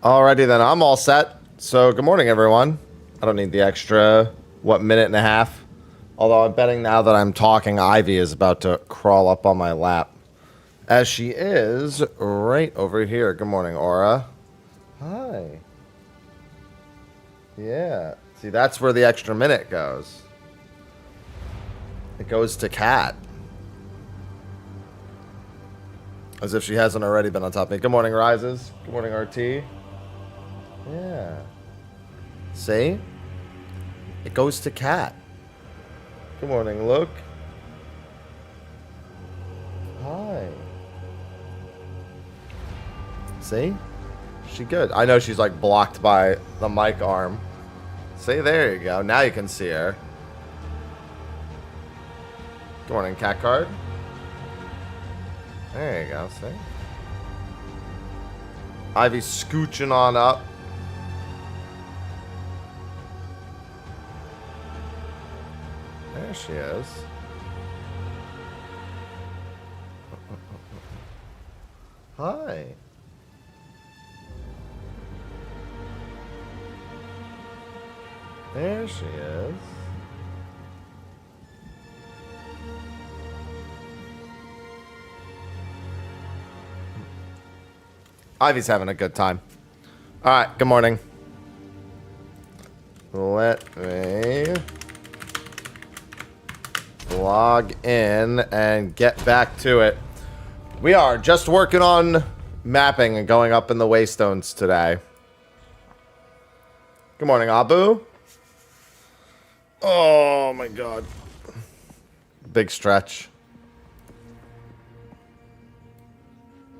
Alrighty then, I'm all set. So good morning, everyone. I don't need the extra, minute and a half. Although I'm betting now that I'm talking, Ivy is about to crawl up on my lap. As she is right over here. Good morning, Aura. Hi. Yeah. See, that's where the extra minute goes. It goes to Kat. As if she hasn't already been on top of me. Good morning, Rises. Good morning, RT. Yeah. See? It goes to Kat. Good morning, Luke. Hi. See? She good. I know she's like blocked by the mic arm. See, there you go. Now you can see her. Good morning, Cat Card. There you go, see? Ivy scooching on up. There she is. Hi. There she is. Ivy's having a good time. Alright, good morning. Let me log in and get back to it. We are just working on mapping and going up in the Waystones today. Good morning, Abu. Oh my god. Big stretch.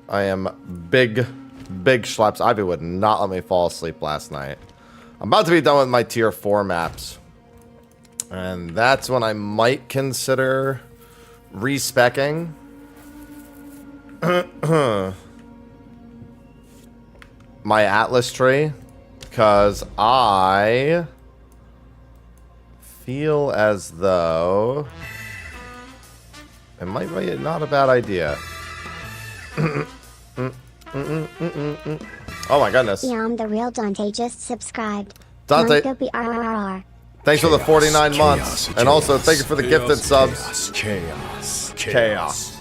I am big schleps. Ivy would not let me fall asleep last night. I'm about to be done with my tier 4 maps. And that's when I might consider respecking. My Atlas tree. Because I feel as though it might be not a bad idea. Oh my goodness. Yeah, I'm the real Dante just subscribed. Dante, thanks for the 49 months. And also, thank you for the gifted subs. Chaos.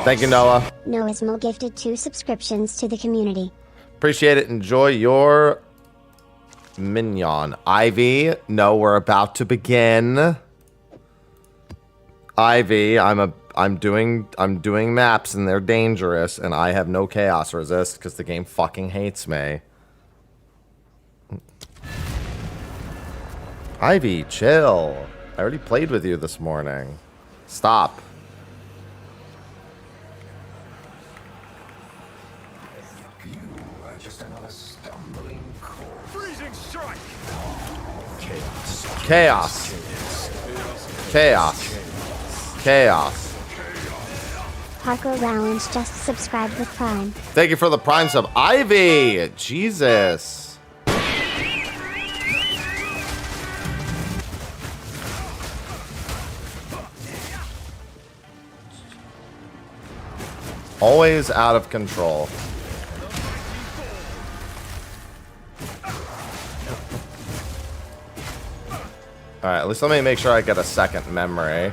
Thank you, Noah. Noismo gifted 2 subscriptions to the community. Appreciate it. Enjoy your mignon. Ivy, no, we're about to begin. Ivy, I'm doing maps and they're dangerous and I have no chaos resist because the game fucking hates me. Ivy, chill. I already played with you this morning. Stop. Chaos. Parker Rowlands just subscribed with Prime. Thank you for the Prime sub. Ivy! Jesus. Always out of control. Alright, at least let me make sure I get a second memory.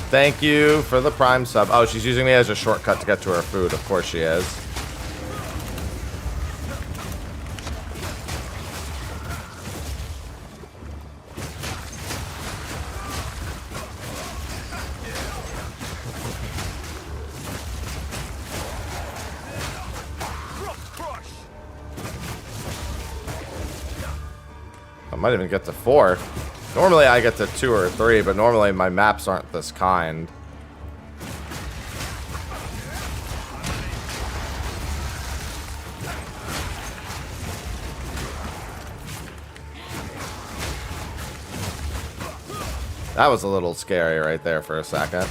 Thank you for the Prime sub. Oh, she's using me as a shortcut to get to her food. Of course she is. I might even get to 4. Normally I get to 2 or 3, but normally my maps aren't this kind. That was a little scary right there for a second.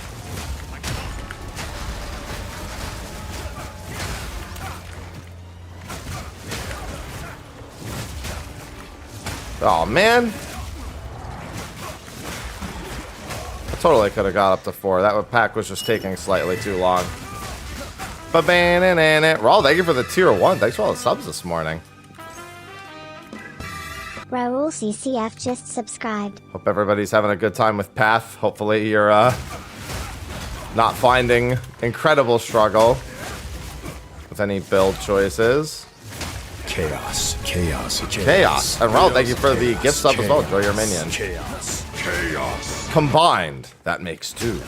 Oh man. Totally could have got up to 4. That pack was just taking slightly too long. Raul, thank you for the tier 1. Thanks for all the subs this morning. Raul CCF just subscribed. Hope everybody's having a good time with Path. Hopefully you're not finding incredible struggle with any build choices. Chaos. Chaos. And Raul, thank you for the gift sub as well. Enjoy your minion. Chaos. Combined, that makes 2.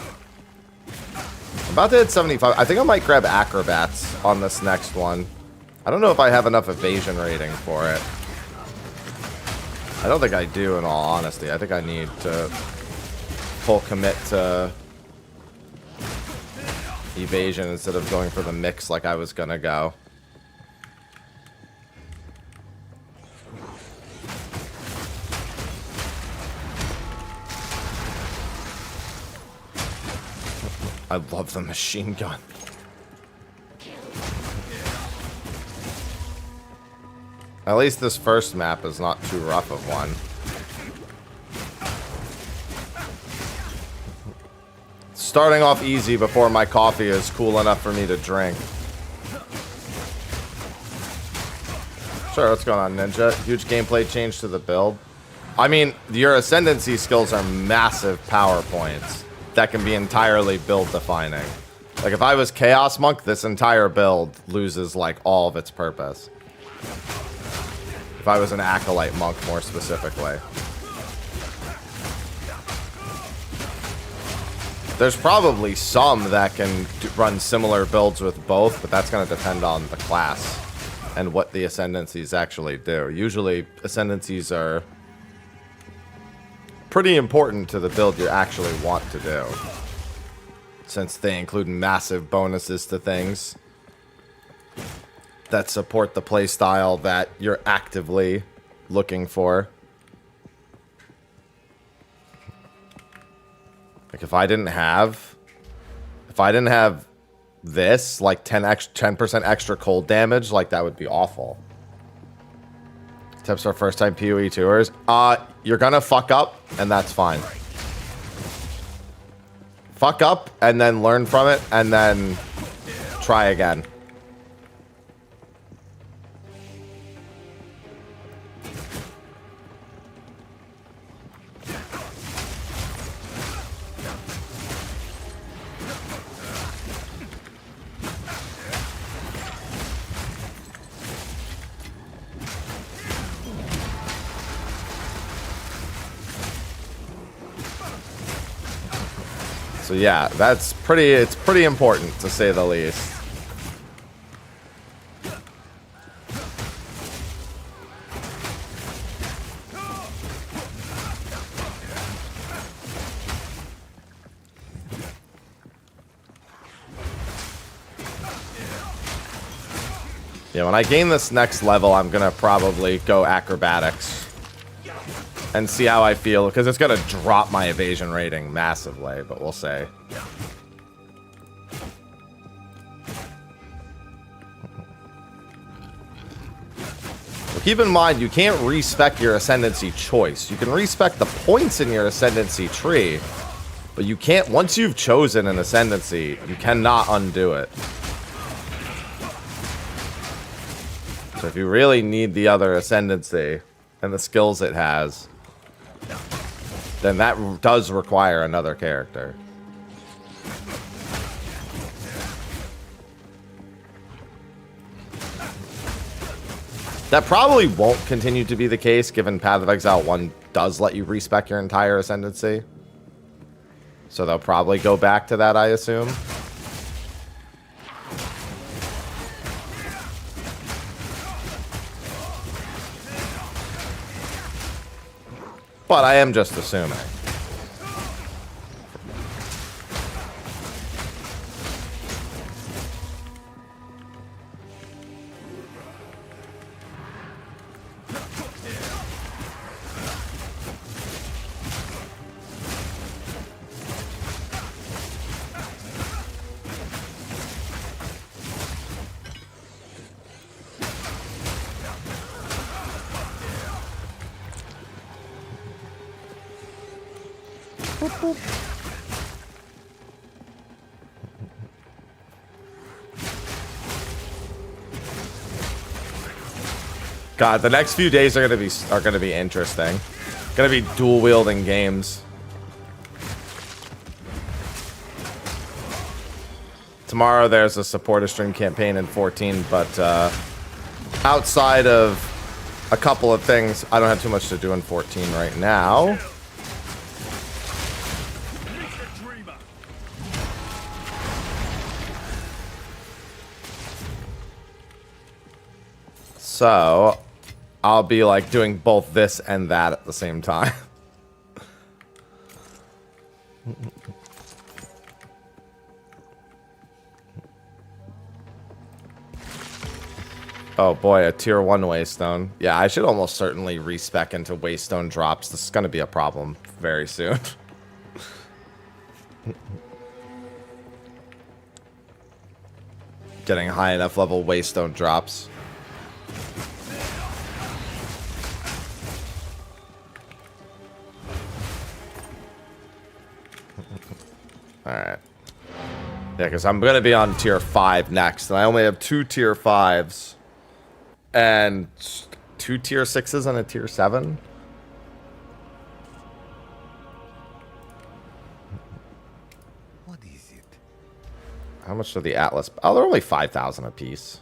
I'm about to hit 75. I think I might grab Acrobats on this next one. I don't know if I have enough evasion rating for it. I don't think I do, in all honesty. I think I need to full commit to evasion instead of going for the mix like I was gonna go. I love the machine gun. At least this first map is not too rough of one. Starting off easy before my coffee is cool enough for me to drink. Sure, what's going on, Ninja? Huge gameplay change to the build. I mean, your Ascendancy skills are massive power points that can be entirely build defining. Like if I was Chaos Monk, this entire build loses like all of its purpose. If I was an Acolyte Monk more specifically. There's probably some that can run similar builds with both, but that's going to depend on the class and what the Ascendancies actually do. Usually Ascendancies are pretty important to the build you actually want to do, since they include massive bonuses to things that support the playstyle that you're actively looking for. Like if I didn't have this, like 10% extra cold damage, like that would be awful. Tips for first time PoE tours. You're gonna fuck up, and that's fine. Fuck up, and then learn from it, and then try again. So yeah, it's pretty important to say the least. Yeah, when I gain this next level, I'm gonna probably go acrobatics and see how I feel, because it's gonna drop my evasion rating massively, but we'll see. But keep in mind, you can't respec your Ascendancy choice. You can respec the points in your Ascendancy tree, but you can't, once you've chosen an Ascendancy, you cannot undo it. So if you really need the other Ascendancy and the skills it has, then that does require another character. That probably won't continue to be the case, given Path of Exile 1 does let you respec your entire Ascendancy. So they'll probably go back to that, I assume. But I am just assuming. God, the next few days are gonna be interesting. Gonna be dual wielding games. Tomorrow there's a supporter stream campaign in 14, but outside of a couple of things, I don't have too much to do in 14 right now. So I'll be like doing both this and that at the same time. Oh boy, a tier 1 waystone. Yeah, I should almost certainly respec into waystone drops. This is going to be a problem very soon. Getting high enough level waystone drops. Alright. Yeah, because I'm going to be on tier 5 next, and I only have 2 tier 5s. And 2 tier 6s and a tier 7. What is it? How much are the Atlas? Oh, they're only 5,000 a piece.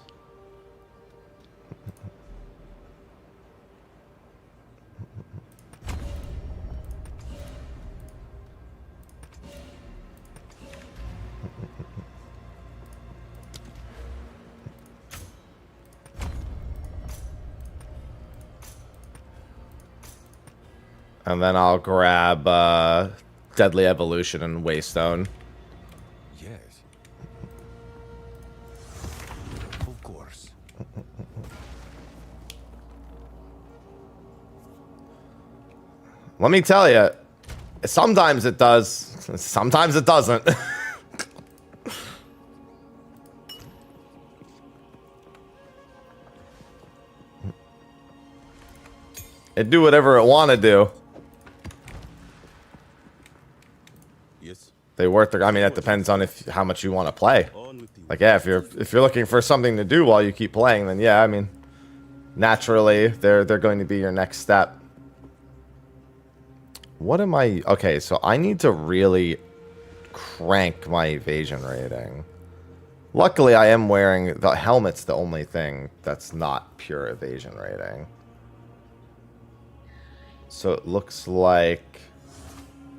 And then I'll grab Deadly Evolution and Waystone. Yes. Of course. Let me tell you, sometimes it does, sometimes it doesn't. It do whatever it want to do. Yes. They worth the, I mean, that depends on how much you want to play. Like, yeah, if you're looking for something to do while you keep playing, then yeah, I mean, naturally they're going to be your next step. What am I? Okay, so I need to really crank my evasion rating. Luckily, I am wearing the helmet's the only thing that's not pure evasion rating. So it looks like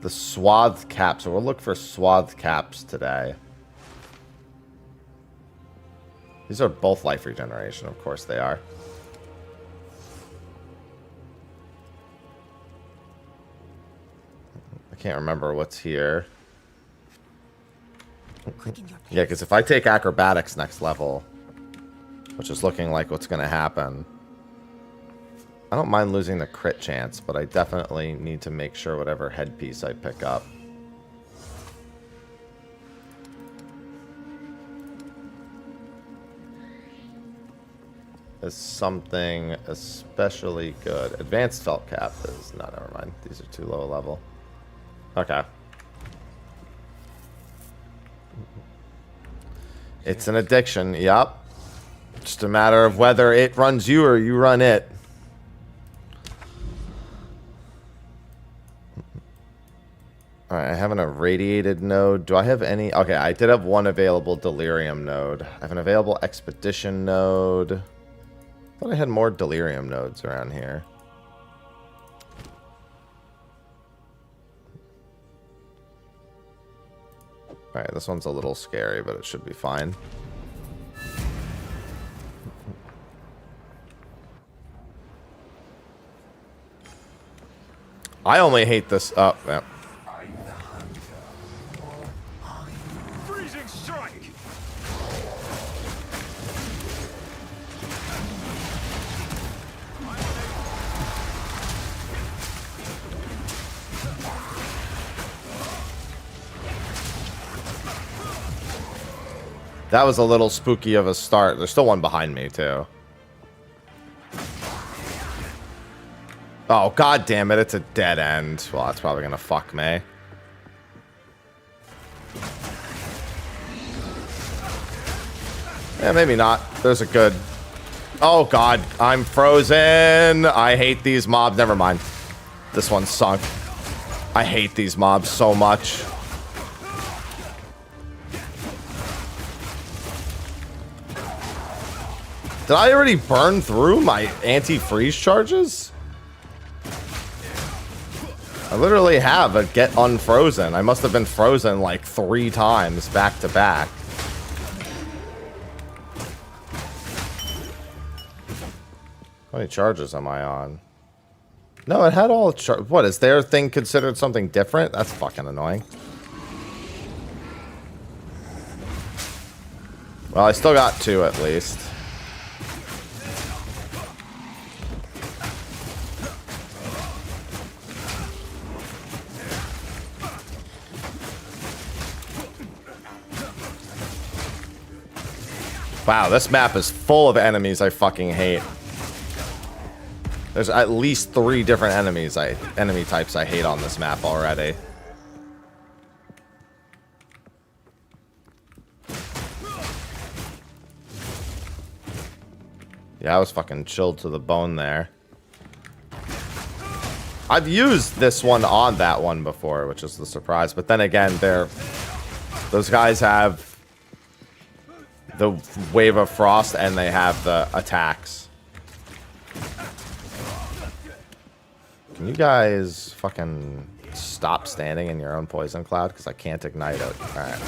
the swathed caps. So we'll look for swathed caps today. These are both life regeneration, of course they are. I can't remember what's here. Yeah, because if I take acrobatics next level, which is looking like what's going to happen, I don't mind losing the crit chance, but I definitely need to make sure whatever headpiece I pick up is something especially good. Advanced felt cap is... No, never mind. These are too low a level. Okay. It's an addiction, yep. Just a matter of whether it runs you or you run it. Alright, I have an irradiated node. Do I have any? Okay, I did have one available delirium node. I have an available expedition node. I thought I had more delirium nodes around here. Alright, this one's a little scary, but it should be fine. I only hate this. Oh, yeah. Freezing strike. That was a little spooky of a start. There's still one behind me, too. Oh, god damn it. It's a dead end. Well, that's probably going to fuck me. Yeah, maybe not. There's a good Oh god, I'm frozen. I hate these mobs. Never mind. This one sunk. I hate these mobs so much. Did I already burn through my anti-freeze charges? I literally have a get unfrozen. I must have been frozen like 3 times back to back. How many charges am I on? No, it had all what, is their thing considered something different? That's fucking annoying. Well, I still got 2 at least. Wow, this map is full of enemies I fucking hate. There's at least 3 different enemy types I hate on this map already. Yeah, I was fucking chilled to the bone there. I've used this one on that one before, which is the surprise. But then again, those guys have the wave of frost and they have the attacks. Can you guys fucking stop standing in your own poison cloud? Because I can't ignite it. Alright.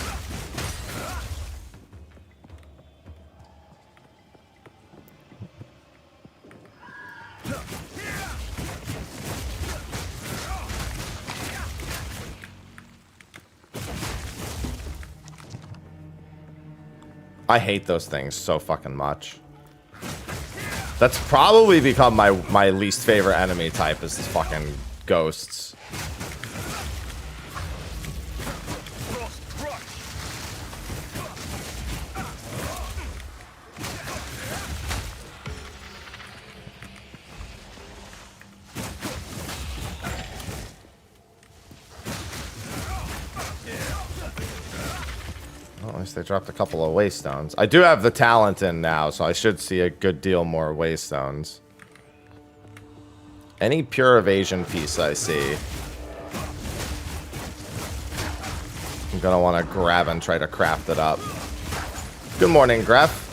I hate those things so fucking much. That's probably become my least favorite enemy type is fucking ghosts. Well, at least they dropped a couple of waystones. I do have the talent in now, so I should see a good deal more waystones. Any pure evasion piece I see, I'm gonna want to grab and try to craft it up. Good morning, Gref.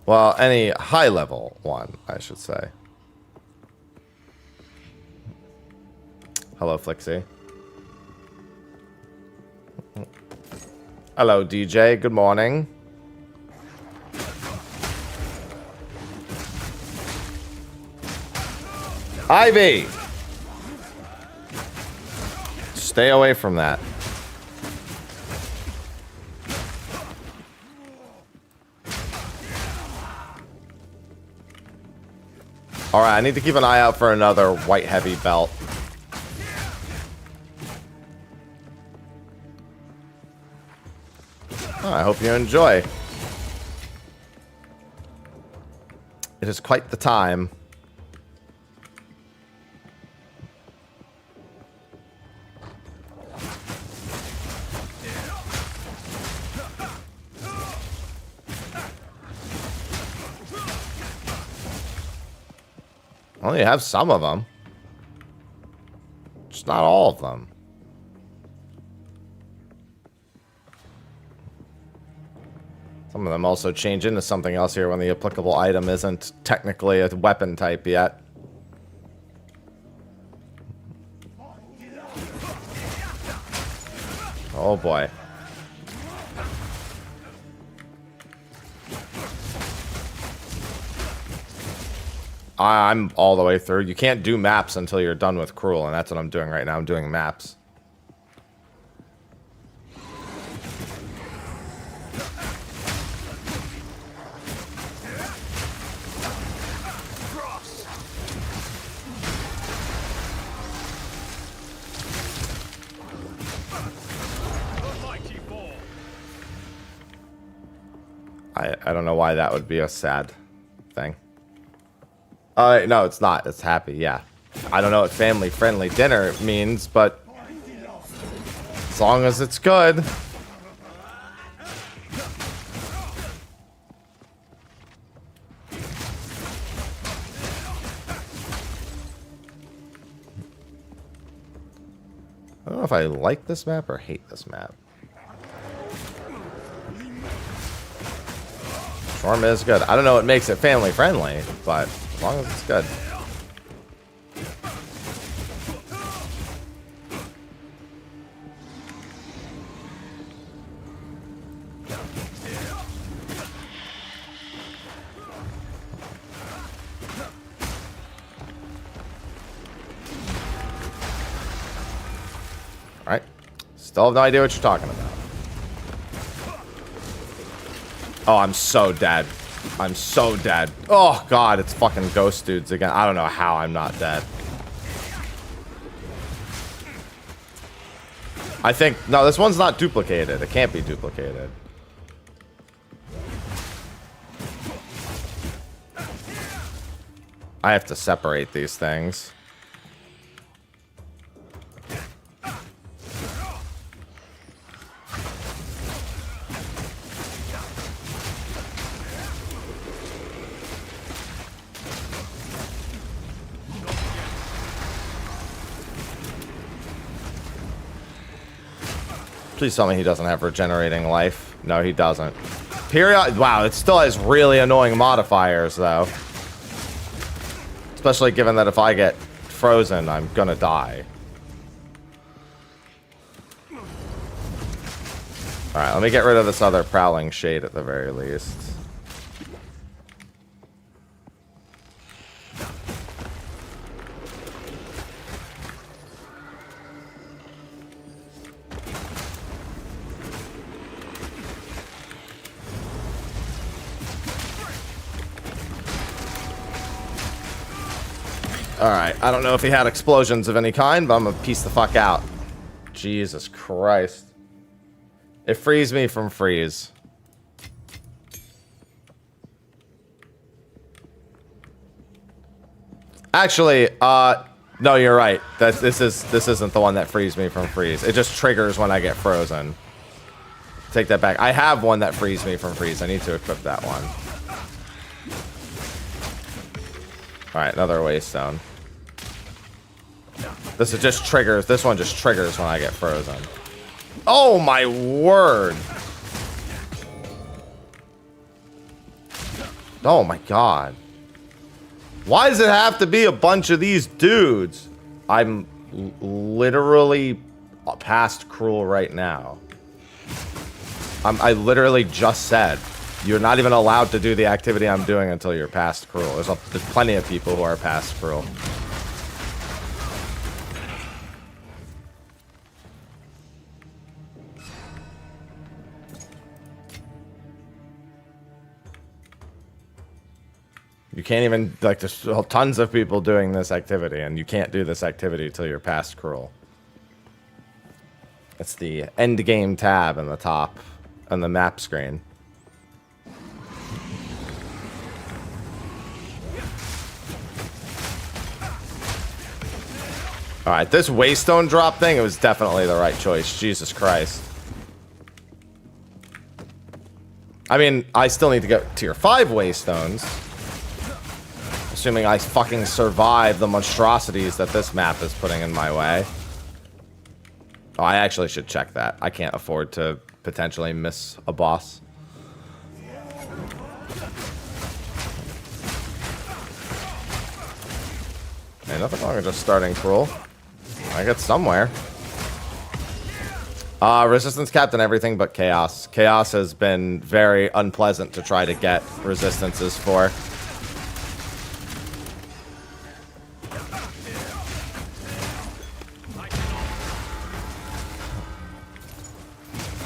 Well, any high-level one, I should say. Hello, Flixie. Hello, DJ. Good morning. Ivy! Stay away from that. Alright, I need to keep an eye out for another white heavy belt. Oh, I hope you enjoy. It is quite the time. I only have some of them. Just not all of them. Some of them also change into something else here when the applicable item isn't technically a weapon type yet. Oh boy. I'm all the way through. You can't do maps until you're done with Cruel, and that's what I'm doing right now. I'm doing maps. I don't know why that would be a sad thing. No, it's not. It's happy, yeah. I don't know what family-friendly dinner means, but as long as it's good. I don't know if I like this map or hate this map. Shawarma is good. I don't know what makes it family friendly, but as long as it's good. All right. Still have no idea what you're talking about. Oh, I'm so dead. I'm so dead. Oh, God, it's fucking ghost dudes again. I don't know how I'm not dead. I think... No, this one's not duplicated. It can't be duplicated. I have to separate these things. Please tell me he doesn't have regenerating life. No, he doesn't. Period. Wow, it still has really annoying modifiers, though. Especially given that if I get frozen, I'm gonna die. Alright, let me get rid of this other prowling shade at the very least. Alright, I don't know if he had explosions of any kind, but I'm gonna piece the fuck out. Jesus Christ. It frees me from freeze. Actually, no, you're right. This isn't the one that frees me from freeze. It just triggers when I get frozen. Take that back. I have one that frees me from freeze. I need to equip that one. Alright, another waystone. This just triggers. This one just triggers when I get frozen. Oh my word. Oh my god. Why does it have to be a bunch of these dudes? I'm literally past cruel right now. I literally just said you're not even allowed to do the activity I'm doing until you're past cruel. There's plenty of people who are past cruel. You can't even, like, there's tons of people doing this activity, and you can't do this activity until you're past cruel. It's the Endgame tab in the top on the map screen. Alright, this waystone drop thing, it was definitely the right choice. Jesus Christ. I mean, I still need to get tier 5 waystones. Assuming I fucking survive the monstrosities that this map is putting in my way. Oh, I actually should check that. I can't afford to potentially miss a boss. Hey, nothing wrong with just starting cruel. I get somewhere. Resistance capped and everything but chaos. Chaos has been very unpleasant to try to get resistances for.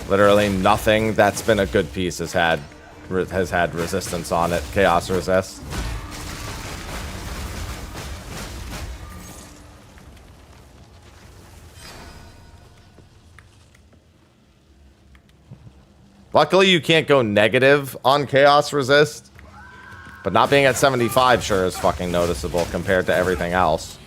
Literally nothing that's been a good piece has had resistance on it. Chaos resist. Luckily, you can't go negative on Chaos Resist. But not being at 75 sure is fucking noticeable compared to everything else.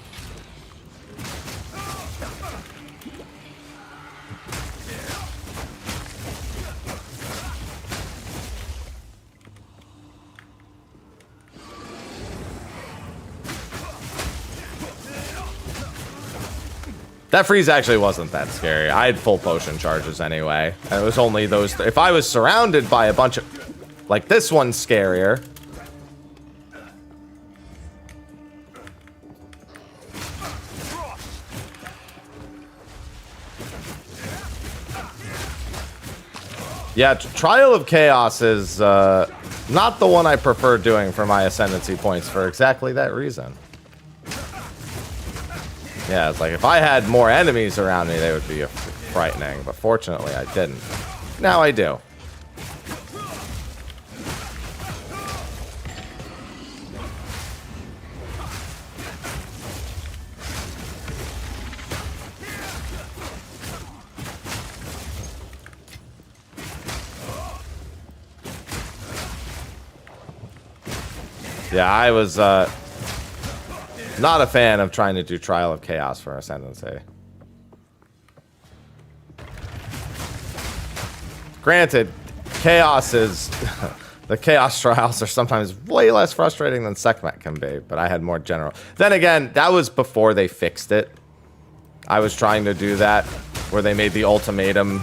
That freeze actually wasn't that scary. I had full potion charges anyway. And it was only those... If I was surrounded by a bunch of... Like, this one's scarier. Yeah, Trial of Chaos is not the one I prefer doing for my Ascendancy points for exactly that reason. Yeah, it's like if I had more enemies around me, they would be frightening. But fortunately, I didn't. Now I do. Yeah, I was not a fan of trying to do Trial of Chaos for Ascendancy. Granted, Chaos is... the Chaos Trials are sometimes way less frustrating than Sekhmet can be, but I had more general... Then again, that was before they fixed it. I was trying to do that, where they made the ultimatum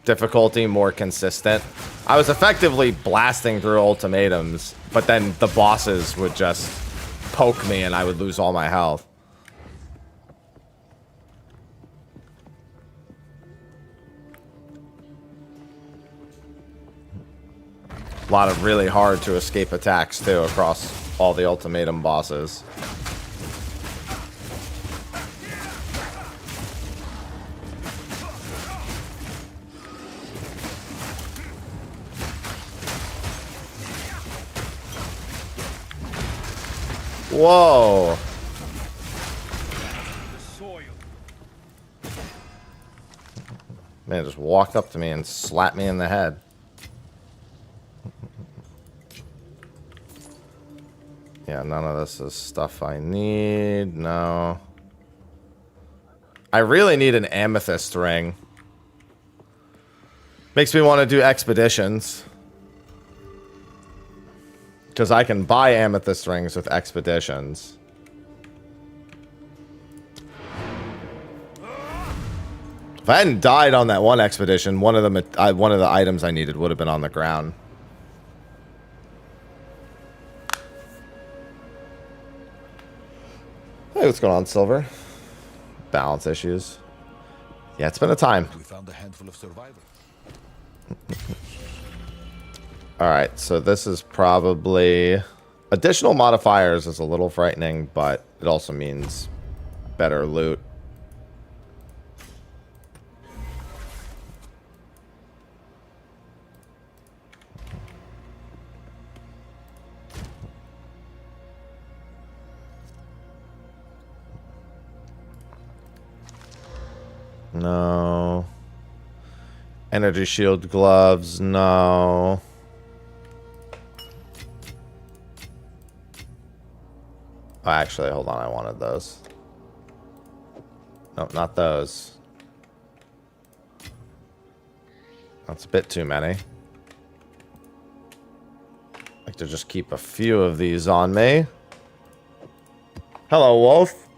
difficulty more consistent. I was effectively blasting through ultimatums, but then the bosses would just poke me and I would lose all my health. A lot of really hard to escape attacks too across all the ultimatum bosses. Whoa. Man just walked up to me and slapped me in the head. Yeah, none of this is stuff I need. No. I really need an amethyst ring. Makes me want to do expeditions. Because I can buy amethyst rings with expeditions. If I hadn't died on that one expedition, one of the items I needed would have been on the ground. Hey, what's going on, Silver? Balance issues. Yeah, it's been a time. We found a handful of survivors. Alright, so this is probably... Additional modifiers is a little frightening, but it also means better loot. No. Energy shield gloves, no. Oh, actually, hold on. I wanted those. Nope, not those. That's a bit too many. I like to just keep a few of these on me. Hello, Wolf.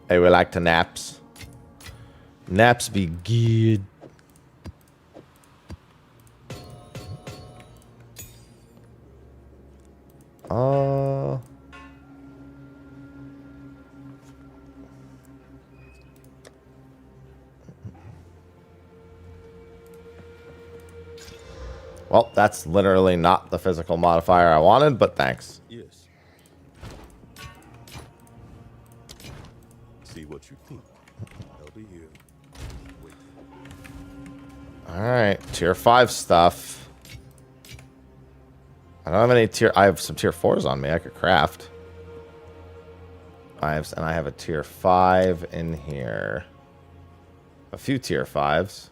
Hey, we like to naps. Naps be good. Well, that's literally not the physical modifier I wanted, but thanks. Yes. See what you think. I'll be here. Wait. Alright, tier 5 stuff. I don't have any tier... I have some tier 4s on me I could craft. And I have a tier 5 in here. A few tier 5s.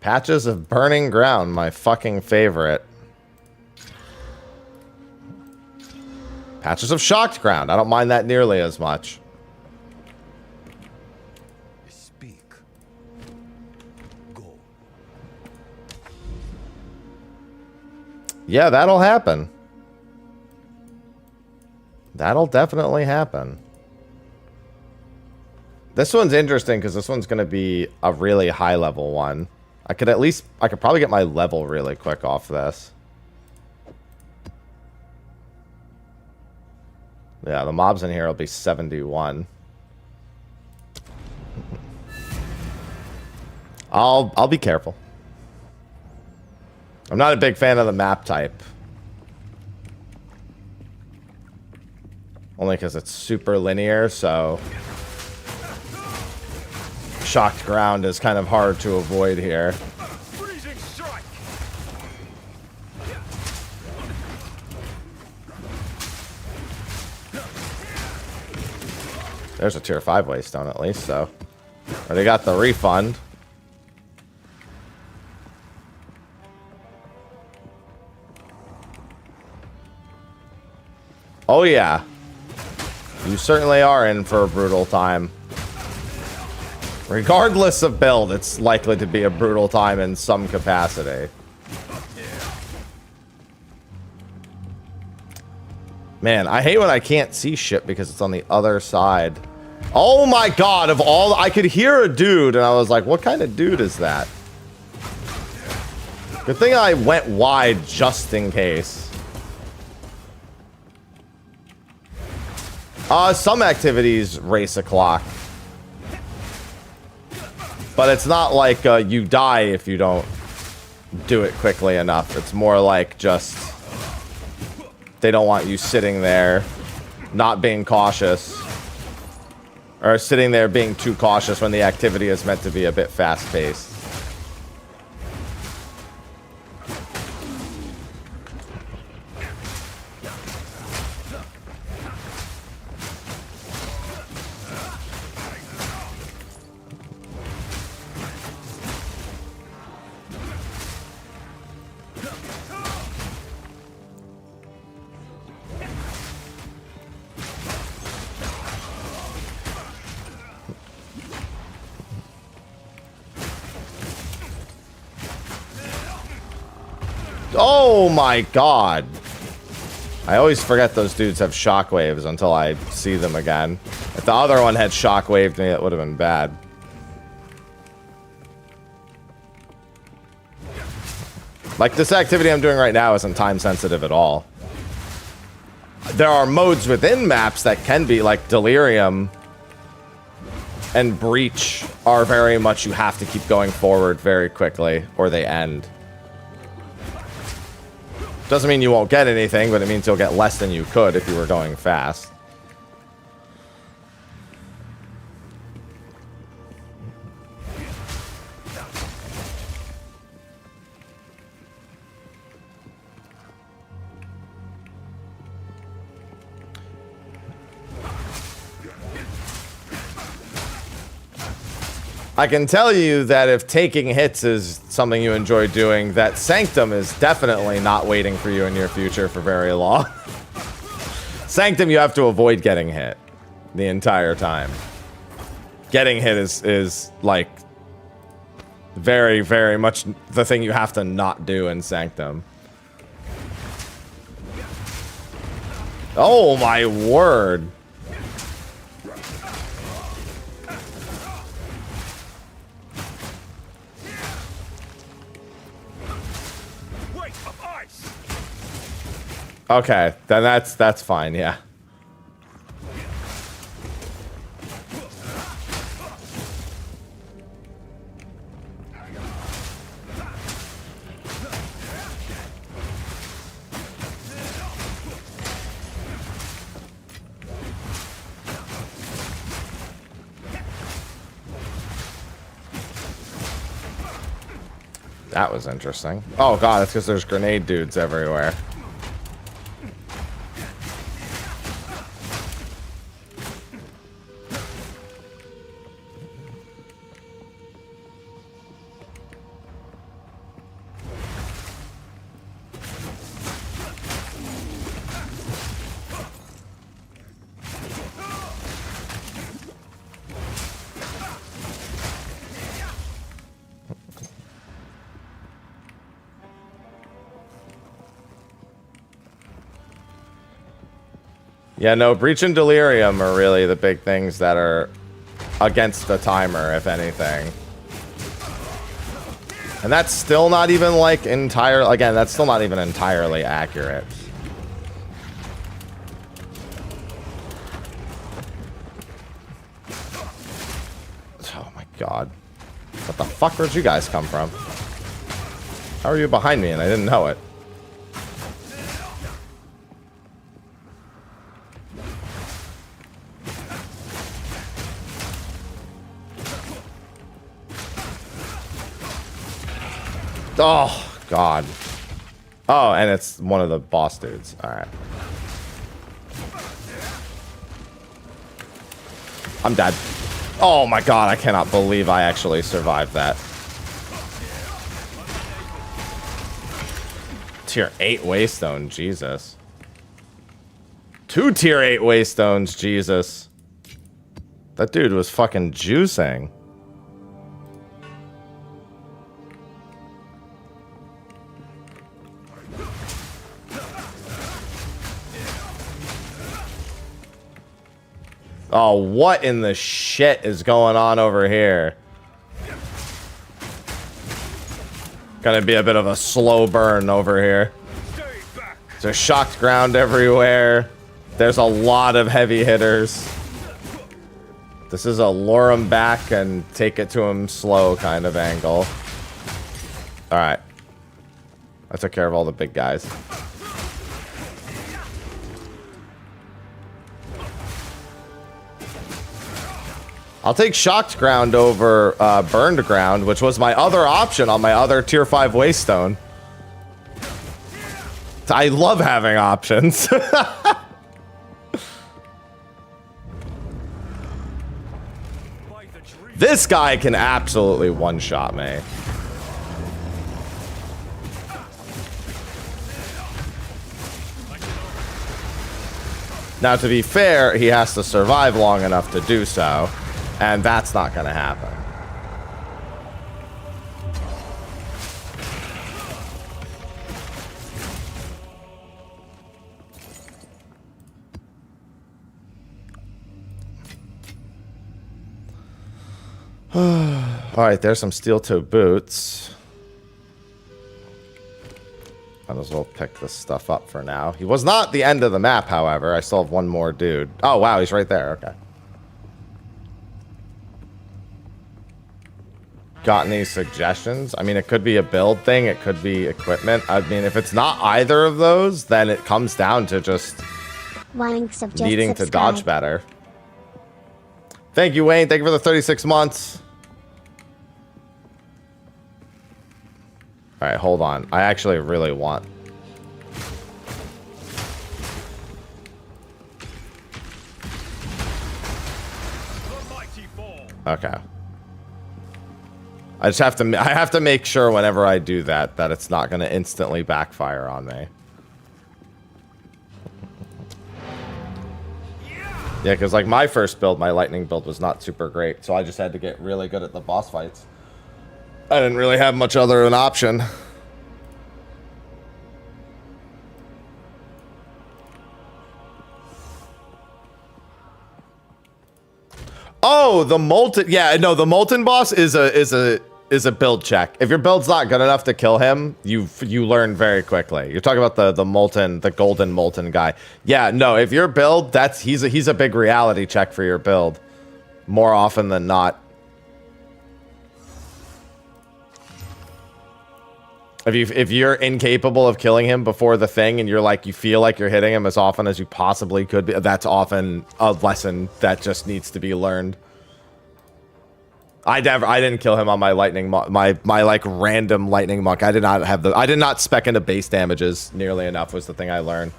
Patches of burning ground, my fucking favorite. Patches of shocked ground. I don't mind that nearly as much. Speak. Go. Yeah, that'll happen. That'll definitely happen. This one's interesting because this one's going to be a really high level one. I could probably get my level really quick off this. Yeah, the mobs in here will be 71. I'll be careful. I'm not a big fan of the map type. Only because it's super linear, so shocked ground is kind of hard to avoid here. Freezing strike. There's a tier 5 waystone at least, so already got the refund. Oh yeah. You certainly are in for a brutal time. Regardless of build, it's likely to be a brutal time in some capacity. Man, I hate when I can't see shit because it's on the other side. Oh my god, of all... I could hear a dude, and I was like, what kind of dude is that? Good thing I went wide just in case. Some activities race a clock. But it's not like you die if you don't do it quickly enough. It's more like just... they don't want you sitting there, not being cautious. Or sitting there being too cautious when the activity is meant to be a bit fast-paced. Oh my god. I always forget those dudes have shockwaves until I see them again. If the other one had shockwaved me, that would have been bad. Like, this activity I'm doing right now isn't time sensitive at all. There are modes within maps that can be, like Delirium and Breach are very much you have to keep going forward very quickly or they end. Doesn't mean you won't get anything, but it means you'll get less than you could if you were going fast. I can tell you that if taking hits is something you enjoy doing, that Sanctum is definitely not waiting for you in your future for very long. Sanctum, you have to avoid getting hit the entire time. Getting hit is like very, very much the thing you have to not do in Sanctum. Oh my word. Okay, then that's fine, yeah. That was interesting. Oh god, that's because there's grenade dudes everywhere. Yeah, no, Breach and Delirium are really the big things that are against the timer, if anything. And that's still not even, like, again, that's still not even entirely accurate. Oh my god. What the fuck, where'd you guys come from? How are you behind me and I didn't know it? Oh, God. Oh, and it's one of the boss dudes. Alright. I'm dead. Oh my god, I cannot believe I actually survived that. Tier 8 Waystone, Jesus. 2 Tier 8 Waystones, Jesus. That dude was fucking juicing. Oh, what in the shit is going on over here? Gonna be a bit of a slow burn over here. There's shocked ground everywhere. There's a lot of heavy hitters. This is a lure him back and take it to him slow kind of angle. Alright. I took care of all the big guys. I'll take shocked ground over burned ground, which was my other option on my other tier 5 Waystone. I love having options. This guy can absolutely one-shot me. Now, to be fair, he has to survive long enough to do so. And that's not going to happen. Alright, there's some steel-toe boots. Might as well pick this stuff up for now. He was not the end of the map, however. I still have one more dude. Oh, wow, he's right there. Okay. Got any suggestions? I mean, it could be a build thing. It could be equipment. I mean, if it's not either of those, then it comes down to just needing to dodge better. Thank you, Wayne. Thank you for the 36 months. All right, hold on. I actually really want... Okay. I have to make sure whenever I do that it's not going to instantly backfire on me. Yeah, because like my first build, my lightning build was not super great, so I just had to get really good at the boss fights. I didn't really have much other an option. Oh, the molten, yeah, no, the molten boss is a build check. If your build's not good enough to kill him, you learn very quickly. You're talking about the golden molten guy. Yeah, no, if your build, he's a big reality check for your build, more often than not. If you're incapable of killing him before the thing, and you feel like you're hitting him as often as you possibly could be, that's often a lesson that just needs to be learned. I didn't kill him on my lightning my like random lightning monk. I did not spec into base damages nearly enough was the thing I learned.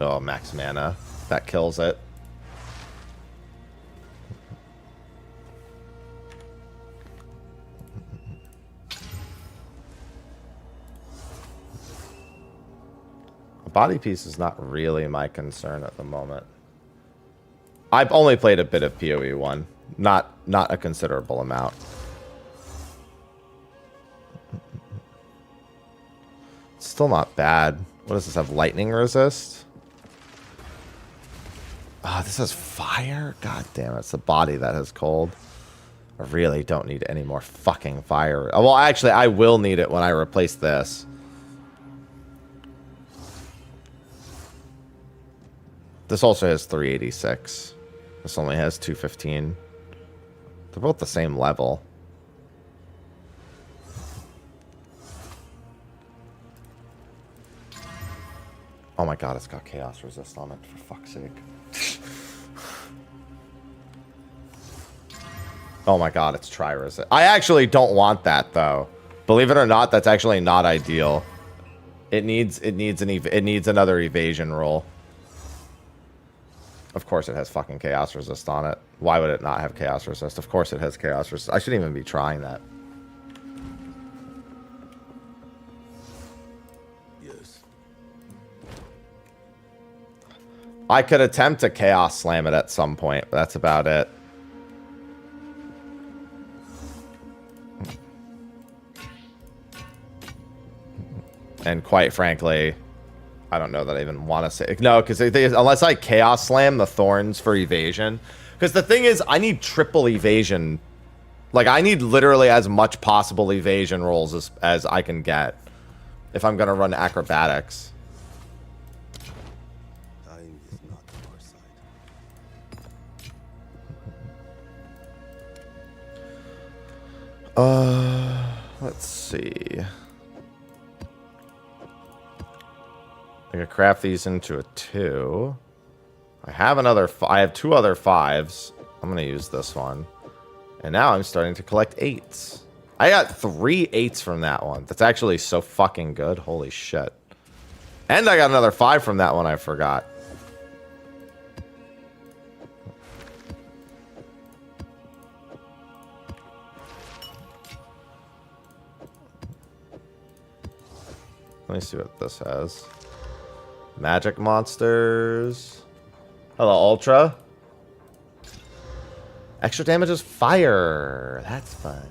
Oh, max mana. That kills it. A body piece is not really my concern at the moment. I've only played a bit of PoE 1, not a considerable amount. still not bad. What does this have? Lightning resist? Ah, this has fire? God damn it. It's the body that has cold. I really don't need any more fucking fire. Well, actually, I will need it when I replace this. This also has 386. This only has 215. They're both the same level. Oh my god, it's got chaos resist on it, for fuck's sake. Oh my god, it's tri resist. I actually don't want that though. Believe it or not, that's actually not ideal. It needs another evasion roll. Of course it has fucking chaos resist on it. Why would it not have chaos resist? Of course it has chaos resist. I shouldn't even be trying that. Yes. I could attempt to chaos slam it at some point, but that's about it. And quite frankly, I don't know that I even want to say... No, because unless I chaos slam the thorns for evasion... Because the thing is, I need triple evasion. Like, I need literally as much possible evasion rolls as I can get. If I'm going to run acrobatics. Time is not on our side. Let's see... I could craft these into a 2. I have I have 2 other 5s. I'm going to use this one. And now I'm starting to collect 8s. I got 3 8s from that one. That's actually so fucking good. Holy shit. And I got another 5 from that one I forgot. Let me see what this has. Magic monsters. Hello, Ultra. Extra damage is fire. That's fun.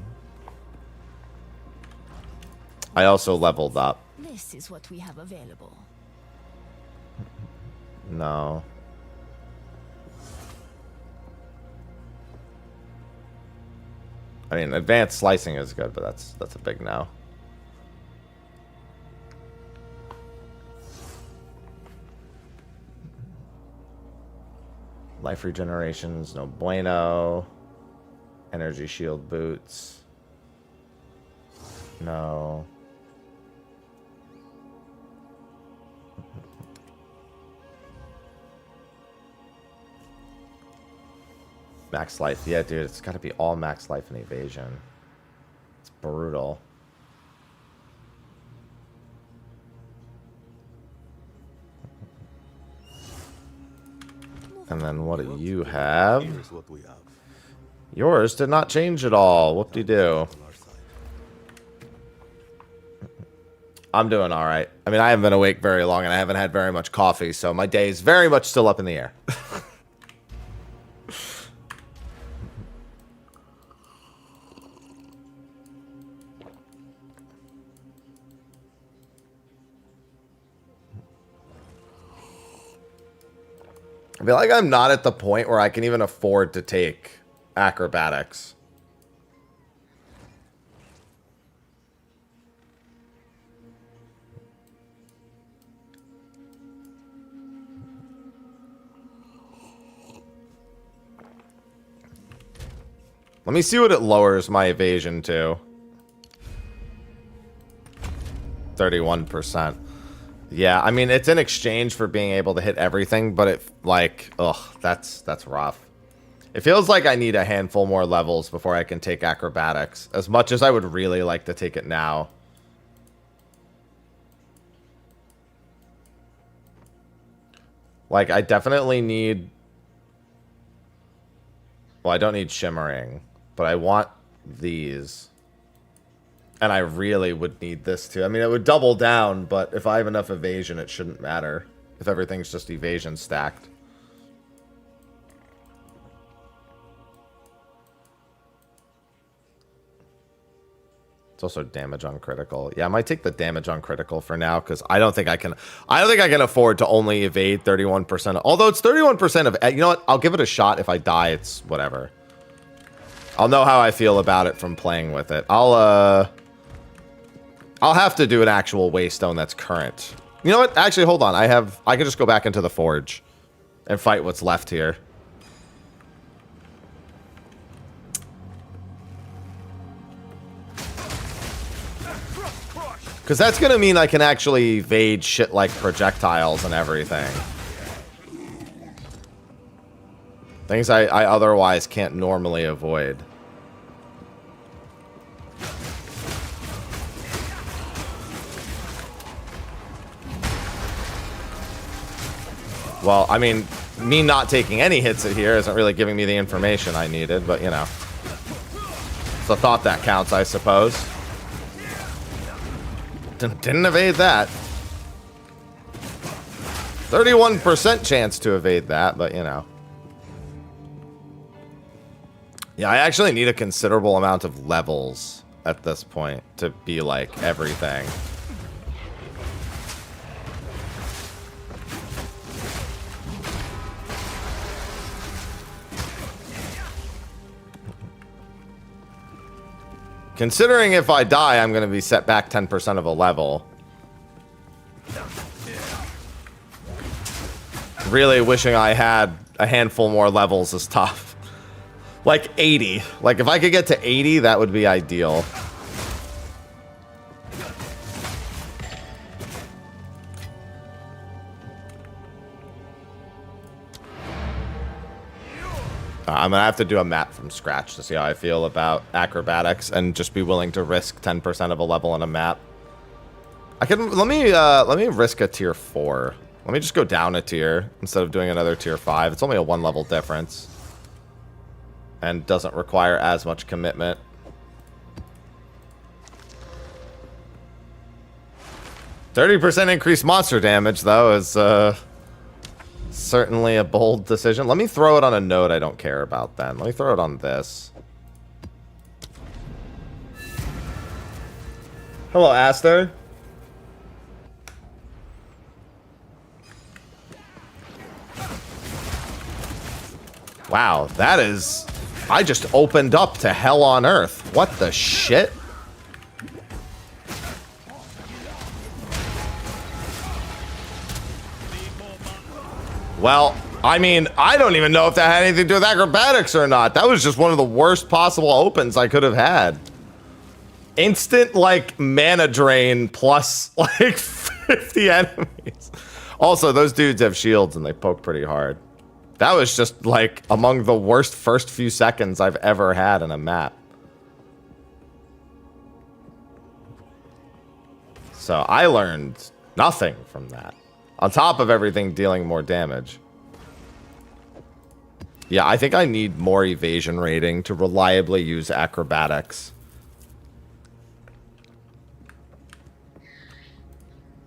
I also leveled up. This is what we have available. No. I mean, advanced slicing is good, but that's a big no. Life regenerations, no bueno. Energy shield boots. No. Max life. Yeah, dude, it's got to be all max life and evasion. It's brutal. And then what do you have? Here's what we have. Yours did not change at all. Whoop-de-doo. On our side. I'm doing all right. I mean, I haven't been awake very long, and I haven't had very much coffee, so my day is very much still up in the air. I feel like I'm not at the point where I can even afford to take acrobatics. Let me see what it lowers my evasion to. 31%. Yeah, I mean, it's in exchange for being able to hit everything, but it, like, ugh, that's rough. It feels like I need a handful more levels before I can take acrobatics, as much as I would really like to take it now. Like, I definitely need... Well, I don't need shimmering, but I want these. And I really would need this too. I mean, it would double down, but if I have enough evasion, it shouldn't matter. If everything's just evasion stacked. It's also damage on critical. Yeah, I might take the damage on critical for now because I don't think I can afford to only evade 31%. Although it's 31% of, you know what? I'll give it a shot. If I die, it's whatever. I'll know how I feel about it from playing with it. I'll have to do an actual waystone that's current. You know what? Actually, hold on. I can just go back into the forge and fight what's left here. Because that's going to mean I can actually evade shit like projectiles and everything. Things I otherwise can't normally avoid. Well, I mean, me not taking any hits at here isn't really giving me the information I needed, but you know. It's a thought that counts, I suppose. Didn't evade that. 31% chance to evade that, but you know. Yeah, I actually need a considerable amount of levels at this point to be like everything. Considering if I die, I'm going to be set back 10% of a level. Really wishing I had a handful more levels is tough. Like 80. Like if I could get to 80, that would be ideal. I'm going to have to do a map from scratch to see how I feel about acrobatics and just be willing to risk 10% of a level on a map. I can let me risk a tier 4. Let me just go down a tier instead of doing another tier 5. It's only a 1 level difference and doesn't require as much commitment. %30 increased monster damage though is certainly a bold decision. Let me throw it on a node I don't care about then. Let me throw it on this. Hello, Aster. Wow, that is... I just opened up to hell on earth. What the shit? Well, I mean, I don't even know if that had anything to do with acrobatics or not. That was just one of the worst possible opens I could have had. Instant, like, mana drain plus, like, 50 enemies. Also, those dudes have shields and they poke pretty hard. That was just, like, among the worst first few seconds I've ever had in a map. So I learned nothing from that. On top of everything, dealing more damage. Yeah, I think I need more evasion rating to reliably use acrobatics.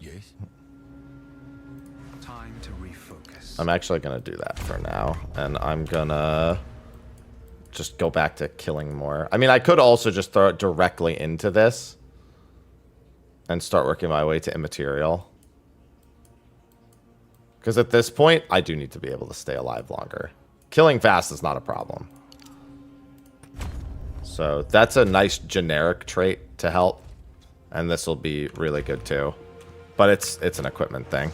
Yes. Time to refocus. I'm actually going to do that for now. And I'm going to just go back to killing more. I mean, I could also just throw it directly into this and start working my way to immaterial. Because at this point, I do need to be able to stay alive longer. Killing fast is not a problem. So that's a nice generic trait to help. And this will be really good too. But it's an equipment thing.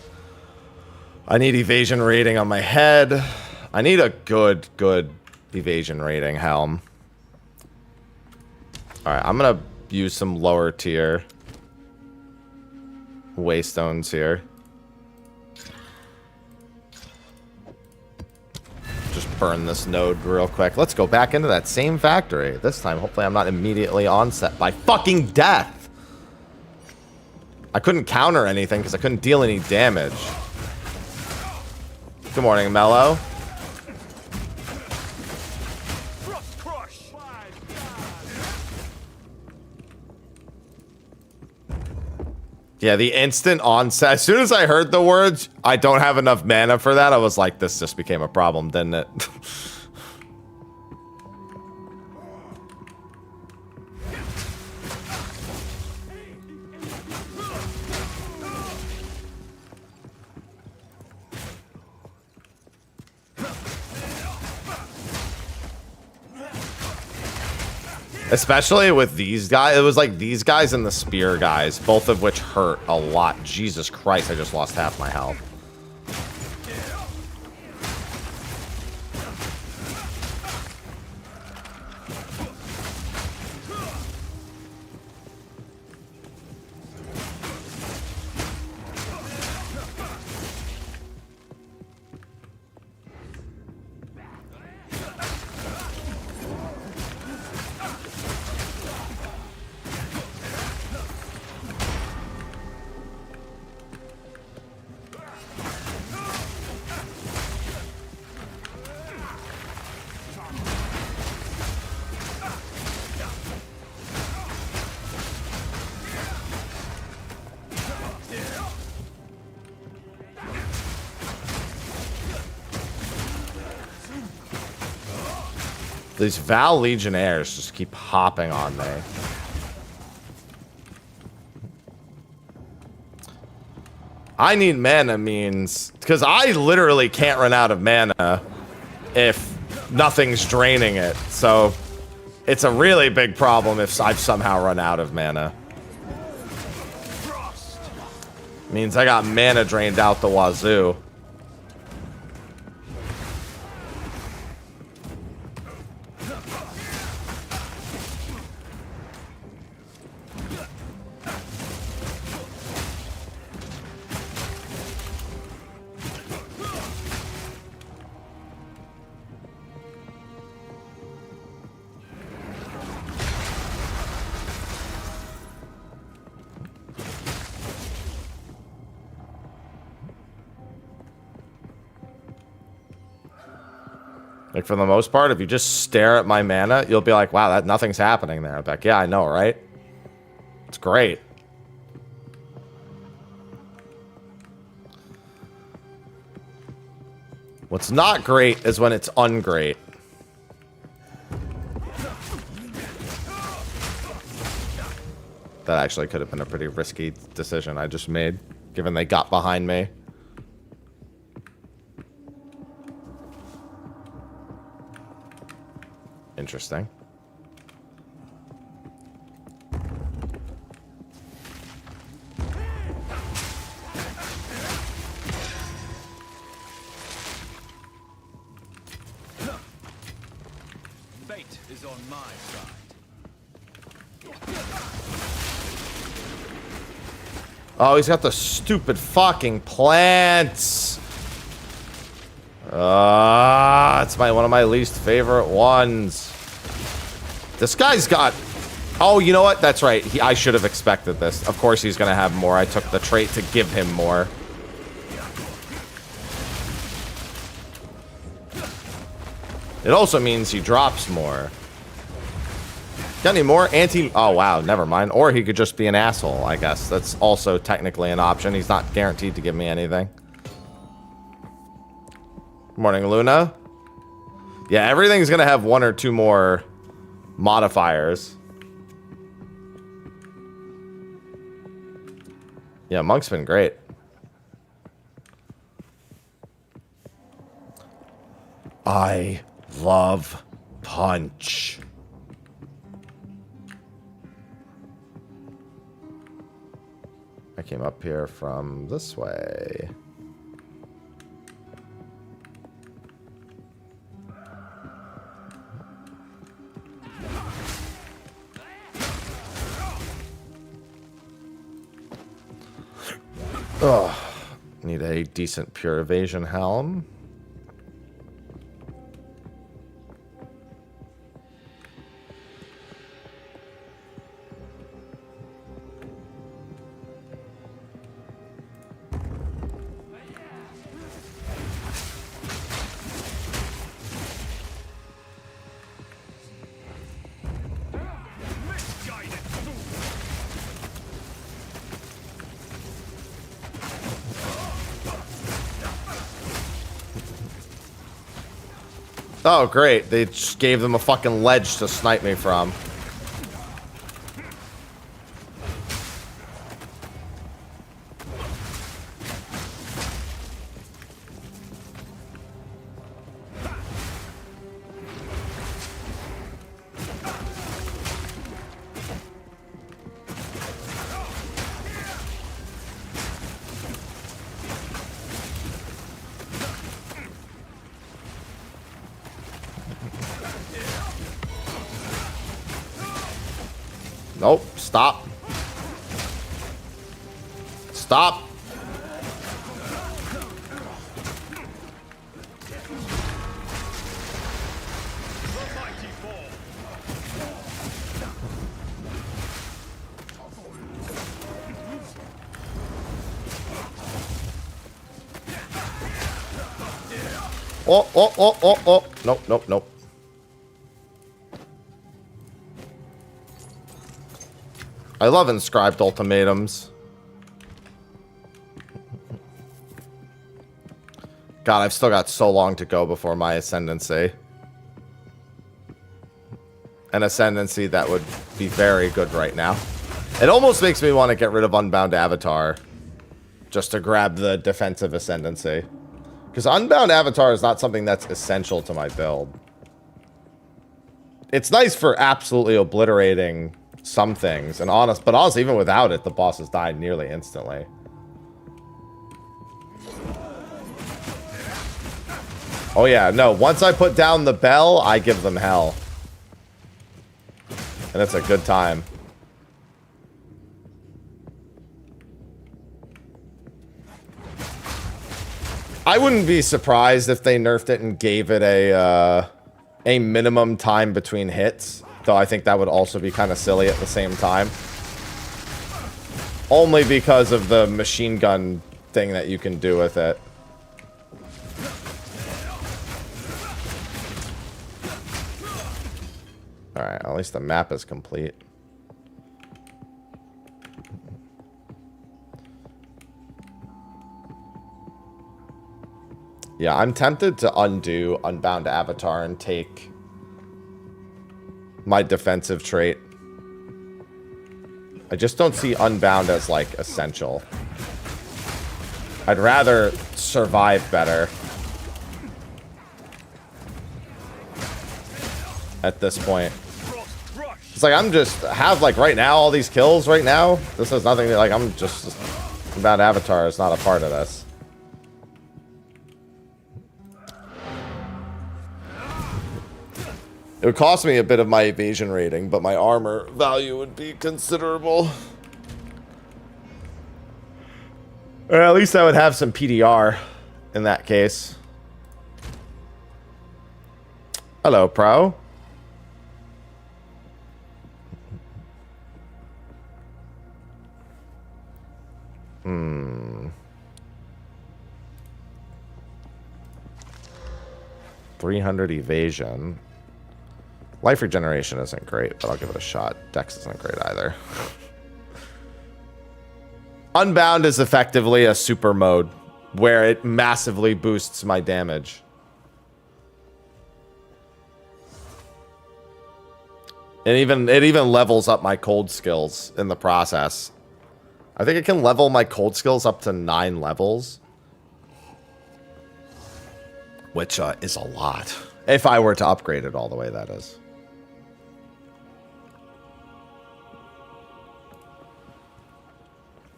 I need evasion rating on my head. I need a good evasion rating helm. Alright, I'm going to use some lower tier waystones here. Just burn this node real quick. Let's go back into that same factory. This time, hopefully I'm not immediately onset by fucking death. I couldn't counter anything because I couldn't deal any damage. Good morning, Mello. Yeah, the instant onset. As soon as I heard the words, I don't have enough mana for that, I was like, this just became a problem, didn't it? Especially with these guys. It was like these guys and the spear guys, both of which hurt a lot. Jesus Christ, I just lost half my health. These Val Legionnaires just keep hopping on me. I need mana means... Because I literally can't run out of mana if nothing's draining it. So it's a really big problem if I've somehow run out of mana. Means I got mana drained out the wazoo. Like, for the most part, if you just stare at my mana, you'll be like, wow, nothing's happening there. I'm like, yeah, I know, right? It's great. What's not great is when it's ungreat. That actually could have been a pretty risky decision I just made, given they got behind me. Interesting. Fate is on my side. Oh, he's got the stupid fucking plants. It's one of my least favorite ones. This guy's got... Oh, you know what? That's right. I should have expected this. Of course he's going to have more. I took the trait to give him more. It also means he drops more. Got any more anti... Oh, wow. Never mind. Or he could just be an asshole, I guess. That's also technically an option. He's not guaranteed to give me anything. Morning, Luna. Yeah, everything's going to have one or two more modifiers. Yeah, Monk's been great. I love punch. I came up here from this way. Ugh. Need a decent pure evasion helm. Oh, great. They just gave them a fucking ledge to snipe me from. Oh, stop. Stop. Oh, oh, oh, oh, oh. Nope, nope, nope. I love inscribed ultimatums. God, I've still got so long to go before my ascendancy. An ascendancy that would be very good right now. It almost makes me want to get rid of Unbound Avatar. Just to grab the defensive ascendancy. Because Unbound Avatar is not something that's essential to my build. It's nice for absolutely obliterating some things. And but honestly, even without it, the bosses die nearly instantly. Oh yeah, no. Once I put down the bell, I give them hell. And it's a good time. I wouldn't be surprised if they nerfed it and gave it a minimum time between hits. Though I think that would also be kind of silly at the same time. Only because of the machine gun thing that you can do with it. Alright, at least the map is complete. Yeah, I'm tempted to undo Unbound Avatar and take my defensive trait. I just don't see Unbound as, like, essential. I'd rather survive better. At this point. It's like, I'm just, have, like, right now, all these kills right now. This has nothing to, like, I'm just, Unbound Avatar is not a part of this. It would cost me a bit of my evasion rating, but my armor value would be considerable. Or at least I would have some PDR in that case. Hello, Pro. Hmm. 300 evasion. Life regeneration isn't great, but I'll give it a shot. Dex isn't great either. Unbound is effectively a super mode where it massively boosts my damage. And it even levels up my cold skills in the process. I think it can level my cold skills up to 9 levels. Which is a lot. If I were to upgrade it all the way, that is.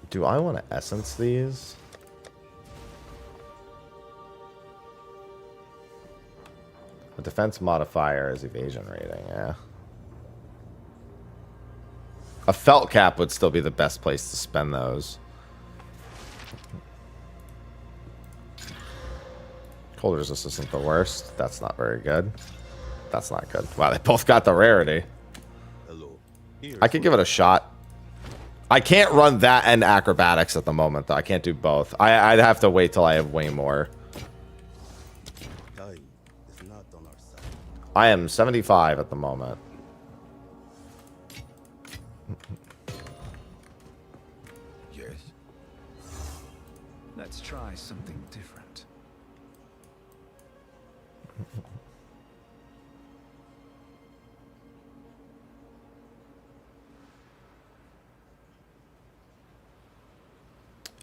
Do I want to essence these? The defense modifier is evasion rating, yeah. A felt cap would still be the best place to spend those. Cold resist isn't the worst. That's not very good. That's not good. Wow, they both got the rarity. Hello. I could give it a shot. I can't run that and acrobatics at the moment, though. I can't do both. I'd have to wait till I have way more. Time is not on our side. I am 75 at the moment. Yes. Let's try something different.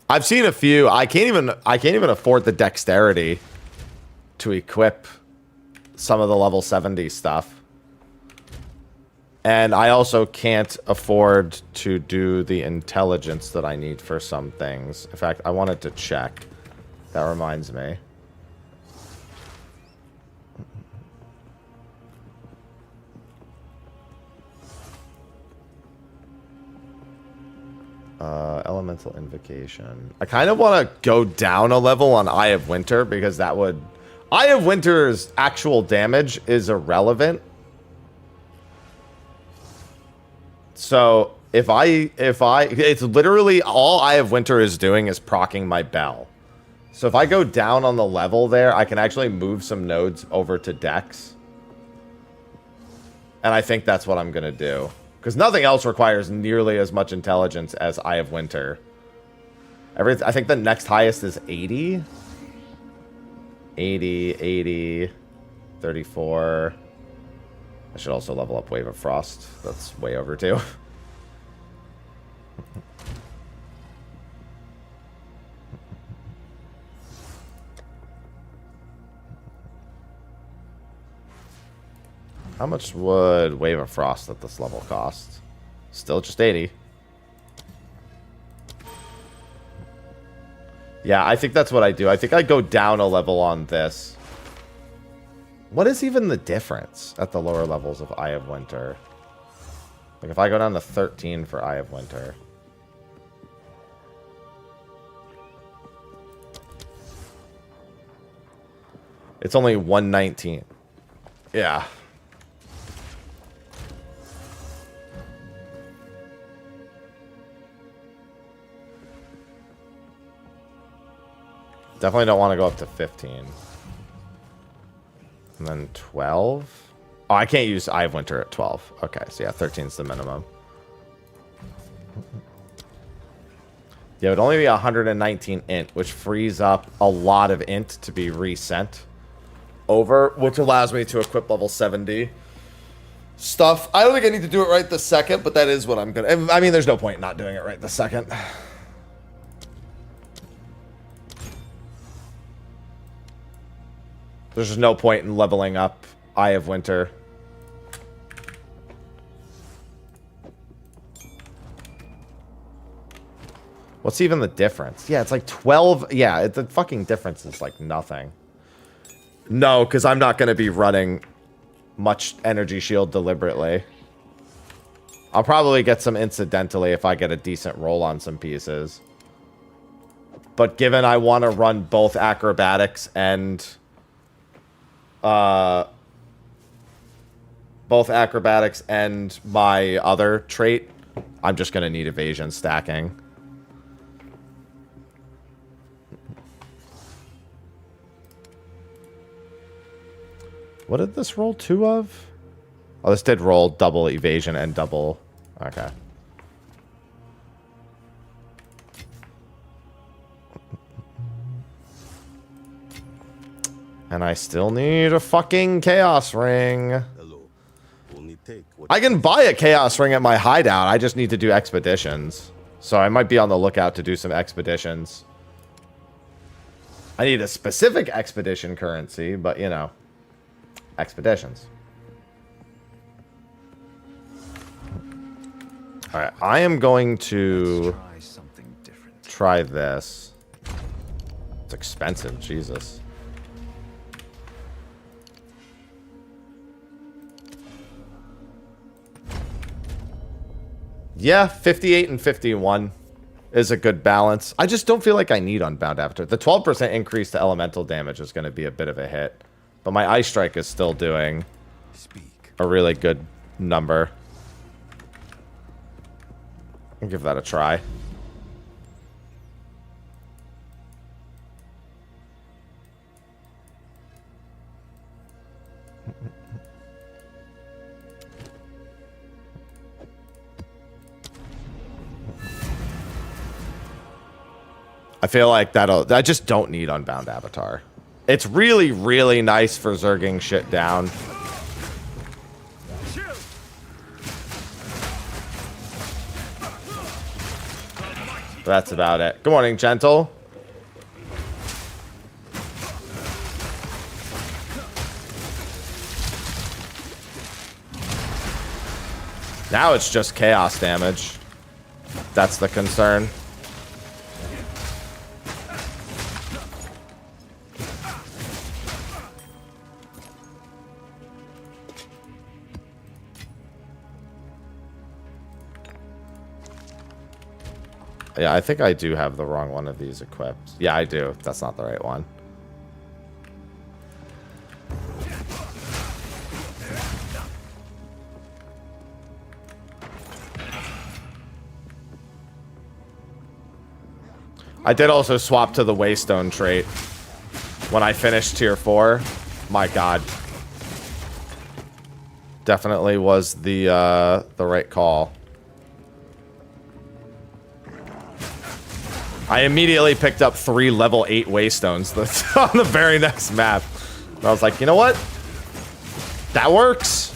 I've seen a few. I can't even afford the dexterity to equip some of the level 70 stuff. And I also can't afford to do the intelligence that I need for some things. In fact, I wanted to check. That reminds me. Elemental Invocation. I kind of want to go down a level on Eye of Winter because that would... Eye of Winter's actual damage is irrelevant. So if I... It's literally all Eye of Winter is doing is proccing my bell. So if I go down on the level there, I can actually move some nodes over to Dex. And I think that's what I'm going to do. Because nothing else requires nearly as much intelligence as Eye of Winter. I think the next highest is 80. 80, 34. I should also level up Wave of Frost. That's way overdue. How much would Wave of Frost at this level cost? Still just 80. Yeah, I think that's what I do. I think I go down a level on this. What is even the difference at the lower levels of Eye of Winter? Like if I go down to 13 for Eye of Winter. It's only 119. Yeah. Definitely don't want to go up to 15. And then 12. Oh, I can't use Eye of Winter at 12. Okay, so yeah, 13 is the minimum. Yeah, it would only be 119 int, which frees up a lot of int to be resent over, which allows me to equip level 70 stuff. I don't think I need to do it right this second, but that is what I'm going to... I mean, there's no point in not doing it right this second. There's just no point in leveling up Eye of Winter. What's even the difference? Yeah, it's like 12. Yeah, the fucking difference is like nothing. No, because I'm not going to be running much energy shield deliberately. I'll probably get some incidentally if I get a decent roll on some pieces. But given I want to run both acrobatics and... both acrobatics and my other trait, I'm just going to need evasion stacking. What did this roll 2 of? Oh, this did roll double evasion and double... Okay. And I still need a fucking chaos ring. Hello. Only take what I can buy a chaos ring at my hideout. I just need to do expeditions. So I might be on the lookout to do some expeditions. I need a specific expedition currency, but you know, expeditions. All right, I am going to Try something different. try this. It's expensive, Jesus. Yeah, 58 and 51 is a good balance. I just don't feel like I need Unbound Avatar. The 12% increase to elemental damage is going to be a bit of a hit. But my Ice Strike is still doing Speak. a really good number. I'll give that a try. I feel like I just don't need Unbound Avatar. It's really, really nice for zerging shit down. But that's about it. Good morning, Gentle. Now it's just chaos damage. That's the concern. Yeah, I think I do have the wrong one of these equipped. Yeah, I do. That's not the right one. I did also swap to the Waystone trait when I finished tier 4. My god. Definitely was the right call. I immediately picked up 3 level 8 Waystones that's on the very next map. And I was like, you know what? That works.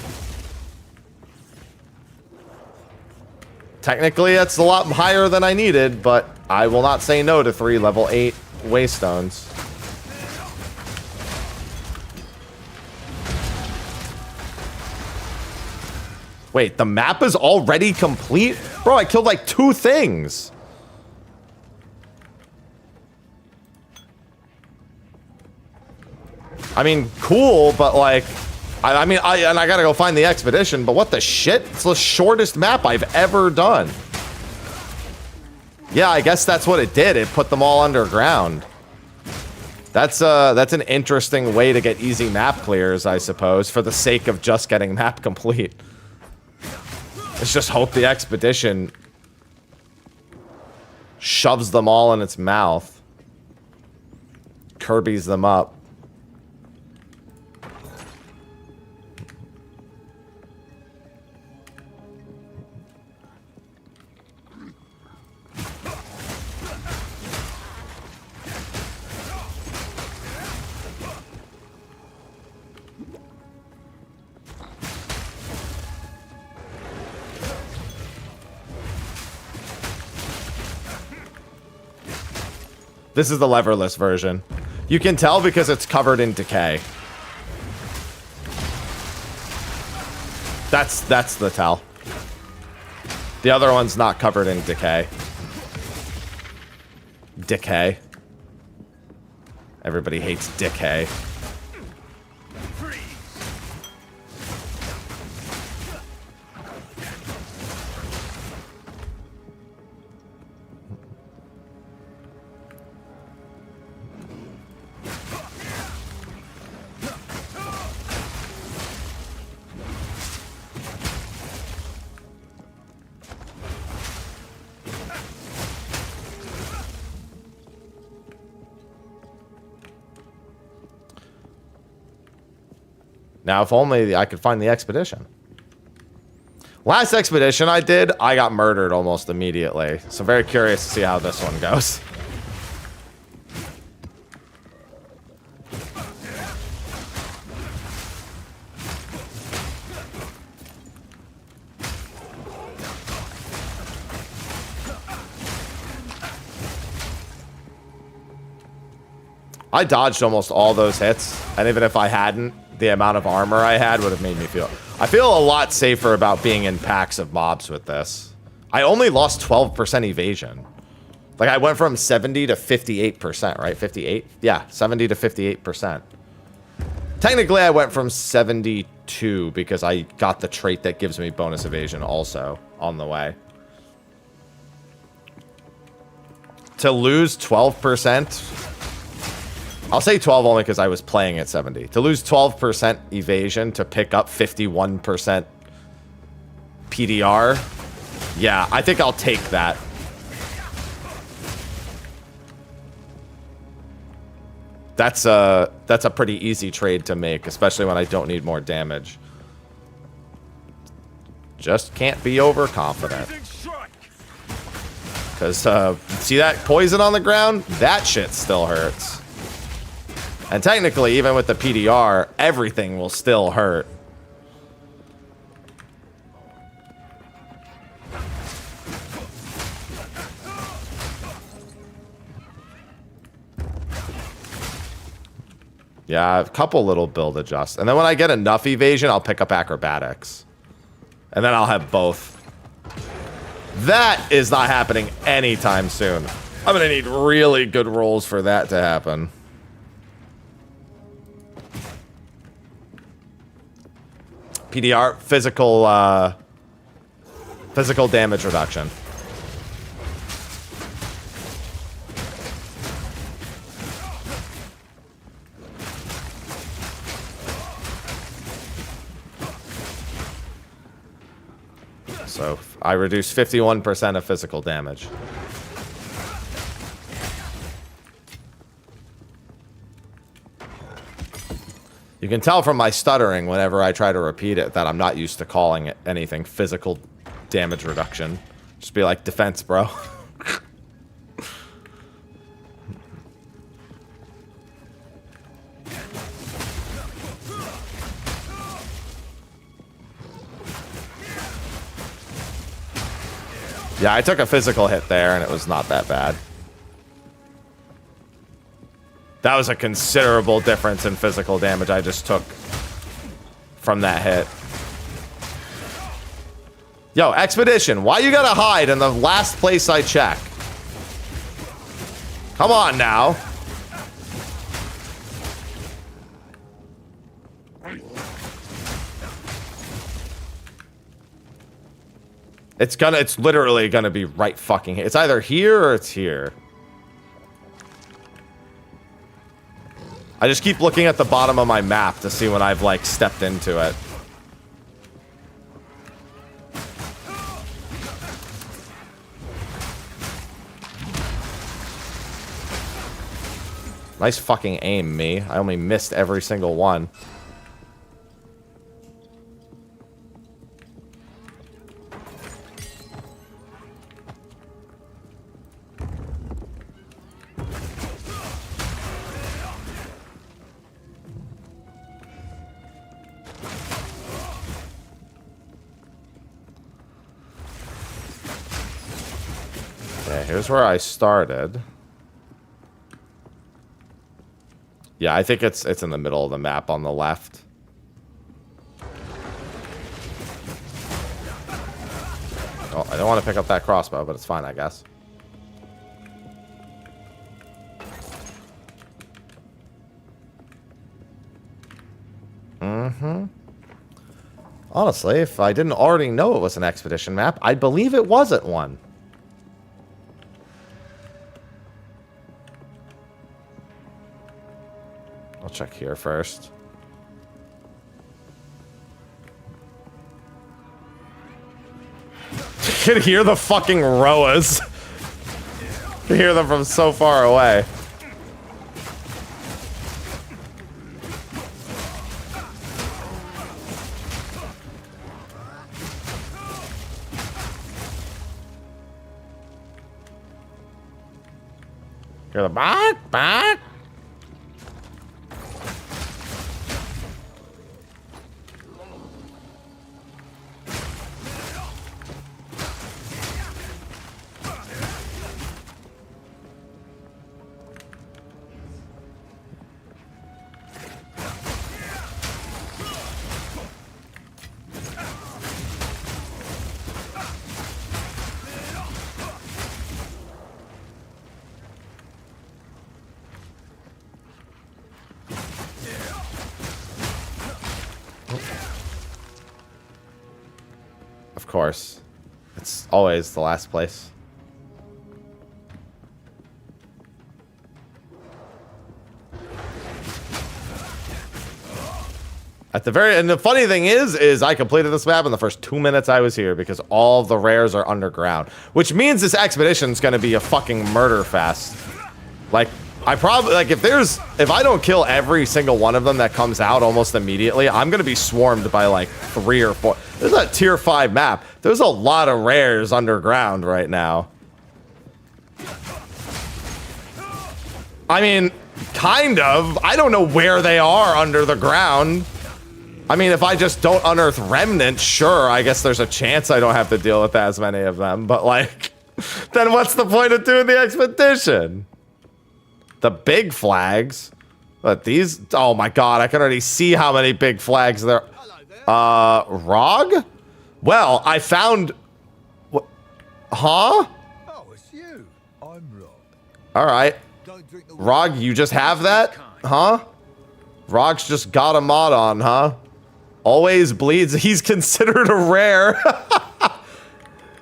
Technically, that's a lot higher than I needed, but I will not say no to 3 level 8 Waystones. Wait, the map is already complete? Bro, I killed like 2 things. I mean, cool, but like, I mean, I gotta go find the expedition, but what the shit? It's the shortest map I've ever done. Yeah, I guess that's what it did. It put them all underground. That's an interesting way to get easy map clears, I suppose, for the sake of just getting map complete. Let's just hope the expedition shoves them all in its mouth. Kirby's them up. This is the leverless version. You can tell because it's covered in decay. That's the tell. The other one's not covered in decay. Decay. Everybody hates decay. Now, if only I could find the expedition. Last expedition I did, I got murdered almost immediately. So very curious to see how this one goes. I dodged almost all those hits, and even if I hadn't, the amount of armor I had would have made me feel... I feel a lot safer about being in packs of mobs with this. I only lost 12% evasion. Like, I went from 70 to 58%, right? 58? Yeah, 70 to 58%. Technically, I went from 72 because I got the trait that gives me bonus evasion also on the way. To lose 12%... I'll say 12 only because I was playing at 70. To lose 12% evasion to pick up 51% PDR. Yeah, I think I'll take that. That's a pretty easy trade to make, especially when I don't need more damage. Just can't be overconfident. Because, see that poison on the ground? That shit still hurts. And technically, even with the PDR, everything will still hurt. Yeah, a couple little build adjusts. And then when I get enough evasion, I'll pick up acrobatics. And then I'll have both. That is not happening anytime soon. I'm gonna need really good rolls for that to happen. PDR, physical damage reduction. I reduce 51% of physical damage. You can tell from my stuttering whenever I try to repeat it that I'm not used to calling it anything physical damage reduction. Just be like, defense, bro. Yeah, I took a physical hit there, and it was not that bad. That was a considerable difference in physical damage I just took from that hit. Yo, Expedition, why you gotta hide in the last place I check? Come on now. It's literally gonna be right fucking here. It's either here or it's here. I just keep looking at the bottom of my map to see when I've, like, stepped into it. Nice fucking aim, me. I only missed every single one. Okay, here's where I started. Yeah, I think it's in the middle of the map on the left. Oh, I don't want to pick up that crossbow, but it's fine, I guess. Mm-hmm. Honestly, if I didn't already know it was an expedition map, I'd believe it wasn't one. I'll check here first. You can hear the fucking Roas. You can hear them from so far away. Hear the bark, bark. Of course. It's always the last place. At the very, and the funny thing is I completed this map in the first 2 minutes I was here because all of the rares are underground, which means this expedition's gonna be a fucking murder fest. Like, I probably, like, if I don't kill every single one of them that comes out almost immediately, I'm gonna be swarmed by like 3 or 4. This is a tier 5 map. There's a lot of rares underground right now. I mean, kind of. I don't know where they are under the ground. I mean, if I just don't unearth remnants, sure, I guess there's a chance I don't have to deal with as many of them. But, like, then what's the point of doing the expedition? The big flags? But these... Oh, my God. I can already see how many big flags there... Rog? Well, I found... What? Huh? Oh, it's you. I'm Rob. All right. Don't drink the Rog, you just have that? Huh? Rog's just got a mod on, huh? Always bleeds. He's considered a rare.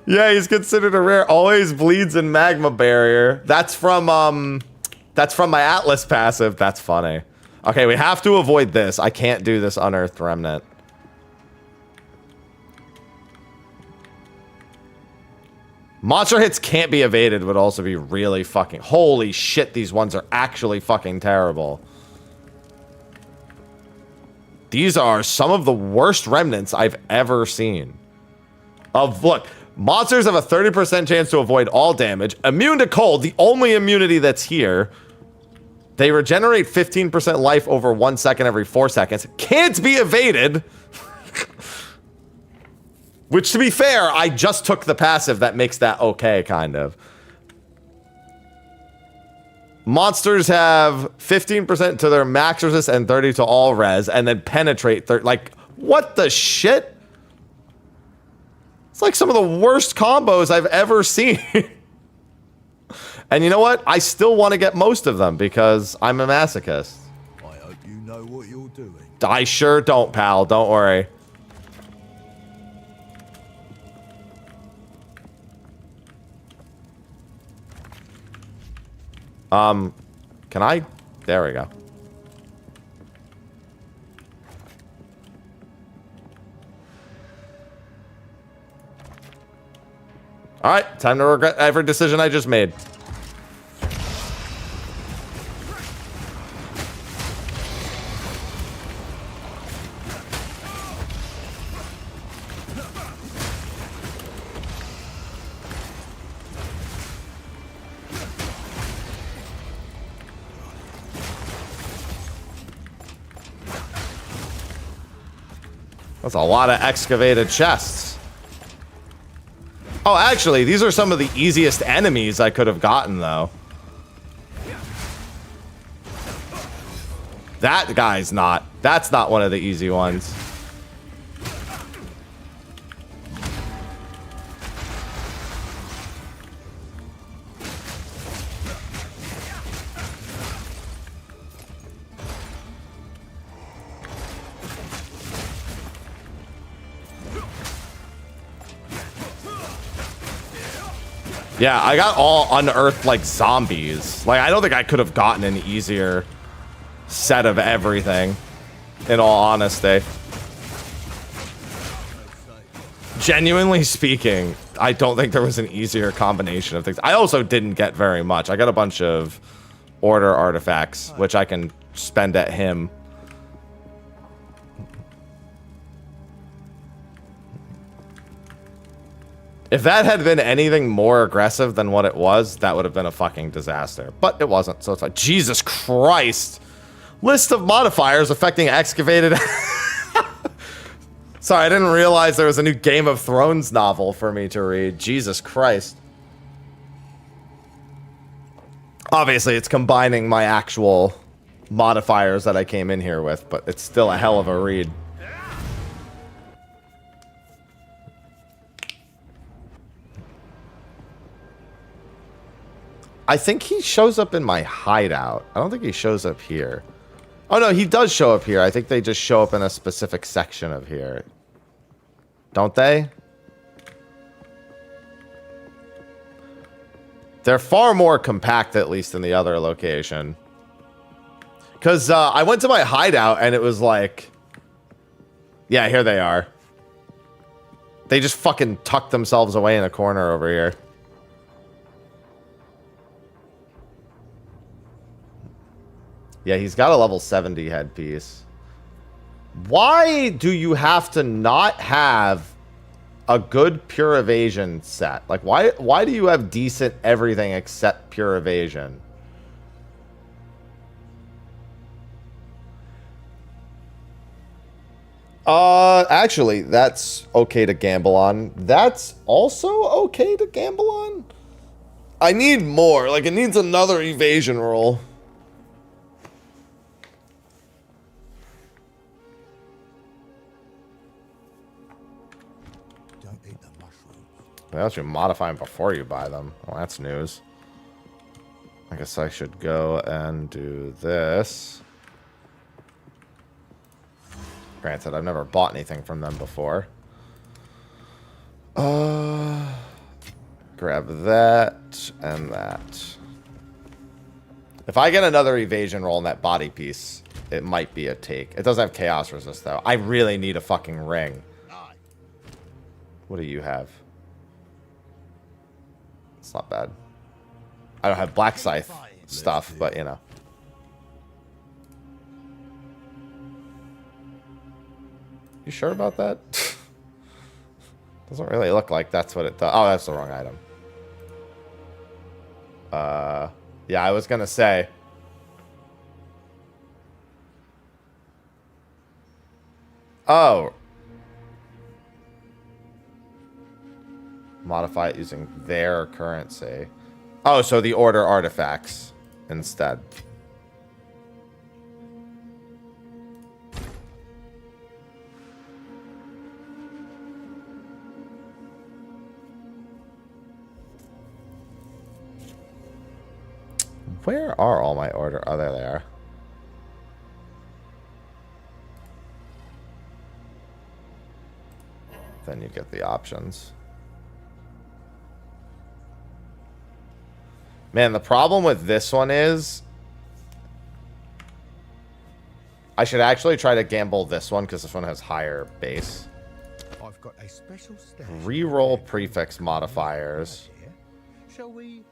Yeah, he's considered a rare. Always bleeds in magma barrier. That's from my Atlas passive. That's funny. Okay, we have to avoid this. I can't do this unearthed remnant. Monster hits can't be evaded would also be really fucking... Holy shit, these ones are actually fucking terrible. These are some of the worst remnants I've ever seen. Look, monsters have a 30% chance to avoid all damage. Immune to cold, the only immunity that's here. They regenerate 15% life over 1 second every 4 seconds. Can't be evaded. Which, to be fair, I just took the passive that makes that okay, kind of. Monsters have 15% to their max resist and 30 to all res, and then penetrate 30. Like, what the shit? It's like some of the worst combos I've ever seen. And you know what? I still want to get most of them because I'm a masochist. I hope you know what you're doing. I sure don't, pal. Don't worry. Can I? There we go. All right, time to regret every decision I just made. That's a lot of excavated chests. Oh, actually, these are some of the easiest enemies I could have gotten, though. That guy's not. That's not one of the easy ones. Yeah, I got all unearthed like zombies. Like, I don't think I could have gotten an easier set of everything, in all honesty. Genuinely speaking, I don't think there was an easier combination of things. I also didn't get very much. I got a bunch of order artifacts, which I can spend at him. If that had been anything more aggressive than what it was, that would have been a fucking disaster. But it wasn't, so it's like, Jesus Christ. List of modifiers affecting excavated... Sorry, I didn't realize there was a new Game of Thrones novel for me to read. Jesus Christ. Obviously, it's combining my actual modifiers that I came in here with, but it's still a hell of a read. I think he shows up in my hideout. I don't think he shows up here. Oh, no, he does show up here. I think they just show up in a specific section of here. Don't they? They're far more compact, at least, than the other location. Because I went to my hideout, and it was like... Yeah, here they are. They just fucking tucked themselves away in a corner over here. Yeah, he's got a level 70 headpiece. Why do you have to not have a good pure evasion set? Like, why do you have decent everything except pure evasion? Actually, that's okay to gamble on. That's also okay to gamble on? I need more. Like, it needs another evasion roll. Well, you modify them before you buy them. Well, that's news. I guess I should go and do this. Granted, I've never bought anything from them before. Grab that and that. If I get another evasion roll in that body piece, it might be a take. It doesn't have chaos resist, though. I really need a fucking ring. What do you have? It's not bad. I don't have Black Scythe stuff, but you know. You sure about that? Doesn't really look like that's what it does. Oh, that's the wrong item. Yeah, I was gonna say. Oh. Modify it using their currency. Oh, so the order artifacts instead. Where are all my order? Oh, there they are. Then you get the options. Man, the problem with this one is I should actually try to gamble this one because this one has higher base. I've got a special stash. Reroll prefix modifiers. Shall we?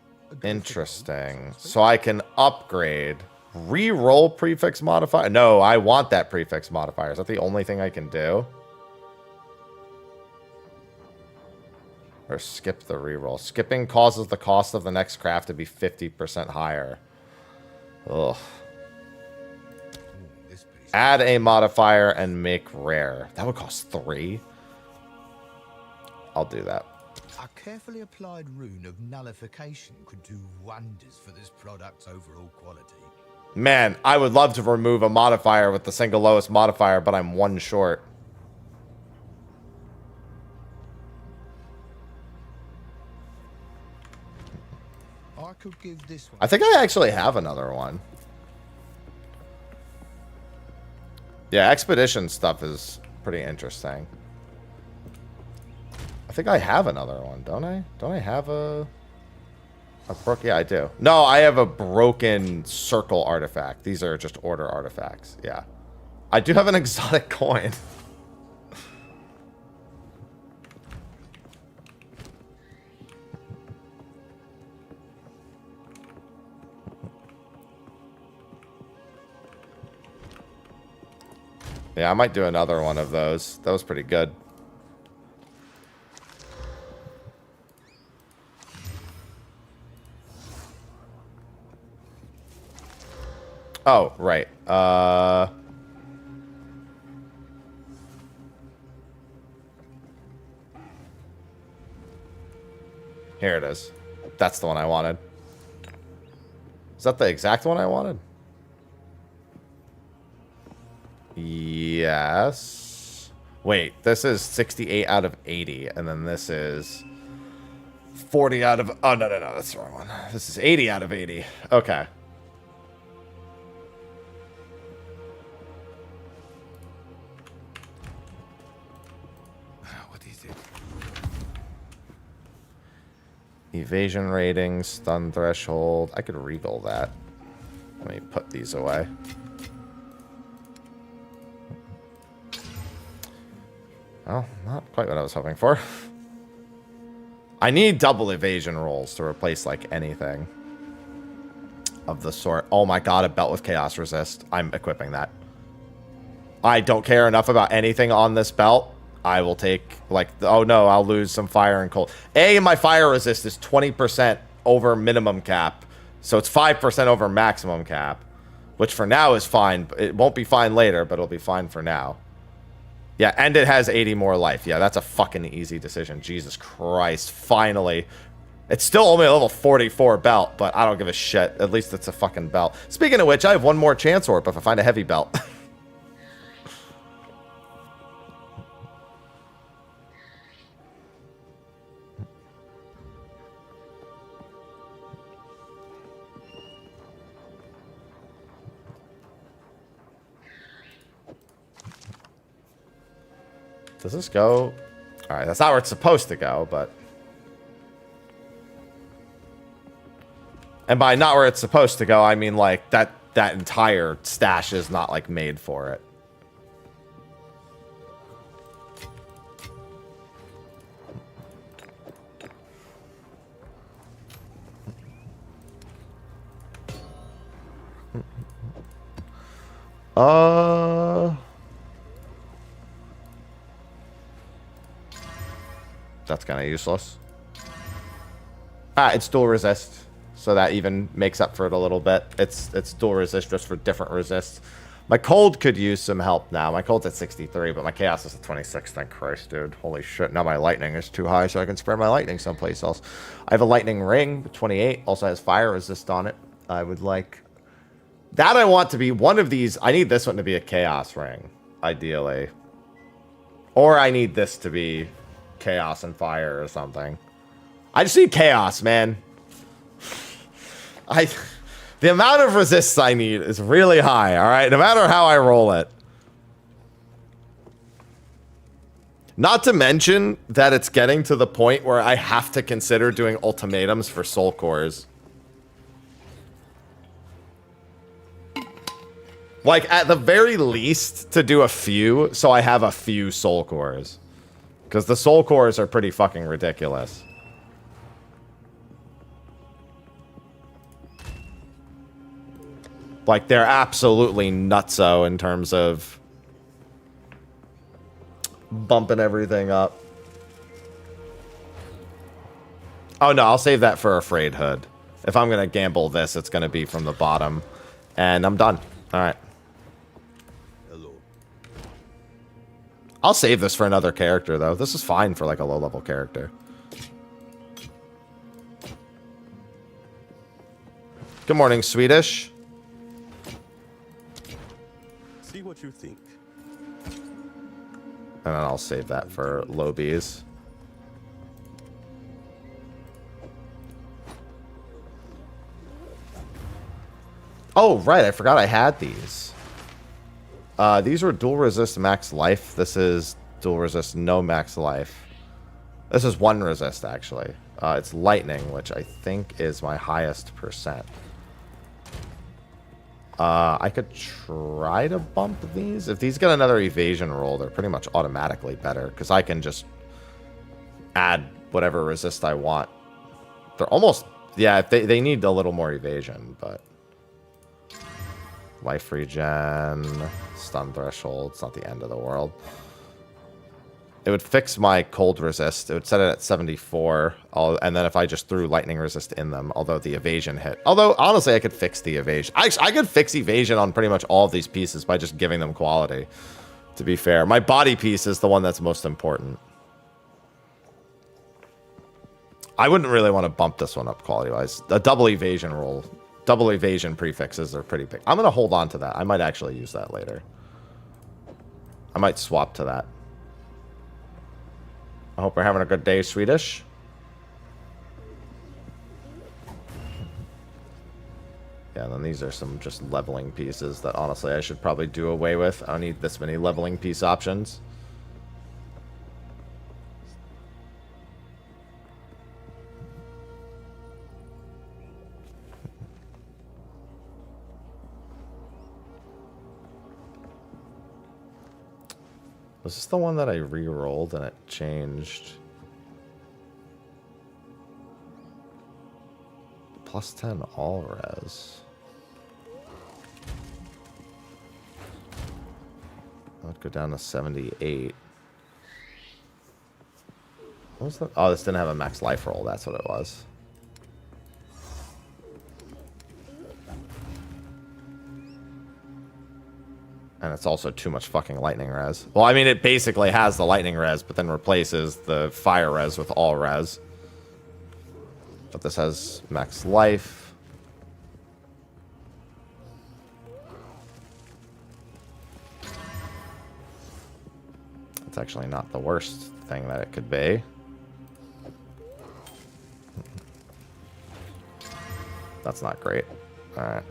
Interesting. So I can upgrade. Reroll prefix modifier. No, I want that prefix modifier. Is that the only thing I can do? Or skip the reroll. Skipping causes the cost of the next craft to be 50% higher. Ugh. Add a modifier and make rare. That would cost 3. I'll do that. A carefully applied rune of nullification could do wonders for this product's overall quality. Man, I would love to remove a modifier with the single lowest modifier, but I'm 1 short. I could give this one. I think I actually have another one. Yeah, expedition stuff is pretty interesting. I think I have another one, don't I? Don't I have a broken? Yeah, I do. No, I have a broken circle artifact. These are just order artifacts. Yeah. I do have an exotic coin. Yeah, I might do another one of those. That was pretty good. Oh, right. Here it is. That's the one I wanted. Is that the exact one I wanted? Yes. Wait, this is 68 out of 80, and then this is 40 out of... Oh, no, that's the wrong one. This is 80 out of 80. Okay. What is it? Evasion rating, stun threshold. I could regal that. Let me put these away. Well, not quite what I was hoping for. I need double evasion rolls to replace, like, anything of the sort. Oh my god, a belt with chaos resist. I'm equipping that. I don't care enough about anything on this belt. I will take, like, oh no, I'll lose some fire and cold. My fire resist is 20% over minimum cap. So it's 5% over maximum cap. Which for now is fine. It won't be fine later, but it'll be fine for now. Yeah, and it has 80 more life. Yeah, that's a fucking easy decision. Jesus Christ, finally. It's still only a level 44 belt, but I don't give a shit. At least it's a fucking belt. Speaking of which, I have one more chance orb if I find a heavy belt. Does this go? Alright, that's not where it's supposed to go, but... And by not where it's supposed to go, I mean, like, that entire stash is not, like, made for it. That's kind of useless. Ah, it's dual resist, so that even makes up for it a little bit. It's dual resist just for different resists. My cold could use some help now. My cold's at 63, but my chaos is at 26. Thank Christ, dude. Holy shit. Now my lightning is too high, so I can spread my lightning someplace else. I have a lightning ring, 28. Also has fire resist on it. I would like... That I want to be one of these. I need this one to be a chaos ring, ideally. Or I need this to be chaos and fire or something. I just need chaos, man. The amount of resists I need is really high, alright? No matter how I roll it. Not to mention that it's getting to the point where I have to consider doing ultimatums for soul cores. Like, at the very least, to do a few, so I have a few soul cores. Because the soul cores are pretty fucking ridiculous. Like, they're absolutely nutso in terms of bumping everything up. Oh, no, I'll save that for Afraid Hood. If I'm going to gamble this, it's going to be from the bottom. And I'm done. All right. Hello. I'll save this for another character, though. This is fine for, like, a low-level character. Good morning, Swedish. See what you think. And then I'll save that for low Bs. Oh, right. I forgot I had these. These were dual resist max life. This is dual resist no max life. This is one resist, actually. It's lightning, which I think is my highest percent. I could try to bump these. If these get another evasion roll, they're pretty much automatically better. Because I can just add whatever resist I want. They're almost... Yeah, they need a little more evasion, but... Life regen, stun threshold. It's not the end of the world. It would fix my cold resist. It would set it at 74. And then if I just threw lightning resist in them, although the evasion hit. Although, honestly, I could fix the evasion. I could fix evasion on pretty much all of these pieces by just giving them quality, to be fair. My body piece is the one that's most important. I wouldn't really want to bump this one up quality-wise. A double evasion roll. Double evasion prefixes are pretty big. I'm going to hold on to that. I might actually use that later. I might swap to that. I hope we're having a good day, Swedish. Yeah, and then these are some just leveling pieces that honestly I should probably do away with. I don't need this many leveling piece options. Was this the one that I re-rolled and it changed? Plus 10 all res. I'd go down to 78. What was that? Oh, this didn't have a max life roll. That's what it was. And it's also too much fucking lightning res. Well, I mean, it basically has the lightning res, but then replaces the fire res with all res. But this has max life. It's actually not the worst thing that it could be. That's not great. Alright.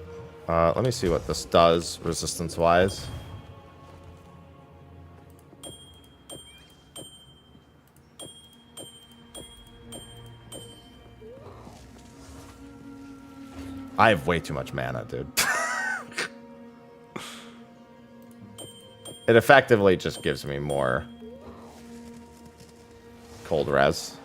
Let me see what this does, resistance-wise. I have way too much mana, dude. It effectively just gives me more cold res.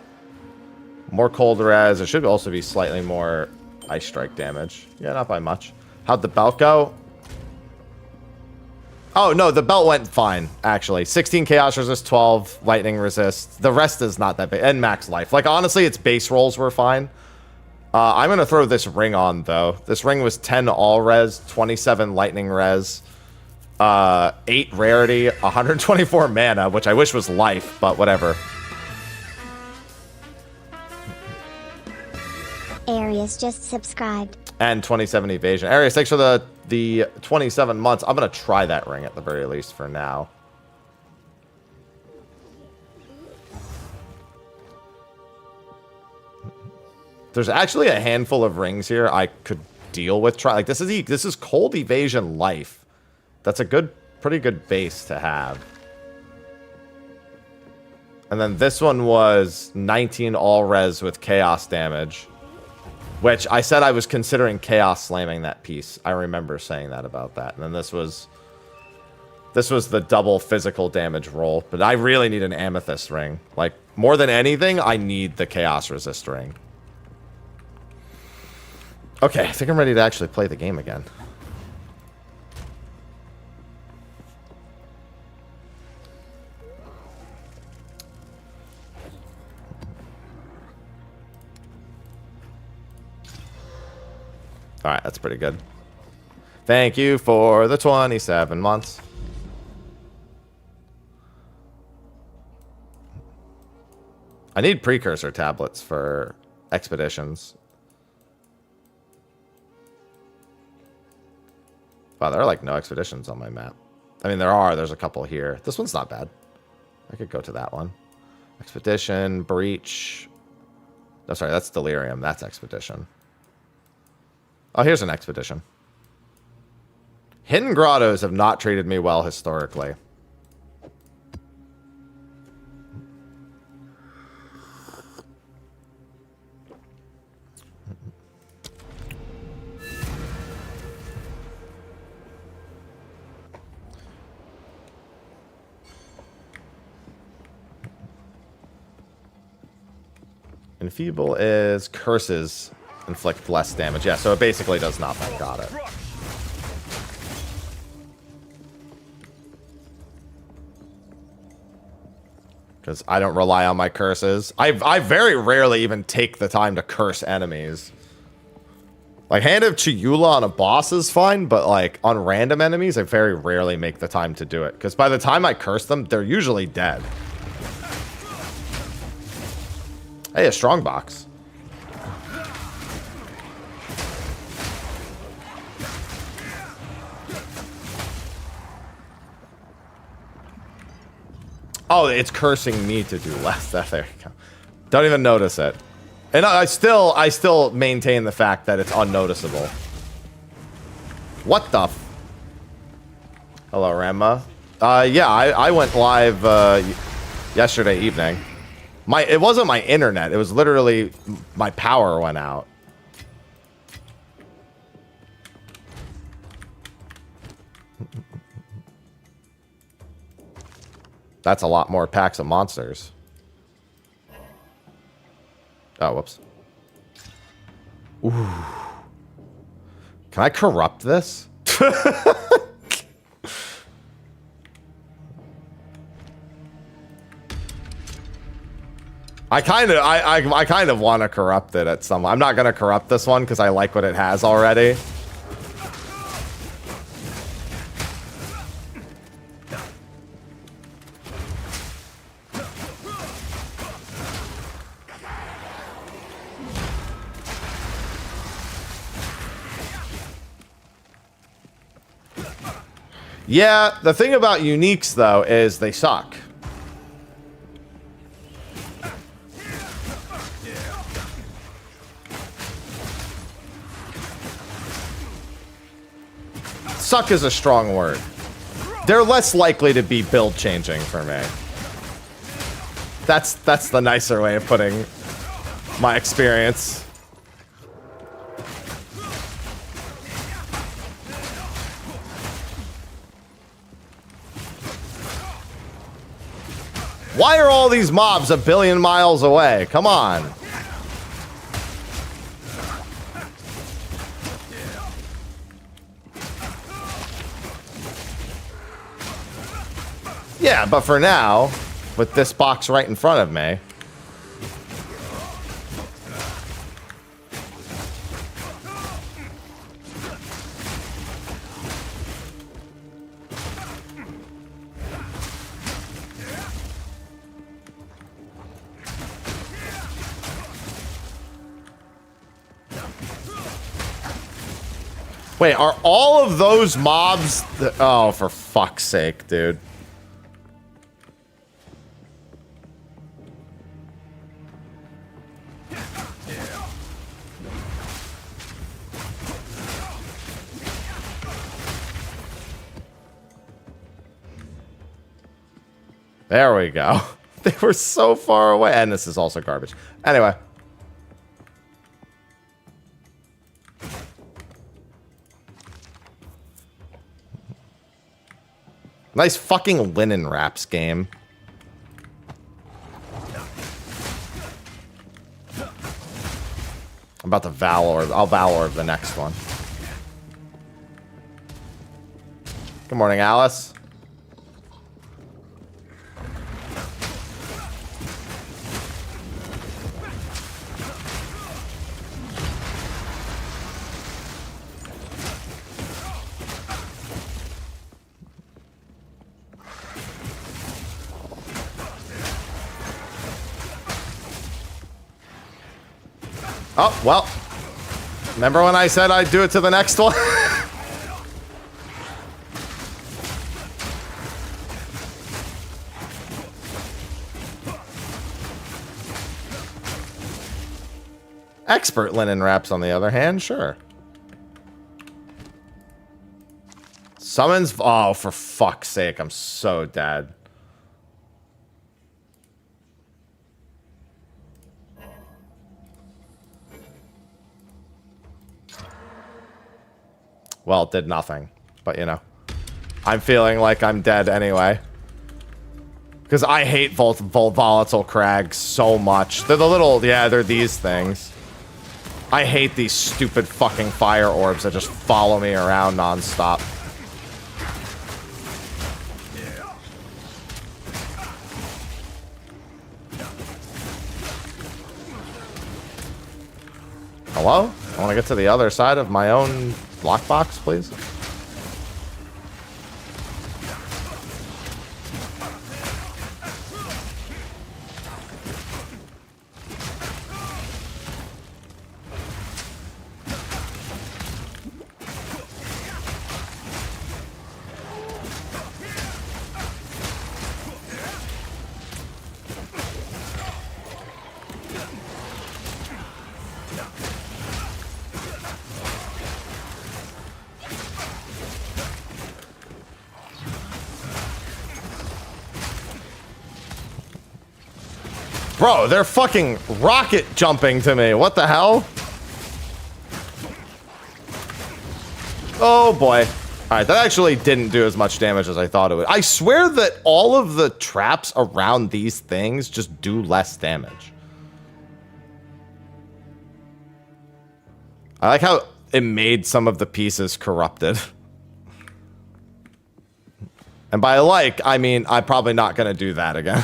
More cold res. It should also be slightly more ice strike damage. Yeah, not by much. How'd the belt go? Oh, no, the belt went fine, actually. 16 chaos resist, 12 lightning resist. The rest is not that big. And max life. Like, honestly, its base rolls were fine. I'm going to throw this ring on, though. This ring was 10 all res, 27 lightning res, 8 rarity, 124 mana, which I wish was life, but whatever. Arius just subscribed. And 27 evasion. Arius, thanks for the 27 months. I'm going to try that ring at the very least for now. There's actually a handful of rings here I could deal with. Like this is cold evasion life. That's a pretty good base to have. And then this one was 19 all res with chaos damage, which I said I was considering chaos slamming that piece. I remember saying that about that. And then this was the double physical damage roll. But I really need an amethyst ring. Like more than anything, I need the chaos resist ring. Okay, I think I'm ready to actually play the game again. Alright, that's pretty good. Thank you for the 27 months. I need precursor tablets for expeditions. Wow, there are like no expeditions on my map. I mean, there's a couple here. This one's not bad. I could go to that one. Expedition, Breach. No, sorry, that's Delirium. That's Expedition. Oh, here's an Expedition. Hidden Grottos have not treated me well historically. Enfeeble is curses inflict less damage. Yeah, so it basically does nothing. Got it. Because I don't rely on my curses. I very rarely even take the time to curse enemies. Like, Hand of Chiyula on a boss is fine, but like on random enemies, I very rarely make the time to do it. Because by the time I curse them, they're usually dead. Hey, a strong box. Oh, it's cursing me to do less. There you go. Don't even notice it. And I still maintain the fact that it's unnoticeable. What the f... Hello, Ramma. Yeah, I went live yesterday evening. It wasn't my internet. It was literally my power went out. That's a lot more packs of monsters. Oh, whoops. Ooh. Can I corrupt this? I kind of want to corrupt it at some. I'm not gonna corrupt this one because I like what it has already. Yeah, the thing about uniques though is they suck. Suck is a strong word. They're less likely to be build changing for me. That's the nicer way of putting my experience. Why are all these mobs a billion miles away? Come on. Yeah, but for now, with this box right in front of me... Wait, are all of those mobs... Oh, for fuck's sake, dude. There we go. They were so far away. And this is also garbage. Anyway. Nice fucking linen wraps game. I'm about to Valor. I'll Valor the next one. Good morning, Alice. Oh, well. Remember when I said I'd do it to the next one? Expert linen wraps, on the other hand, sure. Summons... Oh, for fuck's sake, I'm so dead. Well, it did nothing. But, you know. I'm feeling like I'm dead anyway. Because I hate volatile crags so much. They're the little... Yeah, they're these things. I hate these stupid fucking fire orbs that just follow me around nonstop. Hello? I want to get to the other side of my own lockbox, please. Bro, they're fucking rocket jumping to me. What the hell? Oh boy. Alright, that actually didn't do as much damage as I thought it would. I swear that all of the traps around these things just do less damage. I like how it made some of the pieces corrupted. And by like, I mean, I'm probably not going to do that again.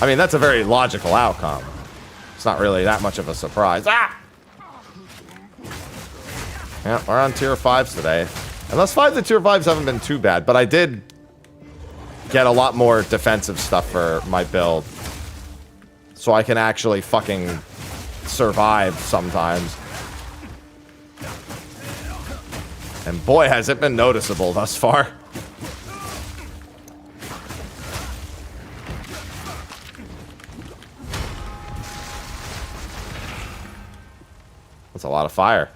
I mean, that's a very logical outcome. It's not really that much of a surprise. Ah! Yeah, we're on tier 5s today. And those 5 to tier 5s haven't been too bad, but I did get a lot more defensive stuff for my build. So I can actually fucking survive sometimes. And boy, has it been noticeable thus far. That's a lot of fire.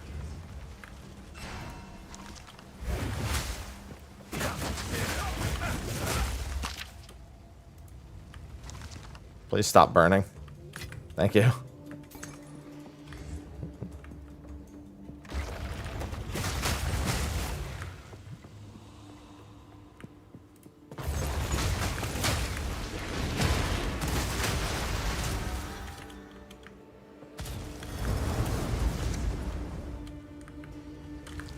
Please stop burning. Thank you.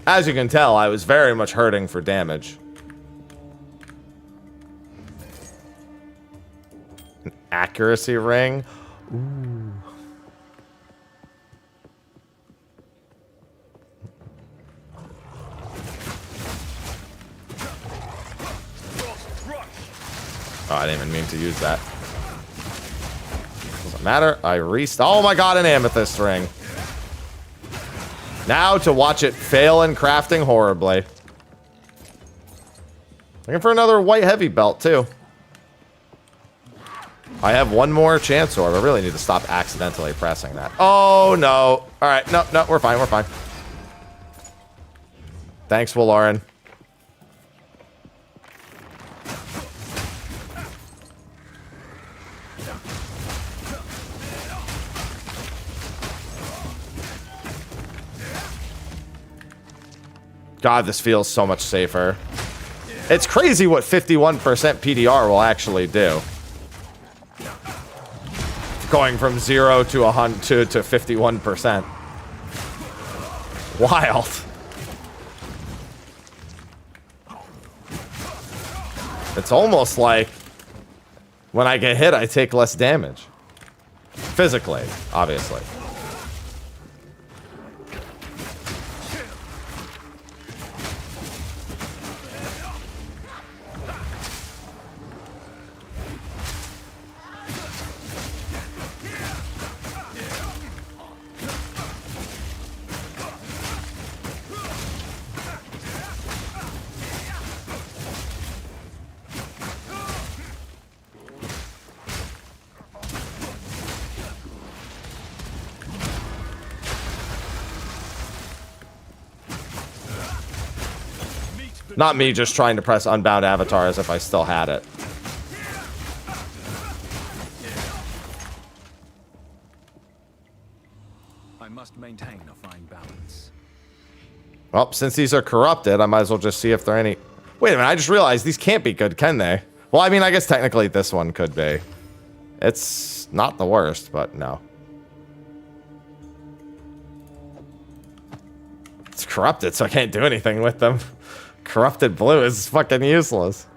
As you can tell, I was very much hurting for damage. An accuracy ring. Ooh. Oh, I didn't even mean to use that. Doesn't matter. I oh my god, an amethyst ring. Now to watch it fail in crafting horribly. Looking for another white heavy belt, too. I have one more chance orb. I really need to stop accidentally pressing that. Oh, no. All right. No, no, we're fine. We're fine. Thanks, Lauren. God, this feels so much safer. It's crazy what 51% PDR will actually do. Going from 0 to 100 to 51%. Wild. It's almost like when I get hit, I take less damage. Physically, obviously. Not me just trying to press Unbound Avatar as if I still had it. I must maintain a fine balance. Well, since these are corrupted, I might as well just see if there are any... Wait a minute, I just realized these can't be good, can they? Well, I mean, I guess technically this one could be. It's not the worst, but no. It's corrupted, so I can't do anything with them. Corrupted blue is fucking useless.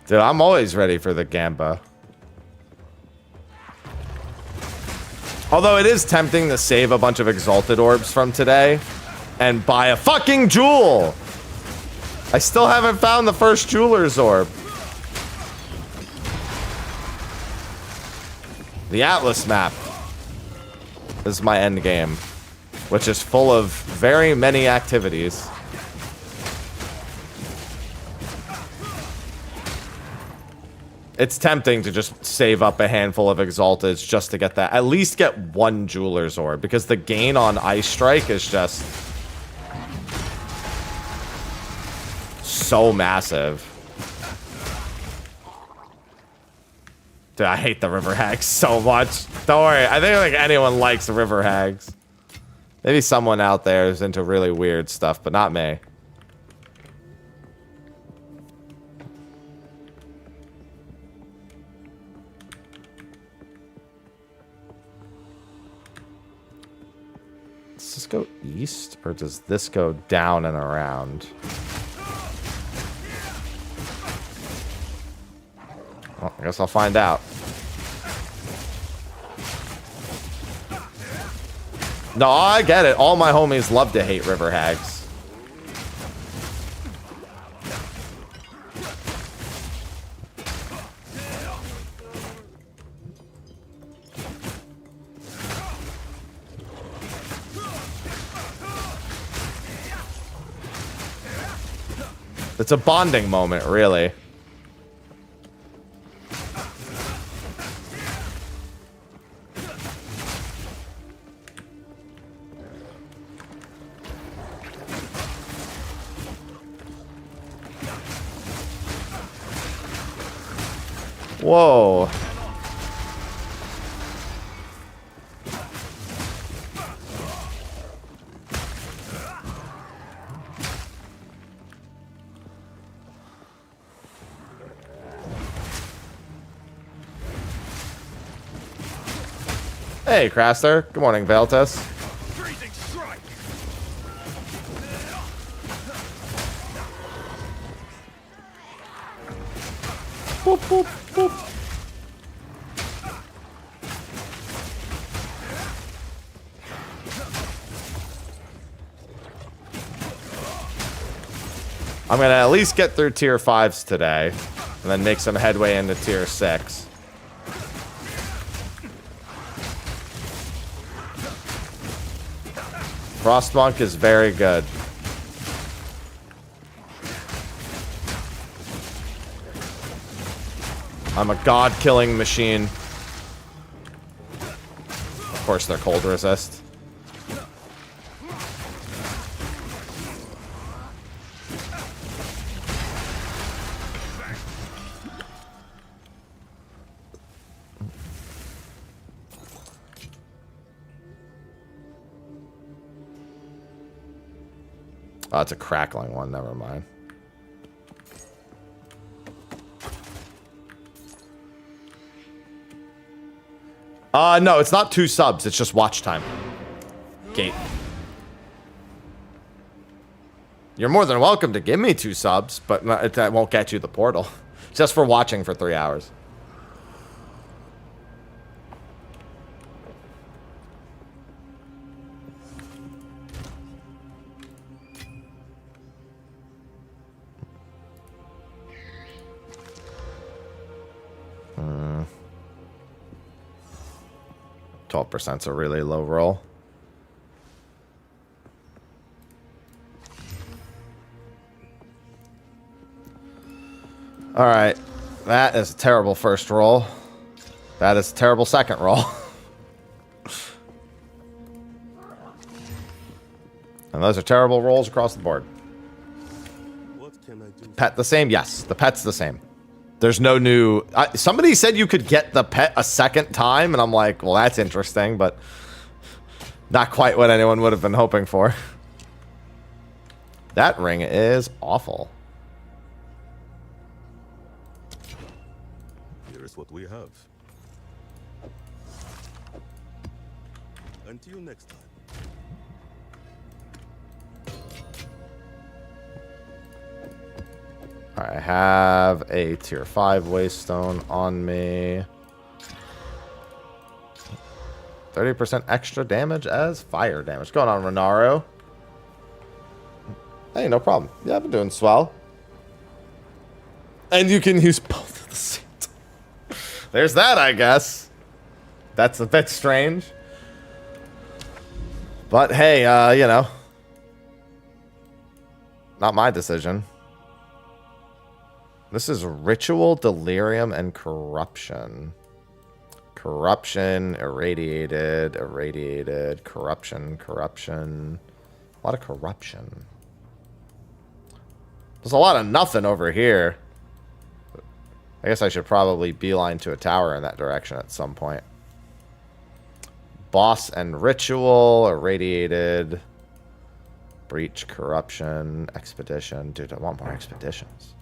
Dude, I'm always ready for the Gamba. Although it is tempting to save a bunch of Exalted Orbs from today and buy a fucking jewel. I still haven't found the first Jeweler's Orb. The Atlas map is my end game, which is full of very many activities. It's tempting to just save up a handful of Exalteds just to get that. At least get one Jeweler's Orb, because the gain on Ice Strike is just so massive. Dude, I hate the River Hags so much. Don't worry. I think like anyone likes River Hags. Maybe someone out there is into really weird stuff, but not me. Does this go east, or does this go down and around? Well, I guess I'll find out. No, I get it. All my homies love to hate River Hags. It's a bonding moment, really. Whoa. Hey, Craster. Good morning, Veltus. Freezing strike. Boop, boop, boop. I'm going to at least get through tier 5s today, and then make some headway into tier 6. Frostmonk is very good. I'm a god-killing machine. Of course, they're cold resist. Oh, it's a crackling one. Never mind. No, it's not 2 subs. It's just watch time. Gate. You're more than welcome to give me 2 subs, but that won't get you the portal. Just for watching for 3 hours. Hmm. 12%'s a really low roll. All right, that is a terrible first roll. That is a terrible second roll. And those are terrible rolls across the board. What can I do? Pet the same? Yes, the pet's the same. There's no new... somebody said you could get the pet a second time, and I'm like, well, that's interesting, but not quite what anyone would have been hoping for. That ring is awful. Here is what we have. Until next time. I have a tier 5 waystone on me. 30% extra damage as fire damage. What's going on, Renaro? Hey, no problem. Yeah, I've been doing swell. And you can use both of the seats. There's that, I guess. That's a bit strange. But hey, you know. Not my decision. This is Ritual, Delirium, and Corruption. Corruption, Irradiated, Irradiated, Corruption, Corruption. A lot of corruption. There's a lot of nothing over here. I guess I should probably beeline to a tower in that direction at some point. Boss and Ritual, Irradiated, Breach, Corruption, Expedition. Dude, I want more expeditions.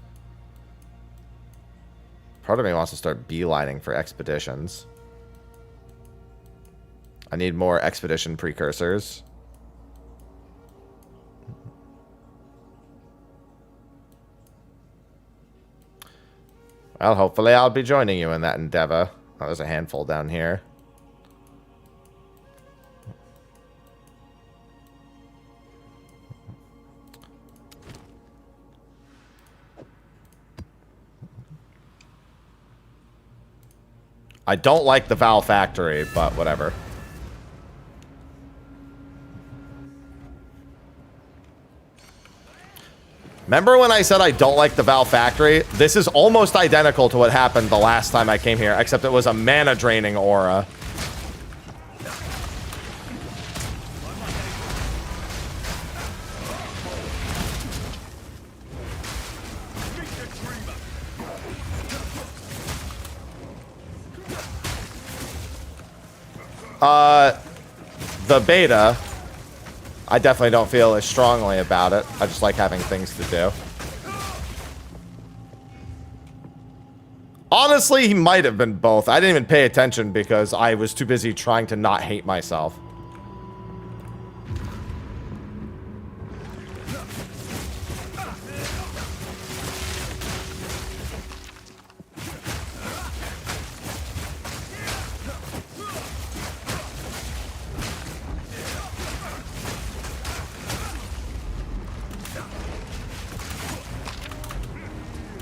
Part of me wants to start beelining for expeditions. I need more expedition precursors. Well, hopefully I'll be joining you in that endeavor. Oh, there's a handful down here. I don't like the Val Factory, but whatever. Remember when I said I don't like the Val Factory? This is almost identical to what happened the last time I came here, except it was a mana draining aura. The beta, I definitely don't feel as strongly about it. I just like having things to do. Honestly, he might have been both. I didn't even pay attention because I was too busy trying to not hate myself.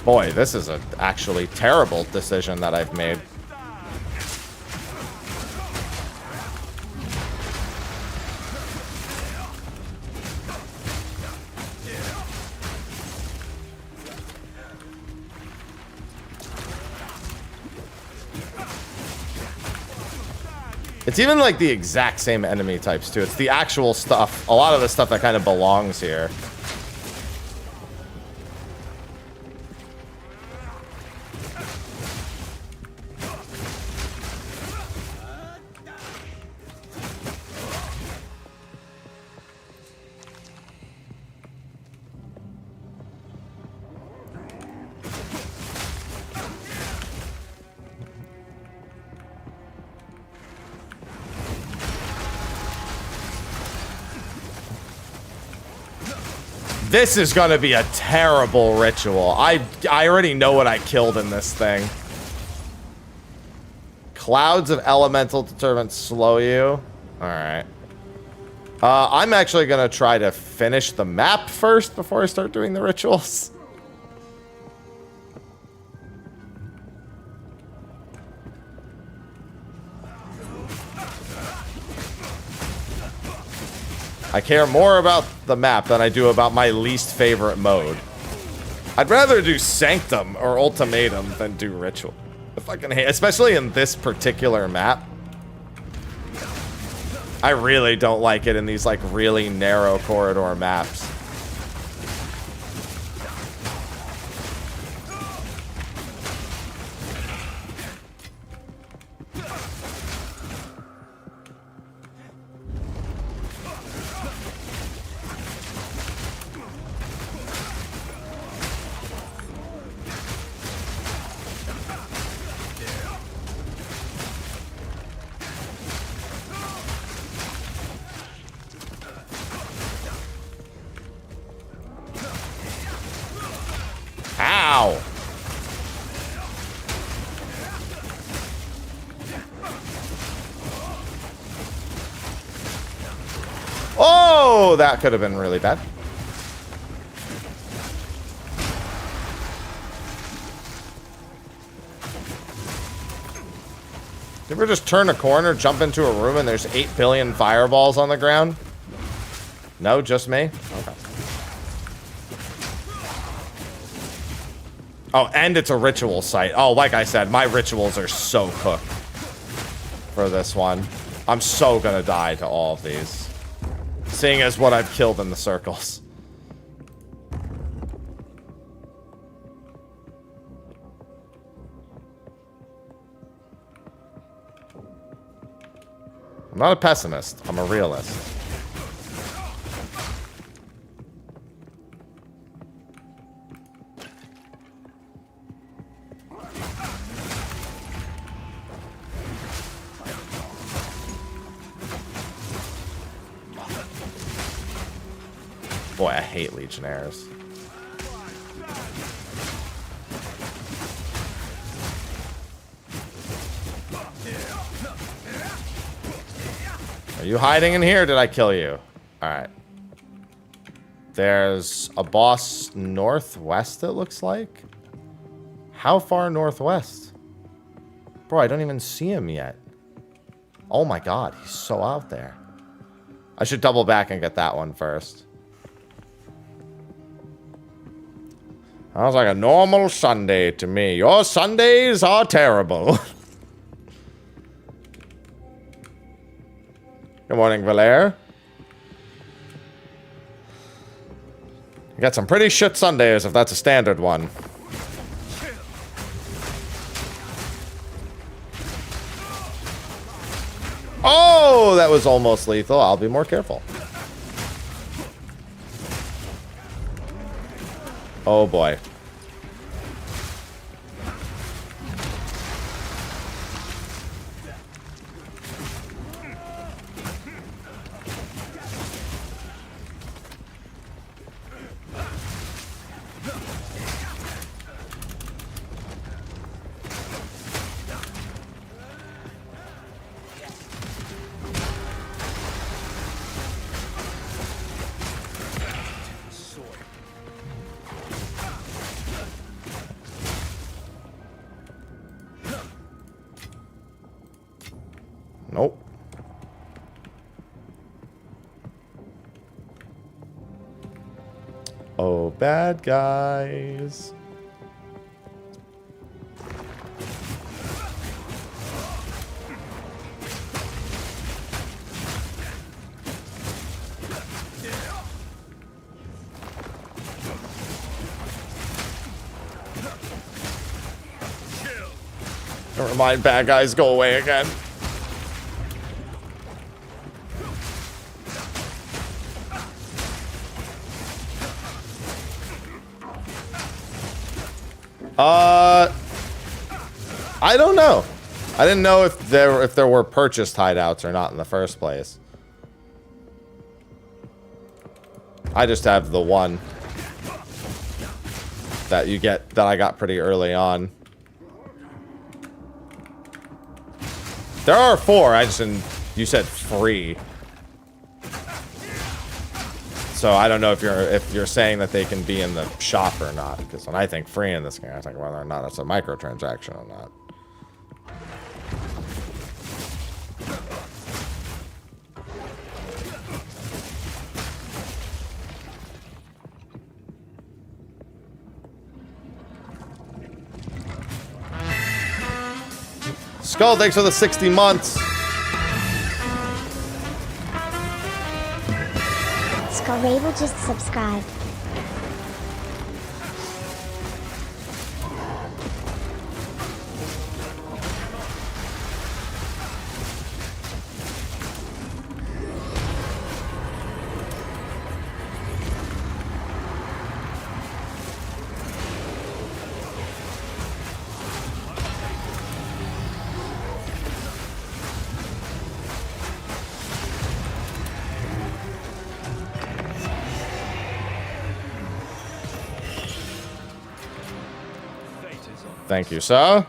Boy, this is an actually terrible decision that I've made. It's even like the exact same enemy types too. It's the actual stuff, a lot of the stuff that kind of belongs here. This is gonna be a terrible ritual. I already know what I killed in this thing. Clouds of elemental deterrent slow you. Alright. I'm actually gonna try to finish the map first before I start doing the rituals. I care more about the map than I do about my least favorite mode. I'd rather do Sanctum or Ultimatum than do Ritual. I fucking hate, especially in this particular map. I really don't like it in these like really narrow corridor maps. Ow! Oh, that could have been really bad. You ever just turn a corner, jump into a room, and there's 8 billion fireballs on the ground? No, just me? Okay. Oh, and it's a ritual site. Oh, like I said, my rituals are so cooked for this one. I'm so gonna die to all of these. Seeing as what I've killed in the circles. I'm not a pessimist. I'm a realist. Boy, I hate Legionnaires. Are you hiding in here? Or did I kill you? Alright. There's a boss northwest, it looks like. How far northwest? Bro, I don't even see him yet. Oh my god, he's so out there. I should double back and get that one first. Sounds like a normal Sunday to me. Your Sundays are terrible. Good morning, Valere. You got some pretty shit Sundays if that's a standard one. Oh, that was almost lethal. I'll be more careful. Oh boy. Nope. Oh, bad guys. Never mind, bad guys, go away again. I don't know. I didn't know if there were purchased hideouts or not in the first place. I just have the one that you get that I got pretty early on. There are 4. I just didn't. You said free. So I don't know if you're saying that they can be in the shop or not. Because when I think free in this game, I think whether or not it's a microtransaction or not. Skull, thanks for the 60 months. Skull Rabel just subscribed. Thank you, sir.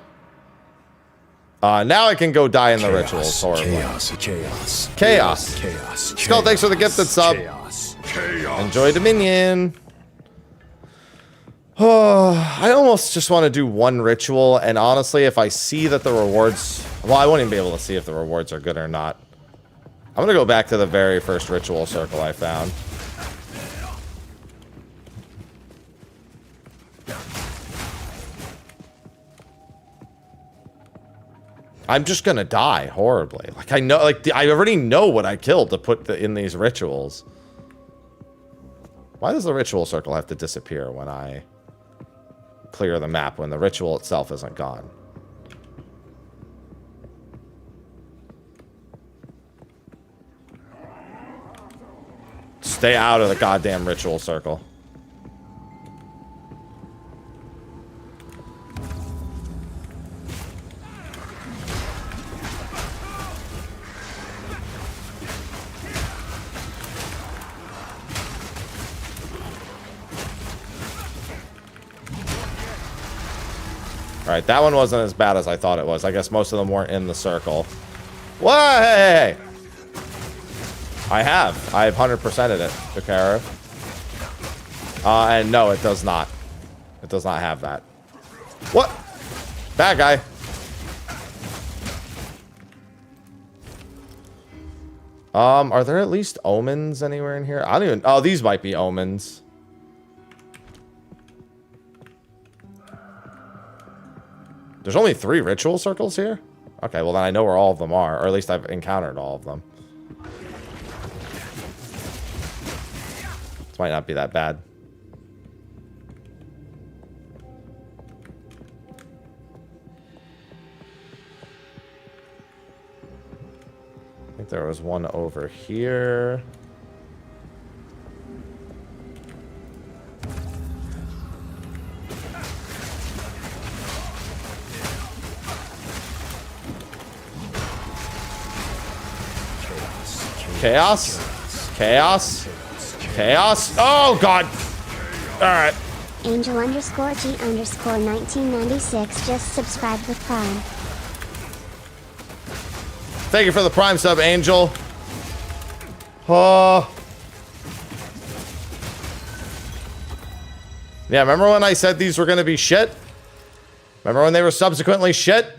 Now I can go die in the rituals. Horribly. Chaos. Skull, thanks for the gifted sub. Enjoy Dominion. Oh, I almost just want to do one ritual, and honestly, if I see that the rewards... Well, I won't even be able to see if the rewards are good or not. I'm going to go back to the very first ritual circle I found. I'm just gonna die horribly. Like I know, like I already know what I killed to put in these rituals. Why does the ritual circle have to disappear when I clear the map when the ritual itself isn't gone? Stay out of the goddamn ritual circle. Alright, that one wasn't as bad as I thought it was. I guess most of them weren't in the circle. Whoa, hey, hey, hey. I have 100%ed it, Takara. And no, it does not. It does not have that. What? Bad guy. Are there at least omens anywhere in here? I don't even... Oh, these might be omens. There's only 3 ritual circles here? Okay, well then I know where all of them are. Or at least I've encountered all of them. This might not be that bad. I think there was one over here. Chaos? Chaos? Chaos? Oh, God. All right. Angel underscore G underscore 1996 just subscribed with Prime. Thank you for the Prime sub, Angel. Oh. Yeah, remember when I said these were going to be shit? Remember when they were subsequently shit?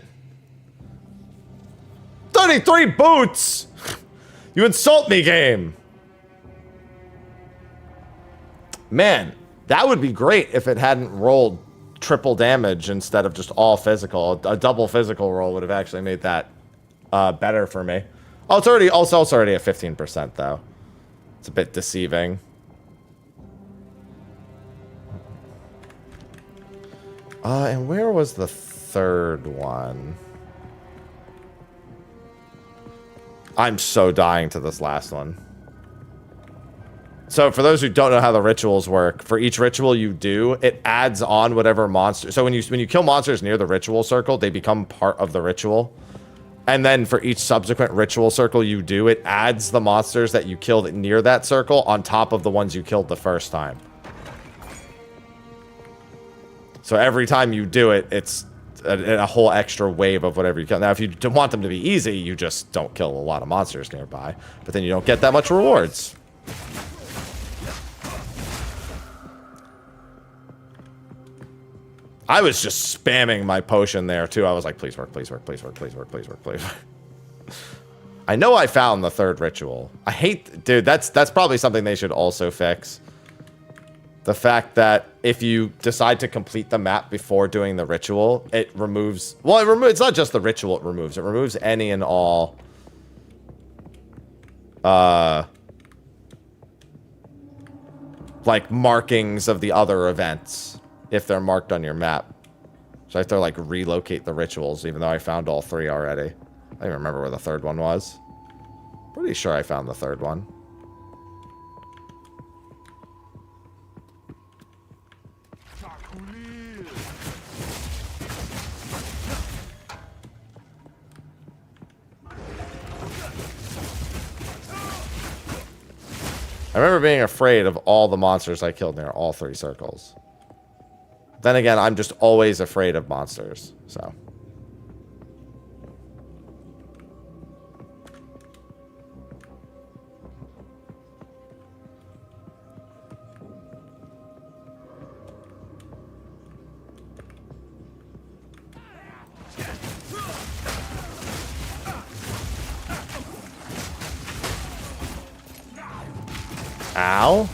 Don't already 3 boots! You insult me, game! Man, that would be great if it hadn't rolled triple damage instead of just all physical. A double physical roll would have actually made that better for me. Oh, it's already also already at 15% though. It's a bit deceiving. And where was the third one? I'm so dying to this last one. So for those who don't know how the rituals work, for each ritual you do, it adds on whatever monster. So when you kill monsters near the ritual circle, they become part of the ritual. And then for each subsequent ritual circle you do, it adds the monsters that you killed near that circle on top of the ones you killed the first time. So every time you do it, it's a whole extra wave of whatever you kill. Now, if you want them to be easy, you just don't kill a lot of monsters nearby. But then you don't get that much rewards. I was just spamming my potion there, too. I was like, please work, please work, please work, please work, please work, please work. I know I found the third ritual. I hate... Dude, that's probably something they should also fix. The fact that if you decide to complete the map before doing the ritual, it removes... Well, it's not just the ritual it removes. It removes any and all... like, markings of the other events. If they're marked on your map. So I have to, like, relocate the rituals, even though I found all 3 already. I don't even remember where the third one was. Pretty sure I found the third one. I remember being afraid of all the monsters I killed near all 3 circles. Then again, I'm just always afraid of monsters, so. Ow.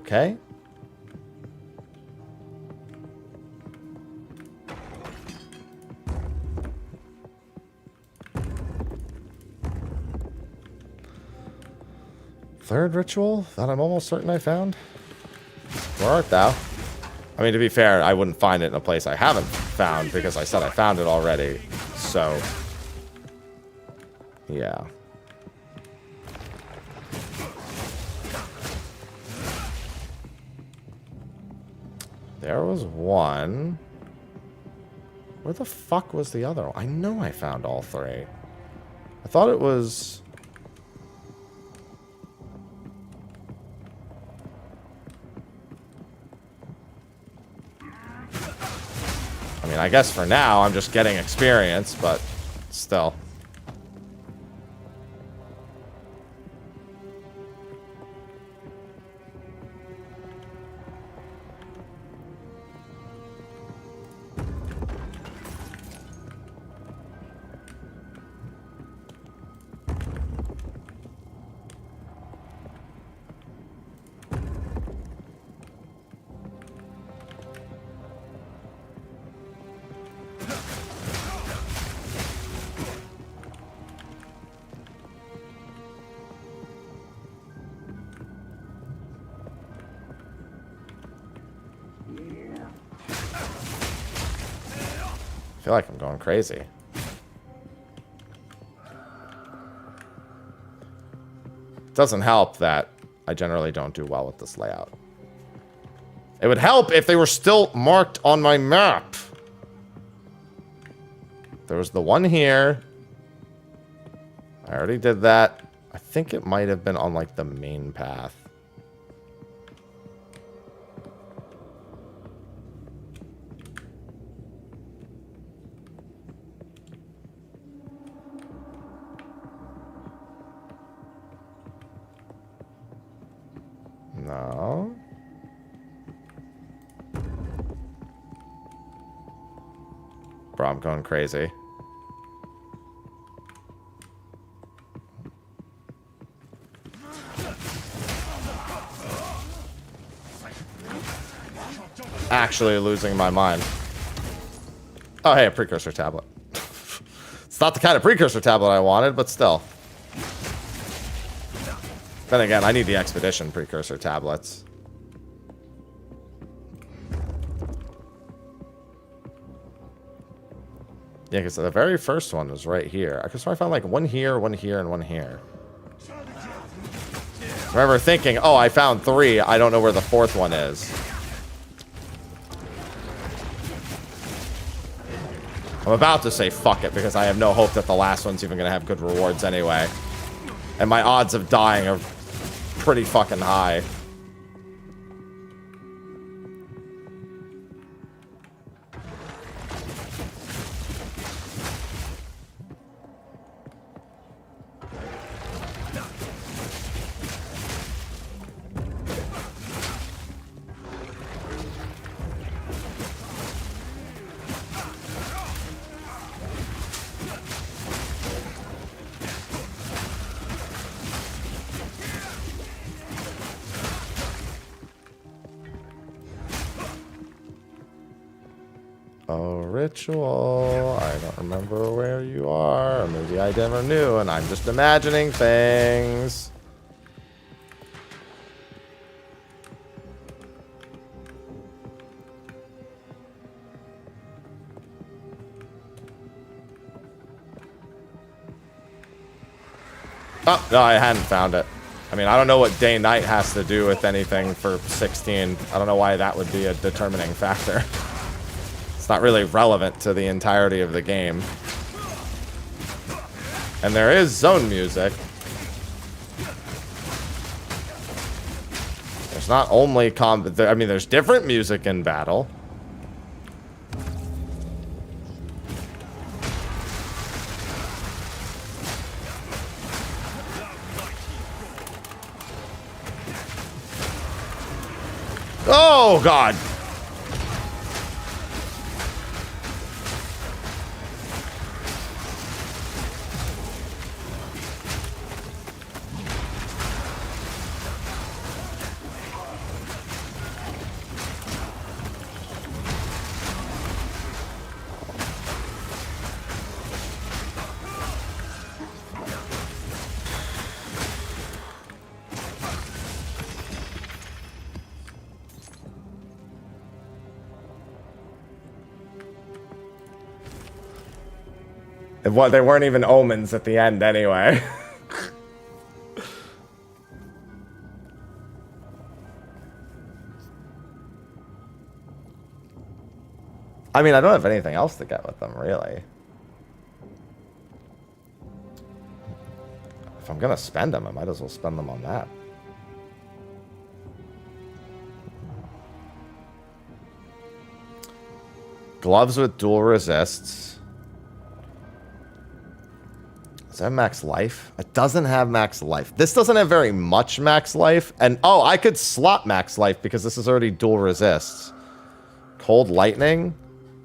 Okay. Third ritual that I'm almost certain I found? Where art thou? I mean, to be fair, I wouldn't find it in a place I haven't found because I said I found it already. So, yeah. There was one. Where the fuck was the other one? I know I found all 3. I thought it was... I mean, I guess for now I'm just getting experience, but still. I feel like I'm going crazy. It doesn't help that I generally don't do well with this layout. It would help if they were still marked on my map. There was the one here. I already did that. I think it might have been on, like, the main path. No. Bro, I'm going crazy. Actually losing my mind. Oh, hey, a precursor tablet. It's not the kind of precursor tablet I wanted, but still. Then again, I need the expedition precursor tablets. Yeah, because the very first one was right here. I could I found like one here, and one here. I remember thinking, oh, I found 3. I don't know where the 4th one is. I'm about to say fuck it because I have no hope that the last one's even going to have good rewards anyway. And my odds of dying are pretty fucking high. Ritual. I don't remember where you are. Or maybe I never knew, and I'm just imagining things. Oh, no, I hadn't found it. I mean, I don't know what day-night has to do with anything for 16. I don't know why that would be a determining factor. It's not really relevant to the entirety of the game. And there is zone music. There's not only combat. I mean, there's different music in battle. Oh, God. What, they weren't even omens at the end anyway. I mean, I don't have anything else to get with them, really. If I'm gonna spend them, I might as well spend them on that. Gloves with dual resists. Does that have max life? It doesn't have max life. This doesn't have very much max life. And, oh, I could slot max life because this is already dual resists. Cold lightning.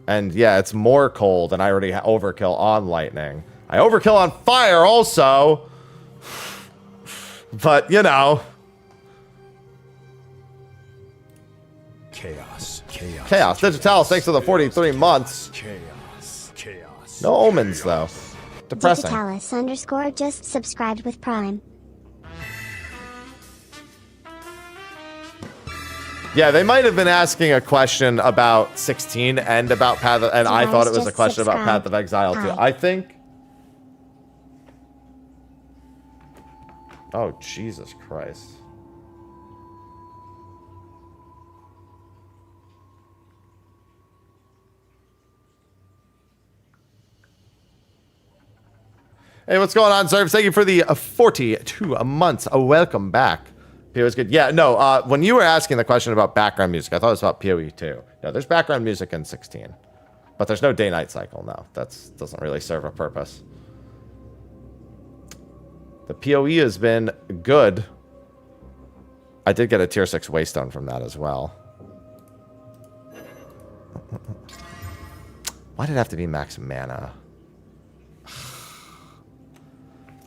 And, yeah, it's more cold, and I already overkill on lightning. I overkill on fire also. But, you know. Chaos. Chaos. Chaos. Digitalis, thanks for the 43 months. Chaos. Chaos. No omens, though. Depressing. Digitalis_ just subscribed with Prime. Yeah, they might have been asking a question about 16 and about Path of, and I thought it was a question about Path of Exile too. I think. Oh, Jesus Christ. Hey, what's going on, Serves? Thank you for the 42 months. Welcome back. PoE is good. Yeah, no, when you were asking the question about background music, I thought it was about PoE too. No, there's background music in 16. But there's no day-night cycle, no. That doesn't really serve a purpose. The PoE has been good. I did get a tier 6 Waystone from that as well. Why did it have to be max mana?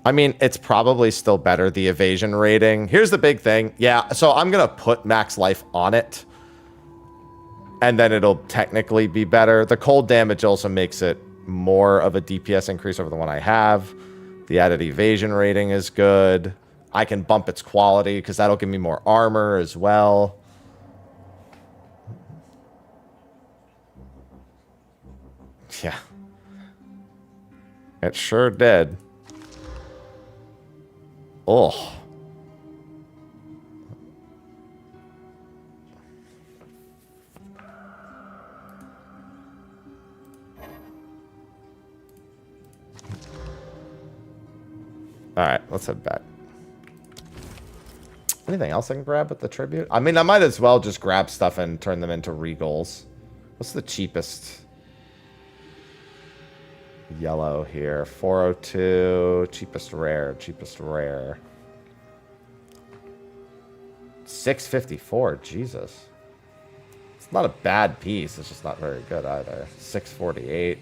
I mean, it's probably still better, the evasion rating. Here's the big thing. Yeah, so I'm going to put max life on it. And then it'll technically be better. The cold damage also makes it more of a DPS increase over the one I have. The added evasion rating is good. I can bump its quality because that'll give me more armor as well. Yeah. It sure did. Oh. Alright, let's head back. Anything else I can grab with the tribute? I mean, I might as well just grab stuff and turn them into regals. What's the cheapest? Yellow here. 402. Cheapest rare. Cheapest rare. 654. Jesus. It's not a bad piece. It's just not very good either. 648.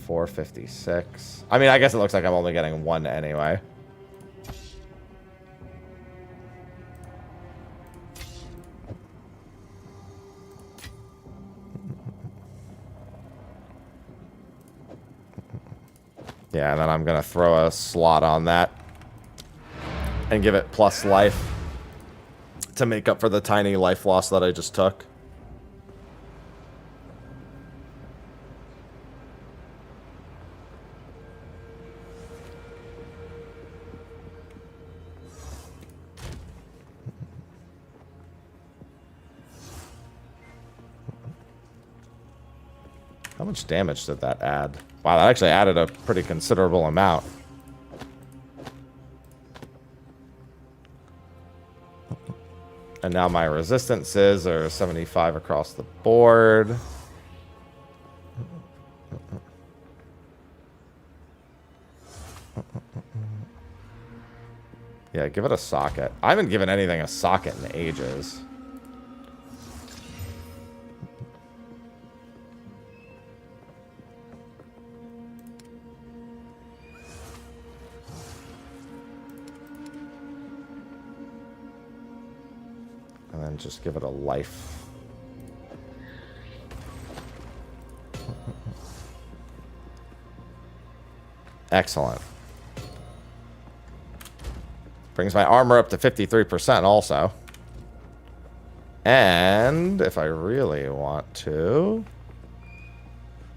456. I mean, I guess it looks like I'm only getting one anyway. Yeah, and then I'm going to throw a slot on that and give it plus life to make up for the tiny life loss that I just took. How much damage did that add? Wow, that actually added a pretty considerable amount. And now my resistances are 75 across the board. Yeah, give it a socket. I haven't given anything a socket in ages. And then just give it a life. Excellent. Brings my armor up to 53% also. And if I really want to,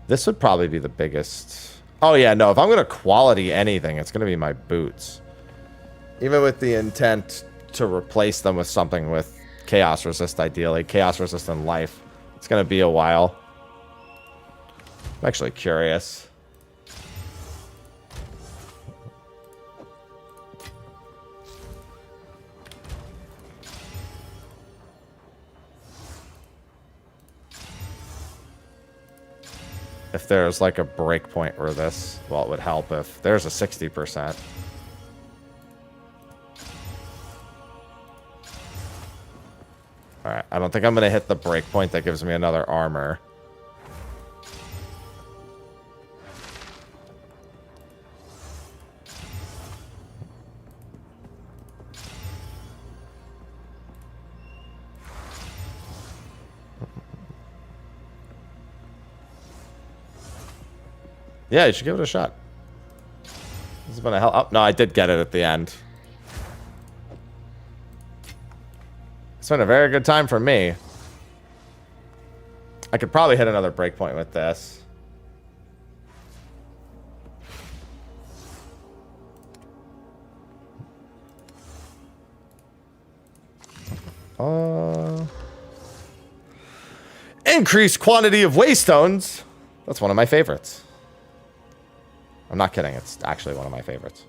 this would probably be the biggest. Oh yeah, no, if I'm going to quality anything, it's going to be my boots. Even with the intent to replace them with something with chaos resist, ideally. Chaos resist and life. It's going to be a while. I'm actually curious. If there's like a breakpoint where this, well, it would help if there's a 60%. Alright, I don't think I'm going to hit the breakpoint that gives me another armor. Yeah, you should give it a shot. This is going to help. Oh, no, I did get it at the end. It's been a very good time for me. I could probably hit another breakpoint with this. Increased quantity of waystones. That's one of my favorites. I'm not kidding. It's actually one of my favorites.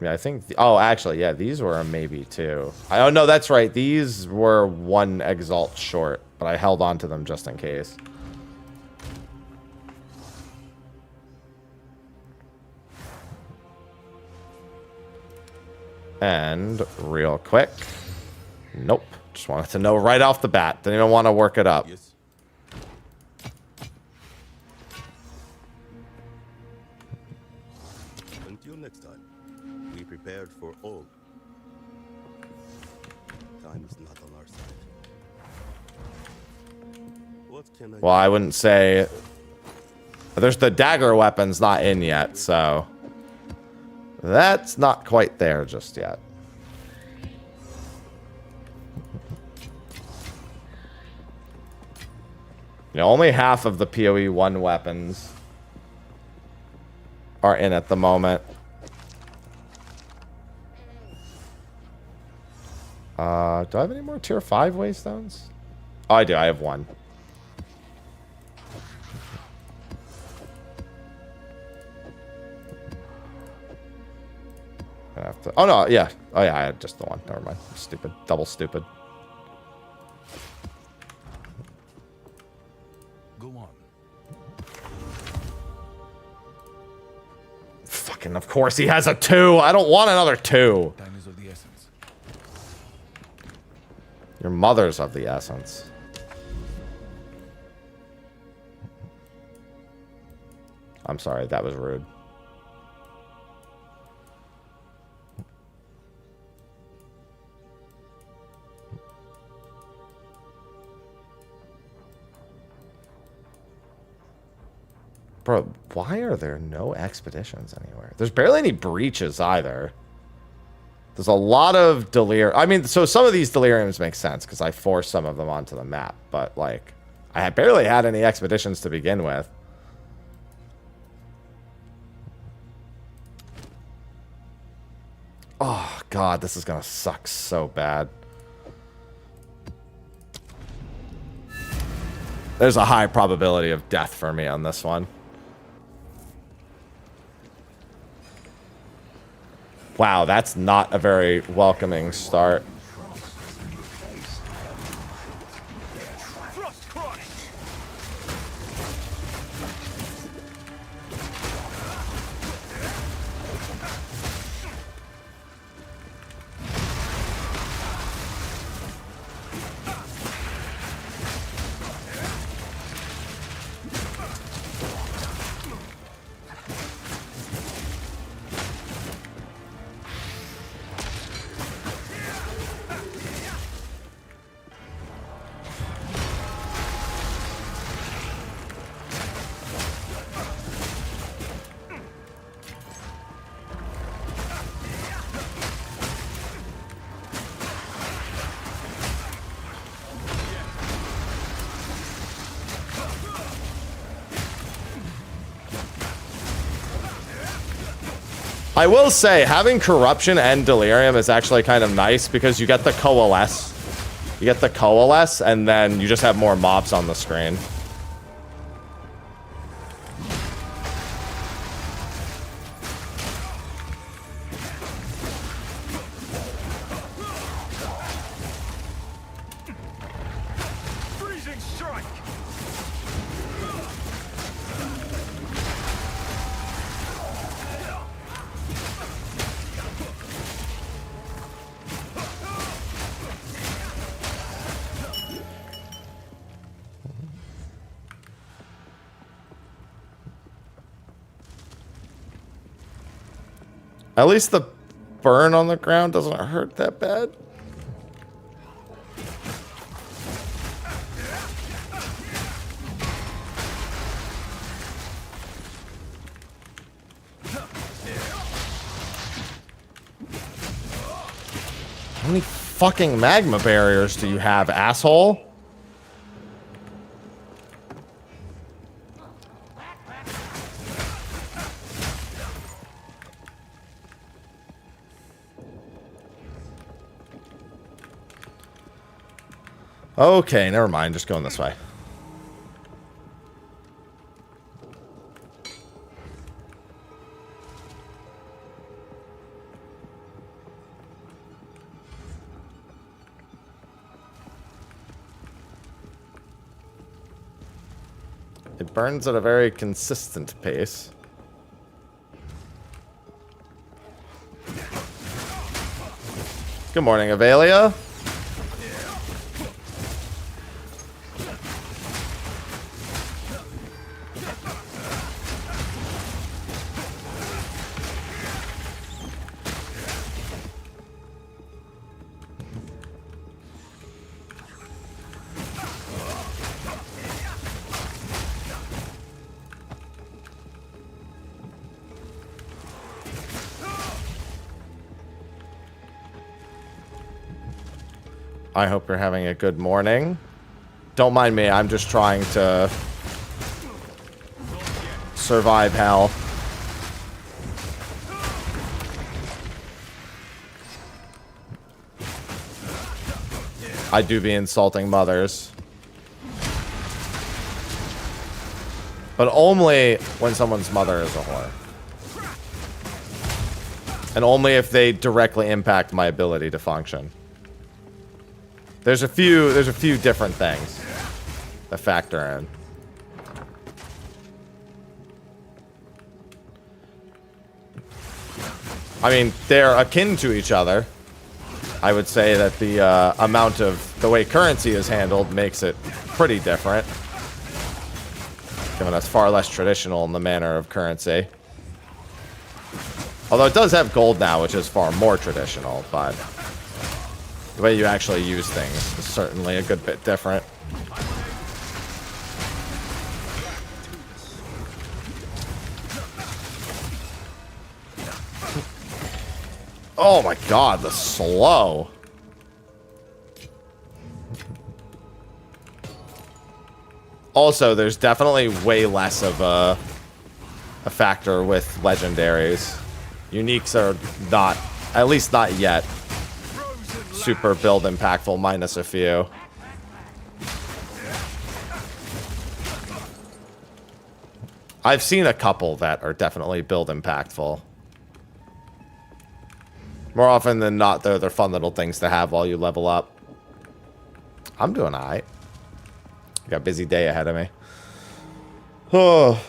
Yeah, I think... oh, actually, yeah, these were a maybe, too. Oh, no, that's right. These were one Exalt short, but I held on to them just in case. And real quick... nope. Just wanted to know right off the bat. Didn't even want to work it up. Yes. Until next time, we prepared for all. Time is not on our side. What can I Well, I wouldn't say... there's the dagger weapons not in yet, so... that's not quite there just yet. You know, only half of the PoE 1 weapons are in at the moment. Do I have any more tier 5 waystones? Oh, I do. I have one. I have to... oh, no. Yeah. Oh, yeah. I had just the one. Never mind. Stupid. Double stupid. Go on. Fucking, of course, he has a 2. I don't want another 2. Time is of the essence. Your mother's of the essence. I'm sorry. That was rude. Bro, why are there no expeditions anywhere? There's barely any breaches either. There's a lot of delirium. I mean, so some of these deliriums make sense because I forced some of them onto the map. But, like, I had barely had any expeditions to begin with. Oh, God, this is going to suck so bad. There's a high probability of death for me on this one. Wow, that's not a very welcoming start. I will say, having Corruption and Delirium is actually kind of nice because you get the Coalesce. You get the Coalesce, and then you just have more mobs on the screen. Freezing strike. At least the burn on the ground doesn't hurt that bad. How many fucking magma barriers do you have, asshole? Okay, never mind. Just going this way. It burns at a very consistent pace. Good morning, Avelia. I hope you're having a good morning. Don't mind me, I'm just trying to survive hell. I do be insulting mothers. But only when someone's mother is a whore. And only if they directly impact my ability to function. There's a few different things that factor in. I mean, they're akin to each other. I would say that the amount of the way currency is handled makes it pretty different. Given it's far less traditional in the manner of currency. Although it does have gold now, which is far more traditional, but the way you actually use things is certainly a good bit different. Oh my god, the slow. Also, there's definitely way less of a factor with legendaries. Uniques are not, at least not yet, super build impactful, minus a few. I've seen a couple that are definitely build impactful. More often than not, they're fun little things to have while you level up. I'm doing alright. Got a busy day ahead of me. Oh.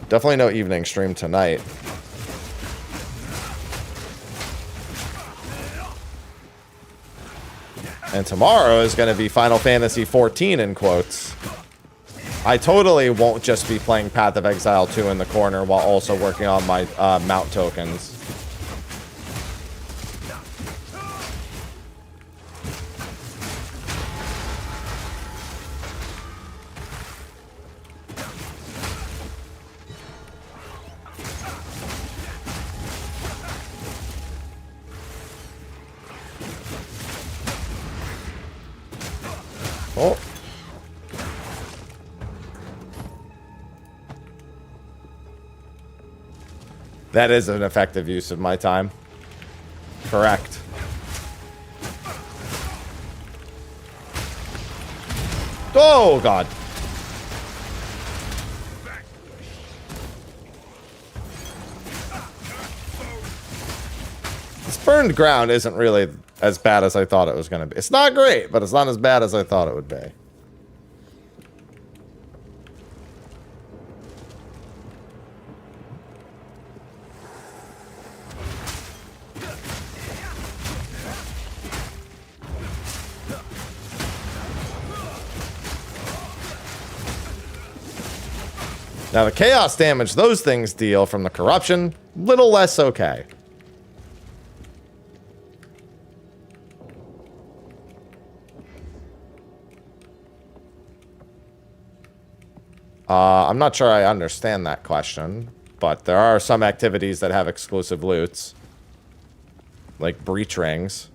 Definitely no evening stream tonight. And tomorrow is going to be Final Fantasy 14 in quotes. I totally won't just be playing Path of Exile 2 in the corner while also working on my mount tokens. Oh. That is an effective use of my time. Correct. Oh, God. This burned ground isn't really as bad as I thought it was going to be. It's not great, but it's not as bad as I thought it would be. Now, the chaos damage those things deal from the corruption, little less okay. I'm not sure I understand that question, but there are some activities that have exclusive loots. like breach rings.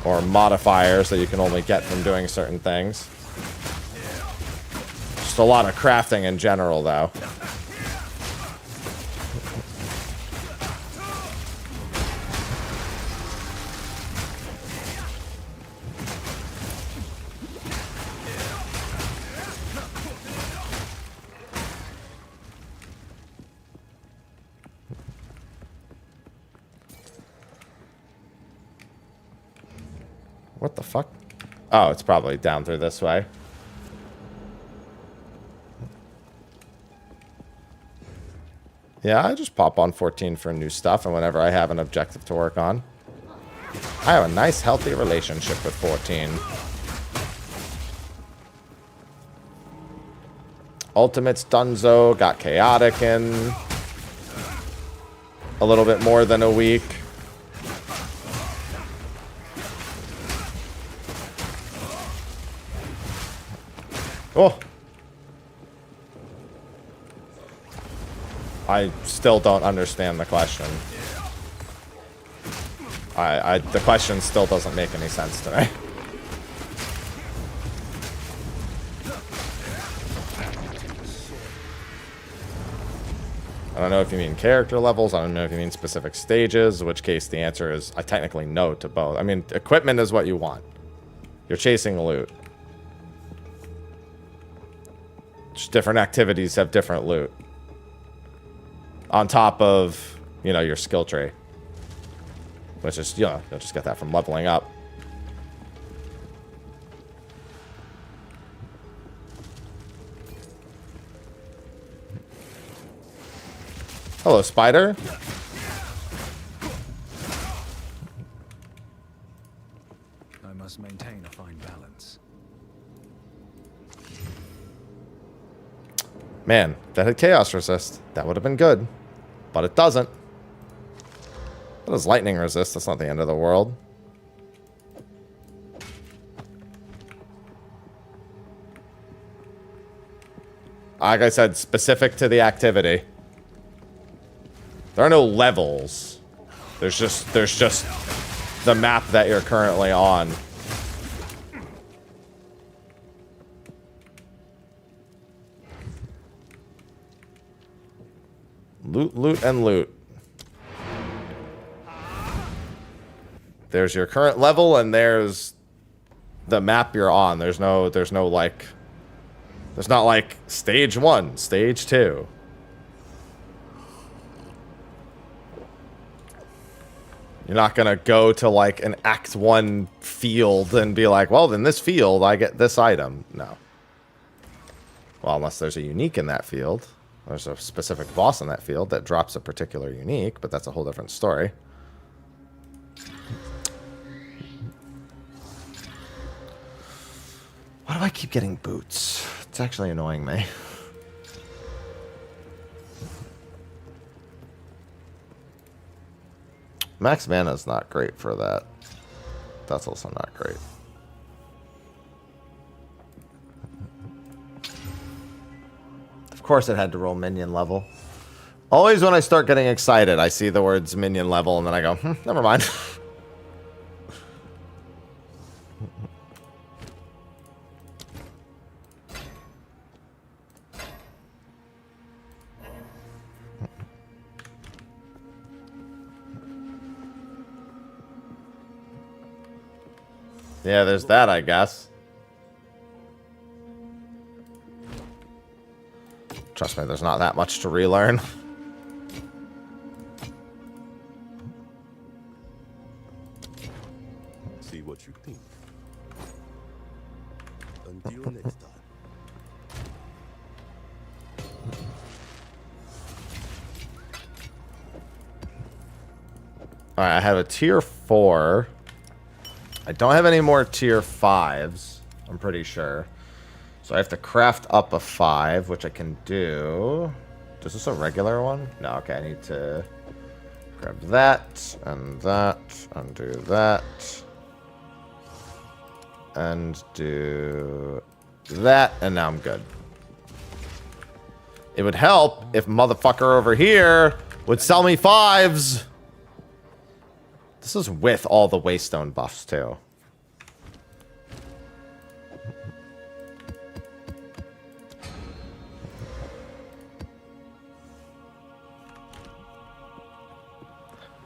Or modifiers that you can only get from doing certain things. Just a lot of crafting in general, though. What the fuck? Oh, it's probably down through this way. Yeah, I just pop on 14 for new stuff, and whenever I have an objective to work on. I have a nice, healthy relationship with 14. Ultimate's Dunzo, got Chaotic in a little bit more than a week. Oh. I still don't understand the question. The question still doesn't make any sense to me. I don't know if you mean character levels. I don't know if you mean specific stages, in which case the answer is I technically no to both. I mean, equipment is what you want. You're chasing loot. Just different activities have different loot. On top of, you know, your skill tree. Which is, you know, you'll just get that from leveling up. Hello, spider. I must maintain a fine balance. Man, that had chaos resist. That would have been good. But it doesn't. It does lightning resist. That's not the end of the world. Like I said, specific to the activity. There are no levels. There's just the map that you're currently on. Loot, loot, and loot. There's your current level, and there's the map you're on. There's no like, there's not like stage 1, stage 2. You're not gonna go to like an Act 1 field and be like, well, in this field, I get this item. No. Well, unless there's a unique in that field. There's a specific boss in that field that drops a particular unique, but that's a whole different story. Why do I keep getting boots? It's actually annoying me. Max mana is not great for that. That's also not great. Of course it had to roll minion level. Always when I start getting excited, I see the words minion level, and then I go, never mind. Yeah, there's that, I guess. Trust me, there's not that much to relearn. See what you think. Until next time. Alright, I have a tier 4. I don't have any more tier 5s, I'm pretty sure. So I have to craft up a 5, which I can do. Is this a regular one? No, okay, I need to grab that, and do that. And do that, and now I'm good. It would help if motherfucker over here would sell me 5s. This is with all the Waystone buffs, too.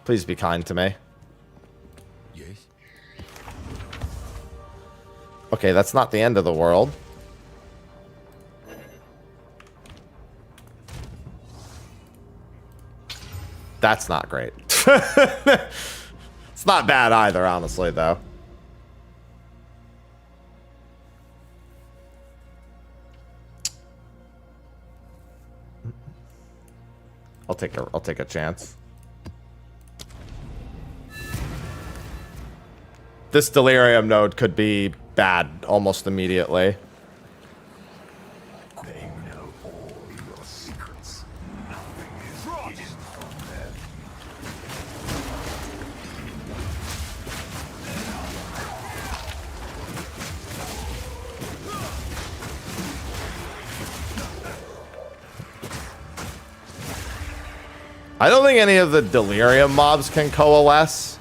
Please be kind to me. Yes. Okay, that's not the end of the world. That's not great. It's not bad either, honestly, though. I'll take a chance. This delirium node could be bad almost immediately. They know all your secrets. Nothing is hidden from them. I don't think any of the delirium mobs can coalesce.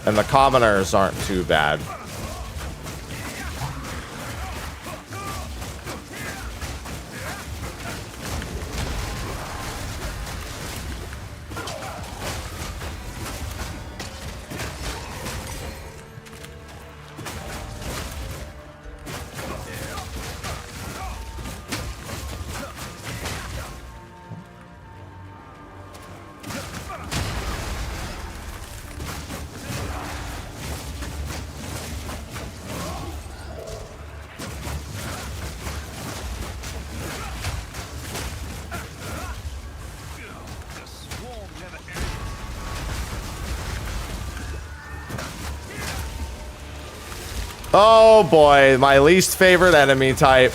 And the commoners aren't too bad. Oh boy, my least favorite enemy type.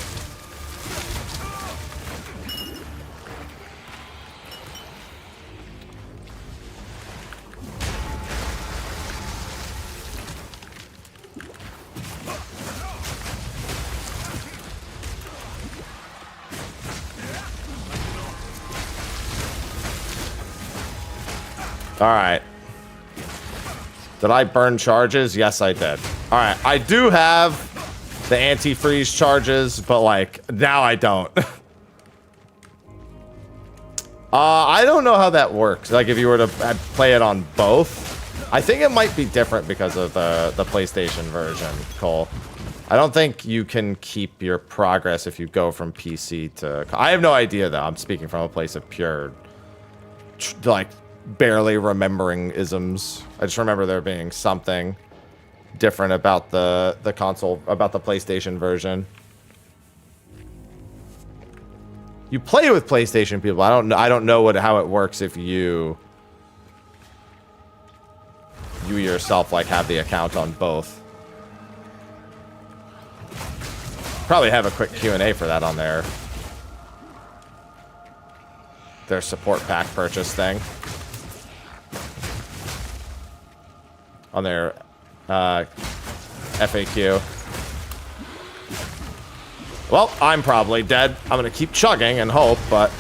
All right. Did I burn charges? Yes, I did. All right. I do have the anti-freeze charges, but like now I don't. I don't know how that works. Like if you were to play it on both, I think it might be different because of the PlayStation version, Cole. I don't think you can keep your progress if you go from PC to... I have no idea, though. I'm speaking from a place of pure, like, barely remembering isms. I just remember there being something different about the console, about the PlayStation version. You play with PlayStation people. I don't know how it works if you yourself like have the account on both. Probably have a quick Q&A for that on their support pack purchase thing. On their FAQ. Well, I'm probably dead. I'm gonna keep chugging and hope, but...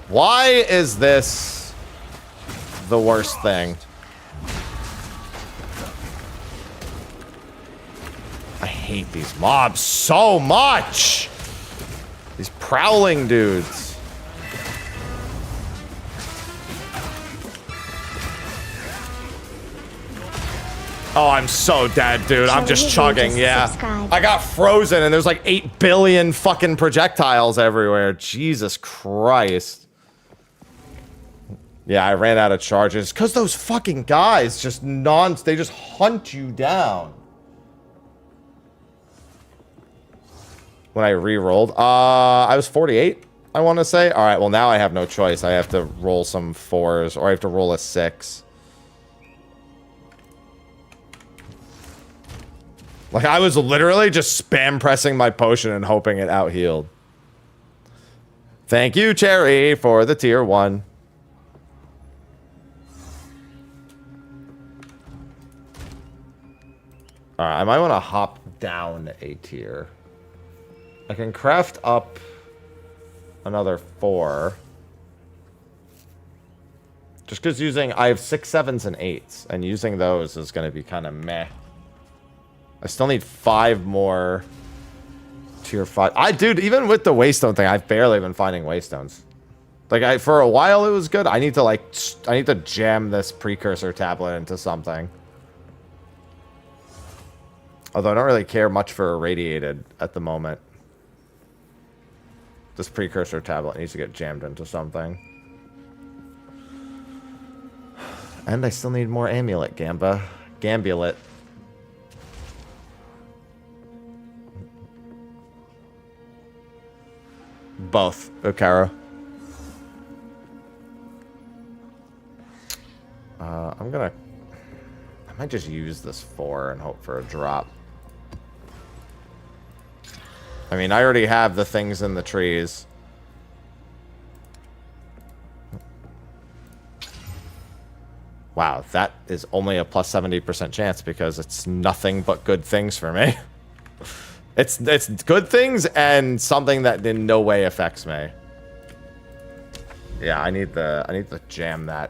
Why is this the worst thing? I hate these mobs so much! These prowling dudes. Oh, I'm so dead, dude. I'm just chugging, yeah. I got frozen and there's like 8 billion fucking projectiles everywhere. Jesus Christ. Yeah, I ran out of charges. Because those fucking guys just they just hunt you down. When I re-rolled. I was 48, I want to say. Alright, well now I have no choice. I have to roll some 4s, or I have to roll a 6. Like, I was literally just spam pressing my potion and hoping it out healed. Thank you, Cherry, for the tier 1. Alright, I might want to hop down a tier. I can craft up another 4. Just because I have 6, 7s, and 8s, and using those is going to be kind of meh. I still need 5 more tier 5. Dude, even with the waystone thing, I've barely been finding waystones. Like, for a while it was good. I need to jam this precursor tablet into something. Although I don't really care much for irradiated at the moment. This precursor tablet needs to get jammed into something. And I still need more amulet, Gambulet. Both, Okara. I might just use this 4 and hope for a drop. I mean, I already have the things in the trees. Wow, that is only a plus 70% chance because it's nothing but good things for me. It's good things and something that in no way affects me. Yeah, I need to jam that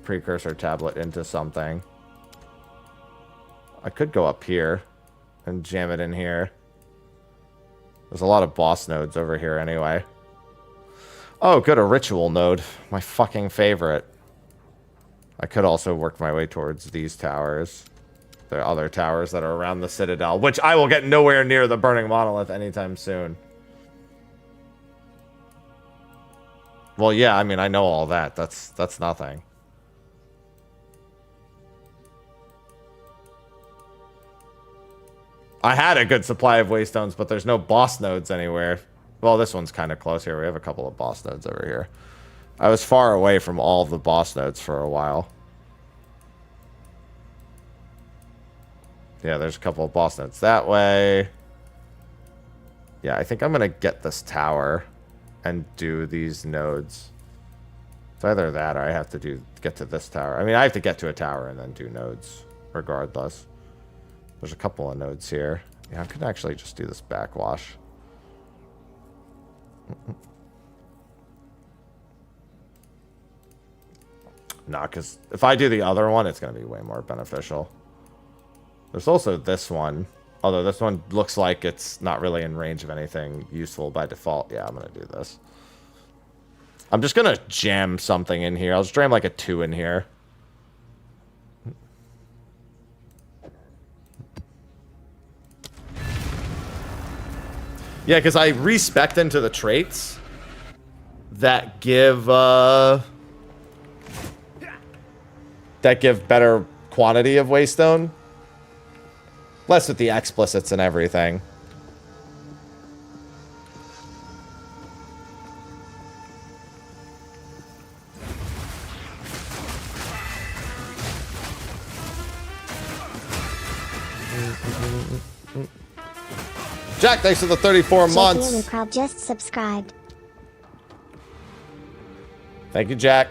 precursor tablet into something. I could go up here and jam it in here. There's a lot of boss nodes over here anyway. Oh, good, a ritual node. My fucking favorite. I could also work my way towards these towers. There are other towers that are around the Citadel, which I will get nowhere near the Burning Monolith anytime soon. Well, yeah, I mean, I know all that. That's nothing. I had a good supply of waystones, but there's no boss nodes anywhere. Well, this one's kind of close here. We have a couple of boss nodes over here. I was far away from all of the boss nodes for a while. Yeah, there's a couple of boss nodes that way. Yeah, I think I'm going to get this tower and do these nodes. It's either that or I have to get to this tower. I mean, I have to get to a tower and then do nodes regardless. There's a couple of nodes here. Yeah, I could actually just do this backwash. Nah, because if I do the other one, it's going to be way more beneficial. There's also this one. Although this one looks like it's not really in range of anything useful by default. Yeah, I'm going to do this. I'm just going to jam something in here. I'll just jam like a 2 in here. Yeah, because I respect into the traits that give better quantity of waystone. Less with the explicits and everything. Jack, thanks for the 34 months. JP Crowd just subscribed. Thank you, Jack.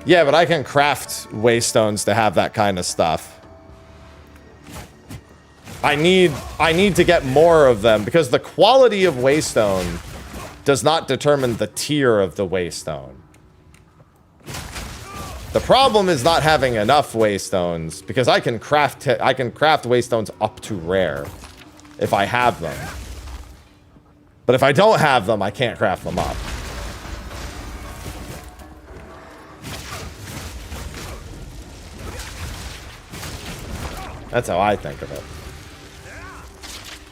Yeah, but I can craft waystones to have that kind of stuff. I need to get more of them because the quality of waystone does not determine the tier of the waystone. The problem is not having enough waystones because I can craft waystones up to rare if I have them. But if I don't have them, I can't craft them up. That's how I think of it.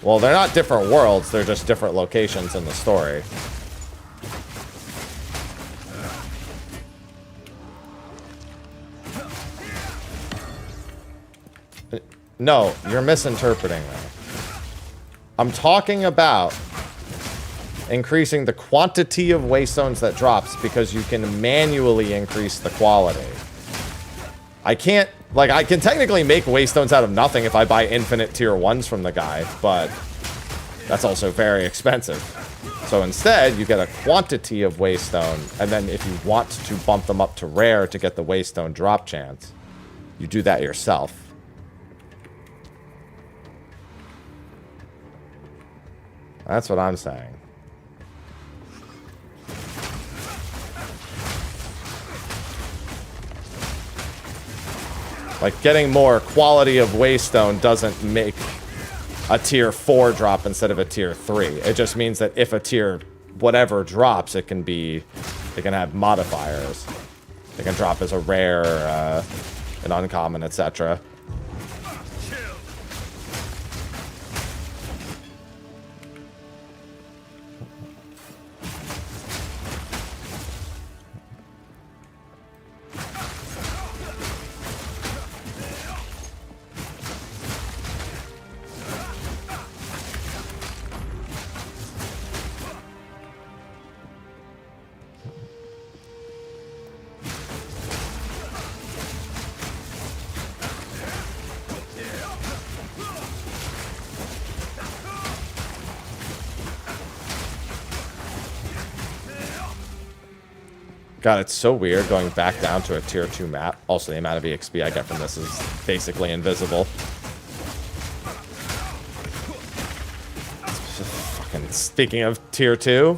Well, they're not different worlds. They're just different locations in the story. No, you're misinterpreting me. I'm talking about increasing the quantity of waystones that drops because you can manually increase the quality. I can't, like, I can technically make waystones out of nothing if I buy infinite tier 1s from the guy, but that's also very expensive. So instead, you get a quantity of waystone, and then if you want to bump them up to rare to get the waystone drop chance, you do that yourself. That's what I'm saying. Like, getting more quality of waystone doesn't make a tier 4 drop instead of a tier 3. It just means that if a tier whatever drops, it can have modifiers. It can drop as a rare, an uncommon, etc. God, it's so weird going back down to a tier 2 map. Also, the amount of EXP I get from this is basically invisible. Fucking speaking of tier 2.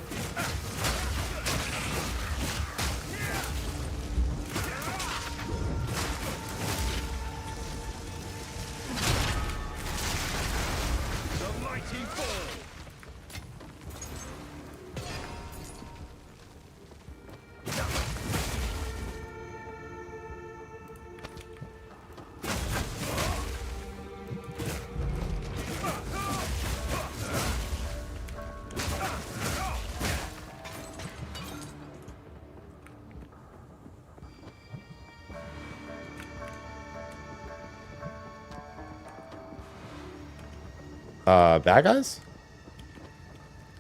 Bad guys?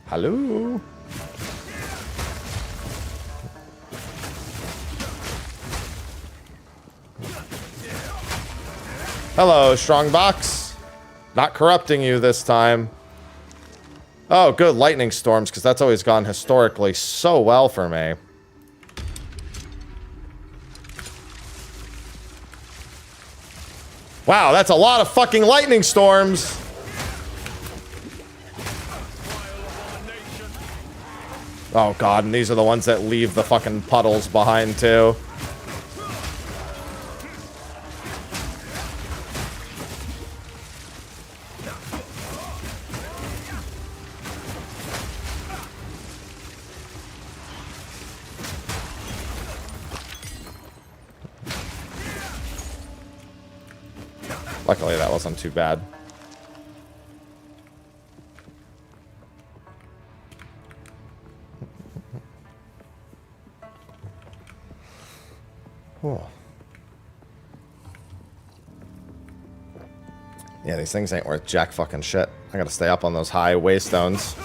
Hello? Hello, Strongbox. Not corrupting you this time. Oh, good, lightning storms, because that's always gone historically so well for me. Wow, that's a lot of fucking lightning storms. Oh god, and these are the ones that leave the fucking puddles behind too. Luckily that wasn't too bad. Cool. Yeah, these things ain't worth jack fucking shit. I gotta stay up on those high waystones.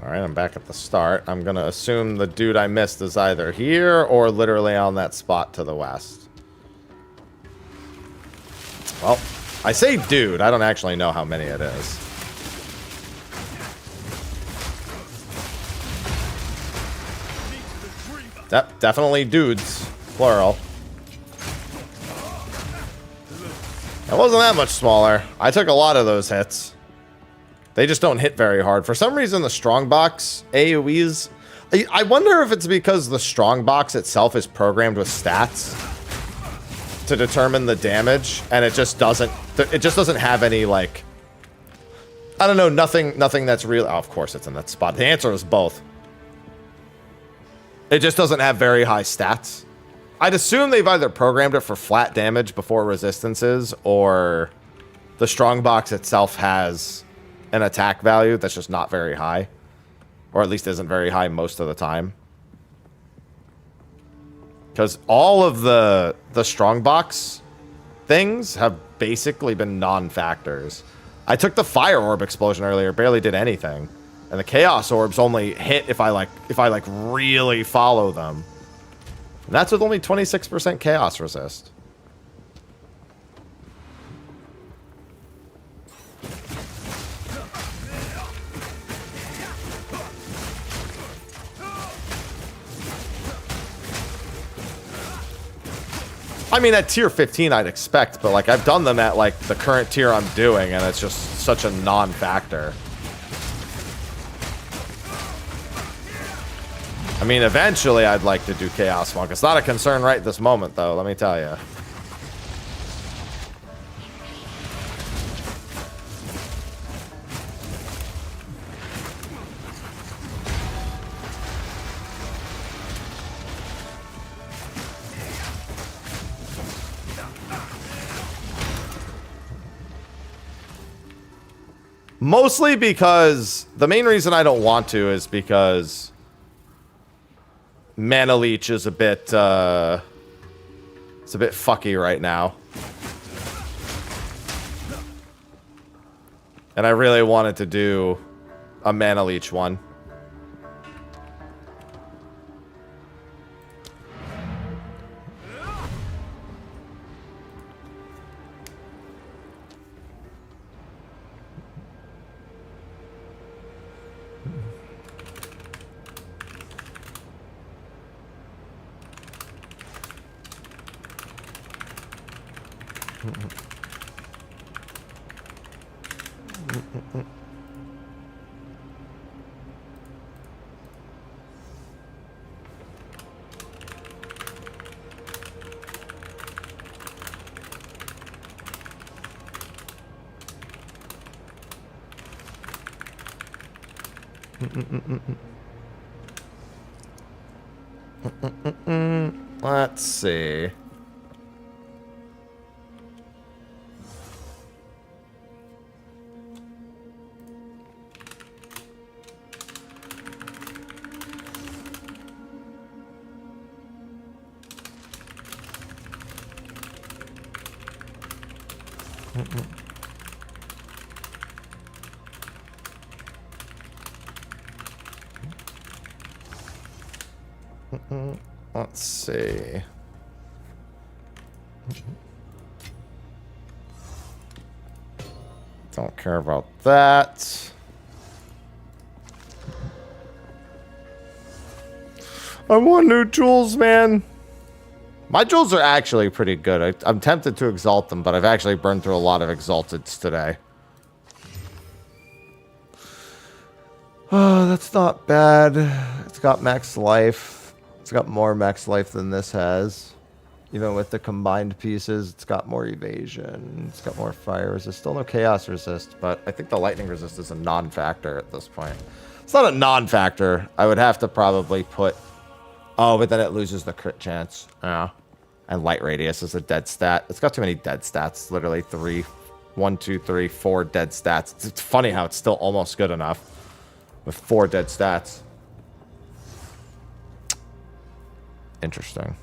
Alright, I'm back at the start. I'm gonna assume the dude I missed is either here or literally on that spot to the west. Well, I say dude. I don't actually know how many it is. Yep, definitely dudes. Plural. That wasn't that much smaller. I took a lot of those hits. They just don't hit very hard. For some reason, the Strongbox AoEs... I wonder if it's because the strong box itself is programmed with stats to determine the damage, and it just doesn't have any, like, I don't know, nothing that's real. Oh, of course it's in that spot. The answer is both. It just doesn't have very high stats. I'd assume they've either programmed it for flat damage before resistances, or the strong box itself has an attack value that's just not very high. Or at least isn't very high most of the time. Because all of the strong box things have basically been non-factors. I took the fire orb explosion earlier, barely did anything. And the chaos orbs only hit if I really follow them. And that's with only 26% chaos resist. I mean, at tier 15, I'd expect, but, like, I've done them at, like, the current tier I'm doing, and it's just such a non-factor. I mean, eventually, I'd like to do Chaos Monk. It's not a concern right this moment, though, let me tell you. Mostly because the main reason I don't want to is because Mana Leech is a bit it's a bit fucky right now. And I really wanted to do a Mana Leech one. Let's see. Let's see. Don't care about that. I want new jewels, man. My jewels are actually pretty good. I'm tempted to exalt them, but I've actually burned through a lot of exalteds today. Oh, that's not bad. It's got max life. It's got more max life than this has. Even with the combined pieces, it's got more evasion. It's got more fire resist. Still no chaos resist, but I think the lightning resist is a non-factor at this point. It's not a non-factor. I would have to probably put... Oh, but then it loses the crit chance. Yeah. And light radius is a dead stat. It's got too many dead stats. Literally 1, 2, 3, 4 dead stats. It's funny how it's still almost good enough with 4 dead stats. Interesting.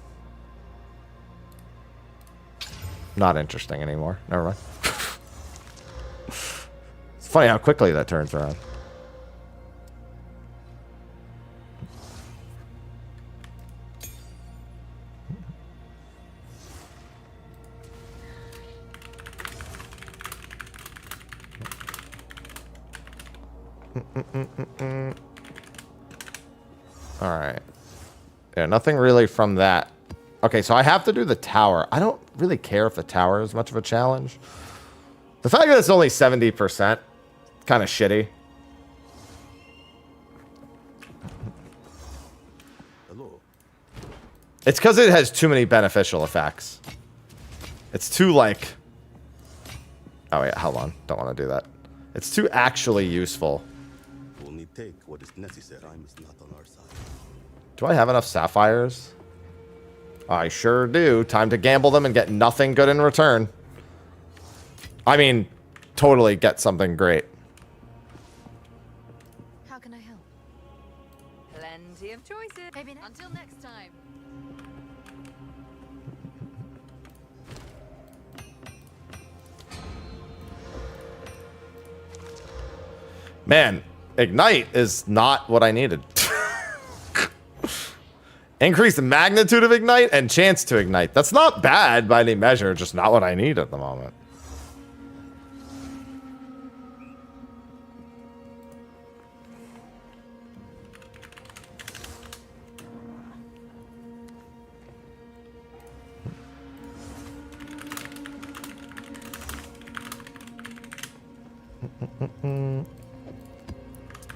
Not interesting anymore. Never mind. It's funny how quickly that turns around. All right. Yeah, nothing really from that. Okay, so I have to do the tower. I don't really care if the tower is much of a challenge. The fact that it's only 70%, kind of shitty. It's because it has too many beneficial effects. It's too, like... Oh, wait, hold on. Don't want to do that. It's too actually useful. Only take what is necessary. Time is not on our side. Do I have enough sapphires? I sure do. Time to gamble them and get nothing good in return. I mean, totally get something great. How can I help? Plenty of choices. Maybe not. Until next time. Man, Ignite is not what I needed. Increase the magnitude of Ignite and chance to Ignite. That's not bad by any measure, just not what I need at the moment.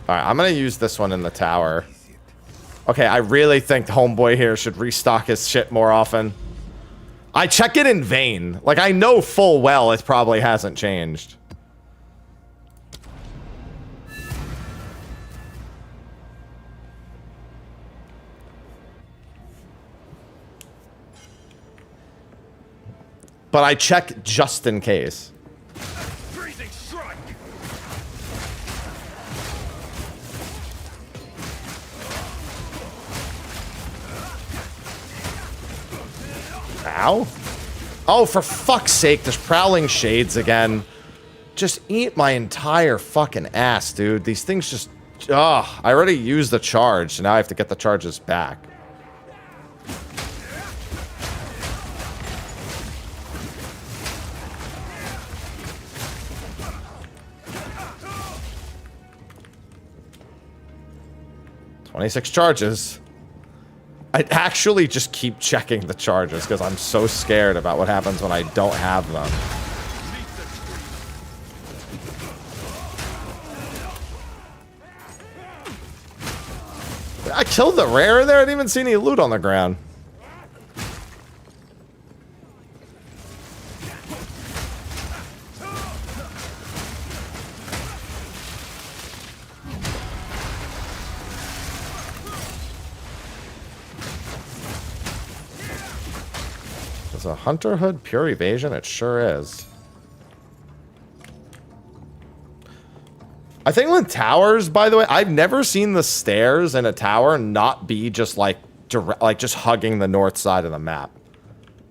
Alright, I'm gonna use this one in the tower. Okay, I really think Homeboy here should restock his shit more often. I check it in vain. Like, I know full well it probably hasn't changed. But I check just in case. Freezing strike. Ow. Oh, for fuck's sake, there's prowling shades again. Just eat my entire fucking ass, dude. These things just... Ugh. I already used the charge, so now I have to get the charges back. "26 charges." I actually just keep checking the charges because I'm so scared about what happens when I don't have them. I killed the rare there. I didn't even see any loot on the ground. Is a Hunter Hood pure evasion? It sure is. I think with towers, by the way, I've never seen the stairs in a tower not be just like just hugging the north side of the map.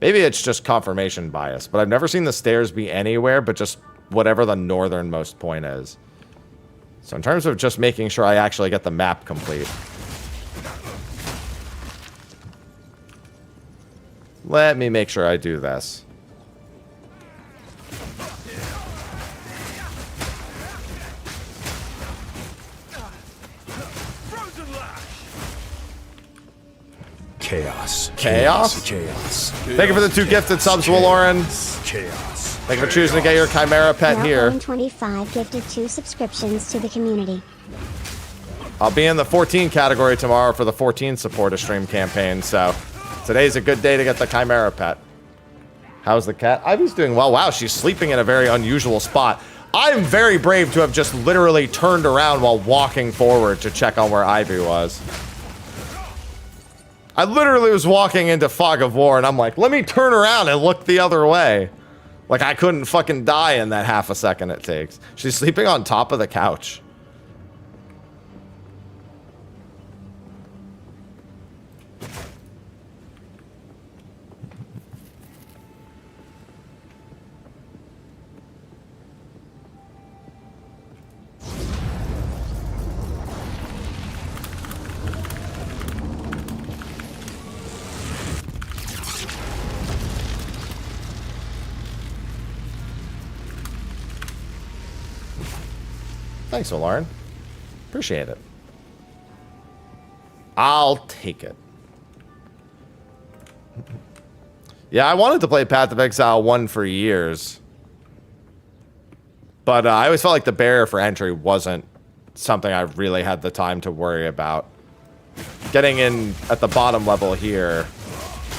Maybe it's just confirmation bias, but I've never seen the stairs be anywhere but just whatever the northernmost point is. So in terms of just making sure I actually get the map complete. Let me make sure I do this. Frozen lash. Chaos. Chaos? Chaos. Thank you for the 2 gifted subs, Walloran. Chaos. Thank you for choosing to get your Chimera pet here. 25 gifted 2 subscriptions to the community. I'll be in the 14 category tomorrow for the 14 support a stream campaign, so today's a good day to get the Chimera pet. How's the cat? Ivy's doing well. Wow, she's sleeping in a very unusual spot. I'm very brave to have just literally turned around while walking forward to check on where Ivy was. I literally was walking into Fog of War and I'm like, let me turn around and look the other way. Like I couldn't fucking die in that half a second it takes. She's sleeping on top of the couch. Thanks, Lauren. Appreciate it. I'll take it. Yeah, I wanted to play Path of Exile 1 for years. But I always felt like the barrier for entry wasn't something I really had the time to worry about. Getting in at the bottom level here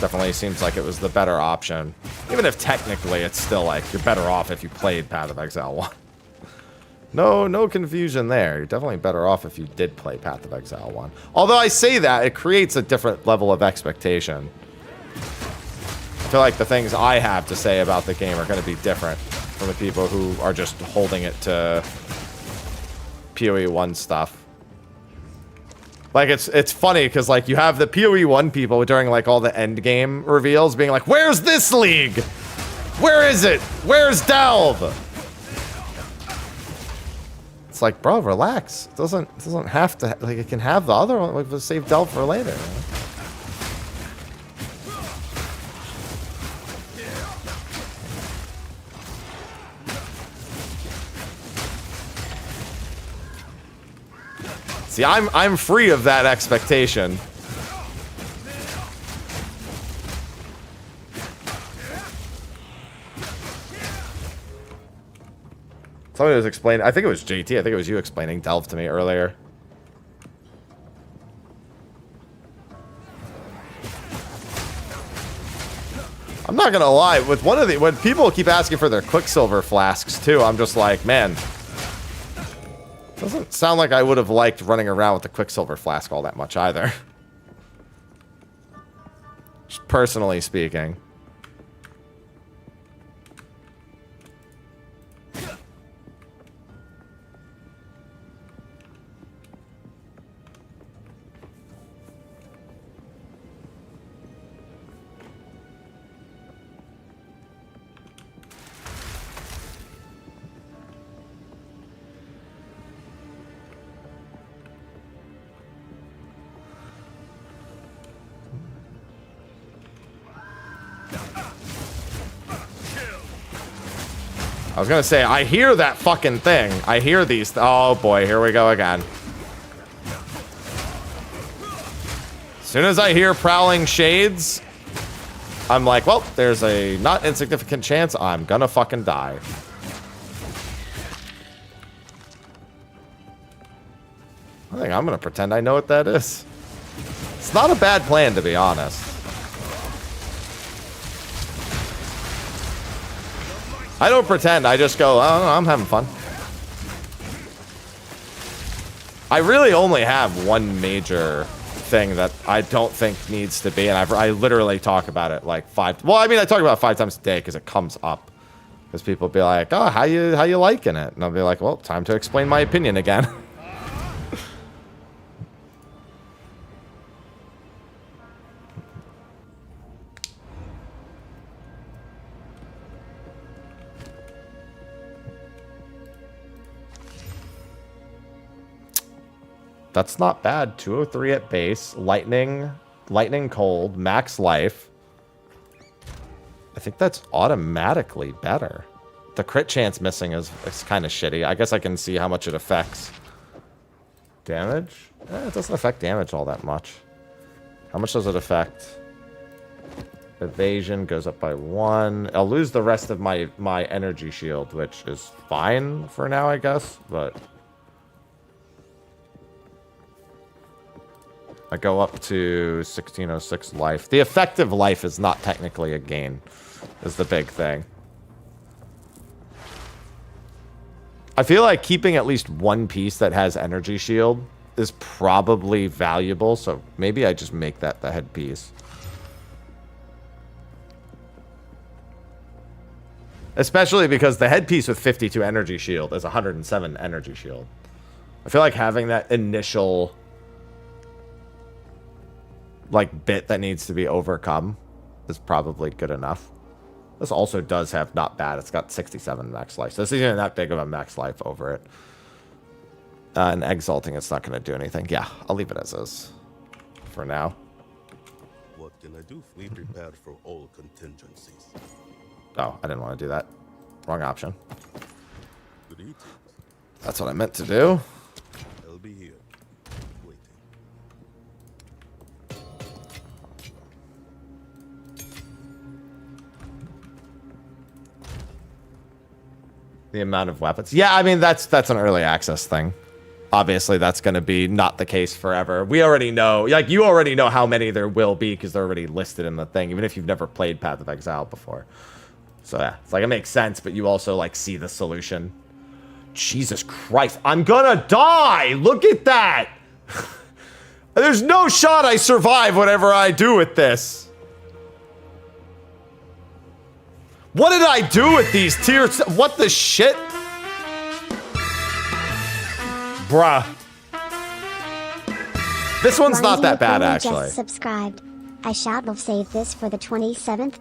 Definitely seems like it was the better option. Even if technically it's still like you're better off if you played Path of Exile 1. No confusion there. You're definitely better off if you did play Path of Exile 1. Although I say that, it creates a different level of expectation. I feel like the things I have to say about the game are going to be different from the people who are just holding it to PoE 1 stuff. Like, it's funny, because, like, you have the PoE 1 people during, like, all the Endgame reveals being like, where's this league? Where is it? Where's Delve? It's like, bro, relax. It doesn't have to, like, it can have the other one. Like, we'll save Delve for later. See, I'm free of that expectation. Somebody was explaining, I think it was JT, I think it was you explaining Delve to me earlier. I'm not gonna lie, with one of the, when people keep asking for their Quicksilver flasks too, I'm just like, man, doesn't sound like I would have liked running around with the Quicksilver flask all that much either. Just personally speaking. I was gonna say, I hear that fucking thing. I hear these. Oh boy, here we go again. As soon as I hear prowling shades, I'm like, well, there's a not insignificant chance I'm gonna fucking die. I think I'm gonna pretend I know what that is. It's not a bad plan, to be honest. I don't pretend, I just go, oh, I'm having fun. I really only have one major thing that I don't think needs to be, and I literally talk about it like well, I mean, I talk about it 5 times a day because it comes up. Because people be like, oh, how you liking it? And I'll be like, well, time to explain my opinion again. That's not bad. 203 at base. Lightning cold. Max life. I think that's automatically better. The crit chance missing is kind of shitty. I guess I can see how much it affects. Damage? It doesn't affect damage all that much. How much does it affect? Evasion goes up by 1. I'll lose the rest of my energy shield, which is fine for now, I guess. But I go up to 1606 life. The effective life is not technically a gain, is the big thing. I feel like keeping at least one piece that has energy shield is probably valuable, so maybe I just make that the headpiece. Especially because the headpiece with 52 energy shield is 107 energy shield. I feel like having that initial like bit that needs to be overcome is probably good enough. This also does have not bad. It's got 67 max life. So this isn't that big of a max life over it. And exalting, it's not going to do anything. Yeah, I'll leave it as is for now. What can I do? We prepared for all contingencies. Oh, I didn't want to do that. Wrong option. Greetings. That's what I meant to do. I'll be here, waiting. The amount of weapons. Yeah, I mean, that's an early access thing. obviously that's going to be not the case forever. We already know, like, you already know how many there will be because they're already listed in the thing, even if you've never played Path of Exile before. So yeah, it's like, it makes sense, but you also like see the solution. Jesus Christ, I'm gonna die! Look at that! There's no shot I survive whatever I do with this. What did I do with these tiers? What the shit? Bruh. This one's not that bad, actually. Just subscribed. I shall save this for the 27th.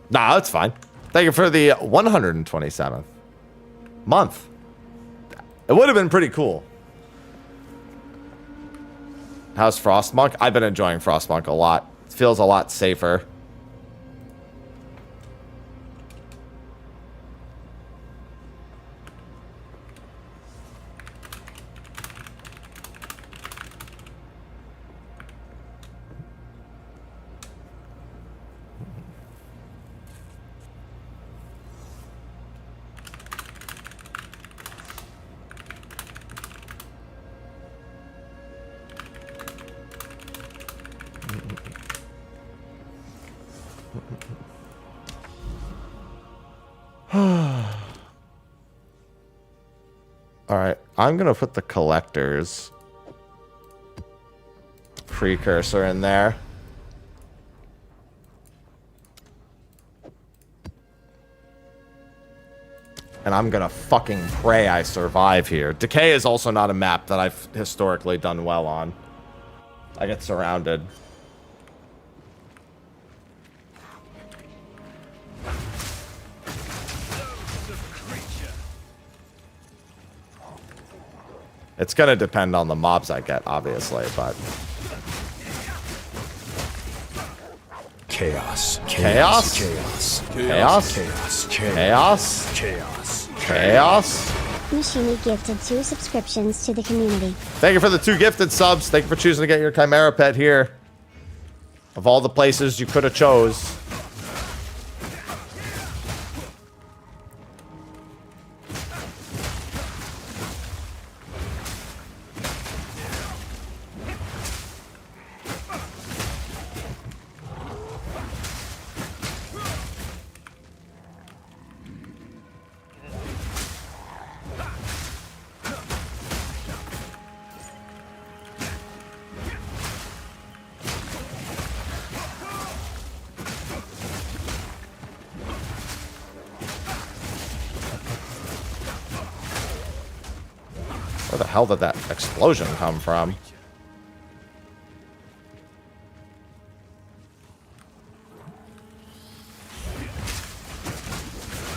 Nah, that's fine. Thank you for the 127th month. It would have been pretty cool. How's Frostmonk? I've been enjoying Frostmonk a lot. It feels a lot safer. Alright, I'm gonna put the collector's precursor in there. And I'm gonna fucking pray I survive here. Decay is also not a map that I've historically done well on. I get surrounded. It's gonna depend on the mobs I get, obviously, but... Chaos. Chaos? Chaos. Chaos? Chaos. Chaos? Chaos. Chaos? Mishimi gifted 2 subscriptions to the community. Thank you for the 2 gifted subs. Thank you for choosing to get your Chimera pet here. Of all the places you could have chose. Where the hell did that explosion come from?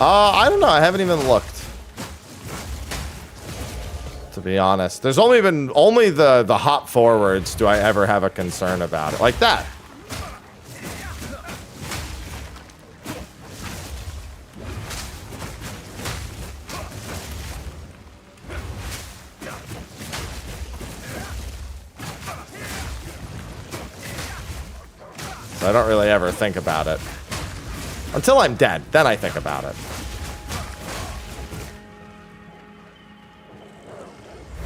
I don't know. I haven't even looked. To be honest. There's only the hop forwards do I ever have a concern about it. Like that. I don't really ever think about it. Until I'm dead, then I think about it.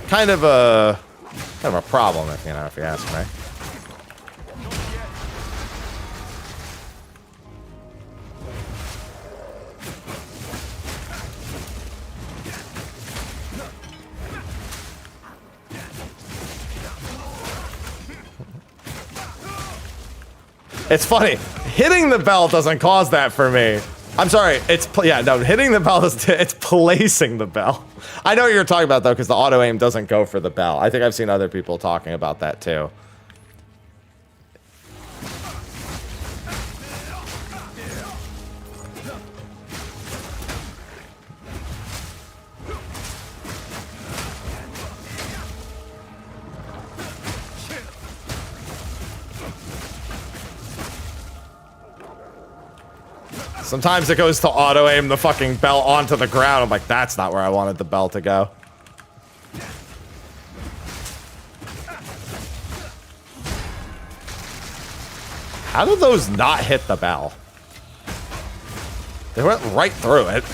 Kind of a problem, if you ask me. It's funny. Hitting the bell doesn't cause that for me. I'm sorry. Hitting the bell is it's placing the bell. I know what you're talking about though, because the auto aim doesn't go for the bell. I think I've seen other people talking about that too. Sometimes it goes to auto-aim the fucking bell onto the ground. I'm like, that's not where I wanted the bell to go. How did those not hit the bell? They went right through it.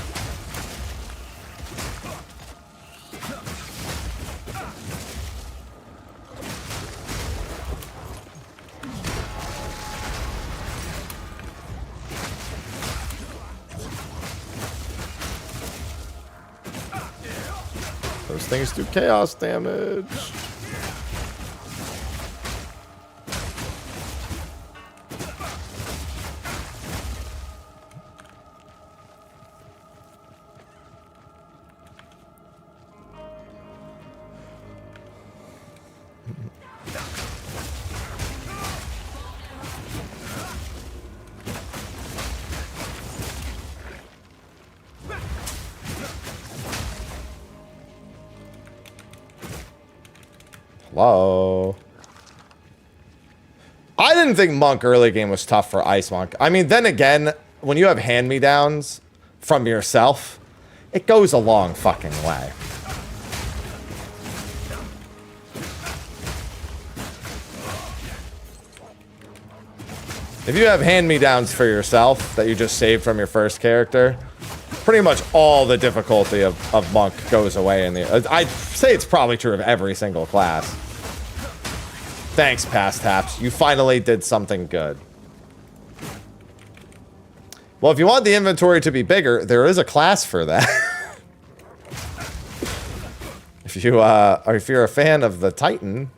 Those things do chaos damage. Hello. I didn't think Monk early game was tough for Ice Monk. I mean, then again, when you have hand-me-downs from yourself, it goes a long fucking way. If you have hand-me-downs for yourself that you just saved from your first character, pretty much all the difficulty of Monk goes away in the... I'd say it's probably true of every single class. Thanks, Past Taps. You finally did something good. Well, if you want the inventory to be bigger, there is a class for that. If you're a fan of the Titan...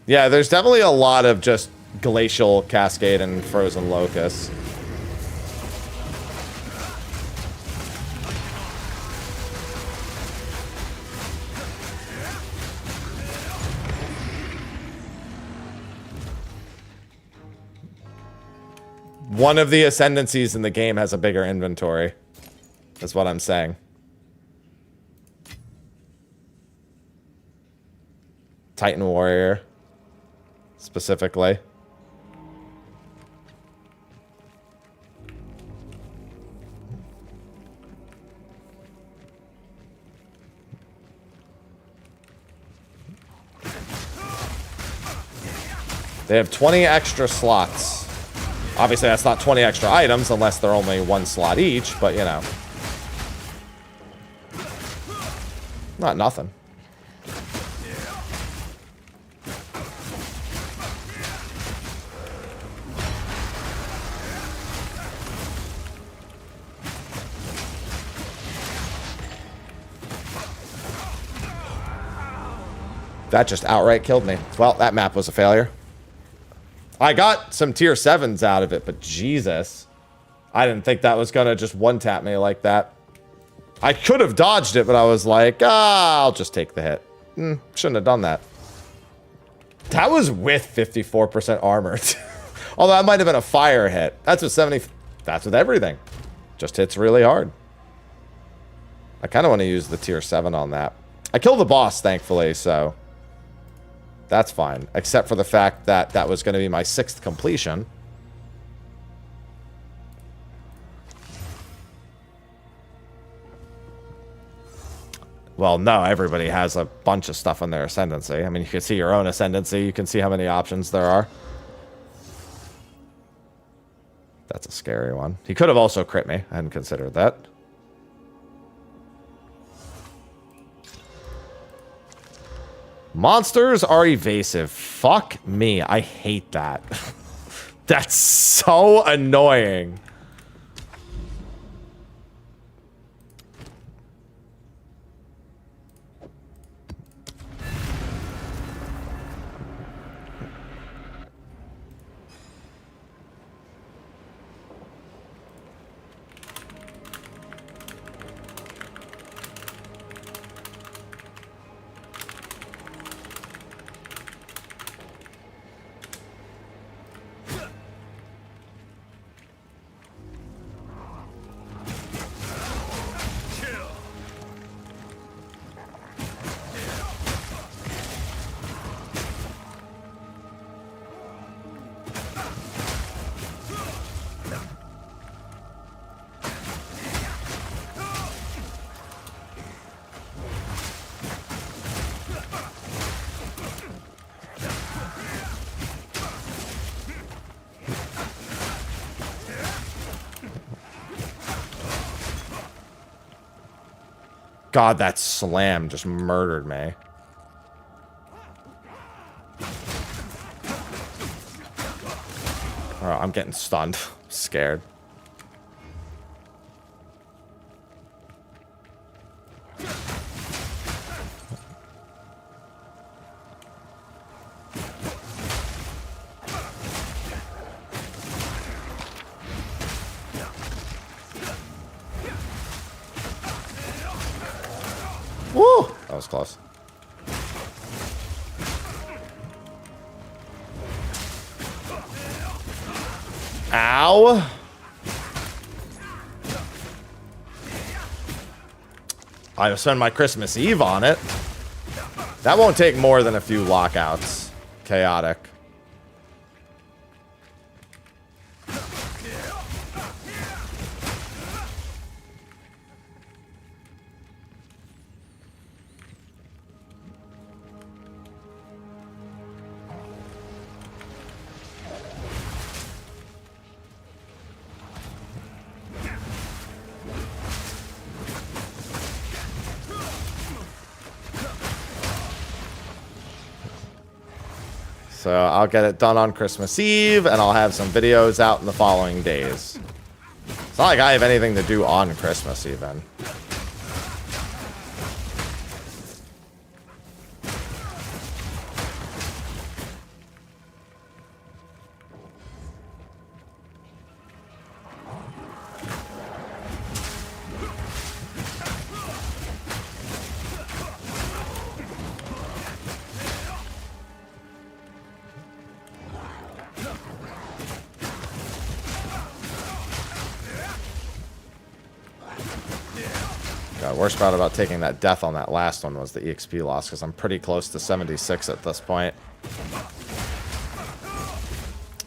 Yeah, there's definitely a lot of just glacial cascade and frozen locusts. One of the ascendancies in the game has a bigger inventory. That's what I'm saying. Titan Warrior. Specifically. They have 20 extra slots. Obviously, that's not 20 extra items unless they're only one slot each, but you know. Not nothing. That just outright killed me. Well, that map was a failure. I got some tier 7s out of it, but Jesus. I didn't think that was going to just one-tap me like that. I could have dodged it, but I was like, I'll just take the hit. Shouldn't have done that. That was with 54% armor. Although that might have been a fire hit. That's with 70... That's with everything. Just hits really hard. I kind of want to use the tier 7 on that. I killed the boss, thankfully, so... That's fine, except for the fact that that was going to be my 6th completion. Well, no, everybody has a bunch of stuff on their ascendancy. I mean, you can see your own ascendancy. You can see how many options there are. That's a scary one. He could have also crit me. I hadn't considered that. Monsters are evasive. Fuck me. I hate that. That's so annoying. God, that slam just murdered me. Oh, I'm getting stunned. Scared. Woo! That was close. Ow! I spend my Christmas Eve on it. That won't take more than a few lockouts. Chaotic. So I'll get it done on Christmas Eve, and I'll have some videos out in the following days. It's not like I have anything to do on Christmas even. The worst part about taking that death on that last one was the EXP loss, because I'm pretty close to 76 at this point.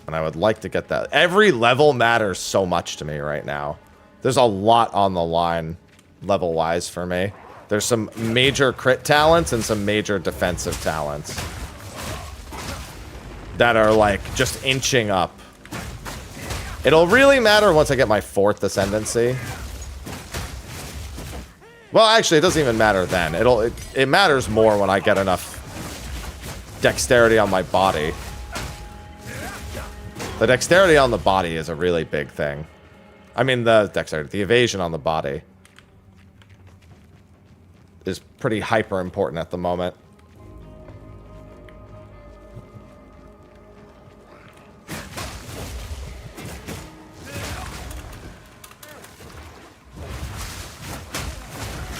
And I would like to get that. Every level matters so much to me right now. There's a lot on the line, level-wise, for me. There's some major crit talents and some major defensive talents that are, like, just inching up. It'll really matter once I get my 4th Ascendancy. Well, actually, it doesn't even matter then. It matters more when I get enough dexterity on my body. The dexterity on the body is a really big thing. I mean, the evasion on the body is pretty hyper important at the moment.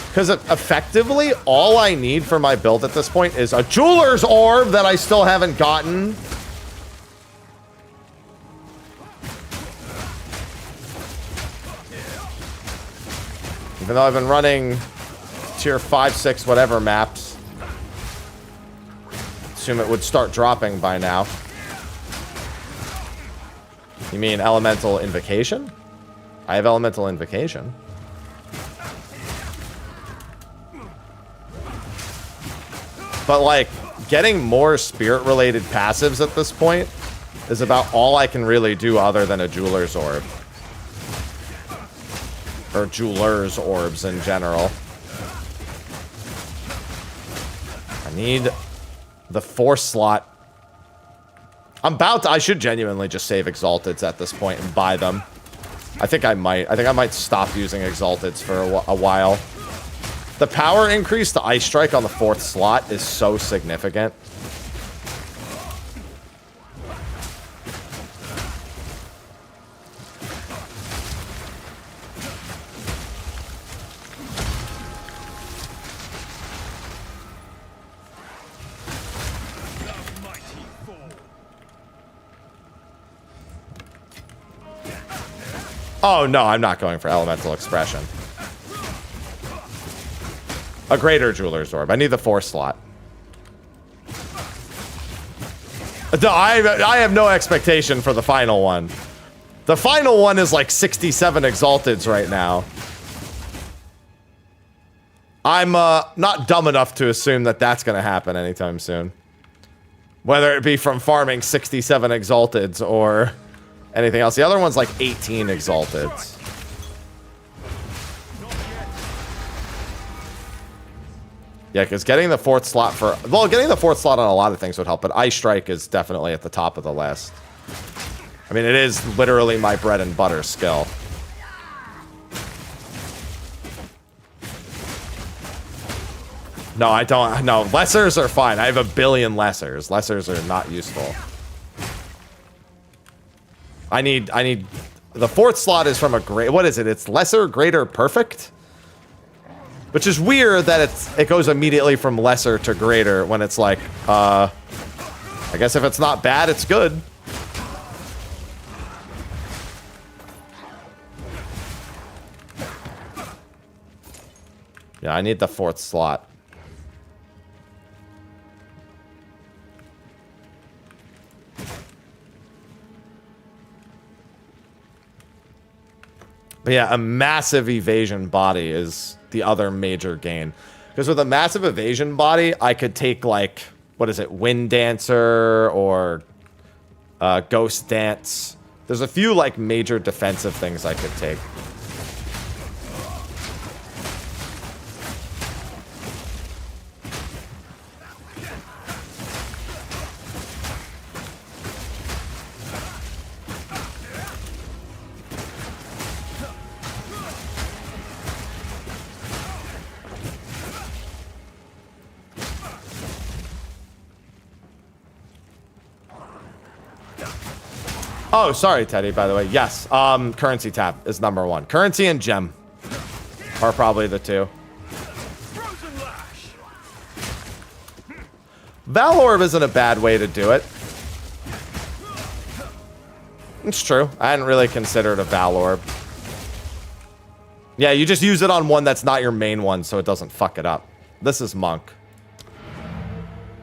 Because effectively, all I need for my build at this point is a Jeweler's Orb that I still haven't gotten. Even though I've been running tier 5, 6, whatever maps. Assume it would start dropping by now. You mean Elemental Invocation? I have Elemental Invocation. But, like, getting more spirit-related passives at this point is about all I can really do other than a Jeweler's Orb. Or Jeweler's Orbs in general. I need the 4 slot. I should genuinely just save Exalteds at this point and buy them. I think I might stop using Exalteds for a while. The power increase to Ice Strike on the 4th slot is so significant. Oh, no, I'm not going for Elemental Expression. A greater Jeweler's Orb. I need the 4 slot. No, I have no expectation for the final one. The final one is like 67 Exalteds right now. I'm not dumb enough to assume that that's going to happen anytime soon. Whether it be from farming 67 Exalteds or anything else. The other one's like 18 Exalteds. Yeah, because getting the 4th slot for... Well, getting the 4th slot on a lot of things would help, but Ice Strike is definitely at the top of the list. I mean, it is literally my bread and butter skill. No, I don't... No, lessers are fine. I have a billion lessers. Lessers are not useful. I need... The 4th slot is from a great... What is it? It's lesser, greater, perfect? Which is weird that it goes immediately from lesser to greater when it's like, I guess if it's not bad, it's good. Yeah, I need the 4th slot. But yeah, a massive evasion body is the other major gain. Because with a massive evasion body, I could take, like, what is it, Wind Dancer or Ghost Dance. There's a few, like, major defensive things I could take. Oh, sorry, Teddy, by the way. Yes, currency tab is number 1. Currency and gem are probably the two. Frozen lash. Valorb isn't a bad way to do it. It's true. I hadn't really considered a Valorb. Yeah, you just use it on one that's not your main one so it doesn't fuck it up. This is Monk.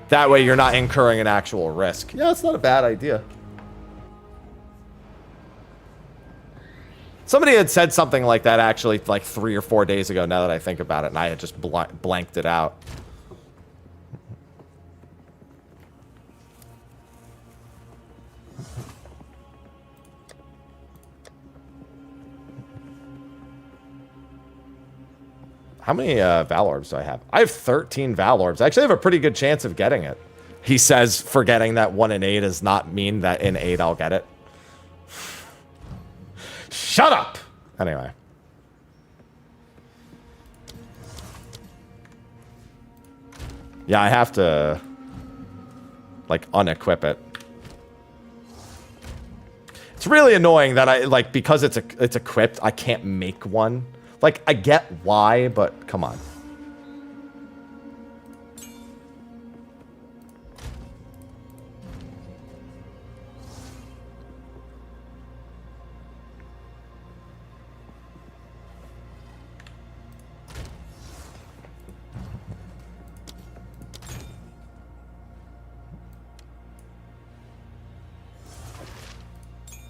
That way you're not incurring an actual risk. Yeah, it's not a bad idea. Somebody had said something like that actually like 3 or 4 days ago now that I think about it, and I had just blanked it out. How many Valorbs do I have? I have 13 Valorbs. I actually have a pretty good chance of getting it. He says, forgetting that 1 in 8 does not mean that in 8 I'll get it. Shut up! Anyway. Yeah, I have to, like, unequip it. It's really annoying that I, like, because it's equipped, I can't make one. Like, I get why, but come on.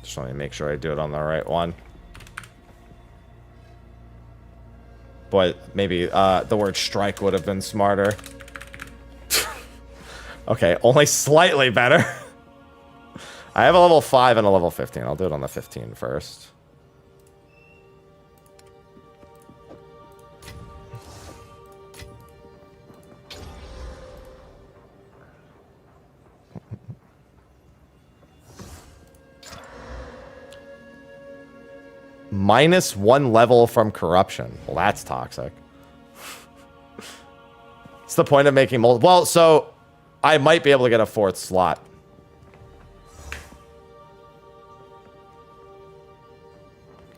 Just want to make sure I do it on the right one. Boy, maybe the word strike would have been smarter. Okay, only slightly better. I have a level 5 and a level 15. I'll do it on the 15 first. -1 level from corruption. Well, that's toxic. It's the point of making multiple. Well, so I might be able to get a 4th slot.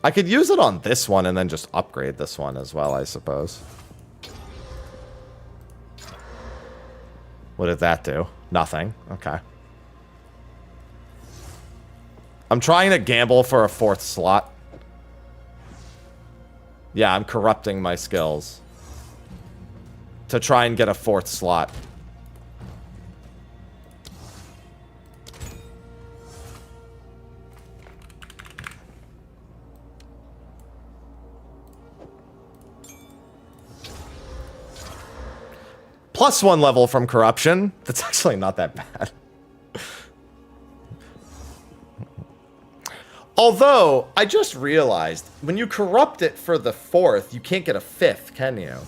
I could use it on this one and then just upgrade this one as well, I suppose. What did that do? Nothing. Okay. I'm trying to gamble for a 4th slot. Yeah, I'm corrupting my skills to try and get a 4th slot. +1 level from corruption. That's actually not that bad. Although, I just realized, when you corrupt it for the 4th, you can't get a 5th, can you?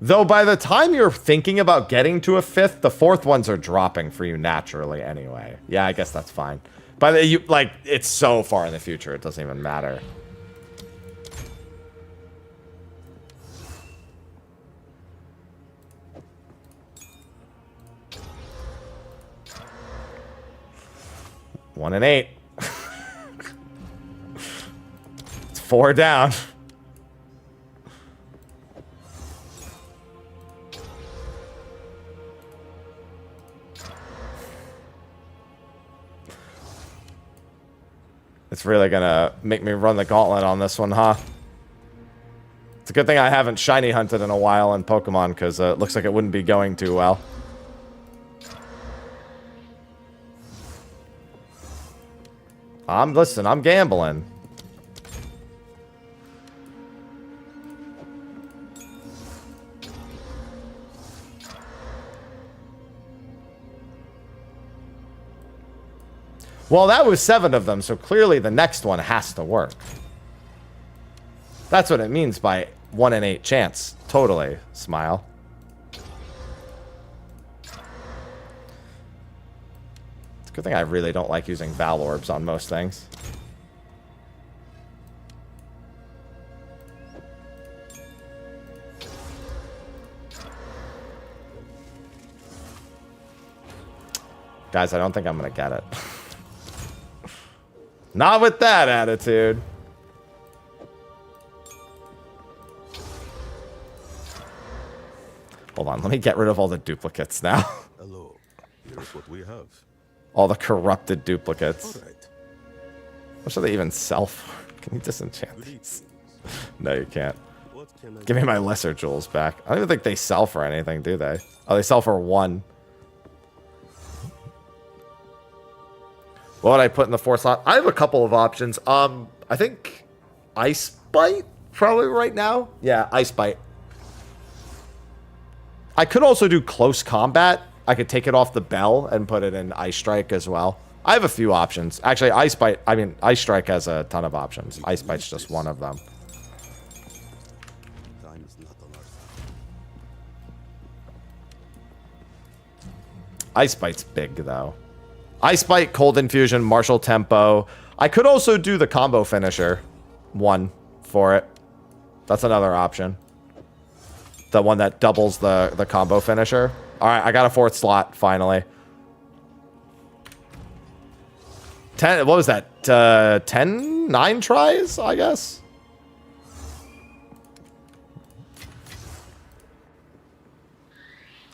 Though by the time you're thinking about getting to a 5th, the 4th ones are dropping for you naturally anyway. Yeah, I guess that's fine. But it's so far in the future, it doesn't even matter. One and 8. It's 4 down. It's really gonna make me run the gauntlet on this one, huh? It's a good thing I haven't shiny hunted in a while in Pokemon, because it looks like it wouldn't be going too well. Listen, I'm gambling. Well, that was 7 of them, so clearly the next one has to work. That's what it means by 1 in 8 chance. Totally, Smile. It's a good thing I really don't like using Val Orbs on most things. Guys, I don't think I'm going to get it. Not with that attitude. Hold on, let me get rid of all the duplicates now. Hello. Here's what we have. All the corrupted duplicates. All right. What should they even sell for? Can you disenchant these? No, you can't. What can I Give me my lesser jewels back. I don't even think they sell for anything, do they? Oh, they sell for 1. What would I put in the 4th slot? I have a couple of options. I think Ice Bite probably right now. Yeah, Ice Bite. I could also do Close Combat. I could take it off the bell and put it in Ice Strike as well. I have a few options. Actually, Ice Strike has a ton of options. Ice Bite's just one of them. Time is not on our side. Ice Bite's big, though. Ice Bite, Cold Infusion, Martial Tempo. I could also do the combo finisher. 1 for it. That's another option. The one that doubles the combo finisher. Alright, I got a 4th slot, finally. 10, what was that? 10? 9 tries, I guess?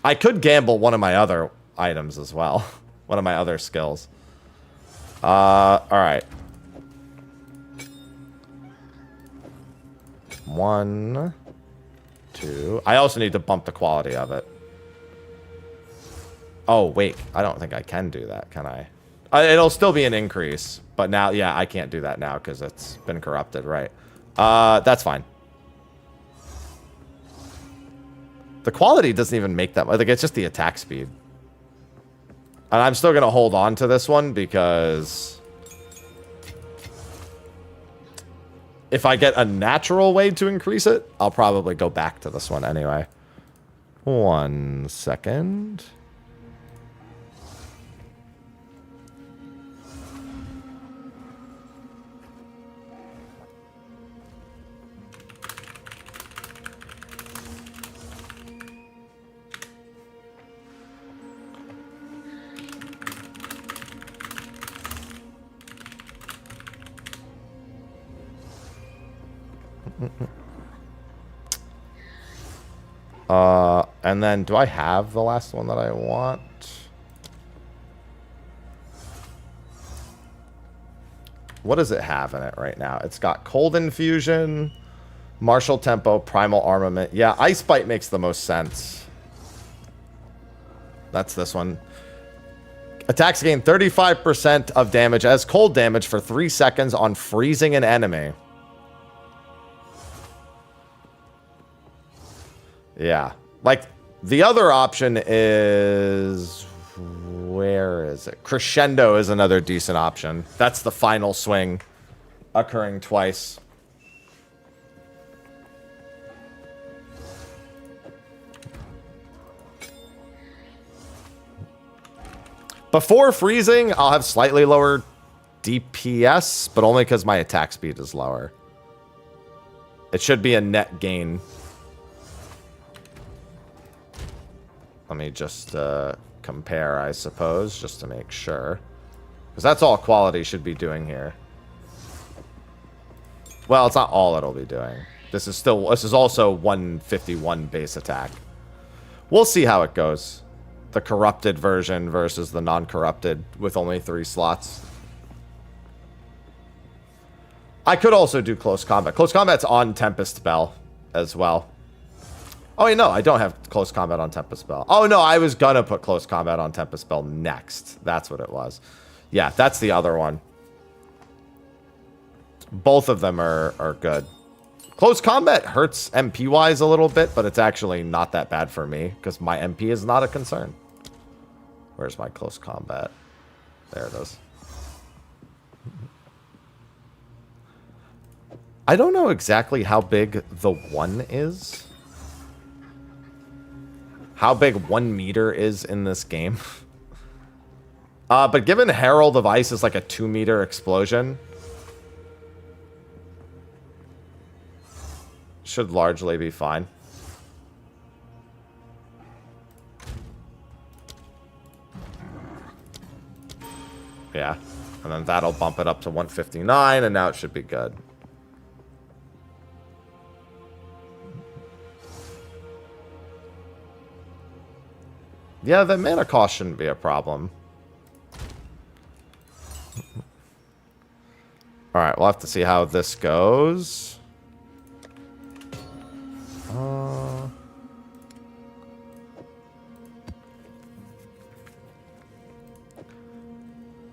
I could gamble one of my other items as well. One of my other skills. Alright. 1, 2. I also need to bump the quality of it. Oh, wait. I don't think I can do that, can I? It'll still be an increase. But now, yeah, I can't do that now because it's been corrupted, right? That's fine. The quality doesn't even make that much. Like, it's just the attack speed. And I'm still going to hold on to this one because if I get a natural way to increase it, I'll probably go back to this one anyway. 1 second. And then do I have the last one that I want? What does it have in it right now? It's got Cold Infusion, Martial Tempo, Primal Armament. Yeah, Ice Bite makes the most sense. That's this one. Attacks gain 35% of damage as cold damage for 3 seconds on freezing an enemy. Yeah. Like, the other option is... Where is it? Crescendo is another decent option. That's the final swing occurring twice. Before freezing, I'll have slightly lower DPS, but only because my attack speed is lower. It should be a net gain. Let me just compare, I suppose, just to make sure. Because that's all quality should be doing here. Well, it's not all it'll be doing. This is also 151 base attack. We'll see how it goes. The corrupted version versus the non-corrupted with only 3 slots. I could also do close combat. Close combat's on Tempest Bell as well. Oh, wait, no, I don't have close combat on Tempest Bell. Oh, no, I was gonna put close combat on Tempest Bell next. That's what it was. Yeah, that's the other one. Both of them are good. Close combat hurts MP-wise a little bit, but it's actually not that bad for me, because my MP is not a concern. Where's my close combat? There it is. I don't know exactly how big the 1 is. How big 1 meter is in this game. But given Herald of Ice is like a 2-meter explosion, should largely be fine. Yeah. And then that'll bump it up to 159, and now it should be good. Yeah, the mana cost shouldn't be a problem. Alright, we'll have to see how this goes.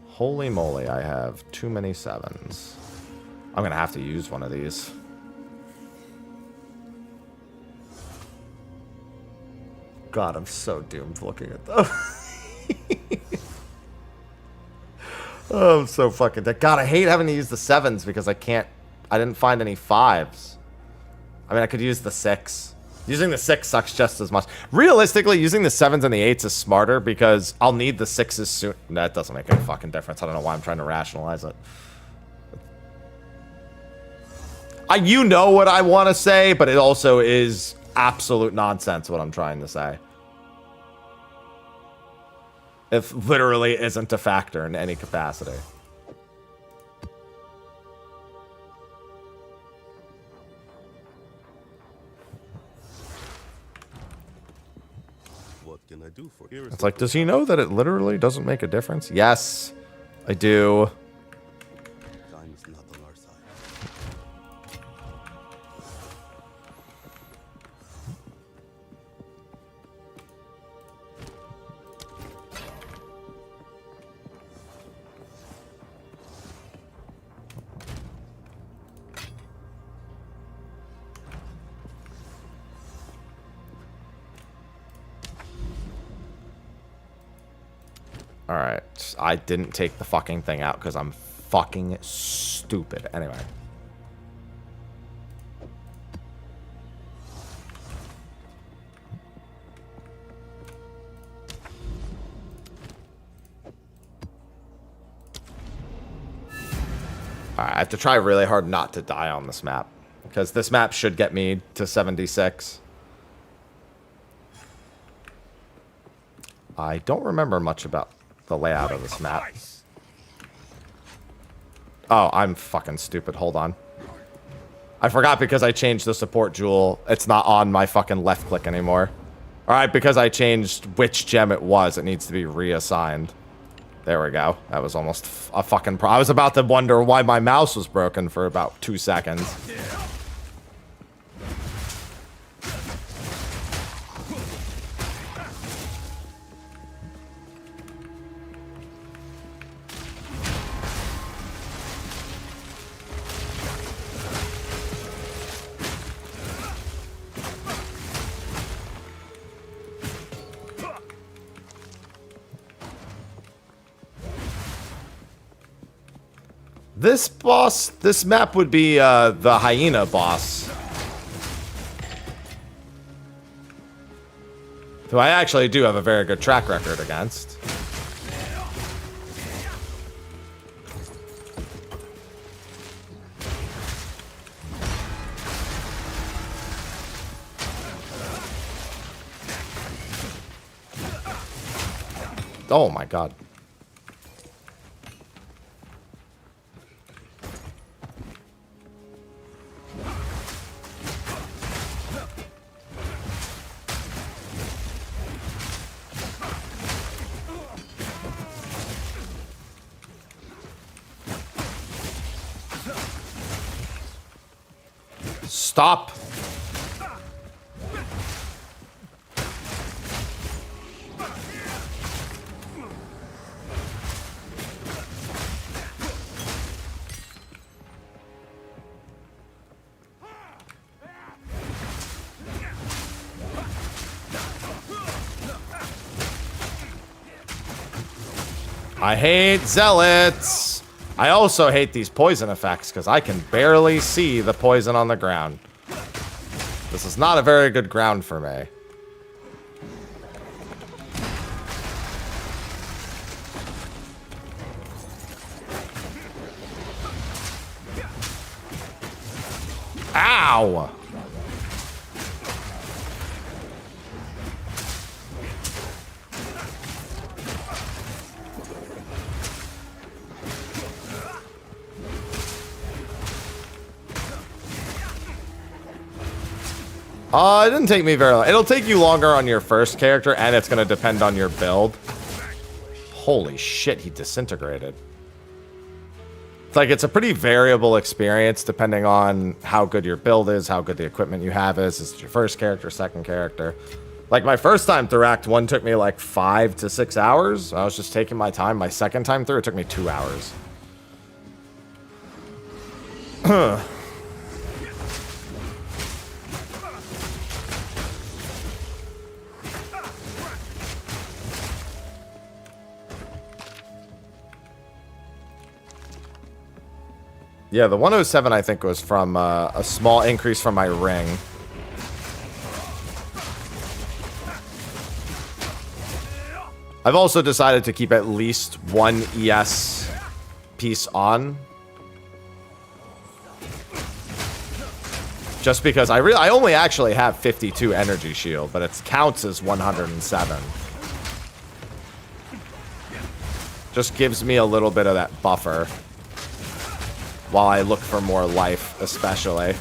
Holy moly, I have too many 7s. I'm gonna have to use one of these. God, I'm so doomed looking at them. Oh, I'm so fucking dead. God, I hate having to use the 7s because I didn't find any 5s. I mean, I could use the 6. Using the 6 sucks just as much. Realistically, using the 7s and the 8s is smarter because I'll need the 6s soon. That doesn't make any fucking difference. I don't know why I'm trying to rationalize it. You know what I want to say, but it also is absolute nonsense what I'm trying to say. It literally isn't a factor in any capacity. What can I do for you? It's like, does he know that it literally doesn't make a difference? Yes, I do. Time is not on our side. Alright, I didn't take the fucking thing out because I'm fucking stupid. Anyway. Alright, I have to try really hard not to die on this map. Because this map should get me to 76. I don't remember much about the layout of this map. Oh, I'm fucking stupid. Hold on. I forgot because I changed the support jewel. It's not on my fucking left click anymore. Alright, because I changed which gem it was, it needs to be reassigned. There we go. That was almost a fucking I was about to wonder why my mouse was broken for about 2 seconds. This boss, this map would be the hyena boss. Who I actually do have a very good track record against. Oh my god. Stop. I hate zealots. I also hate these poison effects because I can barely see the poison on the ground. This is not a very good ground for me. Ow! It didn't take me very long. It'll take you longer on your first character, and it's going to depend on your build. Holy shit, he disintegrated. It's like, it's a pretty variable experience depending on how good your build is, how good the equipment you have is. Is it your first character, second character? Like, my first time through Act 1 took me like 5 to 6 hours. I was just taking my time. My second time through, it took me 2 hours. Yeah, the 107 I think was from a small increase from my ring. I've also decided to keep at least one ES piece on. Just because I only actually have 52 energy shield, but it counts as 107. Just gives me a little bit of that buffer while I look for more life, especially.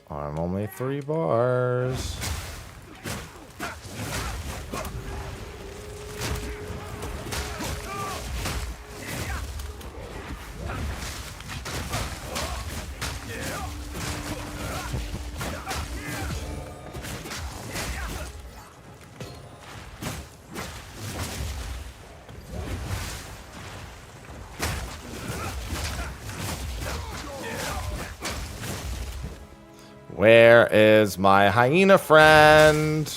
I'm only 3 bars. Where is my hyena friend?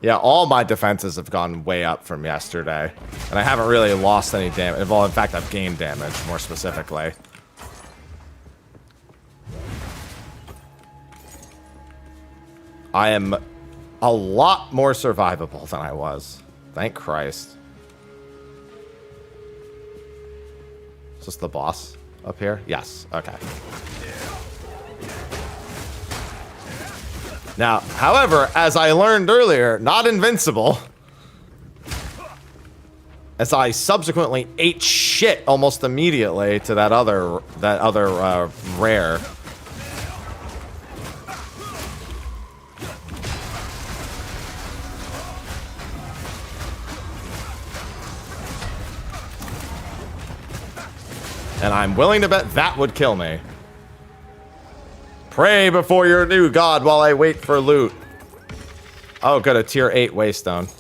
Yeah, all my defenses have gone way up from yesterday. And I haven't really lost any damage. Well, in fact, I've gained damage, more specifically. I am a lot more survivable than I was. Thank Christ. Is this the boss up here? Yes. Okay. Now, however, as I learned earlier, not invincible. As I subsequently ate shit almost immediately to that other rare. And I'm willing to bet that would kill me. Pray before your new god while I wait for loot. Oh, good, a tier 8 waystone.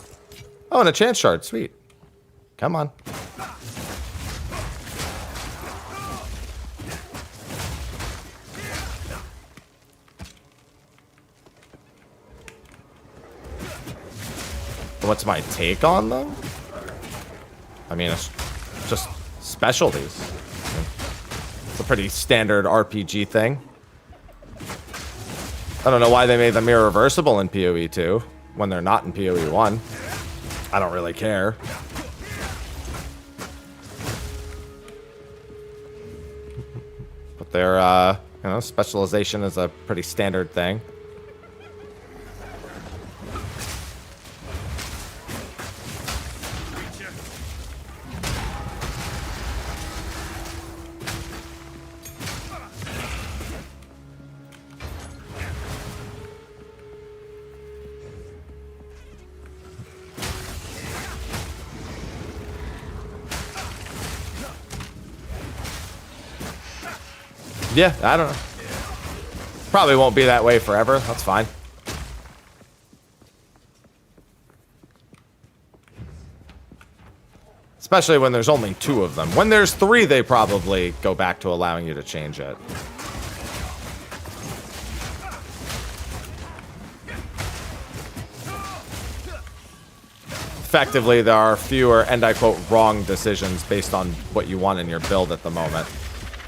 Oh, and a chance shard, sweet. Come on. What's my take on them? I mean, it's just specialties. It's a pretty standard RPG thing. I don't know why they made them irreversible in PoE 2 when they're not in PoE 1. I don't really care. But their, you know, specialization is a pretty standard thing. Yeah, I don't know. Probably won't be that way forever. That's fine. Especially when there's only 2 of them. When there's 3, they probably go back to allowing you to change it. Effectively, there are fewer, and I quote, wrong decisions based on what you want in your build at the moment.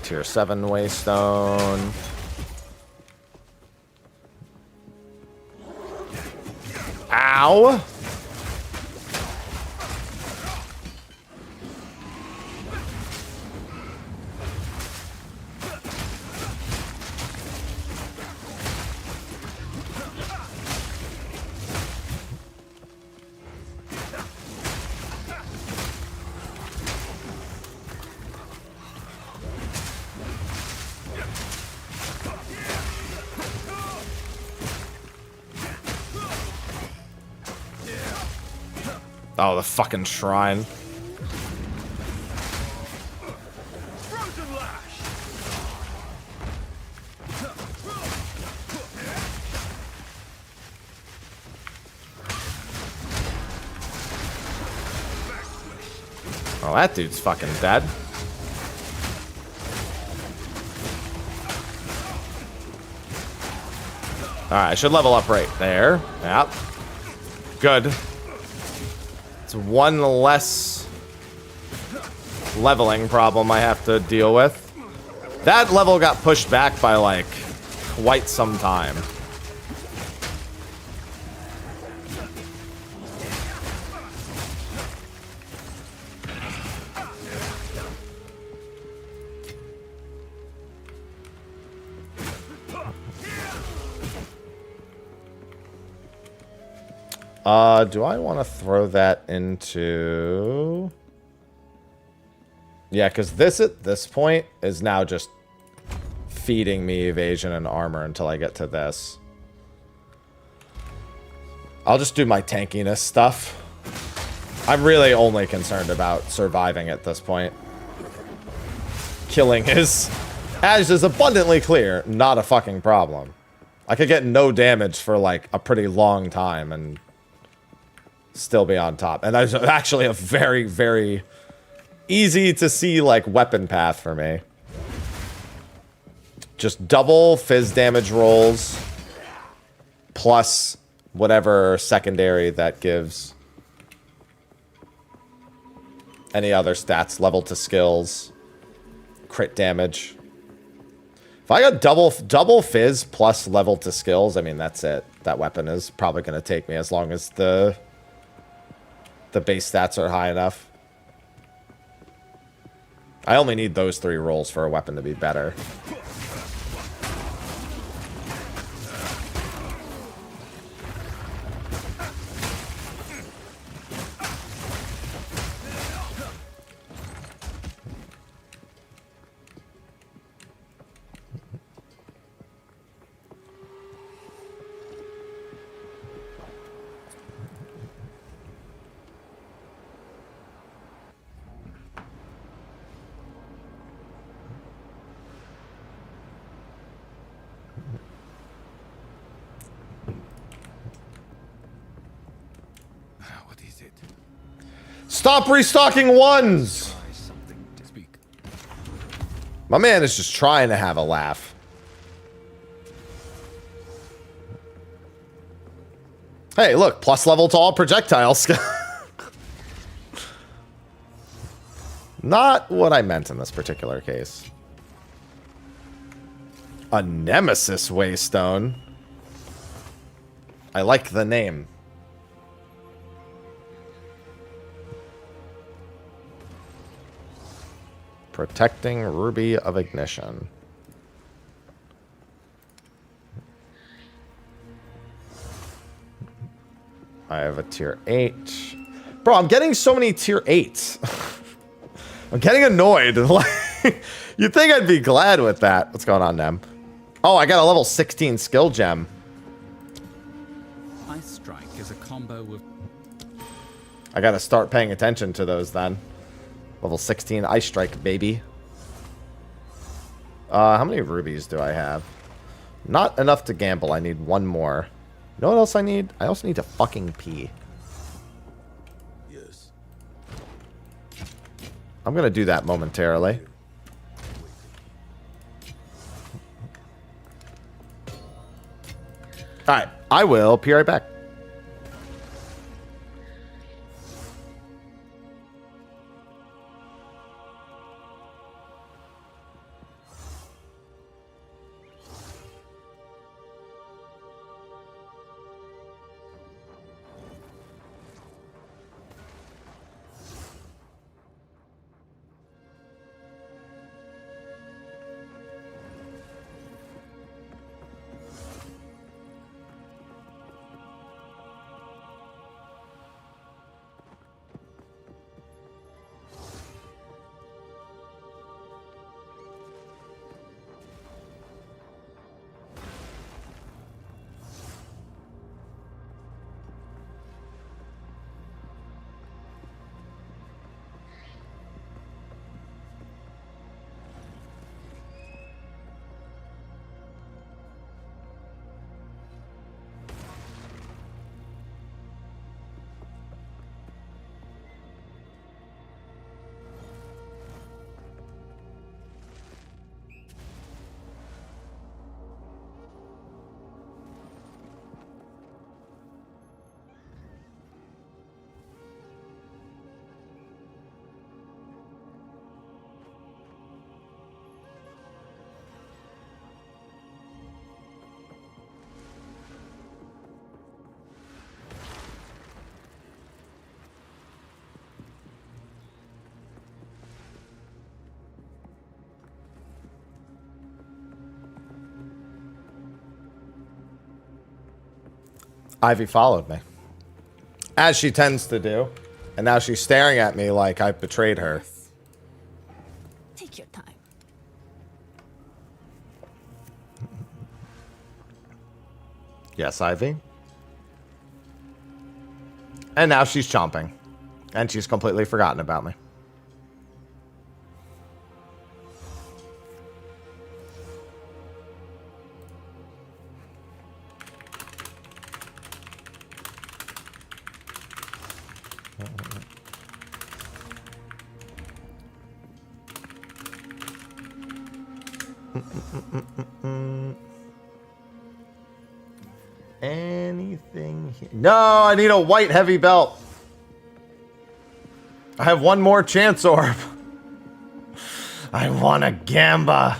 Tier 7 waystone. Ow! Oh, the fucking shrine. Frozen lash. Oh, that dude's fucking dead. Alright, I should level up right there. Yep. Good. It's one less leveling problem I have to deal with. That level got pushed back by, like, quite some time. Do I want to throw that into... Yeah, because this at this point is now just feeding me evasion and armor until I get to this. I'll just do my tankiness stuff. I'm really only concerned about surviving at this point. Killing is, as is abundantly clear, not a fucking problem. I could get no damage for like a pretty long time and still be on top. And that's actually a very, very easy to see like weapon path for me. Just double fizz damage rolls plus whatever secondary that gives. Any other stats, level to skills, crit damage. If I got double fizz plus level to skills, I mean, that's it. That weapon is probably going to take me as long as the base stats are high enough. I only need those 3 rolls for a weapon to be better. is it? Stop restocking ones! Try something to speak. My man is just trying to have a laugh. Hey, look, plus level to all projectiles. Not what I meant in this particular case. A Nemesis Waystone. I like the name. Protecting Ruby of Ignition. I have a tier 8. Bro, I'm getting so many tier 8s. I'm getting annoyed. You'd think I'd be glad with that. What's going on, Nem? Oh, I got a level 16 skill gem. Ice Strike is a combo with... I gotta start paying attention to those then. Level 16 Ice Strike, baby. How many rubies do I have? Not enough to gamble. I need one more. You know what else I need? I also need to fucking pee. Yes. I'm gonna do that momentarily. Alright, I will be right back. Ivy followed me. As she tends to do. And now she's staring at me like I betrayed her. Take your time. Yes, Ivy. And now she's chomping. And she's completely forgotten about me. Anything here? No, I need a white heavy belt. I have one more chance orb. I want a Gamba.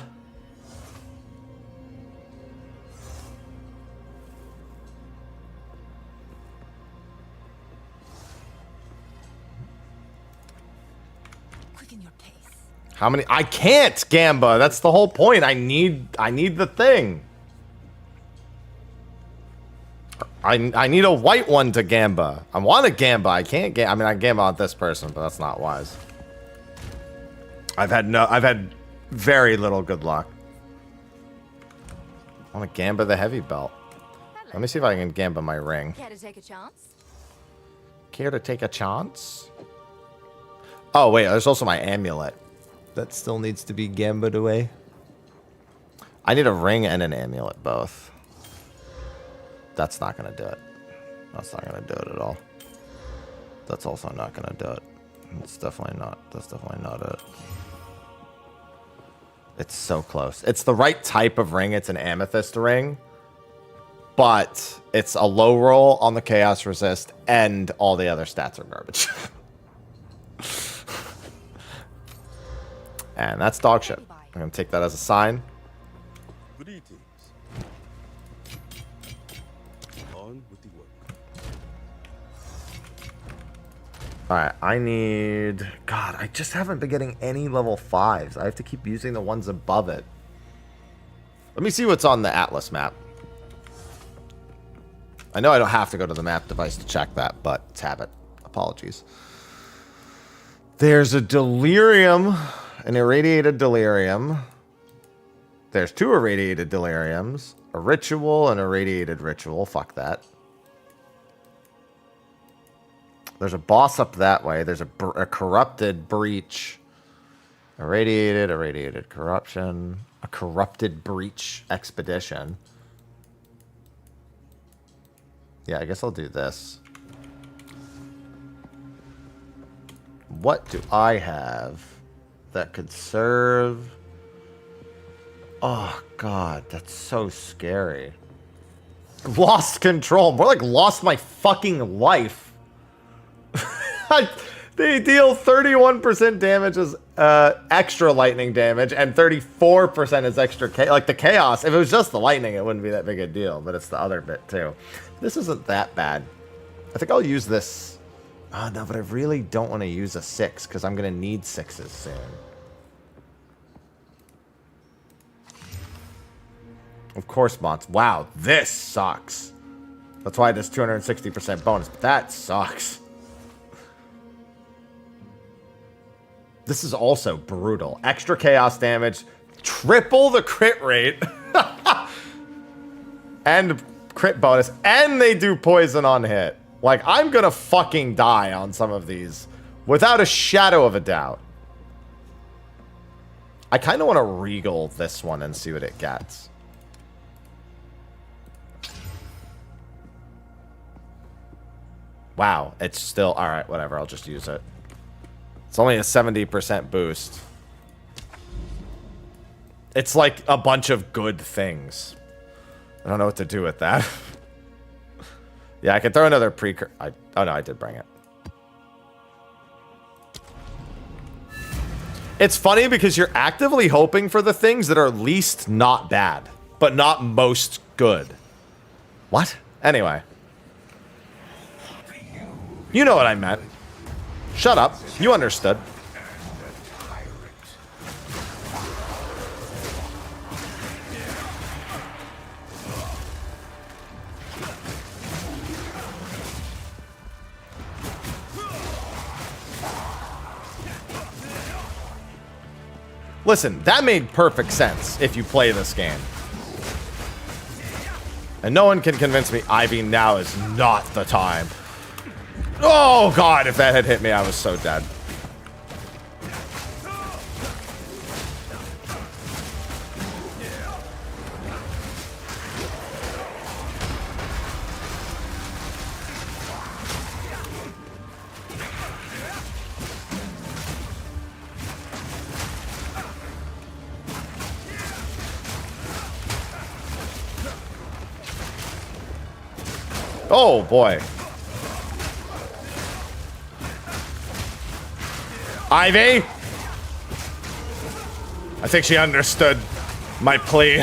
Quicken your pace. How many? I can't Gamba. That's the whole point. I need the thing. I need a white one to Gamba. I want a Gamba. I can't I mean, I Gamba on this person, but that's not wise. I've had very little good luck. I want to Gamba the heavy belt. Let me see if I can Gamba my ring. Care to take a chance? Care to take a chance? Oh, wait. There's also my amulet. That still needs to be Gamba'd away. I need a ring and an amulet both. That's not going to do it. That's not going to do it at all. That's also not gonna do it. It's definitely not. That's definitely not it. It's so close. It's the right type of ring. It's an amethyst ring. But it's a low roll on the chaos resist, and all the other stats are garbage. And that's dog shit. I'm gonna take that as a sign. Greetings. On with the work. Alright, I need... God, I just haven't been getting any level 5s. I have to keep using the ones above it. Let me see what's on the Atlas map. I know I don't have to go to the map device to check that, but it's habit. Apologies. There's a delirium, an irradiated delirium. There's 2 irradiated deliriums, a ritual and a irradiated ritual. Fuck that. There's a boss up that way. There's a corrupted breach. Irradiated corruption. A corrupted breach expedition. Yeah, I guess I'll do this. What do I have that could serve? Oh, God, that's so scary. Lost control. More like lost my fucking life. They deal 31% damage as extra lightning damage, and 34% is extra like the chaos. If it was just the lightning, it wouldn't be that big a deal, but it's the other bit too. This isn't that bad. I think I'll use this. Oh no, but I really don't want to use a 6 because I'm gonna need 6s soon. Of course, mods. Wow, this sucks. That's why it does 260% bonus, but that sucks. This is also brutal. Extra chaos damage, triple the crit rate, and crit bonus, and they do poison on hit. Like, I'm gonna fucking die on some of these, without a shadow of a doubt. I kind of want to regal this one and see what it gets. Wow, it's still... Alright, whatever, I'll just use it. It's only a 70% boost. It's like a bunch of good things. I don't know what to do with that. Yeah, I can throw another precursor. Oh no, I did bring it. It's funny because you're actively hoping for the things that are least not bad, but not most good. What? Anyway. You know what I meant. Shut up. You understood. Listen, that made perfect sense if you play this game. And no one can convince me Ivy now is not the time. Oh, God, if that had hit me, I was so dead. Oh, boy. Ivy? I think she understood my plea.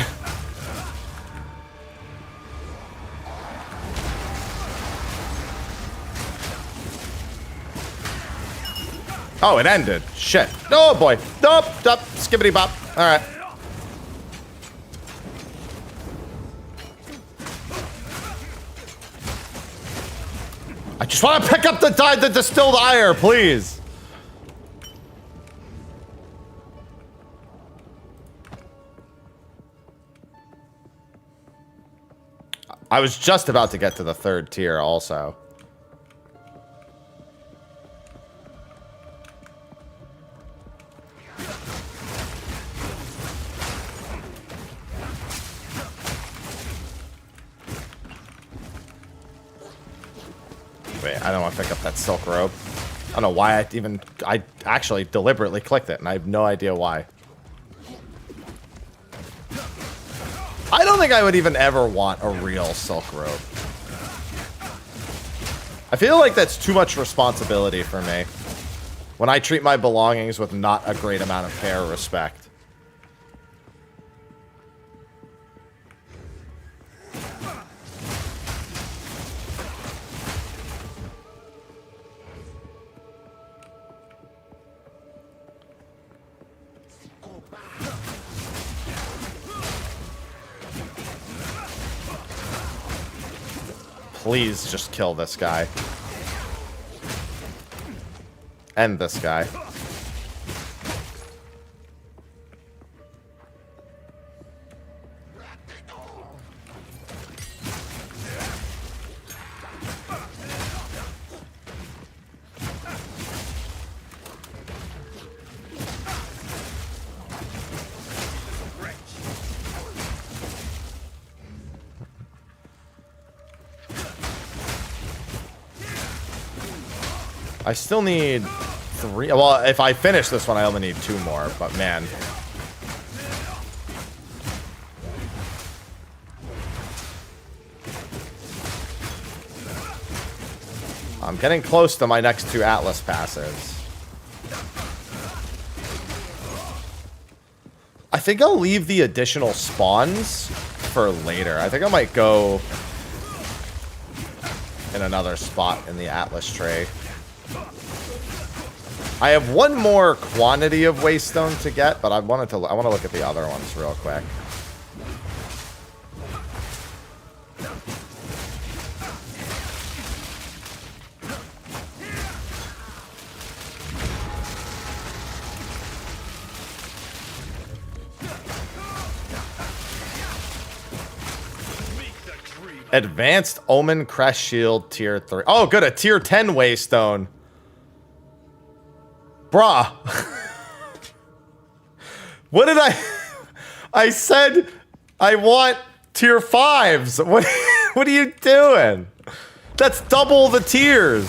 Oh, it ended. Shit. Oh, boy. Nope, nope. Skibbity bop. All right. I just want to pick up the distilled ire, please. I was just about to get to the 3rd tier also. Wait, I don't want to pick up that silk robe. I don't know why I actually deliberately clicked it, and I have no idea why. I don't think I would even ever want a real silk robe. I feel like that's too much responsibility for me when I treat my belongings with not a great amount of care or respect. Please just kill this guy. And this guy. I still need 3. Well, if I finish this one, I only need 2 more, but man. I'm getting close to my next 2 Atlas passes. I think I'll leave the additional spawns for later. I think I might go in another spot in the Atlas tray. I have 1 more quantity of Waystone to get, but I want to look at the other ones real quick. Advanced Omen Crest Shield Tier 3. Oh, good, a Tier 10 Waystone. Bruh. What did I said I want Tier 5s. What are you doing? That's double the tiers.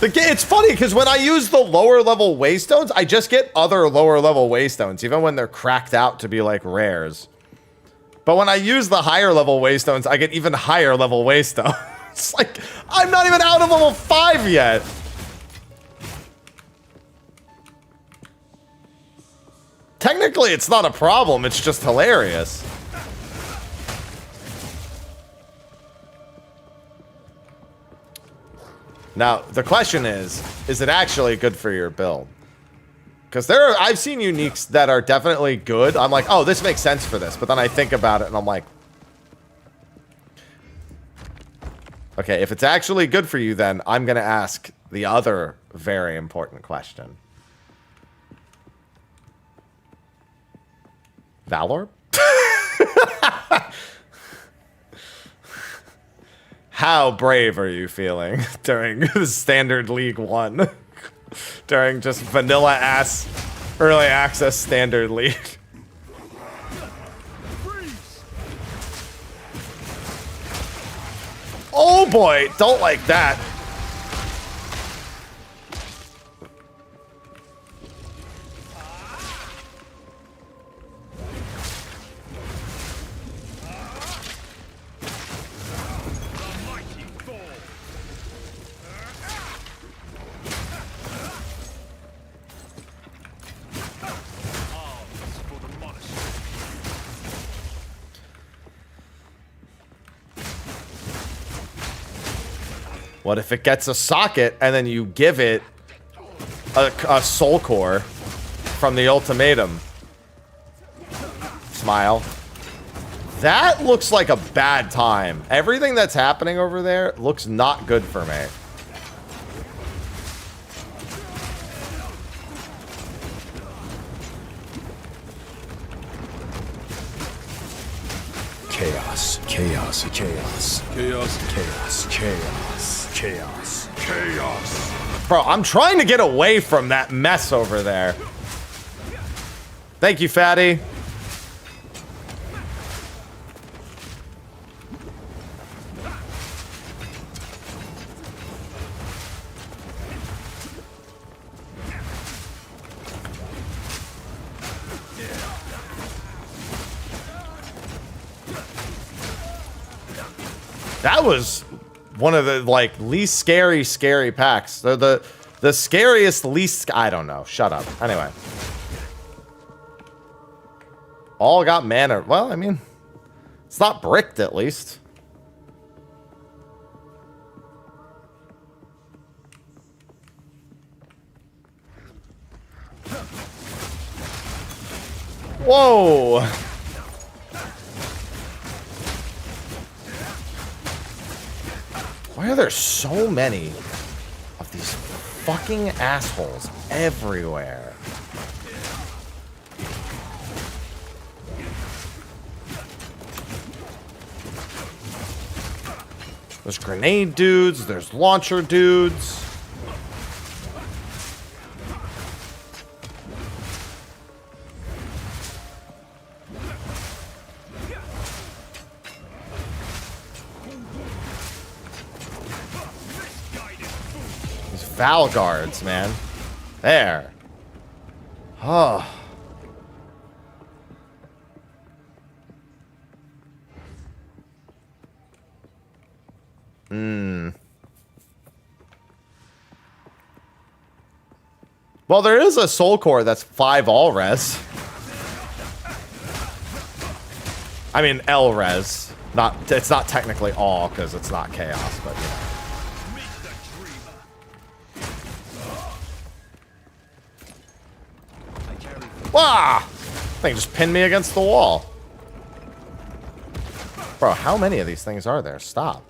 It's funny because when I use the lower level Waystones, I just get other lower level Waystones, even when they're cracked out to be like rares. But when I use the higher level Waystones, I get even higher level Waystones. It's like, I'm not even out of level 5 yet. Technically, it's not a problem. It's just hilarious. Now, the question is it actually good for your build? Because I've seen uniques that are definitely good. I'm like, oh, this makes sense for this. But then I think about it and I'm like, okay, if it's actually good for you, then I'm going to ask the other very important question. Valor? How brave are you feeling during Standard League 1? During just vanilla-ass early access Standard League. Oh boy, don't like that. What if it gets a socket and then you give it a soul core from the ultimatum? Smile. That looks like a bad time. Everything that's happening over there looks not good for me. Chaos, chaos, chaos, chaos, chaos, chaos, chaos, chaos. Bro, I'm trying to get away from that mess over there. Thank you, Fatty. That was one of the, like, least scary packs. The scariest, least... I don't know. Shut up. Anyway. All got mana. Well, I mean, it's not bricked, at least. Whoa! Why are there so many of these fucking assholes everywhere? There's grenade dudes, there's launcher dudes. Val guards, man. There. Oh. Well, there is a soul core that's 5 all res. I mean, L res. It's not technically all because it's not chaos, but you know. Wah! Thing just pinned me against the wall. Bro, how many of these things are there? Stop.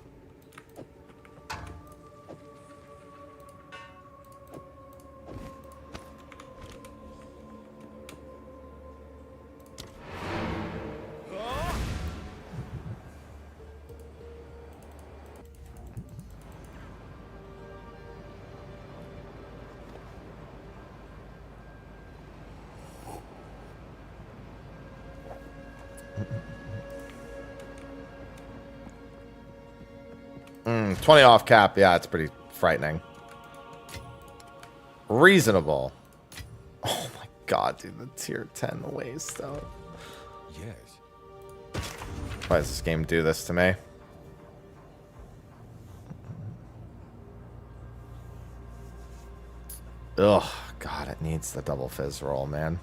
Mm, 20 off cap. Yeah, it's pretty frightening. Reasonable. Oh my god, dude. The tier 10 waste, though. Yes. Why does this game do this to me? Ugh. God, it needs the double fizz roll, man.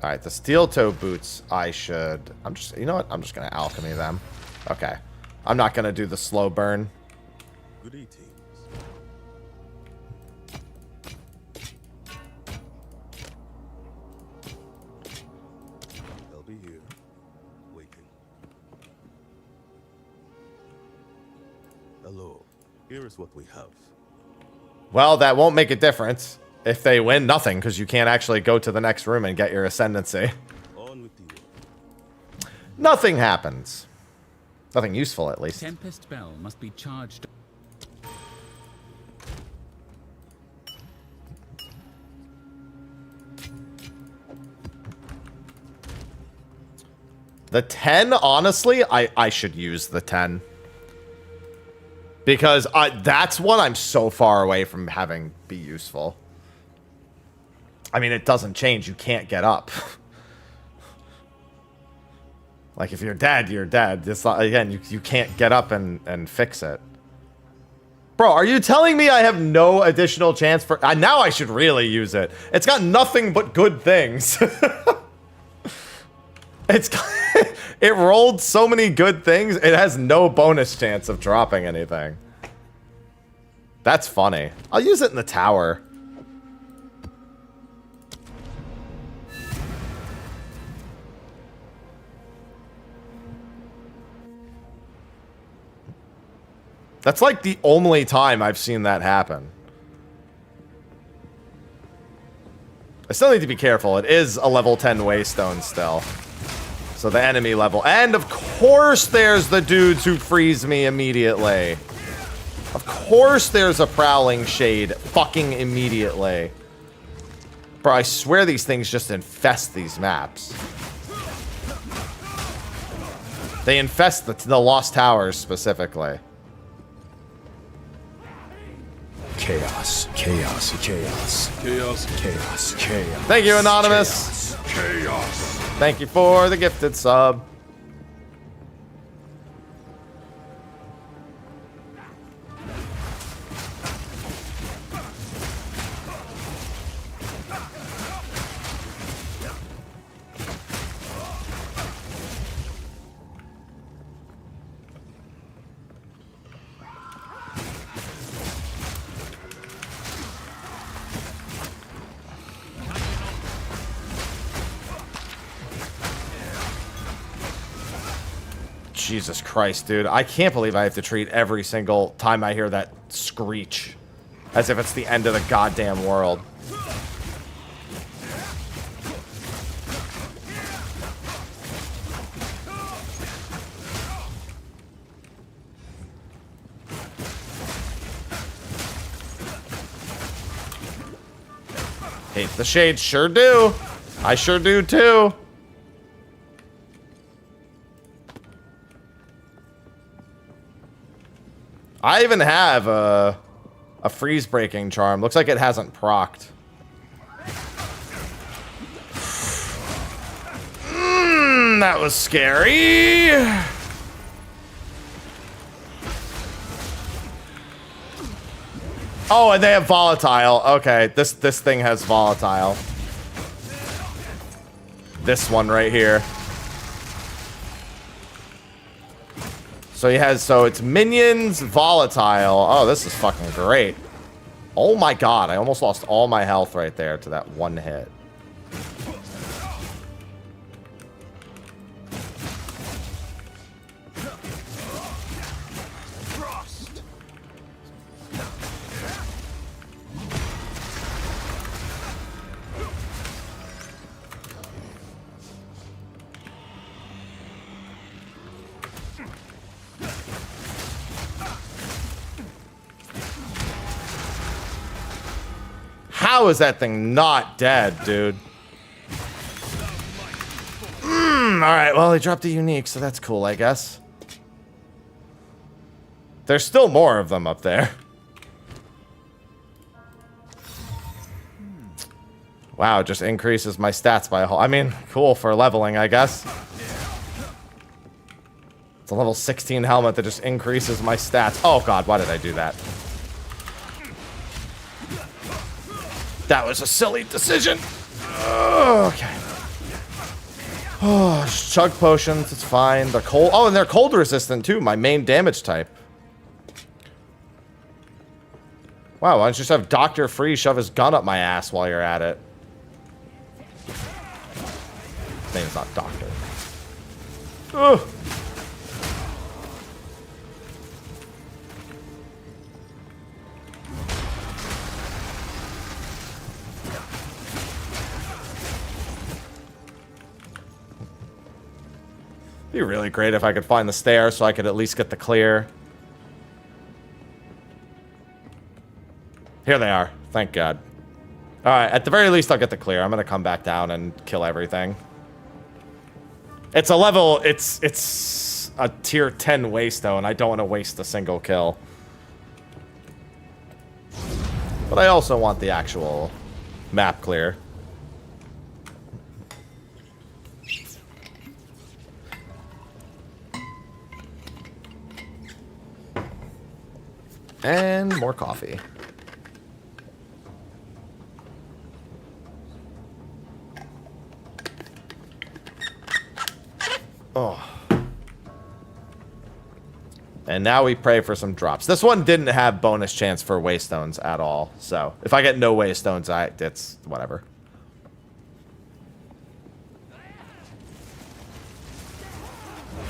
All right, the steel toe boots, I'm just, you know what? I'm just going to alchemy them. Okay. I'm not going to do the slow burn. Good eating. I'll be here, waiting. Hello. Here is what we have. Well, that won't make a difference. If they win, nothing, because you can't actually go to the next room and get your ascendancy. On with you. Nothing happens. Nothing useful, at least. Tempest Bell must be charged. The 10, honestly, I should use the 10. Because that's what I'm so far away from having be useful. I mean, it doesn't change. You can't get up. Like, if you're dead, you're dead. It's not, again, you can't get up and fix it. Bro, are you telling me I have no additional chance for... now I should really use it. It's got nothing but good things. It rolled so many good things, it has no bonus chance of dropping anything. That's funny. I'll use it in the tower. That's like the only time I've seen that happen. I still need to be careful. It is a level 10 Waystone still. So the enemy level. And of course there's the dudes who freeze me immediately. Of course there's a Prowling Shade fucking immediately. Bro, I swear these things just infest these maps. They infest the Lost Towers specifically. Chaos. Chaos. Chaos. Chaos. Chaos. Chaos. Thank you, Anonymous. Chaos. Thank you for the gifted sub. Jesus Christ, dude. I can't believe I have to treat every single time I hear that screech as if it's the end of the goddamn world. Hate the shades, sure do. I sure do too. I even have a freeze breaking charm. Looks like it hasn't procced. That was scary. Oh, and they have volatile. Okay, this thing has volatile. This one right here. So he has, so it's minions, volatile. Oh, this is fucking great. Oh my god, I almost lost all my health right there to that one hit. How is that thing not dead, dude? Alright, well, he dropped a unique, so that's cool, I guess. There's still more of them up there. Wow, it just increases my stats by a whole... I mean, cool for leveling, I guess. It's a level 16 helmet that just increases my stats. Oh god, why did I do that? That was a silly decision. Okay. Oh, just chug potions. It's fine. They're cold. Oh, and they're cold resistant too. My main damage type. Wow, why don't you just have Dr. Free shove his gun up my ass while you're at it? His name's not Doctor. Ugh. It'd be really great if I could find the stairs so I could at least get the clear. Here they are. Thank God. Alright, at the very least I'll get the clear. I'm gonna come back down and kill everything. It's a level... It's a tier 10 waystone. I don't want to waste a single kill. But I also want the actual map clear. And more coffee. Oh. And now we pray for some drops. This one didn't have bonus chance for waystones at all. So if I get no waystones, it's whatever.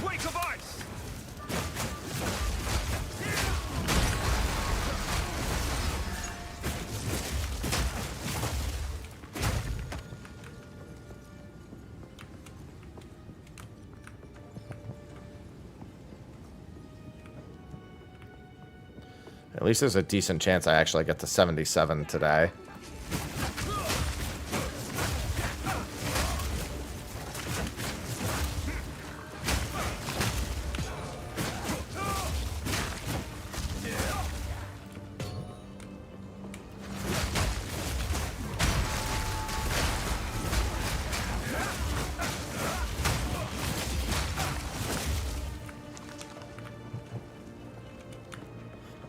Wake of ice! At least there's a decent chance I actually get to 77 today.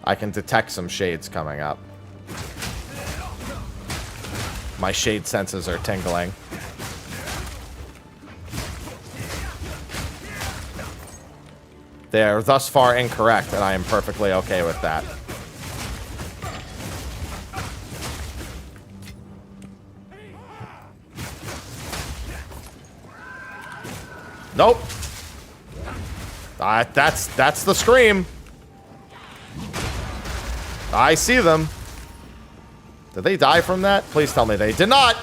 I can detect some shades coming up. My shade senses are tingling. They are thus far incorrect, and I am perfectly okay with that. Nope. That's the scream. I see them. Did they die from that? Please tell me they did not.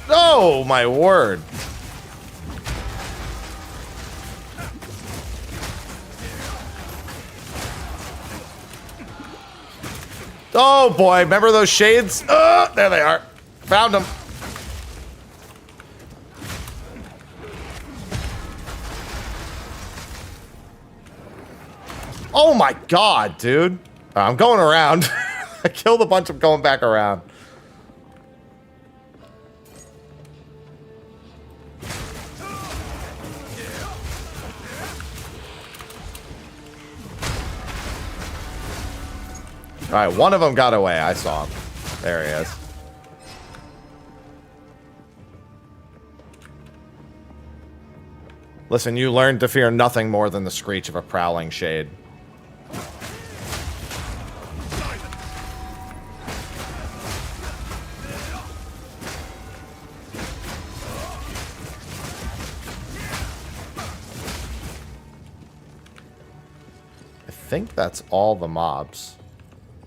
Oh, my word. Oh, boy. Remember those shades? There they are. Found them. Oh, my God, dude. I'm going around. I killed a bunch of going back around. Alright, one of them got away. I saw him. There he is. Listen, you learned to fear nothing more than the screech of a prowling shade. I think that's all the mobs.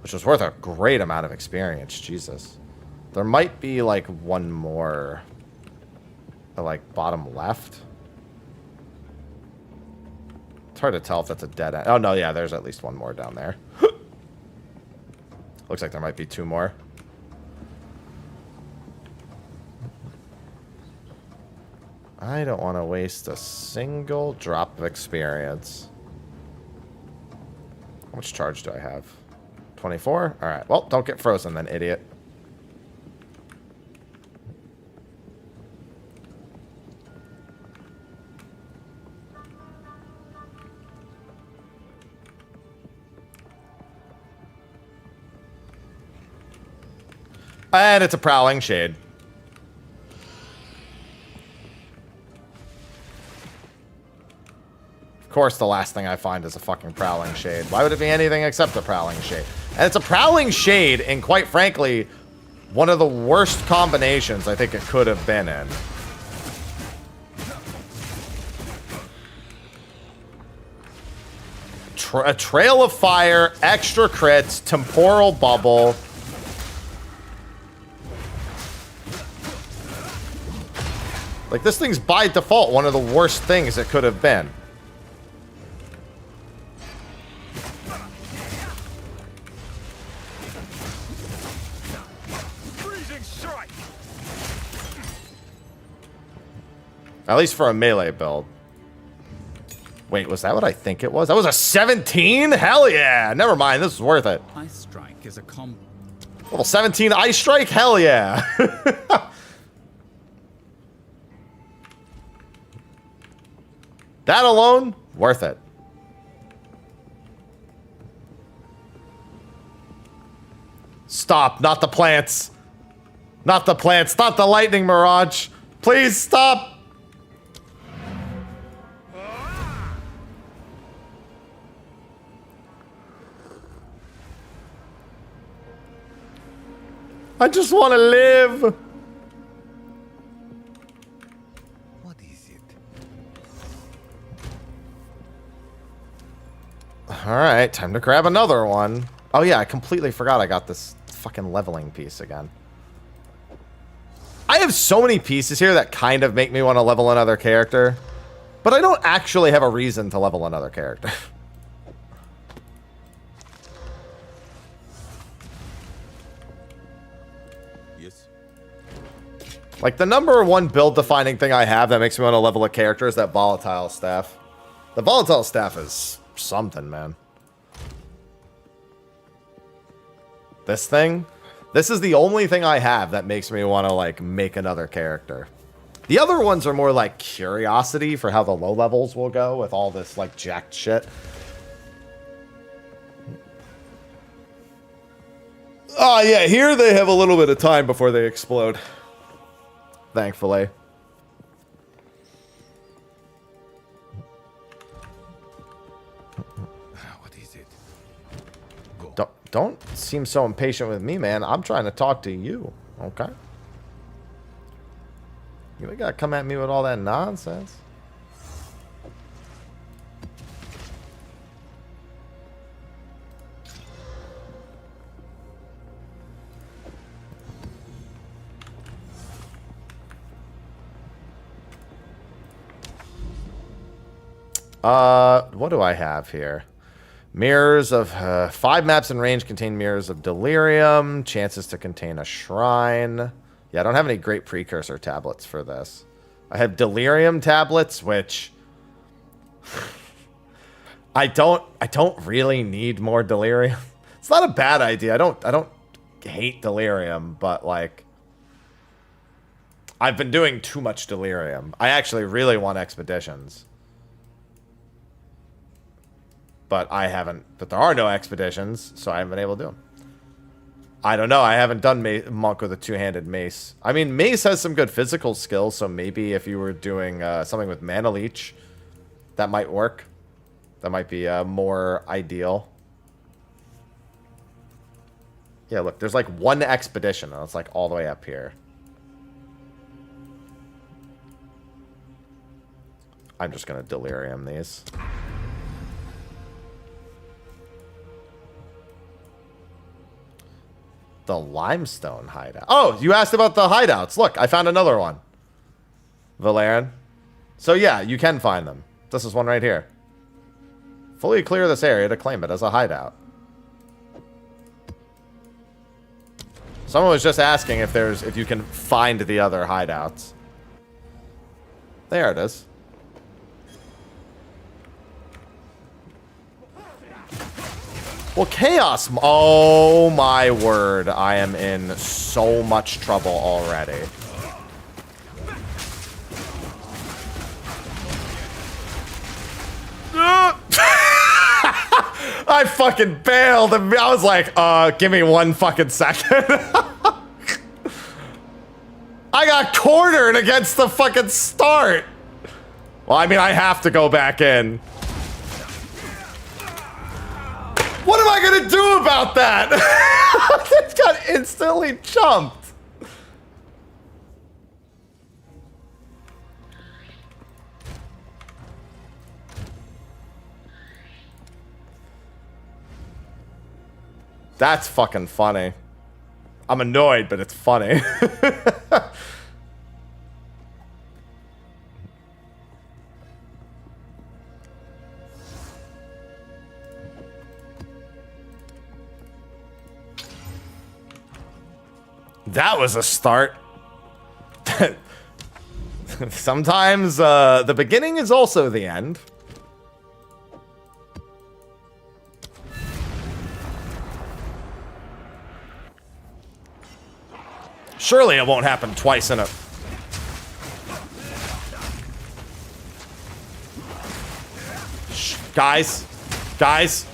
Which was worth a great amount of experience. Jesus. There might be, like, one more. Like, bottom left. It's hard to tell if that's a dead end. Oh, no, yeah, there's at least one more down there. Looks like there might be two more. I don't want to waste a single drop of experience. How much charge do I have? 24? Alright, well, don't get frozen then, idiot. And it's a prowling shade. Of course, the last thing I find is a fucking prowling shade. Why would it be anything except a prowling shade? And it's a prowling shade, and quite frankly, one of the worst combinations I think it could have been in. A trail of fire, extra crits, temporal bubble. Like, this thing's by default one of the worst things it could have been. At least for a melee build. Wait, was that what I think it was? That was a 17? Hell yeah! Never mind, this is worth it. Ice Strike is a Level 17 Ice Strike? Hell yeah! That alone, worth it. Stop, not the plants. Not the plants, not the lightning mirage. Please stop. I just want to live. What is it? All right, time to grab another one. Oh yeah, I completely forgot I got this fucking leveling piece again. I have so many pieces here that kind of make me want to level another character, but I don't actually have a reason to level another character. Like, the number one build-defining thing I have that makes me want to level a character is that volatile staff. The volatile staff is something, man. This thing? This is the only thing I have that makes me want to, like, make another character. The other ones are more like curiosity for how the low levels will go with all this, like, jacked shit. Oh, yeah, here they have a little bit of time before they explode. Thankfully. What is it? Don't seem so impatient with me, man. I'm trying to talk to you, okay? You ain't gotta come at me with all that nonsense. What do I have here? Mirrors of 5 maps in range contain mirrors of delirium. Chances to contain a shrine. Yeah, I don't have any great precursor tablets for this. I have delirium tablets, which I don't really need more delirium. It's not a bad idea. I don't hate delirium, but like I've been doing too much delirium. I actually really want expeditions. But I haven't. But there are no expeditions, so I haven't been able to do them. I don't know. I haven't done Monk with a two-handed mace. I mean, mace has some good physical skills, so maybe if you were doing something with mana leech, that might work. That might be more ideal. Yeah, look, there's like one expedition, and it's like all the way up here. I'm just gonna delirium these. The limestone hideout. Oh, you asked about the hideouts. Look, I found another one. Valerian. So yeah, you can find them. This is one right here. Fully clear this area to claim it as a hideout. Someone was just asking if you can find the other hideouts. There it is. Well, Chaos... Oh, my word. I am in so much trouble already. I fucking bailed. I was like, give me 1 fucking second. I got cornered against the fucking start. Well, I mean, I have to go back in. What am I gonna do about that? It got instantly jumped. That's fucking funny. I'm annoyed, but it's funny. That was a start. Sometimes the beginning is also the end. Surely it won't happen twice in a... Shh, guys. Guys.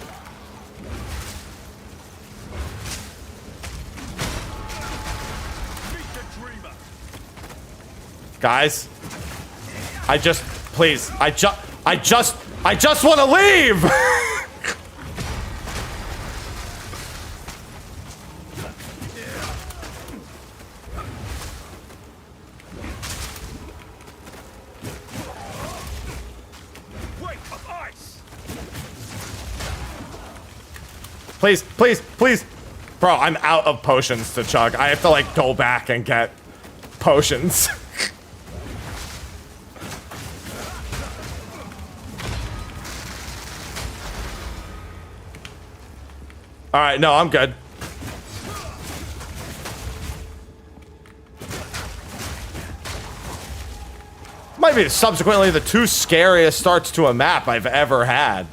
Guys. Please. I just want to leave! Please, please, please. Bro, I'm out of potions to chug. I have to, like, go back and get potions. Alright, no, I'm good. Might be subsequently the 2 scariest starts to a map I've ever had.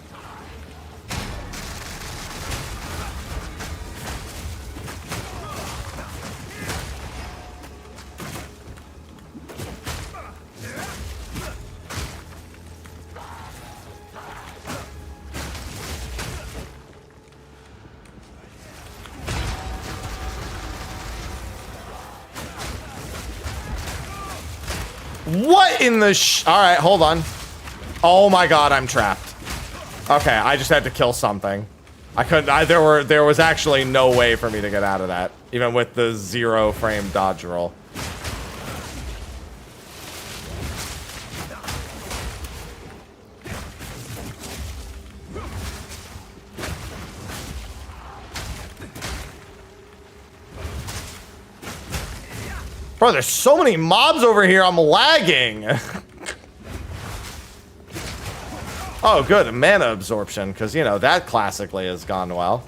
What in the Alright, hold on. Oh my god, I'm trapped. Okay, I just had to kill something. I couldn't, there was actually no way for me to get out of that. Even with the 0 frame dodge roll. Bro, there's so many mobs over here, I'm lagging. Oh, good, mana absorption, because, you know, that classically has gone well.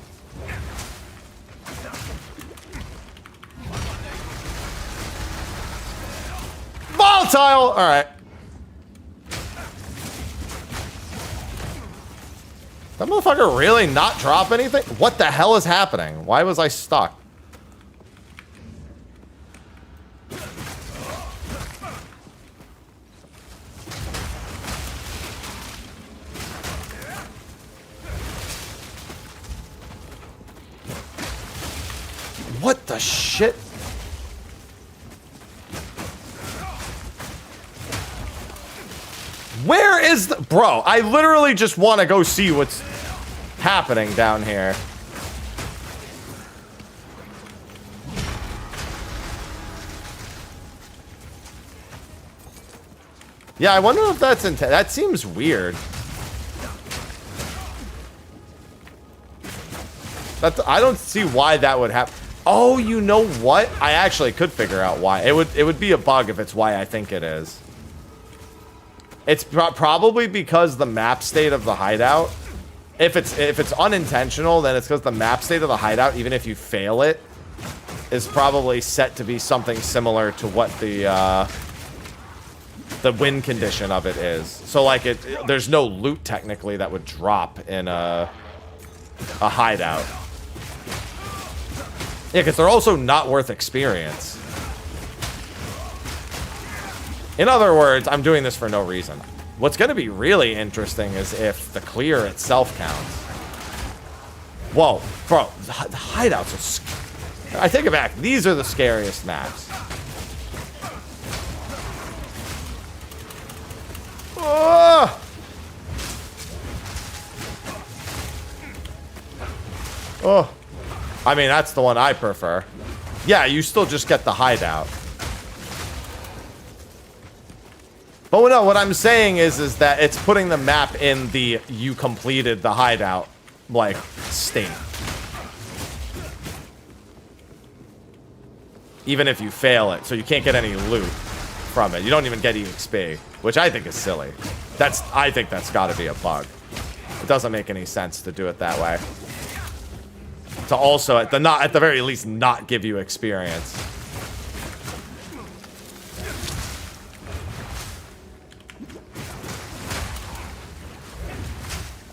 Volatile! Alright. That motherfucker really not drop anything? What the hell is happening? Why was I stuck? What the shit? Where is the... Bro, I literally just want to go see what's happening down here. Yeah, I wonder if that's that seems weird. I don't see why that would happen. Oh, you know what? I actually could figure out why. It would be a bug if it's why I think it is. It's probably because the map state of the hideout. If it's unintentional, then it's because the map state of the hideout, even if you fail it, is probably set to be something similar to what the win condition of it is. So like there's no loot technically that would drop in a hideout. Yeah, because they're also not worth experience. In other words, I'm doing this for no reason. What's going to be really interesting is if the clear itself counts. Whoa, bro, the hideouts are... I take it back. These are the scariest maps. Oh! Oh. I mean, that's the one I prefer. Yeah, you still just get the hideout. But no, what I'm saying is that it's putting the map in the you completed the hideout, like, state. Even if you fail it, so you can't get any loot from it. You don't even get EXP, which I think is silly. I think that's gotta be a bug. It doesn't make any sense to do it that way. To also, at the very least, not give you experience.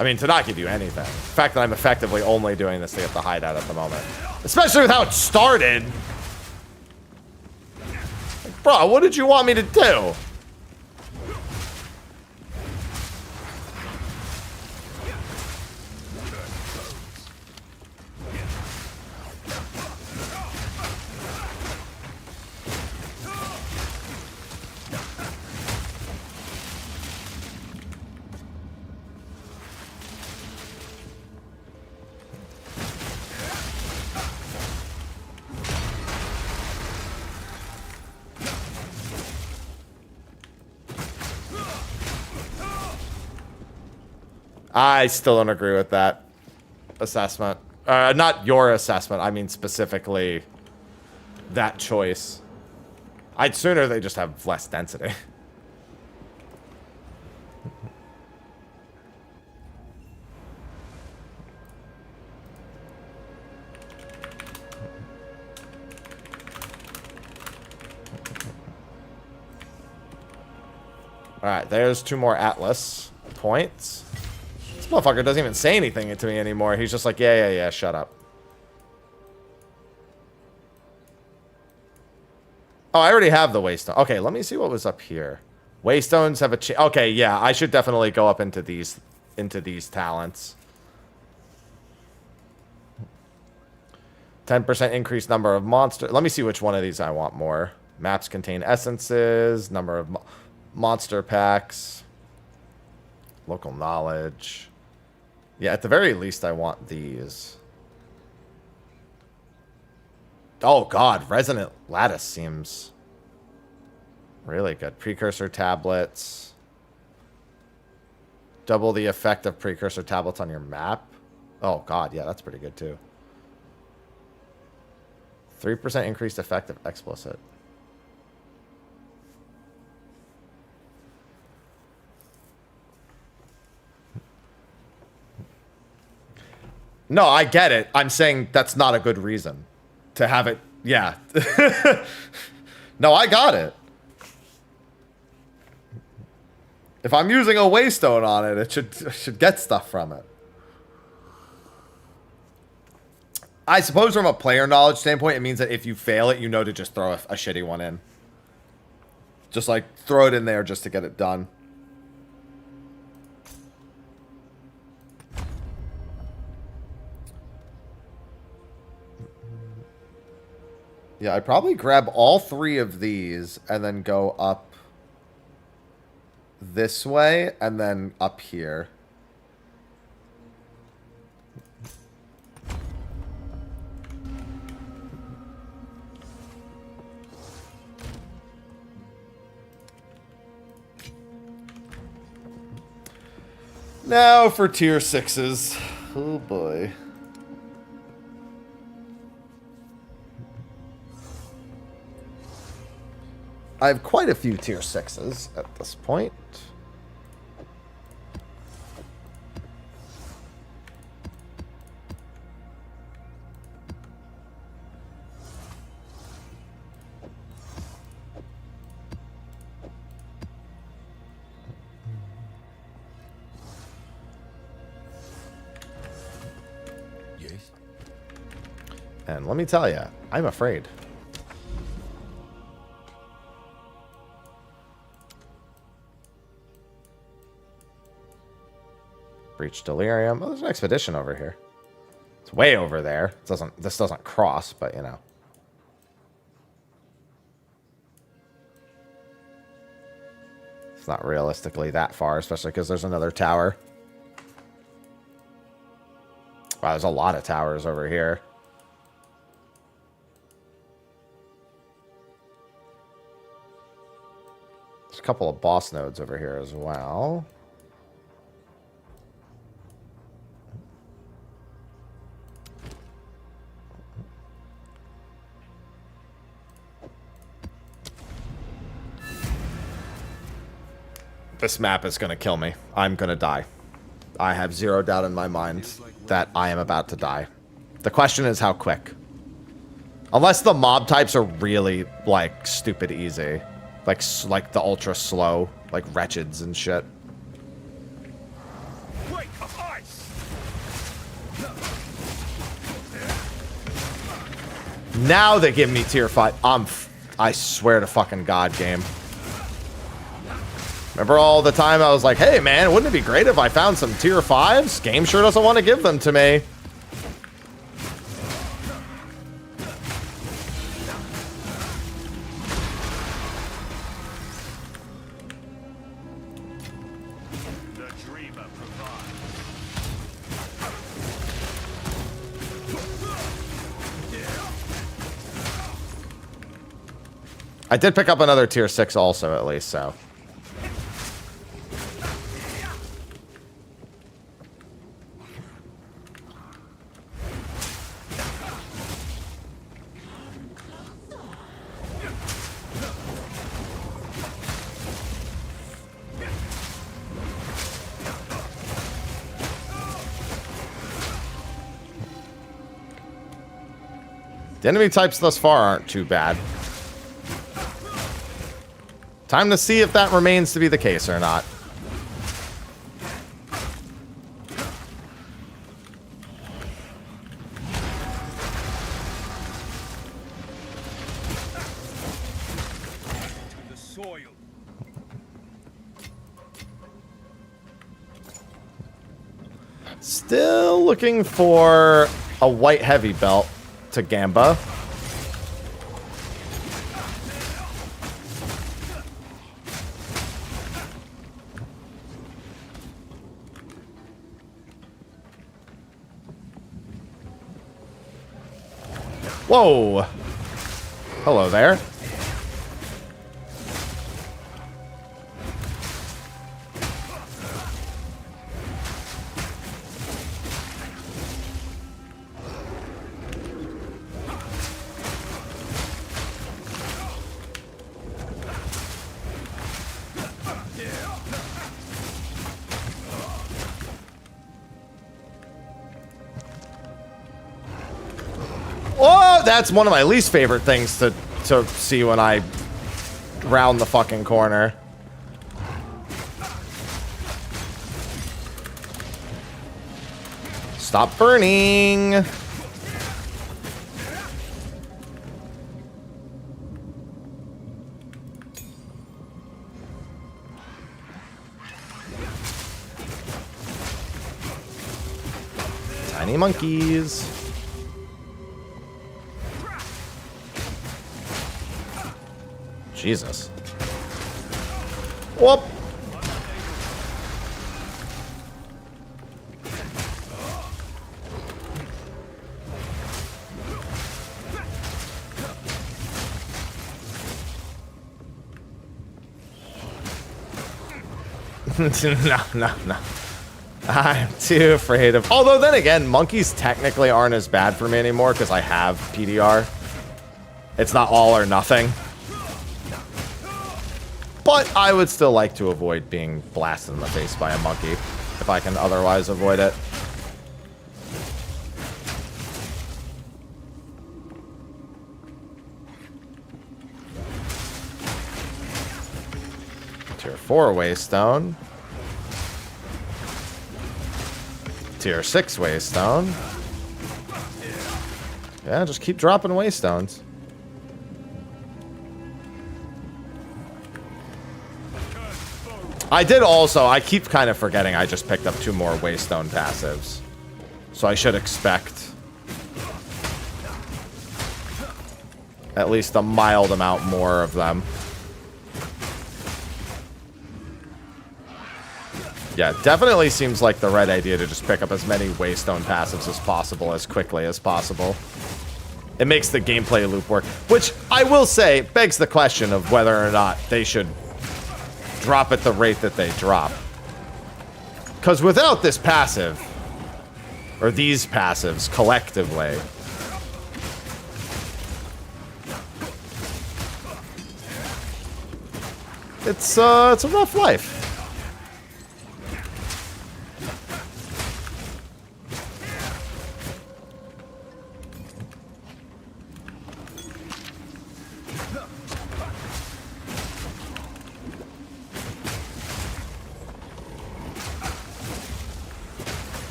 I mean, to not give you anything. The fact that I'm effectively only doing this to get the hideout at the moment. Especially with how it started. Like, bro, what did you want me to do? I still don't agree with that assessment. Not your assessment. I mean specifically that choice. I'd sooner they just have less density. Alright, there's 2 more Atlas points. This motherfucker doesn't even say anything to me anymore. He's just like, yeah, shut up. Oh, I already have the Waystone. Okay, let me see what was up here. Waystones have a okay, yeah, I should definitely go up into these talents. 10% increased number of monsters. Let me see which one of these I want more. Maps contain essences, number of monster packs, local knowledge. Yeah, at the very least, I want these. Oh, God. Resonant Lattice seems really good. Precursor tablets. Double the effect of precursor tablets on your map. Oh, God. Yeah, that's pretty good, too. 3% increased effect of explicit. No, I get it. I'm saying that's not a good reason to have it. Yeah. No, I got it. If I'm using a waystone on it, it should get stuff from it. I suppose from a player knowledge standpoint, it means that if you fail it, you know to just throw a shitty one in. Just like throw it in there just to get it done. Yeah, I'd probably grab all 3 of these and then go up this way and then up here. Now for tier 6s. Oh boy. I have quite a few tier 6s at this point. Yes. And let me tell you, I'm afraid. Breach Delirium. Oh, there's an expedition over here. It's way over there. This doesn't cross, but you know. It's not realistically that far, especially because there's another tower. Wow, there's a lot of towers over here. There's a couple of boss nodes over here as well. This map is going to kill me. I'm going to die. I have zero doubt in my mind that I am about to die. The question is how quick. Unless the mob types are really, like, stupid easy. Like the ultra slow, like wretcheds and shit. Wake of ice! Now they give me tier 5. I swear to fucking God, game. Remember all the time I was like, hey man, wouldn't it be great if I found some tier 5s? Game sure doesn't want to give them to me. The dreamer provides. I did pick up another tier 6 also, at least, so. The enemy types thus far aren't too bad. Time to see if that remains to be the case or not. The soil. Still looking for a white heavy belt to Gamba. Whoa. Hello there. Oh, that's one of my least favorite things to see when I round the fucking corner. Stop burning. Tiny monkeys. Jesus. Whoop. No. I'm too afraid of... Although, then again, monkeys technically aren't as bad for me anymore because I have PDR. It's not all or nothing. But I would still like to avoid being blasted in the face by a monkey if I can otherwise avoid it. Tier 4 Waystone. Tier 6 Waystone. Yeah, just keep dropping Waystones. I did also, I keep kind of forgetting I just picked up 2 more Waystone passives. So I should expect at least a mild amount more of them. Yeah, definitely seems like the right idea to just pick up as many Waystone passives as possible, as quickly as possible. It makes the gameplay loop work, which I will say begs the question of whether or not they should drop at the rate that they drop. Because without this passive, or these passives collectively, it's a rough life.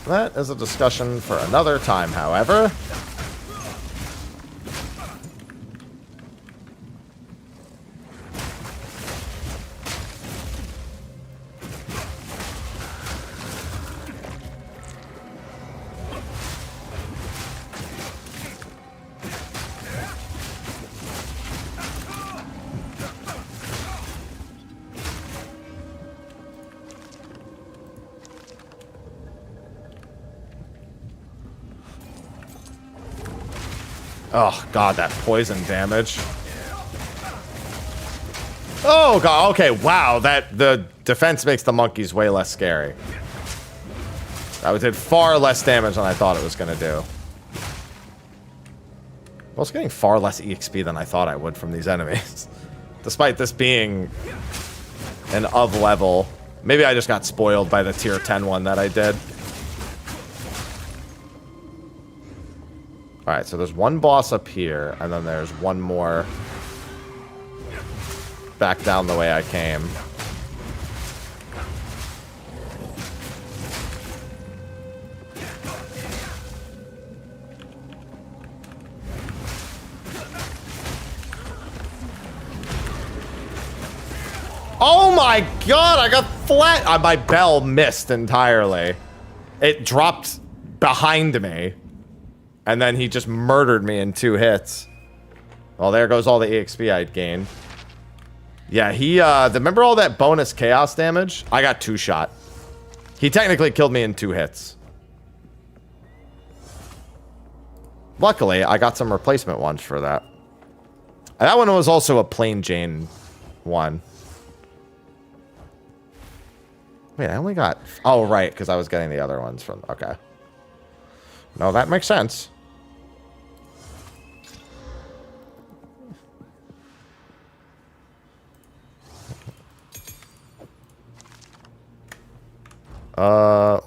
That is a discussion for another time, however. Oh, God, that poison damage. Oh, God, okay, wow, the defense makes the monkeys way less scary. That did far less damage than I thought it was going to do. Well, it's getting far less EXP than I thought I would from these enemies. Despite this being an of level. Maybe I just got spoiled by the tier 10 one that I did. Alright, so there's one boss up here, and then there's one more back down the way I came. Oh my God, I got flat. My bell missed entirely. It dropped behind me. And then he just murdered me in 2 hits. Well, there goes all the EXP I'd gained. Yeah, he, remember all that bonus chaos damage? I got 2-shot. He technically killed me in 2 hits. Luckily, I got some replacement ones for that. And that one was also a plain Jane one. Wait, I only got... Oh, right, because I was getting the other ones from... Okay. No, that makes sense.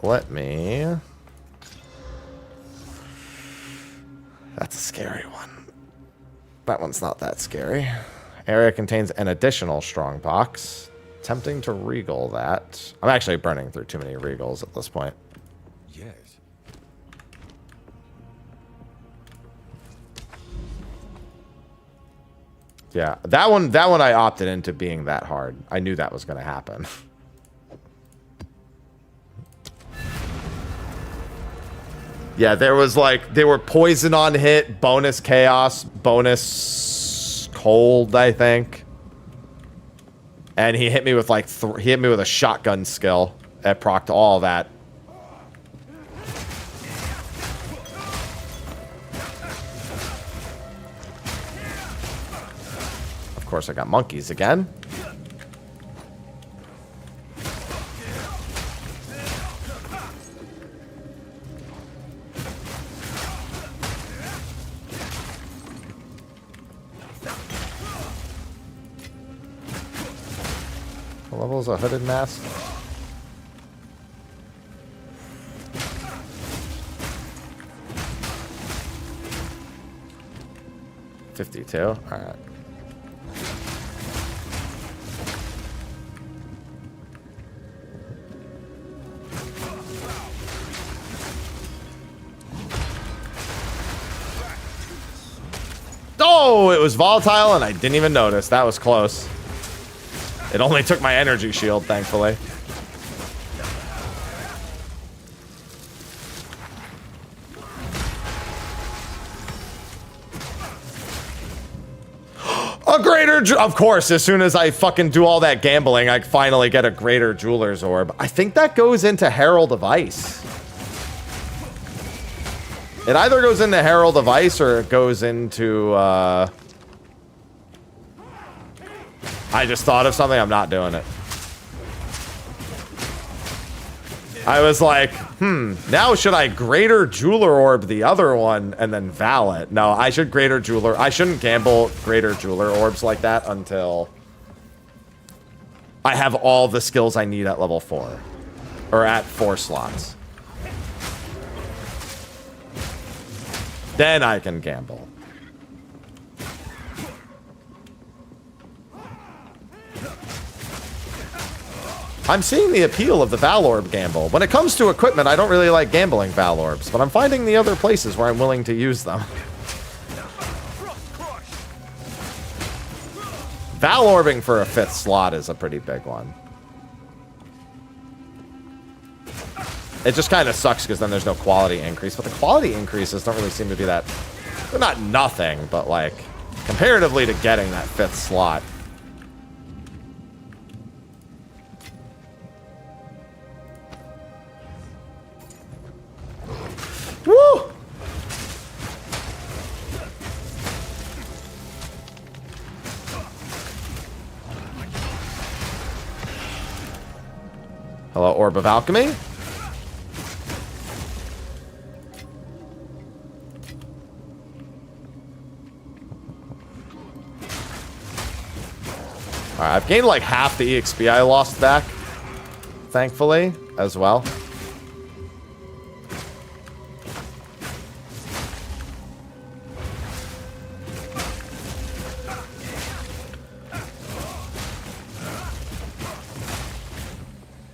Let me... That's a scary one. That one's not that scary. Area contains an additional strong box. Tempting to regal that. I'm actually burning through too many regals at this point. Yes. Yeah, that one I opted into being that hard. I knew that was going to happen. Yeah, there was like, they were poison on hit, bonus chaos, bonus cold, I think. And he hit me with like, he hit me with a shotgun skill that procced all that. Of course, I got monkeys again. What level is a hooded mask? $52. All right. Oh, it was volatile and I didn't even notice. That was close. It only took my energy shield, thankfully. A greater... Of course, as soon as I fucking do all that gambling, I finally get a greater jeweler's orb. I think that goes into Herald of Ice. It either goes into Herald of Ice or it goes into, I just thought of something. I'm not doing it. I was like, now should I greater jeweler orb the other one and then val it? No, I should greater jeweler. I shouldn't gamble greater jeweler orbs like that until I have all the skills I need at level 4 or at 4 slots. Then I can gamble. I'm seeing the appeal of the Val Orb gamble. When it comes to equipment, I don't really like gambling Val Orbs, but I'm finding the other places where I'm willing to use them. Val Orbing for a 5th slot is a pretty big one. It just kind of sucks because then there's no quality increase. But the quality increases don't really seem to be that... They're not nothing, but like... comparatively to getting that 5th slot. Woo! Hello, Orb of Alchemy. Alright, I've gained like half the EXP I lost back, thankfully, as well.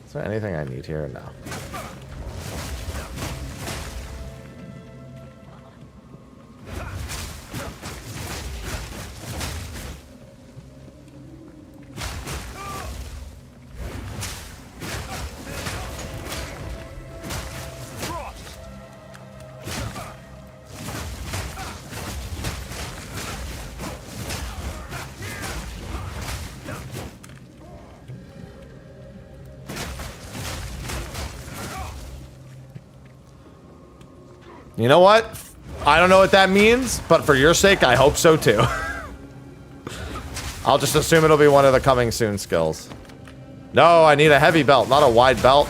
Is there anything I need here? No. You know what? I don't know what that means, but for your sake, I hope so too. I'll just assume it'll be one of the coming soon skills. No, I need a heavy belt, not a wide belt.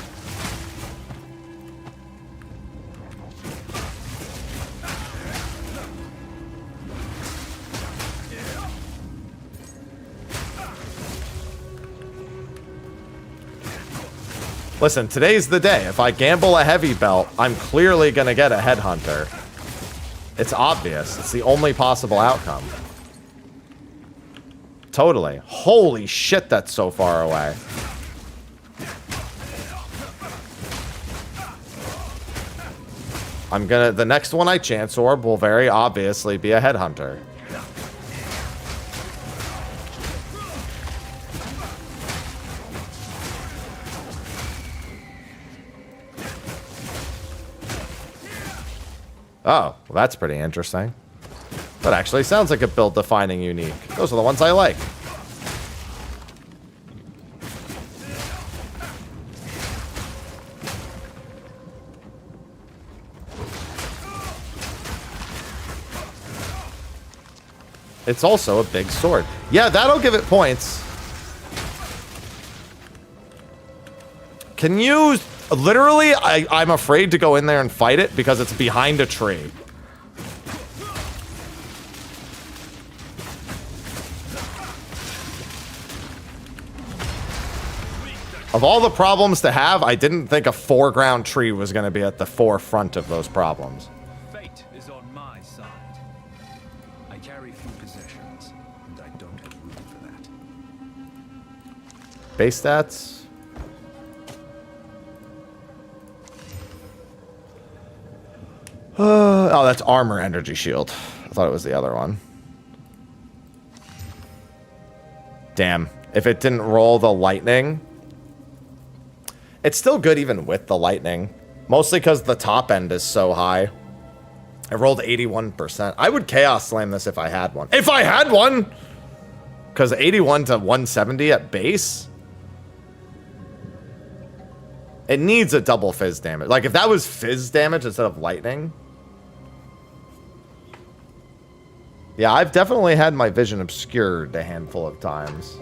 Listen, today's the day. If I gamble a heavy belt, I'm clearly gonna get a headhunter. It's obvious. It's the only possible outcome. Totally. Holy shit, that's so far away. The next one I chance orb will very obviously be a headhunter. Oh, well, that's pretty interesting. That actually sounds like a build-defining unique. Those are the ones I like. It's also a big sword. Yeah, that'll give it points. Can you... Literally, I'm afraid to go in there and fight it because it's behind a tree. Of all the problems to have, I didn't think a foreground tree was going to be at the forefront of those problems. Fate is on my side. I carry few possessions, and I don't have room for that. Base stats. Oh, that's armor energy shield. I thought it was the other one. Damn. If it didn't roll the lightning. It's still good even with the lightning. Mostly because the top end is so high. I rolled 81%. I would Chaos Slam this if I had one. If I had one! Because 81 to 170 at base? It needs a double fizz damage. Like, if that was fizz damage instead of lightning... Yeah, I've definitely had my vision obscured a handful of times.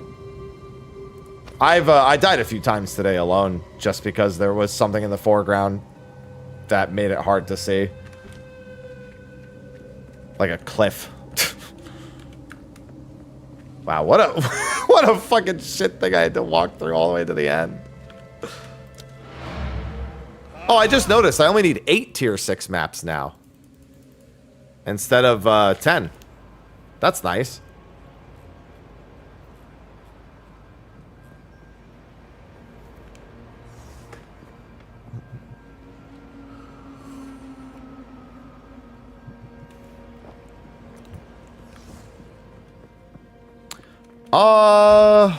I died a few times today alone, just because there was something in the foreground that made it hard to see. Like a cliff. Wow, what a what a fucking shit thing I had to walk through all the way to the end. Oh, I just noticed I only need 8 tier 6 maps now. Instead of 10. That's nice. All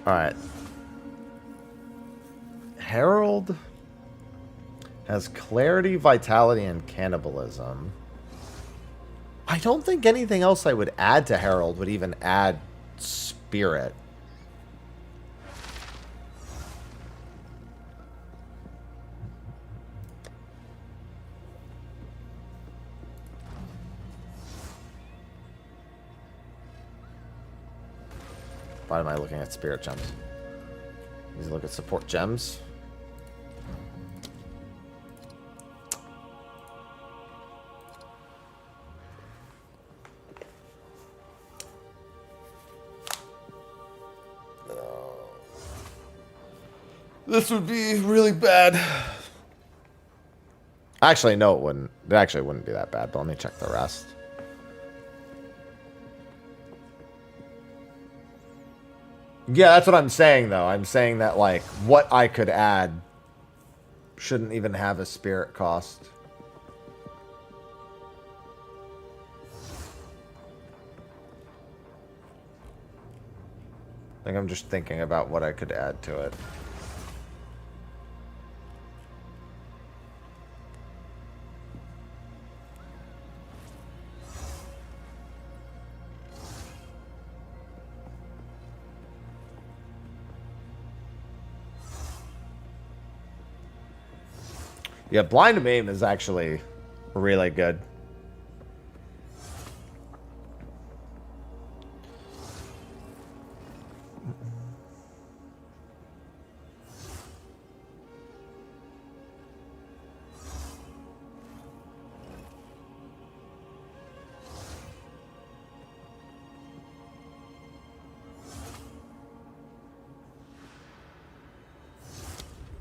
right. Herald has clarity, vitality, and cannibalism. I don't think anything else I would add to Herald would even add spirit. Why am I looking at spirit gems? Need to look at support gems. This would be really bad. Actually, no, it wouldn't. It actually wouldn't be that bad, but let me check the rest. Yeah, that's what I'm saying, though. I'm saying that, like, what I could add shouldn't even have a spirit cost. I think I'm just thinking about what I could add to it. Yeah, blind maim is actually really good.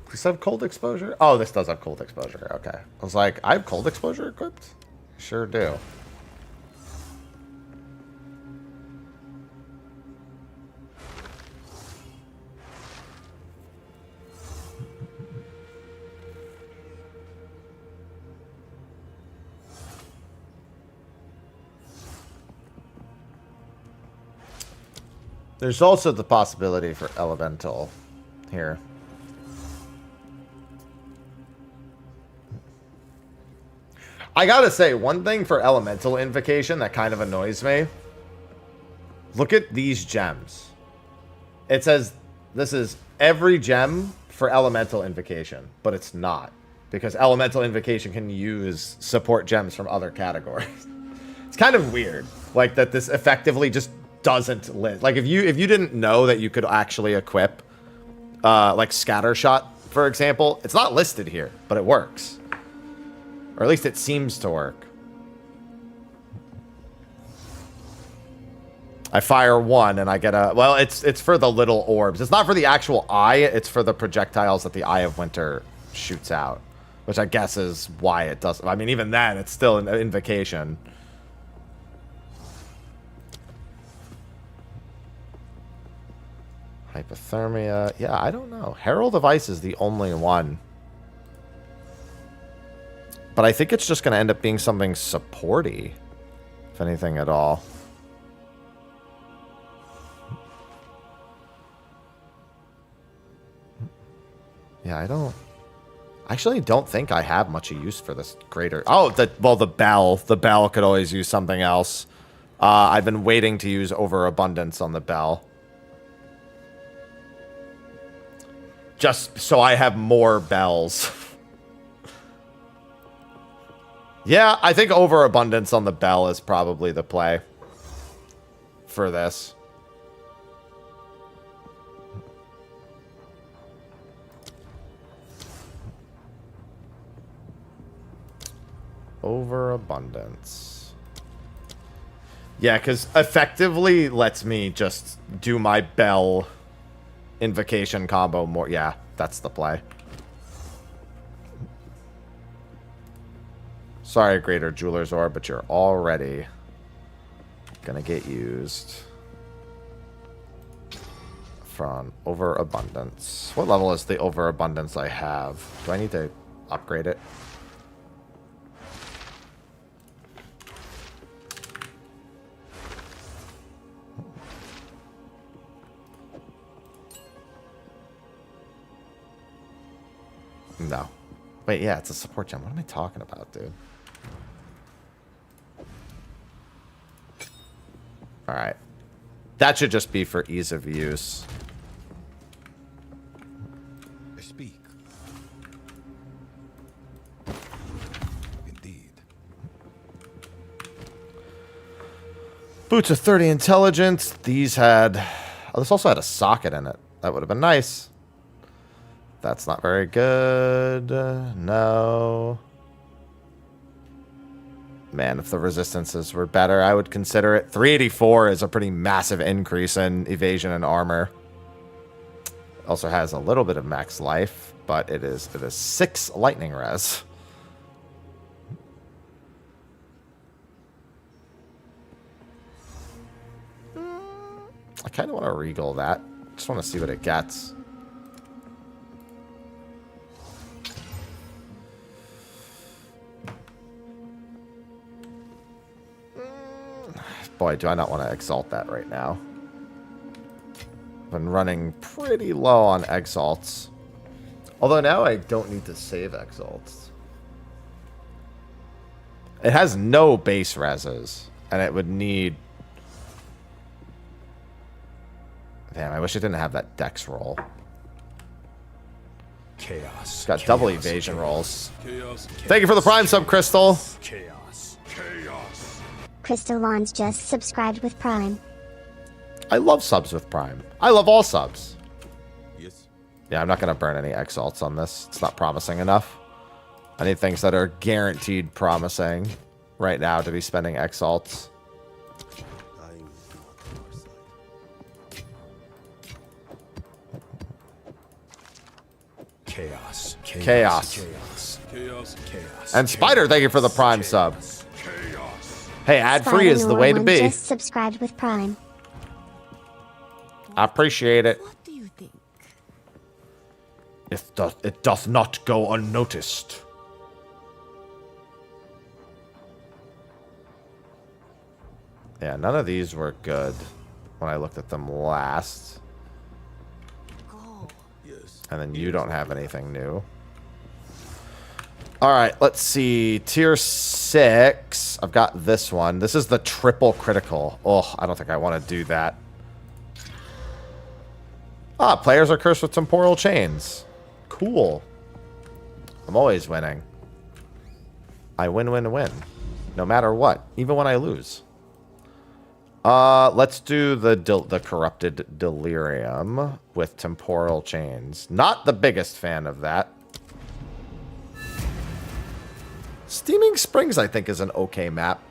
Does this have cold exposure? Oh, this does have cold exposure. Okay. I was like, I have cold exposure equipped? Sure do. There's also the possibility for elemental here. I gotta say, one thing for elemental invocation that kind of annoys me. Look at these gems. It says this is every gem for elemental invocation, but it's not. Because elemental invocation can use support gems from other categories. It's kind of weird. Like that this effectively just doesn't list. Like if you didn't know that you could actually equip like Scattershot, for example, it's not listed here, but it works. Or at least it seems to work. I fire one and I get a... Well, it's for the little orbs. It's not for the actual eye. It's for the projectiles that the Eye of Winter shoots out. Which I guess is why it doesn't... I mean, even then, it's still an invocation. Hypothermia. Yeah, I don't know. Herald of Ice is the only one. But I think it's just going to end up being something supporty, if anything at all. Yeah, I actually don't think I have much use for this greater... Oh, well, the bell. The bell could always use something else. I've been waiting to use overabundance on the bell. Just so I have more bells. Yeah, I think overabundance on the bell is probably the play for this. Overabundance. Yeah, because effectively lets me just do my bell invocation combo more. Yeah, that's the play. Sorry, Greater Jeweler's Orb, but you're already gonna get used from overabundance. What level is the overabundance I have? Do I need to upgrade it? No. Wait, yeah, it's a support gem. What am I talking about, dude? Alright. That should just be for ease of use. Speak. Indeed. Boots of 30 intelligence. These had... Oh, this also had a socket in it. That would have been nice. That's not very good. No. Man, if the resistances were better, I would consider it. 384 is a pretty massive increase in evasion and armor. Also has a little bit of max life, but it is 6 lightning res. I kind of want to regal that. Just want to see what it gets. Boy, do I not want to exalt that right now. I've been running pretty low on exalts. Although now I don't need to save exalts. It has no base reses, and it would need... Damn, I wish it didn't have that dex roll. Chaos. Got double evasion rolls. Chaos. Thank you for the Prime sub, Crystal. Chaos. Chaos. Crystal Lawns just subscribed with Prime. I love subs with Prime. I love all subs. Yes. Yeah, I'm not going to burn any exalts on this. It's not promising enough. I need things that are guaranteed promising right now to be spending exalts. I'm not on our side. Chaos. Chaos. Chaos. Chaos. Chaos. And Spider, thank you for the Prime sub. Chaos. Hey, ad-free is the way to be. Just subscribed with Prime. I appreciate it. What do you think? It doth not go unnoticed. Yeah, none of these were good when I looked at them last. Go. Yes. And then you don't have anything new. Alright, let's see. Tier 6. I've got this one. This is the triple critical. Oh, I don't think I want to do that. Ah, players are cursed with temporal chains. Cool. I'm always winning. I win, win, win. No matter what. Even when I lose. Let's do the corrupted delirium with temporal chains. Not the biggest fan of that. Steaming Springs, I think, is an okay map.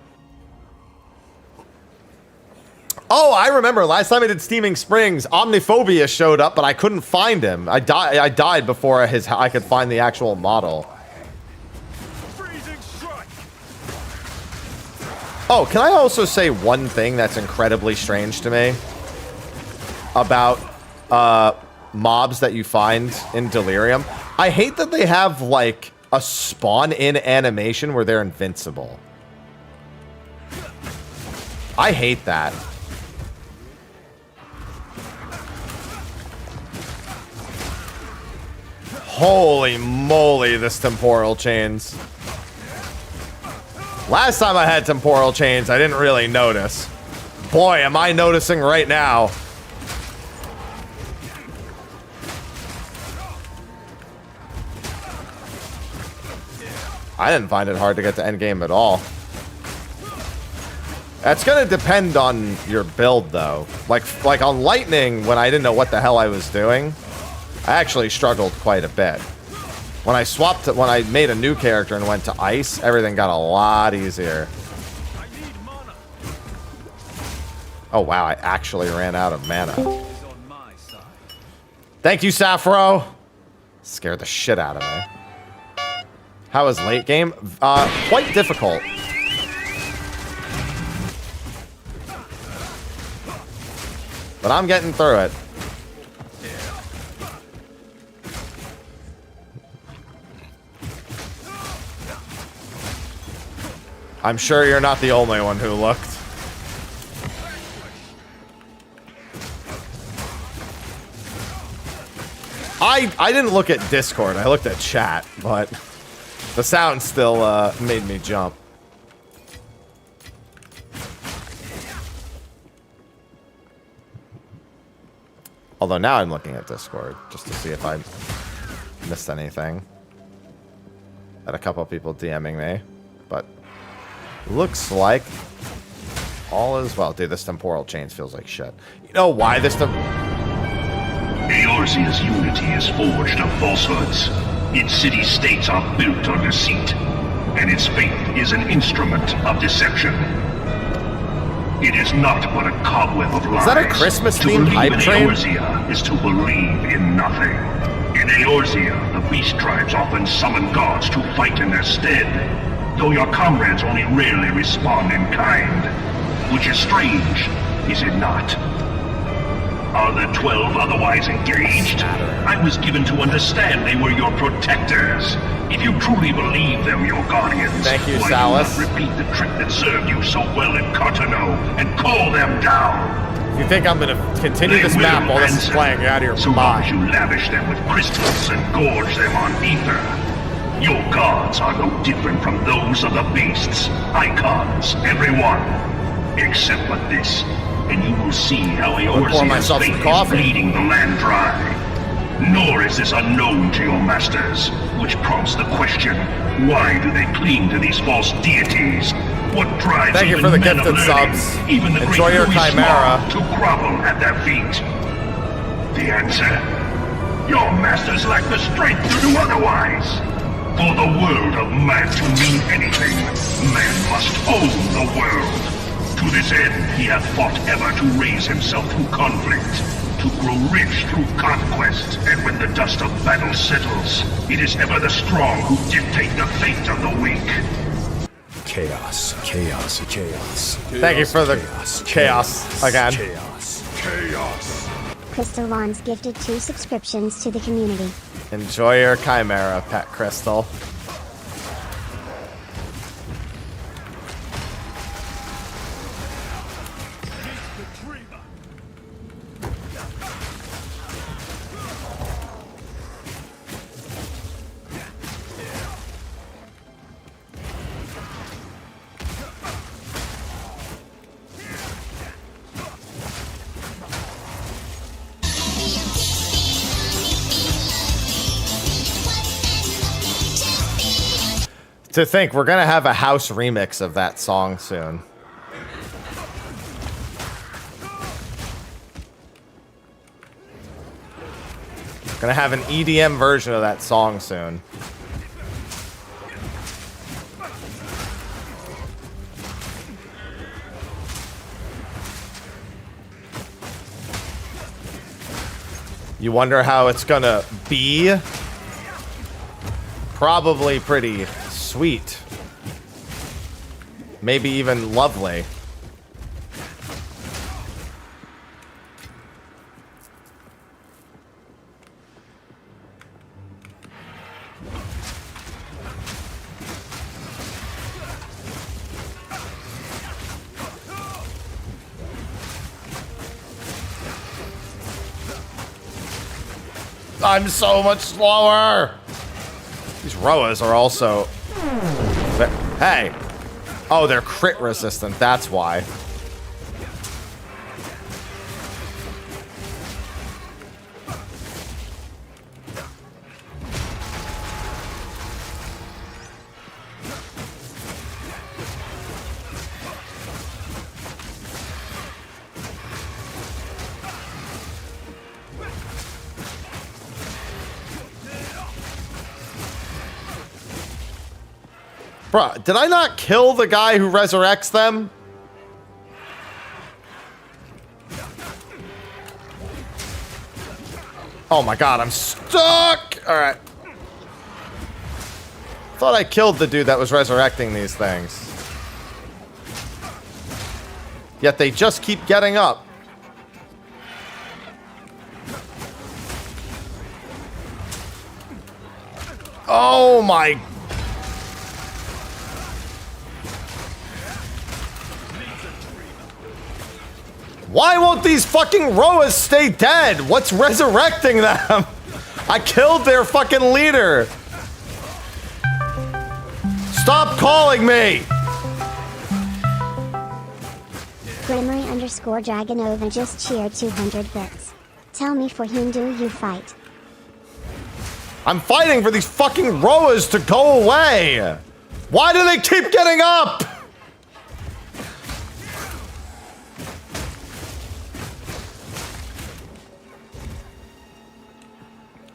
Oh, I remember last time I did Steaming Springs, Omniphobia showed up, but I couldn't find him. I died before I could find the actual model. Freezing strike. Oh, can I also say one thing that's incredibly strange to me about mobs that you find in Delirium? I hate that they have, like, a spawn-in animation where they're invincible. I hate that. Holy moly, this temporal chains. Last time I had temporal chains, I didn't really notice. Boy, am I noticing right now. I didn't find it hard to get to endgame at all. That's gonna depend on your build, though. Like on Lightning, when I didn't know what the hell I was doing, I actually struggled quite a bit. When I made a new character and went to Ice, everything got a lot easier. Oh wow, I actually ran out of mana. Thank you, Sappho. Scared the shit out of me. How was late game? Quite difficult. But I'm getting through it. I'm sure you're not the only one who looked. I didn't look at Discord. I looked at chat, but the sound still made me jump. Although now I'm looking at Discord just to see if I missed anything. Had a couple people DMing me, but looks like all is well. Dude, this temporal chains feels like shit. You know why this Eorzea's unity is forged of falsehoods. Its city-states are built on deceit, and its faith is an instrument of deception. It is not but a cobweb of lies. Is that a Christmas-themed hype train? To believe in Eorzea is to believe in nothing. In Eorzea, the beast tribes often summon gods to fight in their stead, though your comrades only rarely respond in kind. Which is strange, is it not? Are the 12 otherwise engaged? I was given to understand they were your protectors. If you truly believe them your guardians, thank you, why Salas. do not repeat the trick that served you so well in Cartano and call them down? If you think I'm gonna continue this map while this is playing, you're out of your so long as mind. you lavish them with crystals and gorge them on ether. Your gods are no different from those of the beasts. Icons, every one. Except but this. And you will see how pour Eorzea's myself some fate is coffee. bleeding the land dry. Nor is this unknown to your masters, which prompts the question, why do they cling to these false deities? What drives Thank you even for the men of gifted learning, subs. even the Enjoy great your Louis chimera. Small, to grovel at their feet? The answer? Your masters lack the strength to do otherwise. For the world of man to mean anything, man must own the world. To this end, he hath fought ever to raise himself through conflict, to grow rich through conquest, and when the dust of battle settles, it is ever the strong who dictate the fate of the weak. Chaos, chaos, chaos. Thank you for the chaos again. Chaos, chaos. Crystal Lawns gifted 2 subscriptions to the community. Enjoy your chimera, Pet Crystal. To think we're gonna have a house remix of that song soon. Gonna have an EDM version of that song soon. You wonder how it's gonna be? Probably pretty sweet. Maybe even lovely. I'm so much slower. These Roas are also... Hey. Oh, they're crit resistant. That's why. Bruh, did I not kill the guy who resurrects them? Oh my god, I'm stuck! Alright. Thought I killed the dude that was resurrecting these things. Yet they just keep getting up. Oh my... Why won't these fucking Roas stay dead? What's resurrecting them? I killed their fucking leader. Stop calling me! Grimmery_Dragonova just cheered 200 bits. Tell me, for whom do you fight? I'm fighting for these fucking Roas to go away. Why do they keep getting up?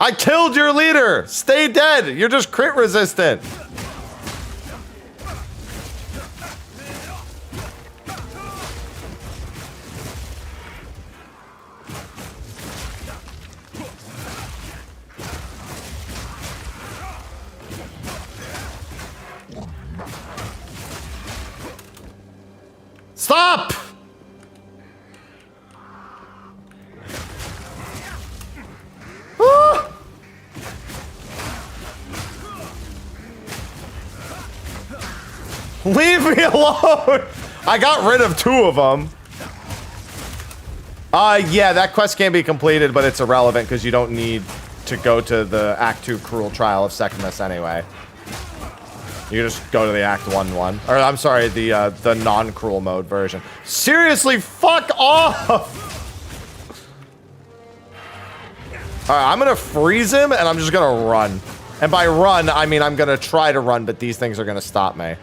I killed your leader! Stay dead! You're just crit resistant! Stop! Ah! Leave me alone! I got rid of 2 of them. Yeah, that quest can't be completed, but it's irrelevant because you don't need to go to the Act 2 Cruel Trial of Sekhmet anyway. You just go to the Act 1 one. Or, I'm sorry, the non-cruel mode version. Seriously, fuck off! Alright, I'm gonna freeze him, and I'm just gonna run. And by run, I mean I'm gonna try to run, but these things are gonna stop me.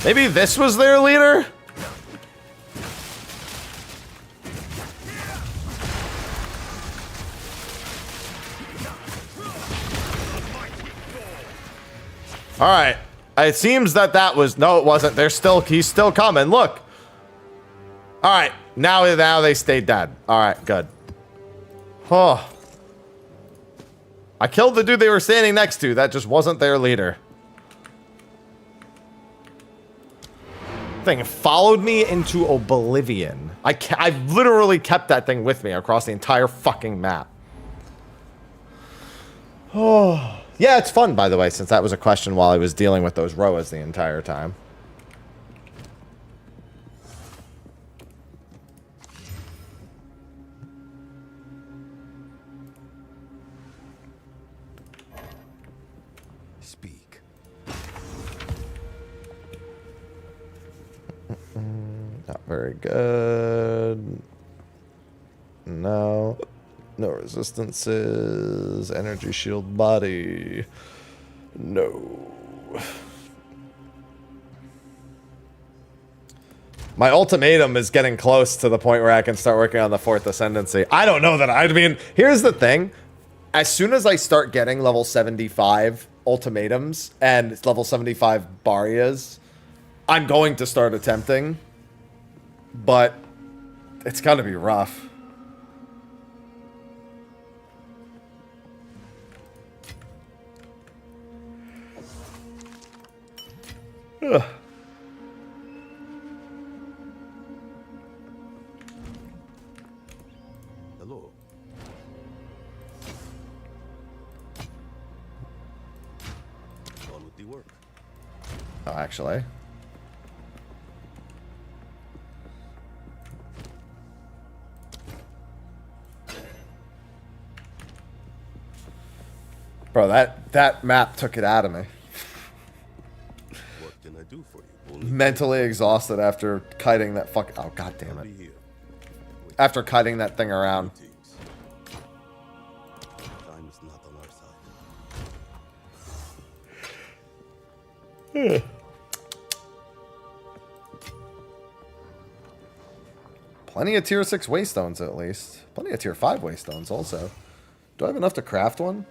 Maybe this was their leader? All right. It seems that that was... No, it wasn't. He's still coming. Look. All right. Now they stay dead. All right, good. Oh. I killed the dude they were standing next to. That just wasn't their leader. Thing followed me into oblivion. I've literally kept that thing with me across the entire fucking map. Oh. Yeah, it's fun, by the way, since that was a question while I was dealing with those Roas the entire time. Speak. Not very good. No. No resistances. Energy shield body. No. My ultimatum is getting close to the point where I can start working on the 4th ascendancy. I don't know that I mean, here's the thing. As soon as I start getting level 75 ultimatums and level 75 Barrias, I'm going to start attempting. But it's gonna be rough. Ugh. Hello. On with the work. Oh, actually. Bro, that map took it out of me. What can I do for you? Mentally exhausted after kiting that fuck. Oh, god damn it. After kiting that thing around. Time is not on our side. Plenty of tier 6 waystones at least. Plenty of tier 5 waystones also. Do I have enough to craft one?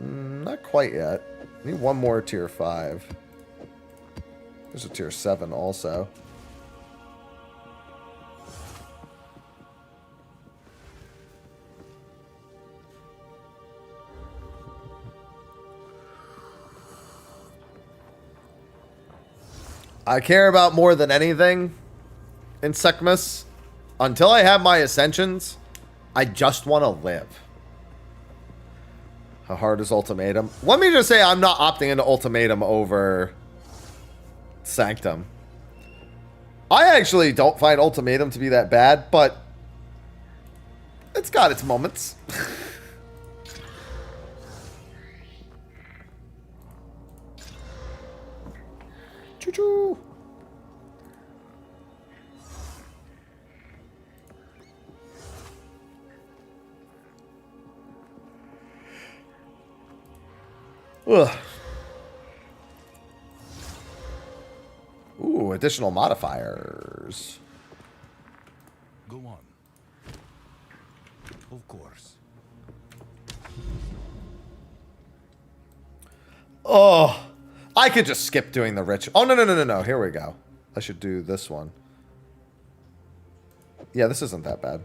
Not quite yet. Need one more tier 5. There's a tier 7 also. I care about more than anything in Sekhmet. Until I have my ascensions, I just want to live. How hard is ultimatum? Let me just say I'm not opting into ultimatum over Sanctum. I actually don't find ultimatum to be that bad, but it's got its moments. Choo-choo. Ugh. Ooh, additional modifiers. Go on. Of course. Oh, I could just skip doing the rich. Oh, no. Here we go. I should do this one. Yeah, this isn't that bad.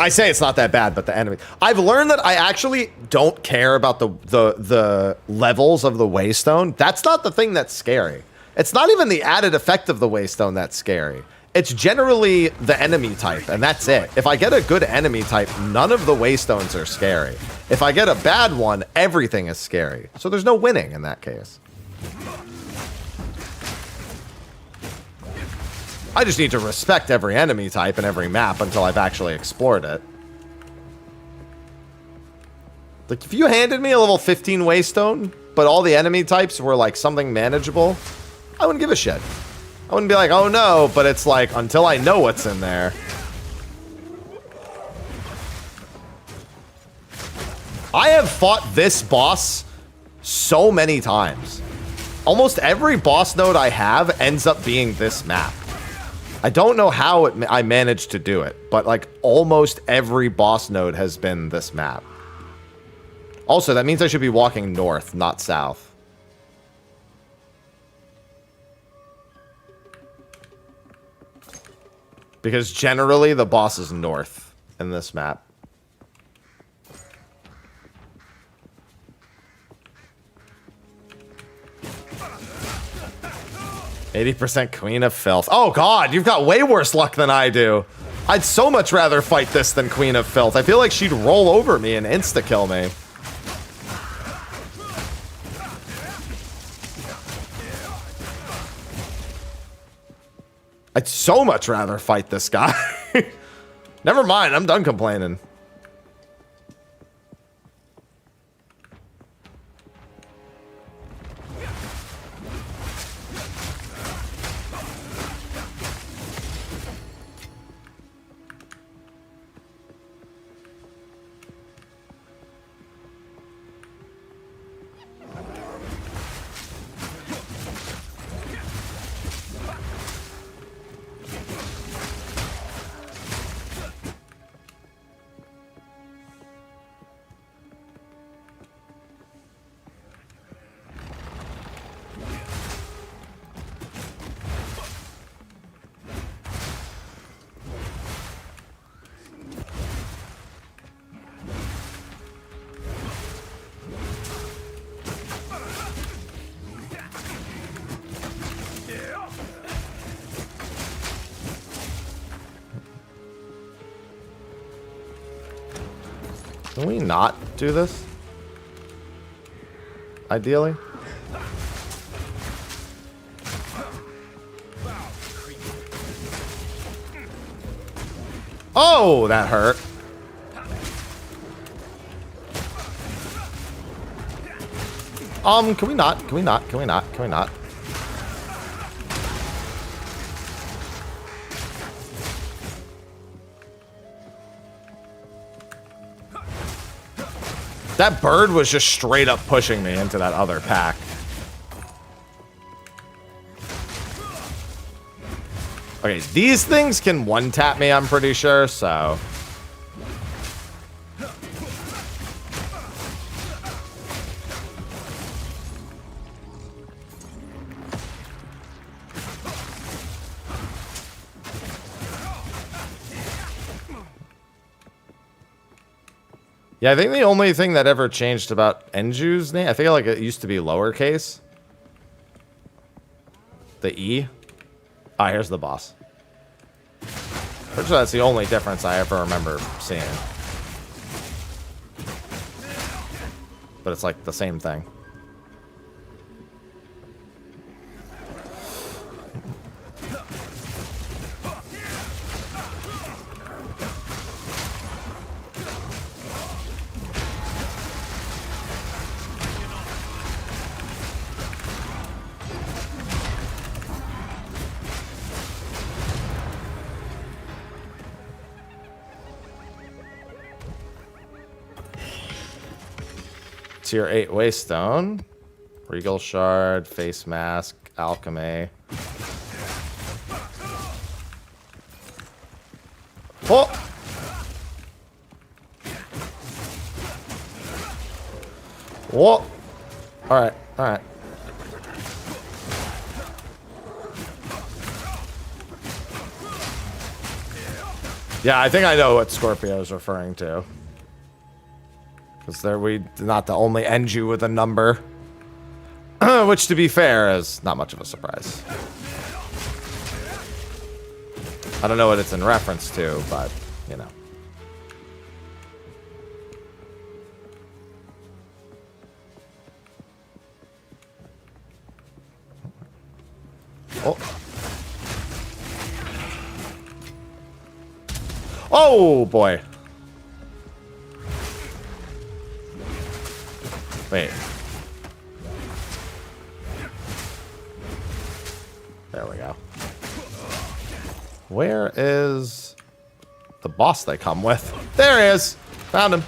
I say it's not that bad, but the enemy. I've learned that I actually don't care about the levels of the Waystone. That's not the thing that's scary. It's not even the added effect of the Waystone that's scary. It's generally the enemy type, and that's it. If I get a good enemy type, none of the Waystones are scary. If I get a bad one, everything is scary. So there's no winning in that case. I just need to respect every enemy type and every map until I've actually explored it. Like, if you handed me a level 15 Waystone, but all the enemy types were, like, something manageable, I wouldn't give a shit. I wouldn't be like, oh no, but it's like, until I know what's in there. I have fought this boss so many times. Almost every boss node I have ends up being this map. I don't know how I managed to do it, but like almost every boss node has been this map. Also, that means I should be walking north, not south. Because generally the boss is north in this map. 80% Queen of Filth. Oh god, you've got way worse luck than I do. I'd so much rather fight this than Queen of Filth. I feel like she'd roll over me and insta-kill me. I'd so much rather fight this guy. Never mind, I'm done complaining. Can we not do this? Ideally? Oh, that hurt. Can we not? Can we not? Can we not? Can we not? That bird was just straight up pushing me into that other pack. Okay, these things can one-tap me, I'm pretty sure, so... Yeah, I think the only thing that ever changed about Enju's name, I feel like it used to be lowercase. The E. Ah, here's the boss. Pretty sure that's the only difference I ever remember seeing. But it's like the same thing. Tier 8 Waystone, Regal Shard, Face Mask, Alchemy. Oh! Whoa! Alright, alright. Yeah, I think I know what Scorpio is referring to. Because we're not the only Enju with a number. Which, to be fair, is not much of a surprise. I don't know what it's in reference to, but, you know. Oh. Oh, boy. Wait. There we go. Where is the boss they come with? There he is. Found him.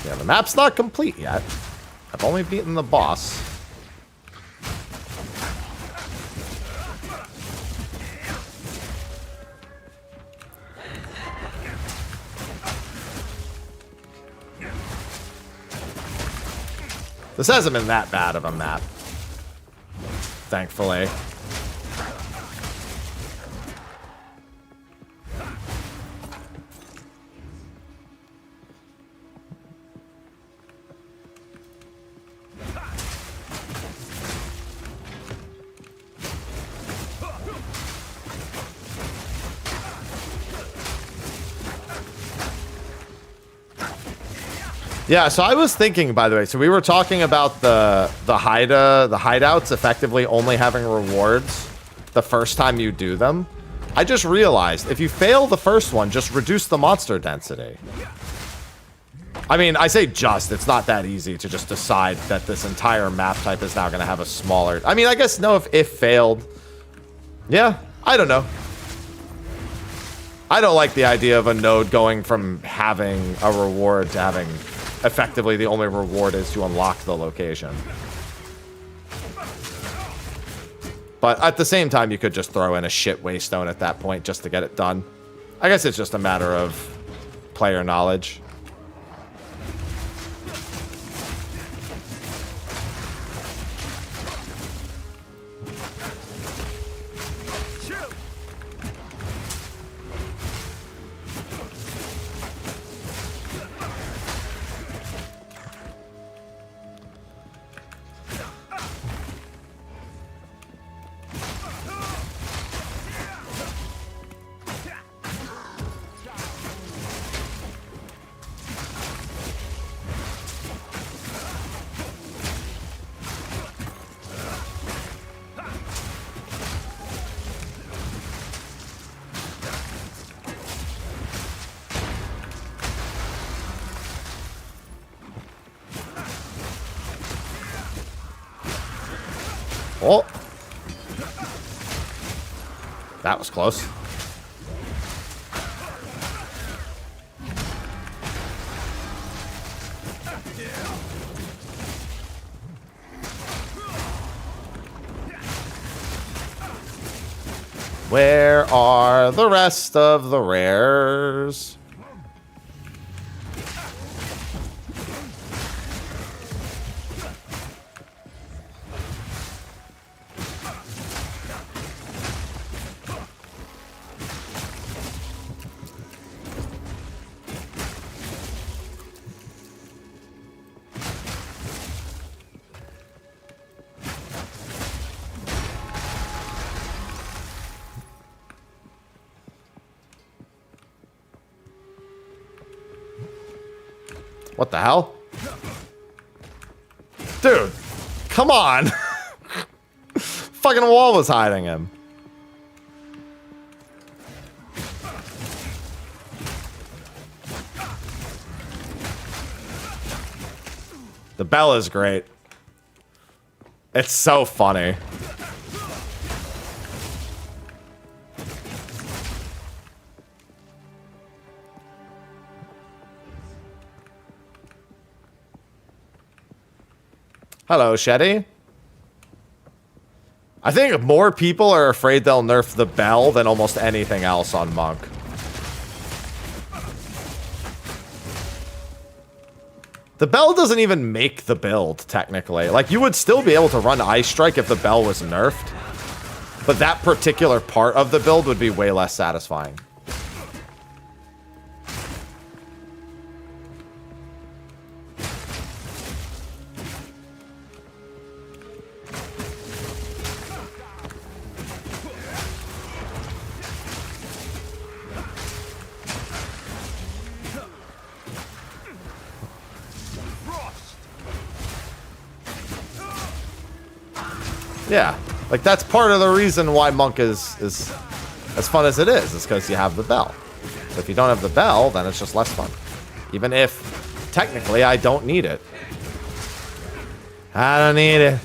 Yeah, the map's not complete yet. I've only beaten the boss. This hasn't been that bad of a map, thankfully. Yeah, so I was thinking, by the way, so we were talking about the hideouts effectively only having rewards the first time you do them. I just realized if you fail the first one, just reduce the monster density. I mean, I say just, it's not that easy to just decide that this entire map type is now going to have a smaller... I mean, I guess no, if failed. Yeah, I don't know. I don't like the idea of a node going from having a reward to having... effectively, the only reward is to unlock the location. But at the same time, you could just throw in a shit waystone at that point just to get it done. I guess it's just a matter of player knowledge. Oh. That was close. Where are the rest of the rares? What the hell? Dude, come on. Fucking wall was hiding him. The bell is great. It's so funny. Hello, Shetty. I think more people are afraid they'll nerf the bell than almost anything else on Monk. The bell doesn't even make the build, technically. Like, you would still be able to run Ice Strike if the bell was nerfed. But that particular part of the build would be way less satisfying. Yeah, like that's part of the reason why Monk is as fun as it is because you have the bell. So if you don't have the bell, then it's just less fun. Even if, technically, I don't need it. I don't need it.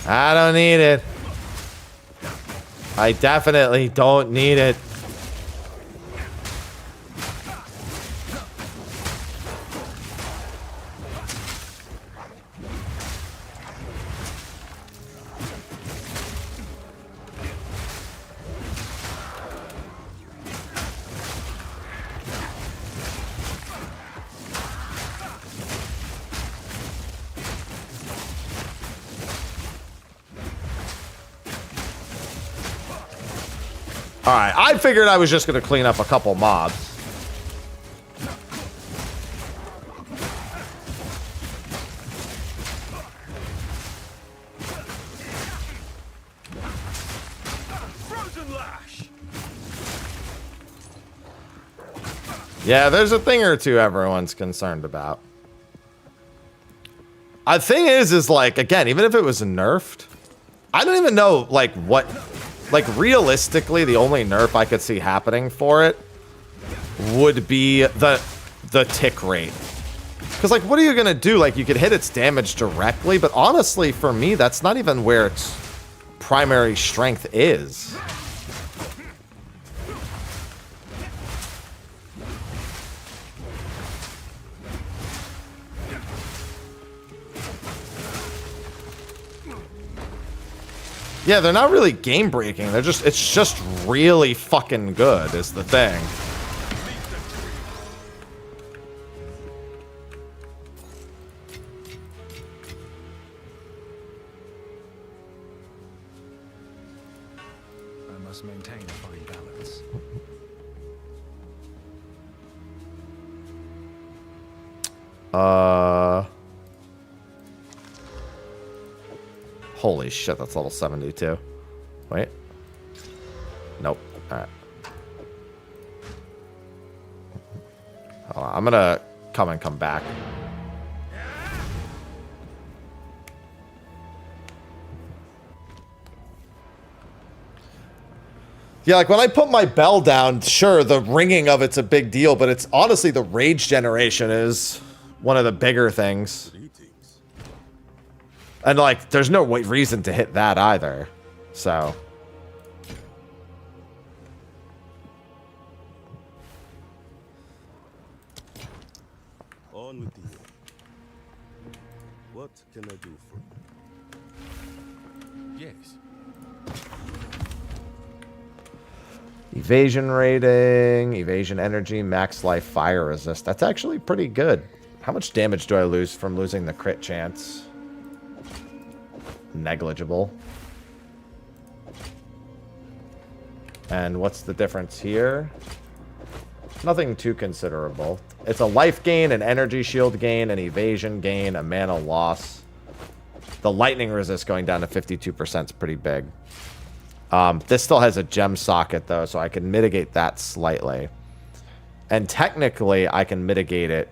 I don't need it. I definitely don't need it. Alright, I figured I was just going to clean up a couple mobs. Frozen lash. Yeah, there's a thing or two everyone's concerned about. The thing is like, again, even if it was nerfed, I don't even know, like, what... Like, realistically, the only nerf I could see happening for it would be the tick rate. Because, like, what are you going to do? Like, you could hit its damage directly, but honestly, for me, that's not even where its primary strength is. Yeah, they're not really game breaking. They're just, it's just really fucking good is the thing. I must maintain a fine balance. Holy shit, that's level 72. Wait. Nope. Alright. Hold on, I'm gonna come back. Yeah, like when I put my bell down, sure, the ringing of it's a big deal, but it's honestly the rage generation is one of the bigger things. And, like, there's no reason to hit that either. So. On with you. What can I do for you? Yes. Evasion rating, evasion energy, max life, fire resist. That's actually pretty good. How much damage do I lose from losing the crit chance? Negligible. And what's the difference here? Nothing too considerable. It's a life gain, an energy shield gain, an evasion gain, a mana loss. The lightning resist going down to 52% is pretty big. This still has a gem socket, though, so I can mitigate that slightly. And technically, I can mitigate it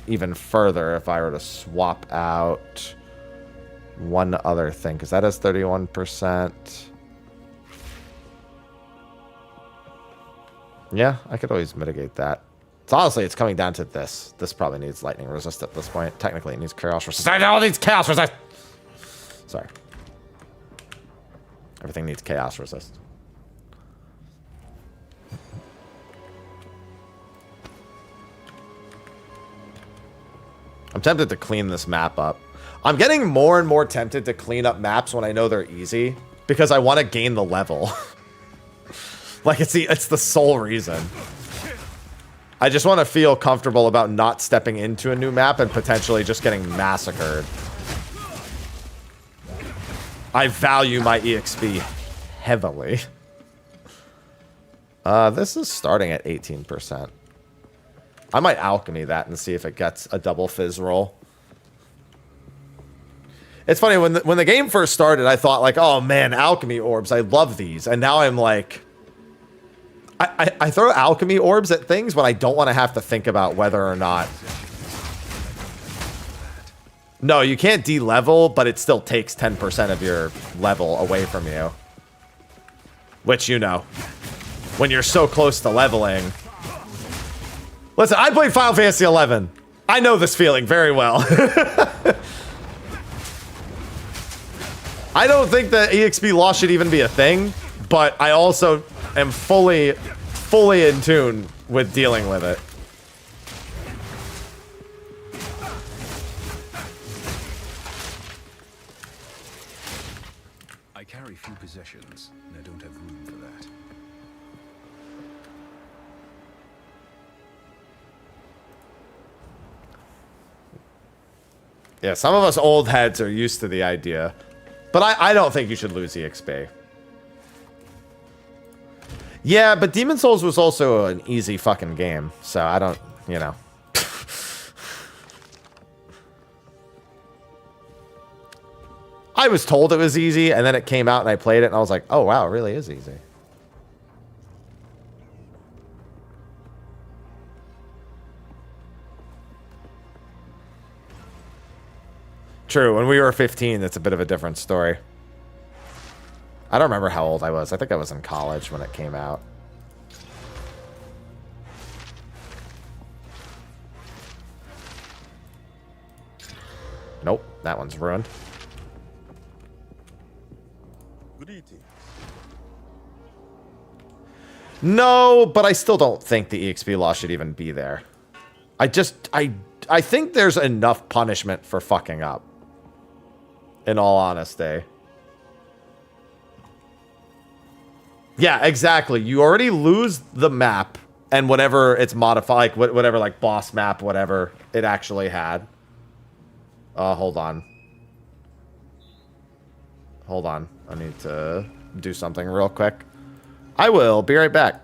even further if I were to swap out one other thing, because that has 31%. Yeah, I could always mitigate that. So honestly, it's coming down to this. This probably needs lightning resist at this point. Technically, it needs chaos resist. I know it needs chaos resist! Sorry. Everything needs chaos resist. I'm tempted to clean this map up. I'm getting more and more tempted to clean up maps when I know they're easy, because I want to gain the level. Like, it's the sole reason. I just want to feel comfortable about not stepping into a new map and potentially just getting massacred. I value my EXP heavily. This is starting at 18%. I might alchemy that and see if it gets a double fizz roll. It's funny, when the game first started, I thought like, oh man, alchemy orbs, I love these. And now I'm like, I throw alchemy orbs at things when I don't want to have to think about whether or not No, you can't de-level, but it still takes 10% of your level away from you. Which, you know, when you're so close to leveling. Listen, I played Final Fantasy 11. I know this feeling very well. I don't think that EXP loss should even be a thing, but I also am fully in tune with dealing with it. I carry few possessions, and I don't have room for that. Yeah, some of us old heads are used to the idea. But I don't think you should lose EXP. Yeah, but Demon Souls was also an easy fucking game. So I don't, you know. I was told it was easy, and then it came out and I played it, and I was like, oh wow, it really is easy. True, when we were 15, that's a bit of a different story. I don't remember how old I was. I think I was in college when it came out. Nope, that one's ruined. Greetings. No, but I still don't think the EXP loss should even be there. I think there's enough punishment for fucking up. In all honesty. Yeah, exactly. You already lose the map and whatever it's modified, like whatever, like boss map, whatever it actually had. Hold on. Hold on. I need to do something real quick. I will be right back.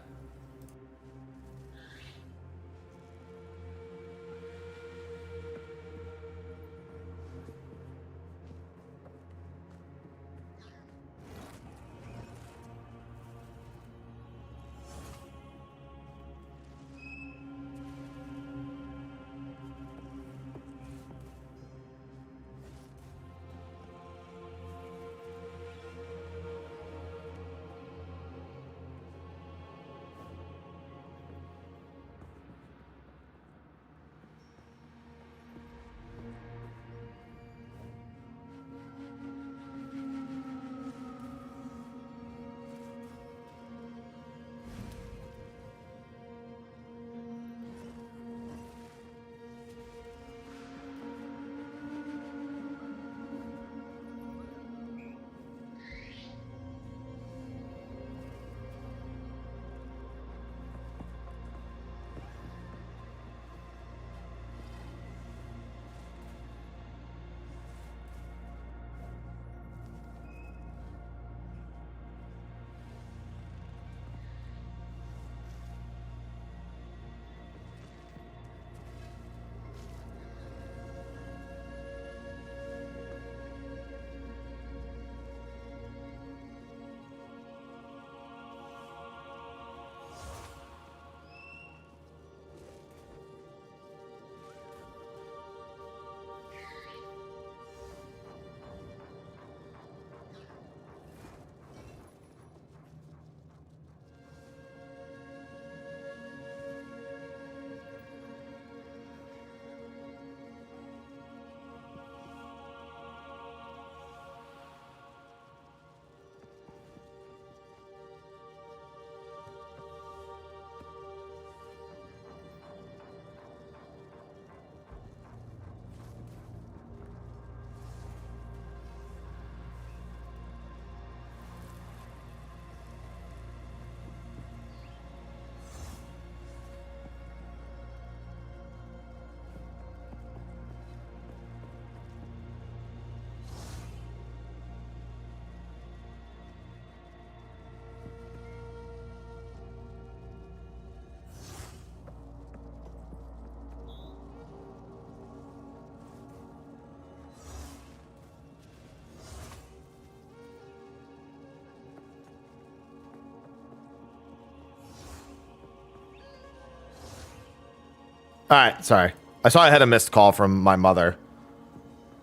All right, sorry. I saw I had a missed call from my mother.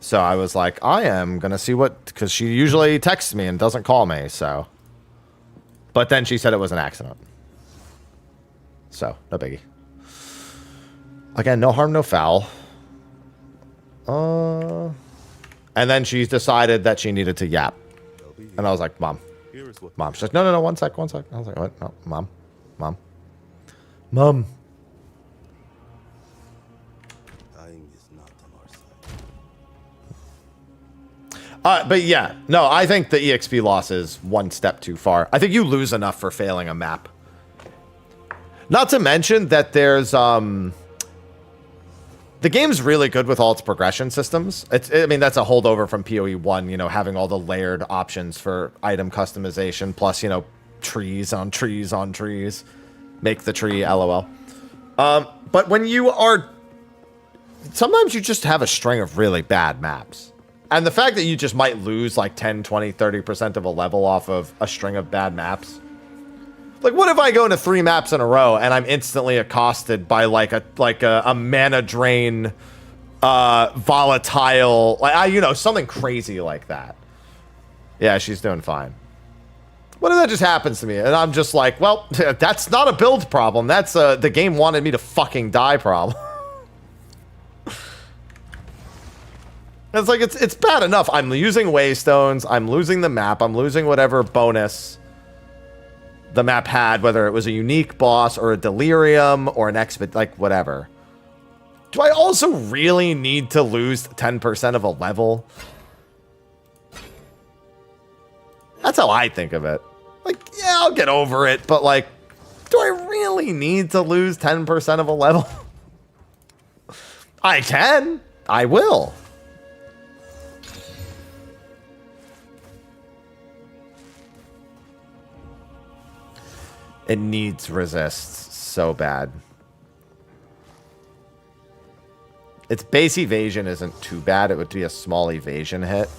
So I was like, I am going to see what... Because she usually texts me and doesn't call me, so... But then she said it was an accident. So, no biggie. Again, no harm, no foul. And then she decided that she needed to yap. And I was like, Mom. Mom. She's like, no, one sec. I was like, what? No, Mom. But yeah, no, I think the EXP loss is one step too far. I think you lose enough for failing a map. Not to mention that there's, the game's really good with all its progression systems. I mean, that's a holdover from PoE 1, you know, having all the layered options for item customization, plus, you know, trees on trees on trees. Make the tree, LOL. But when you are... Sometimes you just have a string of really bad maps. And the fact that you just might lose like 10, 20, 30% of a level off of a string of bad maps. Like, what if I go into 3 maps in a row and I'm instantly accosted by like a mana drain, volatile, you know, something crazy like that. Yeah, she's doing fine. What if that just happens to me? And I'm just like, well, that's not a build problem. That's the game wanted me to fucking die problem. It's like, it's bad enough. I'm using waystones. I'm losing the map. I'm losing whatever bonus the map had, whether it was a unique boss or a delirium or an exped, like whatever. Do I also really need to lose 10% of a level? That's how I think of it. Like, yeah, I'll get over it, but like, do I really need to lose 10% of a level? I can. I will. It needs resists so bad. Its base evasion isn't too bad. It would be a small evasion hit.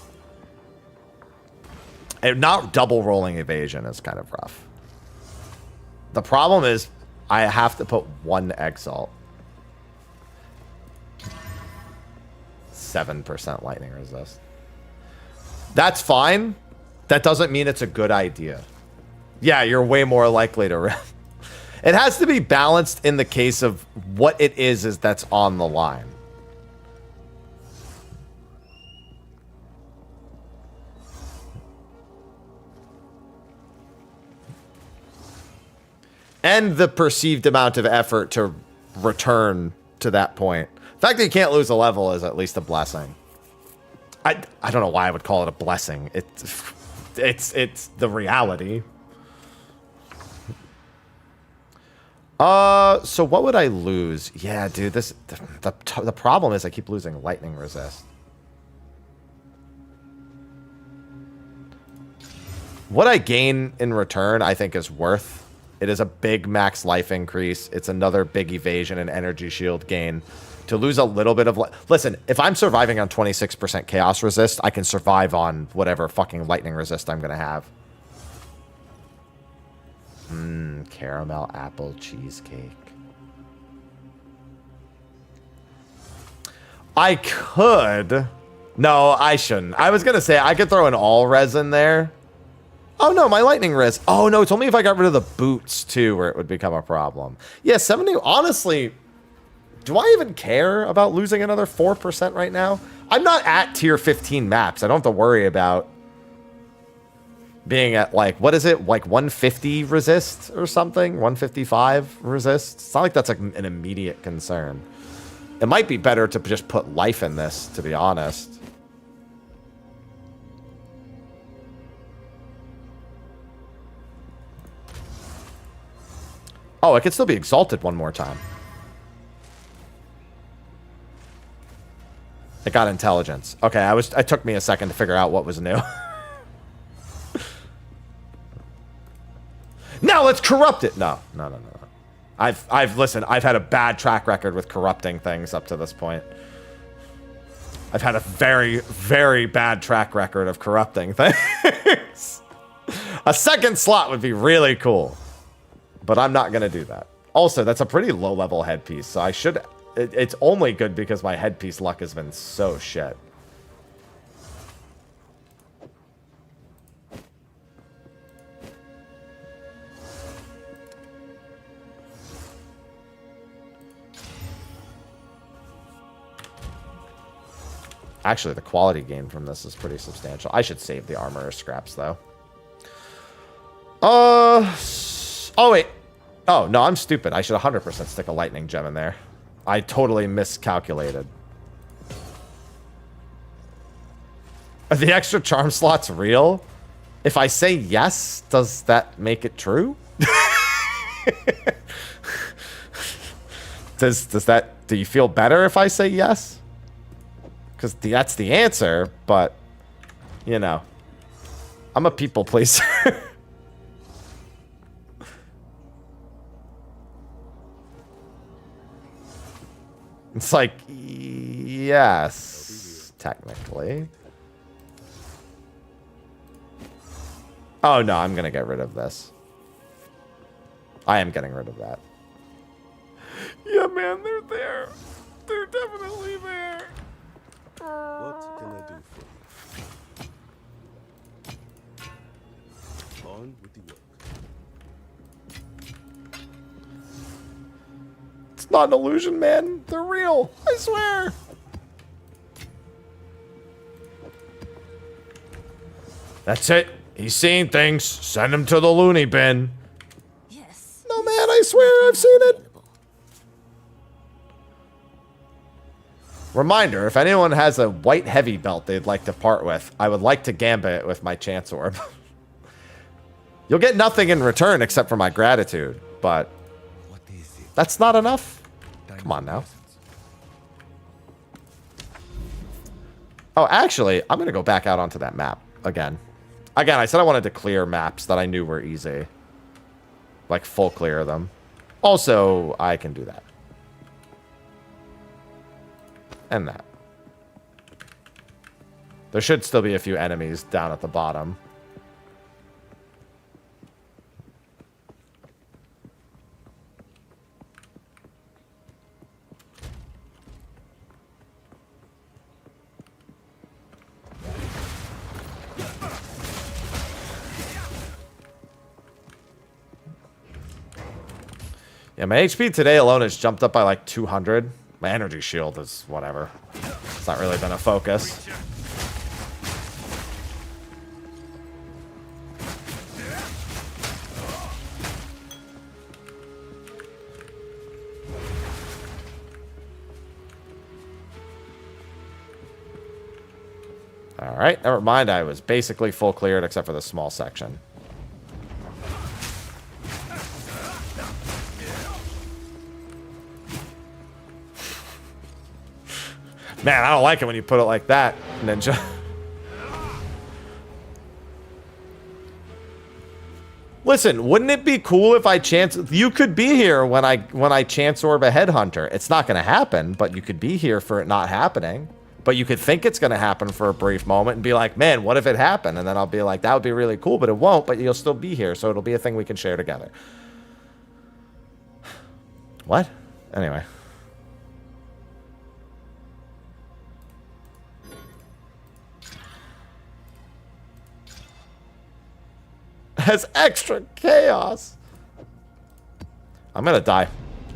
And not double rolling evasion is kind of rough. The problem is I have to put 1 exalt. 7% lightning resist. That's fine. That doesn't mean it's a good idea. Yeah, you're way more likely to ref. It has to be balanced in the case of what it is that's on the line. And the perceived amount of effort to return to that point. The fact that you can't lose a level is at least a blessing. I don't know why I would call it a blessing. It's the reality. So what would I lose? Yeah, dude, the problem is I keep losing lightning resist. What I gain in return, I think, is worth. It is a big max life increase. It's another big evasion and energy shield gain. To lose a little bit of... Listen, if I'm surviving on 26% chaos resist, I can survive on whatever fucking lightning resist I'm going to have. Caramel apple cheesecake. I could. No, I shouldn't. I was going to say I could throw an all res in there. Oh, no, my lightning res. Oh, no, it's only if I got rid of the boots, too, where it would become a problem. Yeah, 70... Honestly, do I even care about losing another 4% right now? I'm not at tier 15 maps. I don't have to worry about being at, like, what is it? Like 150 resist or something? 155 resist? It's not like that's like an immediate concern. It might be better to just put life in this, to be honest. Oh, it could still be exalted one more time. It got intelligence. Okay, it took me a second to figure out what was new. Now let's corrupt it. No. Listen, I've had a bad track record with corrupting things up to this point. I've had a very, very bad track record of corrupting things. A second slot would be really cool. But I'm not going to do that. Also, that's a pretty low-level headpiece, so I should... It's only good because my headpiece luck has been so shit. Actually, the quality gain from this is pretty substantial. I should save the armor scraps, though. Oh, wait. Oh, no, I'm stupid. I should 100% stick a lightning gem in there. I totally miscalculated. Are the extra charm slots real? If I say yes, does that make it true? Do you feel better if I say yes? Because that's the answer, but, you know, I'm a people pleaser. It's like, yes, technically. Oh, no, I'm going to get rid of this. I am getting rid of that. Yeah, man, they're there. They're definitely there. What can I do for you? On with the work. It's not an illusion, man. They're real. I swear. That's it. He's seeing things. Send him to the loony bin. Yes. No, man, I swear I've seen it. Reminder, if anyone has a white heavy belt they'd like to part with, I would like to gambit it with my chance orb. You'll get nothing in return except for my gratitude, but that's not enough. Come on now. Oh, actually, I'm going to go back out onto that map again. Again, I said I wanted to clear maps that I knew were easy. Like, full clear them. Also, I can do that. And that. There should still be a few enemies down at the bottom. Yeah, my HP today alone has jumped up by like 200. My energy shield is whatever. It's not really been a focus. Alright, never mind. I was basically full cleared except for the small section. Man, I don't like it when you put it like that, Ninja. Listen, wouldn't it be cool if I chance... You could be here when I chance orb a headhunter. It's not going to happen, but you could be here for it not happening. But you could think it's going to happen for a brief moment and be like, man, what if it happened? And then I'll be like, that would be really cool, but it won't, but you'll still be here, so it'll be a thing we can share together. What? Anyway. Has extra chaos. I'm gonna die.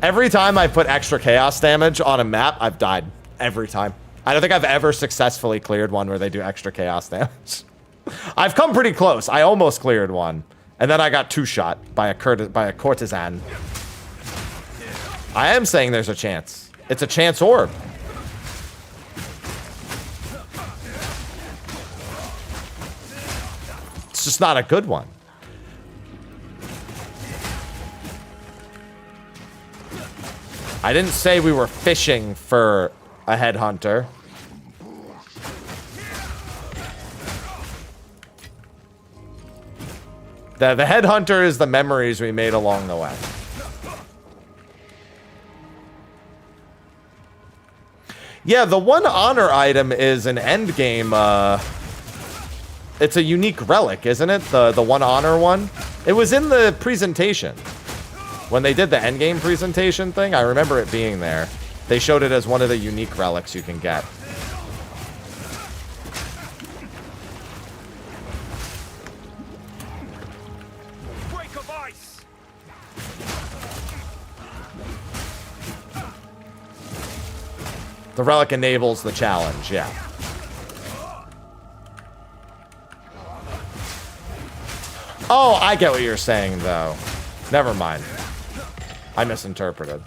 Every time I put extra chaos damage on a map, I've died. Every time. I don't think I've ever successfully cleared one where they do extra chaos damage. I've come pretty close. I almost cleared one. And then I got two-shot by a courtesan. I am saying there's a chance. It's a chance orb. It's just not a good one. I didn't say we were fishing for a headhunter. The headhunter is the memories we made along the way. Yeah, the one honor item is an endgame. It's a unique relic, isn't it? The one honor one. It was in the presentation. When they did the endgame presentation thing, I remember it being there. They showed it as one of the unique relics you can get. Break of ice. The relic enables the challenge, yeah. Oh, I get what you're saying, though. Never mind. I misinterpreted.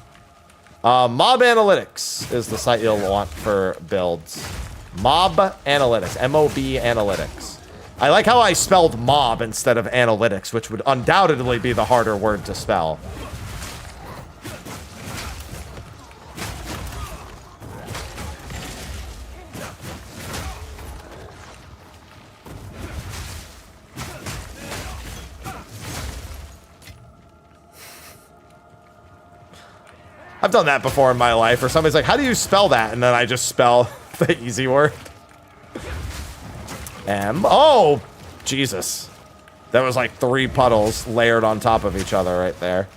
Mob Analytics is the site you'll want for builds. Mob Analytics. M-O-B Analytics. I like how I spelled mob instead of analytics, which would undoubtedly be the harder word to spell. I've done that before in my life, or somebody's like, how do you spell that? And then I just spell the easy word. Oh, Jesus. That was like 3 puddles layered on top of each other right there.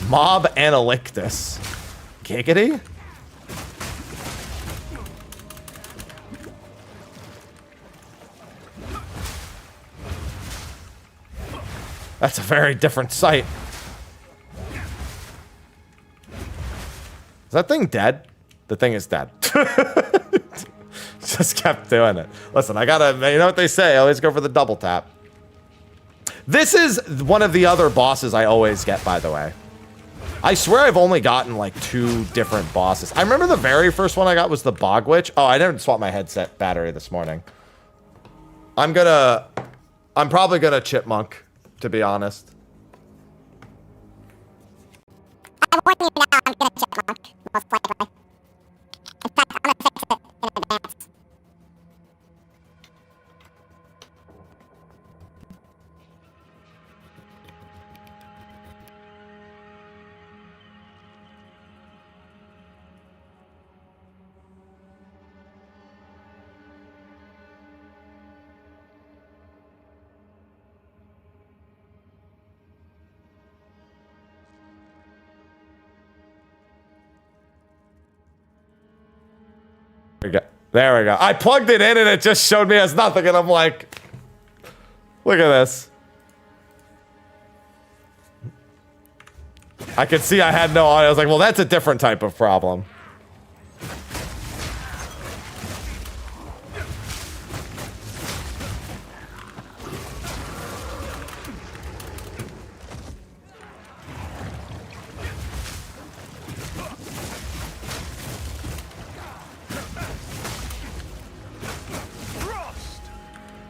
Mob Analyctus. Giggity? That's a very different site. Is that thing dead? The thing is dead. Just kept doing it. Listen, I gotta, you know what they say, I always go for the double tap. This is one of the other bosses I always get, by the way. I swear I've only gotten like 2 different bosses. I remember the very first one I got was the Bog Witch. Oh, I didn't swap my headset battery this morning. I'm probably gonna chipmunk, to be honest. I warn you now, I'm gonna chipmunk, most likely. In fact, I'm gonna fix it in advance. There we go. I plugged it in and it just showed me as nothing, and I'm like, look at this. I could see I had no audio. I was like, well, that's a different type of problem.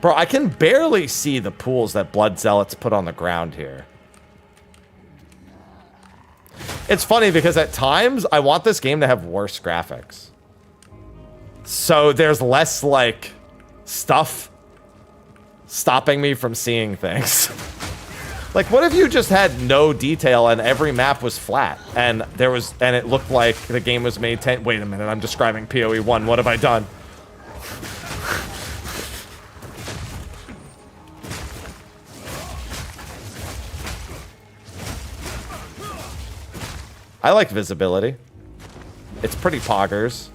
Bro, I can barely see the pools that Blood Zealots put on the ground here. It's funny because at times I want this game to have worse graphics. So there's less, like, stuff stopping me from seeing things. Like, what if you just had no detail and every map was flat and it looked like the game was made 10. Wait a minute, I'm describing PoE 1. What have I done? I like visibility. It's pretty poggers.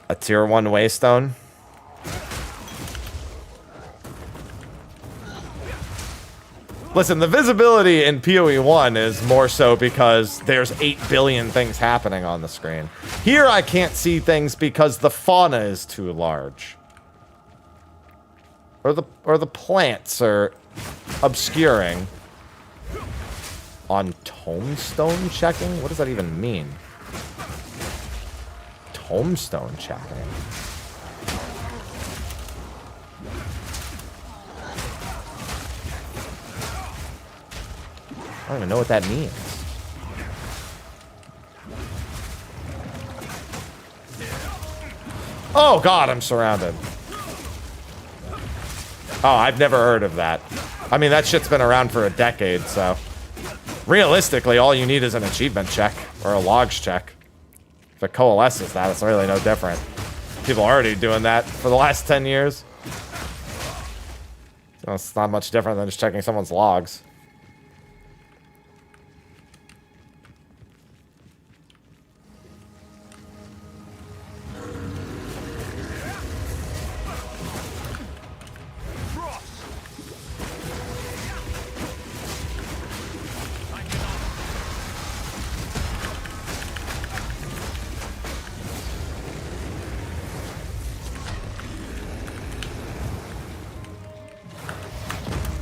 A tier 1 Waystone. Listen, the visibility in PoE 1 is more so because there's 8 billion things happening on the screen. Here I can't see things because the fauna is too large. Or the plants are obscuring. On tombstone checking? What does that even mean? Tombstone checking. I don't even know what that means. Oh god, I'm surrounded. Oh, I've never heard of that. I mean, that shit's been around for a decade, so... Realistically, all you need is an achievement check, or a logs check. If it coalesces that, it's really no different. People are already doing that for the last 10 years. It's not much different than just checking someone's logs.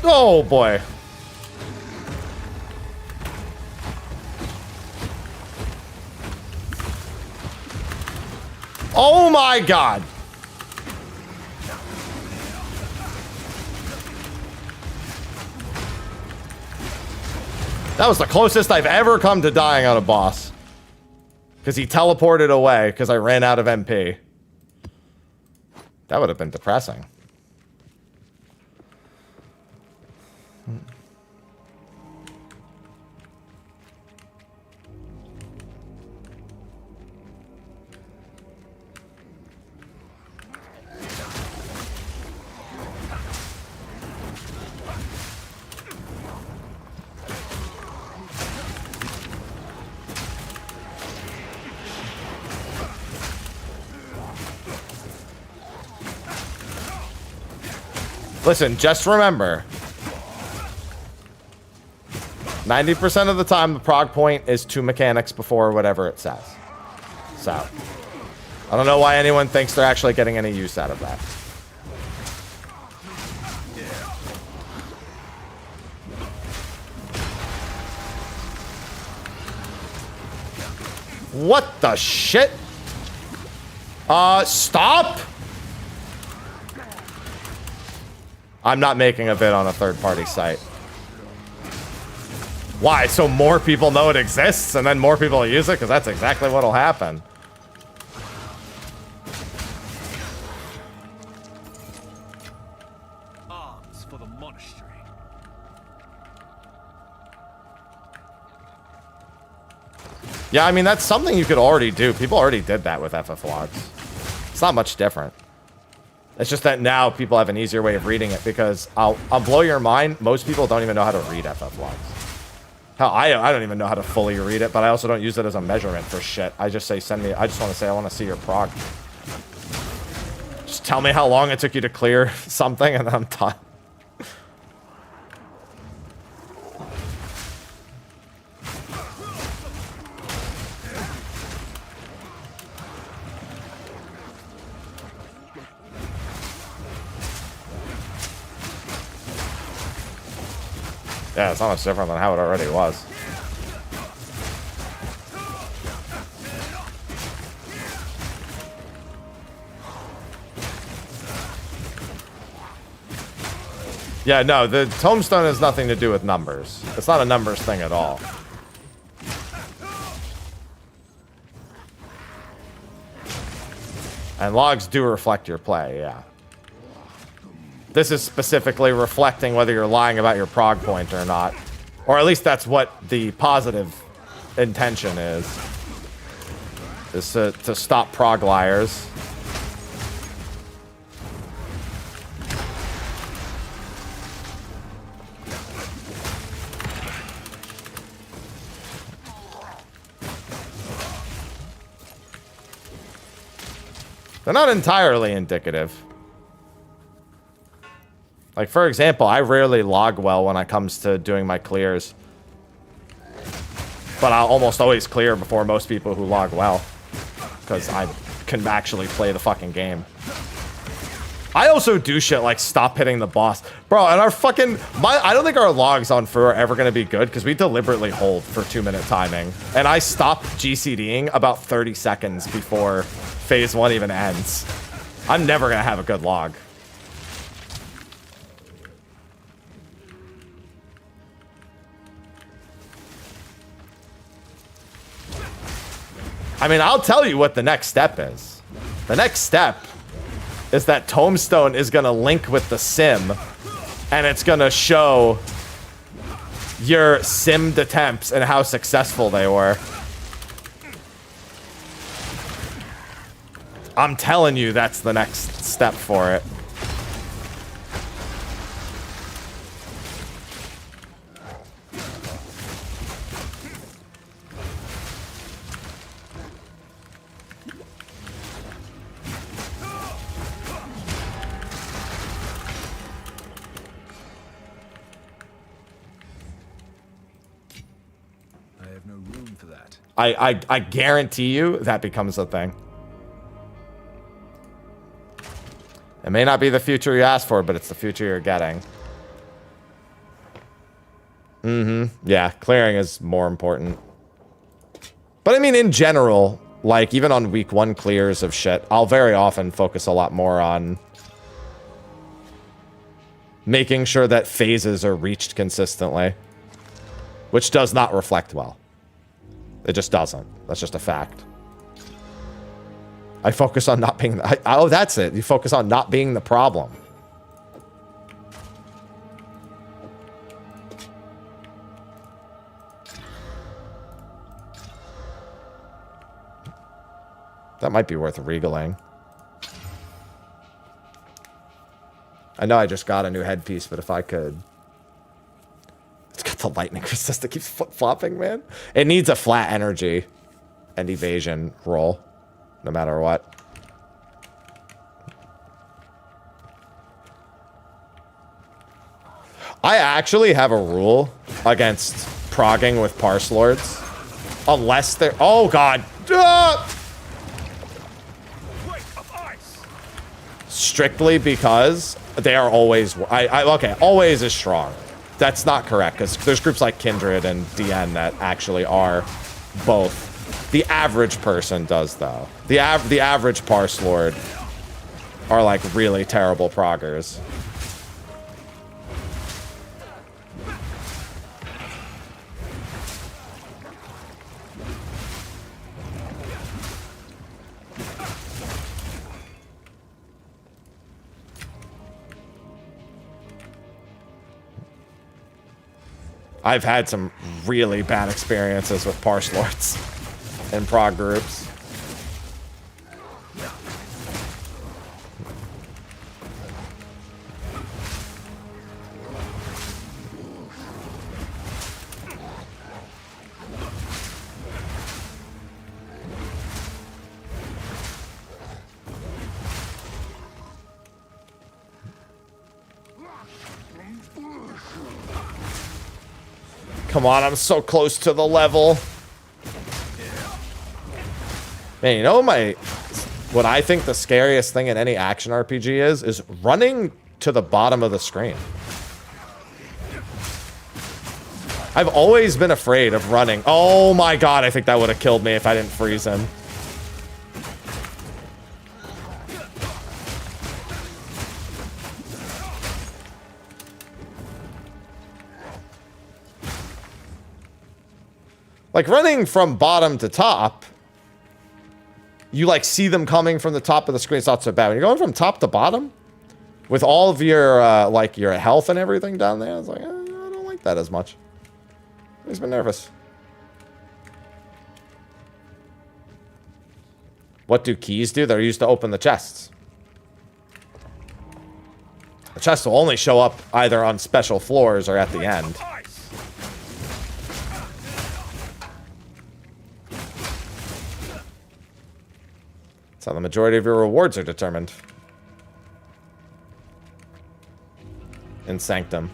Oh boy. Oh my god. That was the closest I've ever come to dying on a boss. Because he teleported away because I ran out of MP. That would have been depressing. Listen, just remember, 90% of the time the prog point is 2 mechanics before whatever it says. So, I don't know why anyone thinks they're actually getting any use out of that. What the shit? Stop! I'm not making a vid on a third-party site. Why? So more people know it exists and then more people use it? Because that's exactly what'll happen. Arms for the monastery. Yeah, I mean, that's something you could already do. People already did that with FF logs. It's not much different. It's just that now people have an easier way of reading it because I'll blow your mind. Most people don't even know how to read FF logs. Hell, I don't even know how to fully read it, but I also don't use it as a measurement for shit. I just say, send me, I just want to say, I want to see your prog. Just tell me how long it took you to clear something and then I'm done. Yeah, it's not much different than how it already was. Yeah, no, the tombstone has nothing to do with numbers. It's not a numbers thing at all. And logs do reflect your play, yeah. This is specifically reflecting whether you're lying about your prog point or not. Or at least that's what the positive intention is to stop prog liars. They're not entirely indicative. Like, for example, I rarely log well when it comes to doing my clears. But I'll almost always clear before most people who log well. Because I can actually play the fucking game. I also do shit like stop hitting the boss. Bro, and our fucking... I don't think our logs on Fu are ever going to be good because we deliberately hold for 2-minute timing. And I stop GCDing about 30 seconds before phase 1 even ends. I'm never going to have a good log. I mean, I'll tell you what the next step is. The next step is that Tombstone is going to link with the sim, and it's going to show your simmed attempts and how successful they were. I'm telling you, that's the next step for it. room for that. I guarantee you that becomes a thing. It may not be the future you asked for, but it's the future you're getting. Yeah, clearing is more important. But I mean, in general, like, even on week 1 clears of shit, I'll very often focus a lot more on making sure that phases are reached consistently. Which does not reflect well. It just doesn't. That's just a fact. I focus on not being... oh, that's it. You focus on not being the problem. That might be worth regaling. I know I just got a new headpiece, but if I could... It's got the lightning resist that keeps flip-flopping, man. It needs a flat energy and evasion roll, no matter what. I actually have a rule against progging with Parse Lords. Unless they're... Oh, God. Strictly because they are always... okay, always is strong. That's not correct, because there's groups like Kindred and DN that actually are both. The average person does, though. The average Parse Lord are, like, really terrible proggers. I've had some really bad experiences with Parse Lords in prog groups. Come on, I'm so close to the level. Man, you know what I think the scariest thing in any action RPG is running to the bottom of the screen. I've always been afraid of running. Oh my God, I think that would have killed me if I didn't freeze him. Like, running from bottom to top, you, like, see them coming from the top of the screen. It's not so bad. When you're going from top to bottom, with all of your, like, your health and everything down there, it's like, I don't like that as much. Makes me nervous. What do keys do? They're used to open the chests. The chests will only show up either on special floors or at the end. That's how the majority of your rewards are determined. In Sanctum.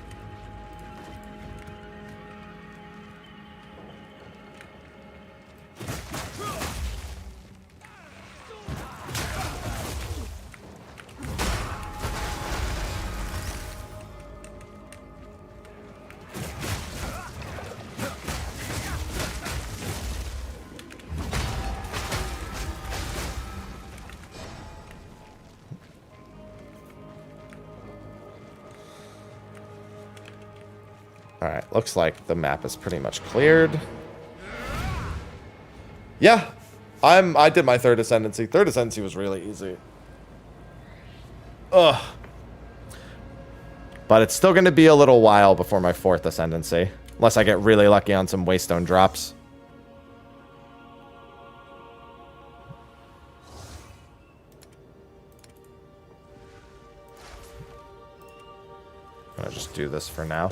Alright, looks like the map is pretty much cleared. Yeah, I did my third ascendancy. Third ascendancy was really easy. Ugh. But it's still going to be a little while before my fourth ascendancy. Unless I get really lucky on some waystone drops. I'm going to just do this for now.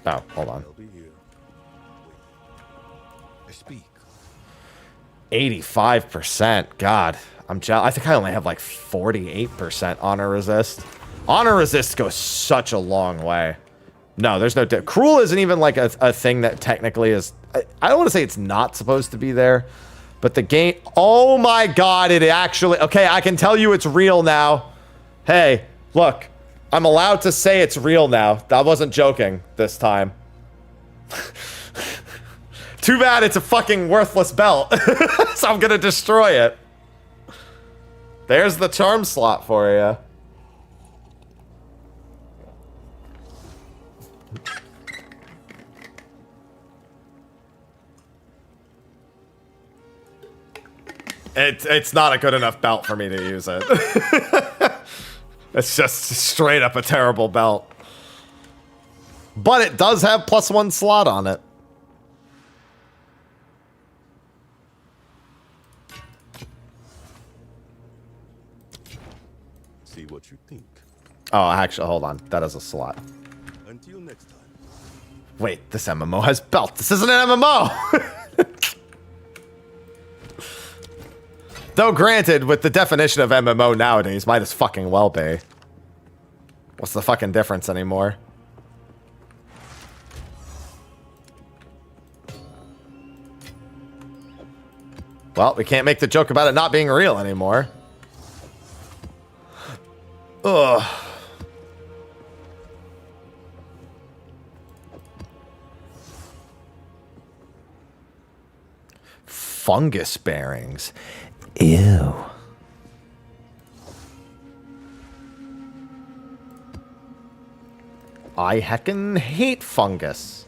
Oh, hold on. Speak. 85%. God, I'm jealous. I think I only have like 48% honor resist. Honor resist goes such a long way. No, there's no... Cruel isn't even like a thing that technically is... I don't want to say it's not supposed to be there, but the game... Oh my god, it actually... Okay, I can tell you it's real now. Hey, look. I'm allowed to say it's real now. I wasn't joking this time. Too bad it's a fucking worthless belt. So I'm gonna destroy it. There's the charm slot for you. It's not a good enough belt for me to use it. It's just straight up a terrible belt. But it does have +1 slot on it. See what you think. Oh, actually, hold on. That is a slot. Until next time. Wait, this MMO has belt. This isn't an MMO! Though granted, with the definition of MMO nowadays, might as fucking well be. What's the fucking difference anymore? Well, we can't make the joke about it not being real anymore. Ugh. Fungus bearings. Ew. I heckin' hate fungus.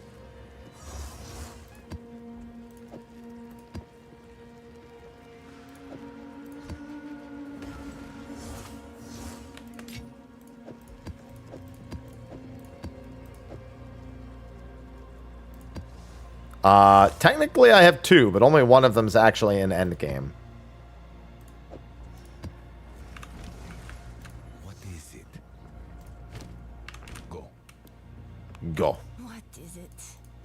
Technically I have 2, but only one of them's actually in Endgame. What is it? Go. Go. What is it?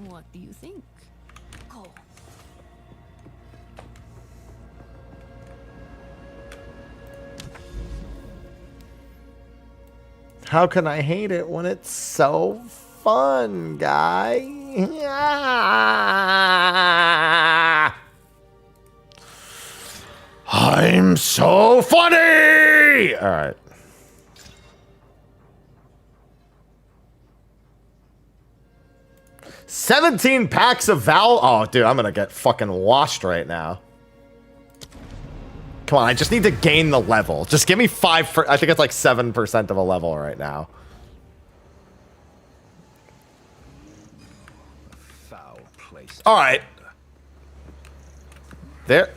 What do you think? Go. How can I hate it when it's so fun, guy? I'm so funny! Alright. $17 packs of Val. Oh, dude, I'm gonna get fucking washed right now. Come on, I just need to gain the level. Just give me 5 I think it's like 7% of a level right now. Foul place. All right. There.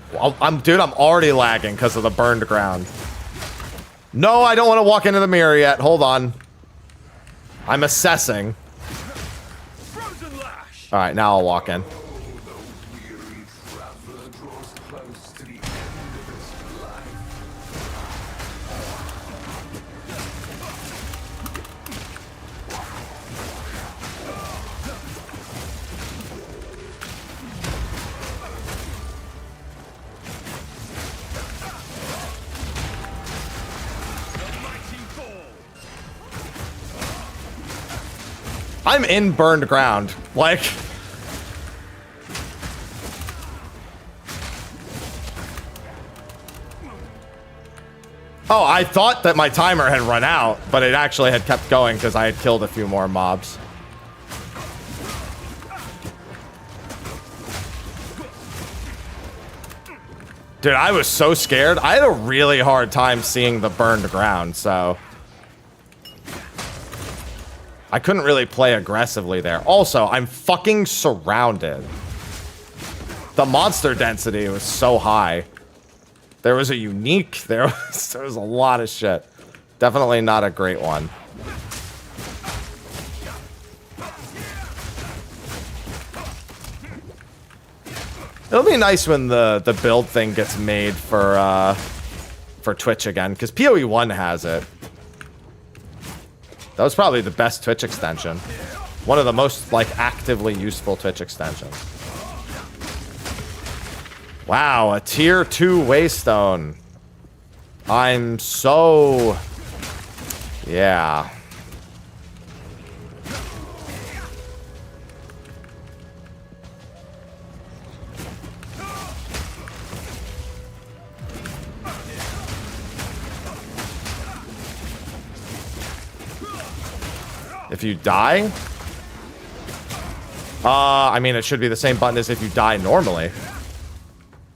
Dude, I'm already lagging because of the burned ground. No, I don't want to walk into the mirror yet. Hold on. I'm assessing. Frozen lash. All right, now I'll walk in. I'm in burned ground. Like... Oh, I thought that my timer had run out, but it actually had kept going because I had killed a few more mobs. Dude, I was so scared. I had a really hard time seeing the burned ground, so... I couldn't really play aggressively there. Also, I'm fucking surrounded. The monster density was so high. There was a unique, there was a lot of shit. Definitely not a great one. It'll be nice when the build thing gets made for Twitch again, because PoE1 has it. That was probably the best Twitch extension. One of the most, like, actively useful Twitch extensions. Wow, a tier 2 waystone. I'm so... Yeah. If you die? I mean, it should be the same button as if you die normally.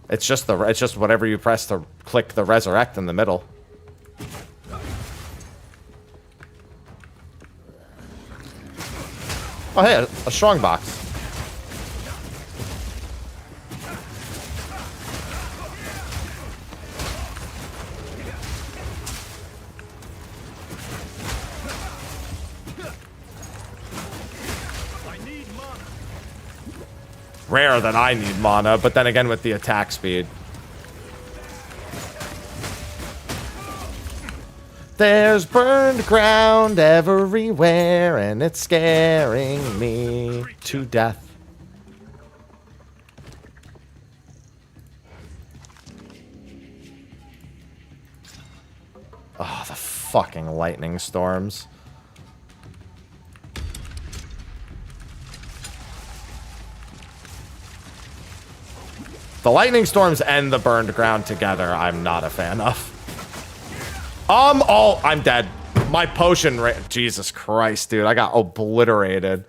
It's just whatever you press to click the resurrect in the middle. Oh, hey, a strong box. Rare that I need mana, but then again with the attack speed. There's burned ground everywhere, and it's scaring me to death. Oh, the fucking lightning storms. The lightning storms and the burned ground together, I'm not a fan of. Oh, I'm dead. My potion Jesus Christ, dude. I got obliterated.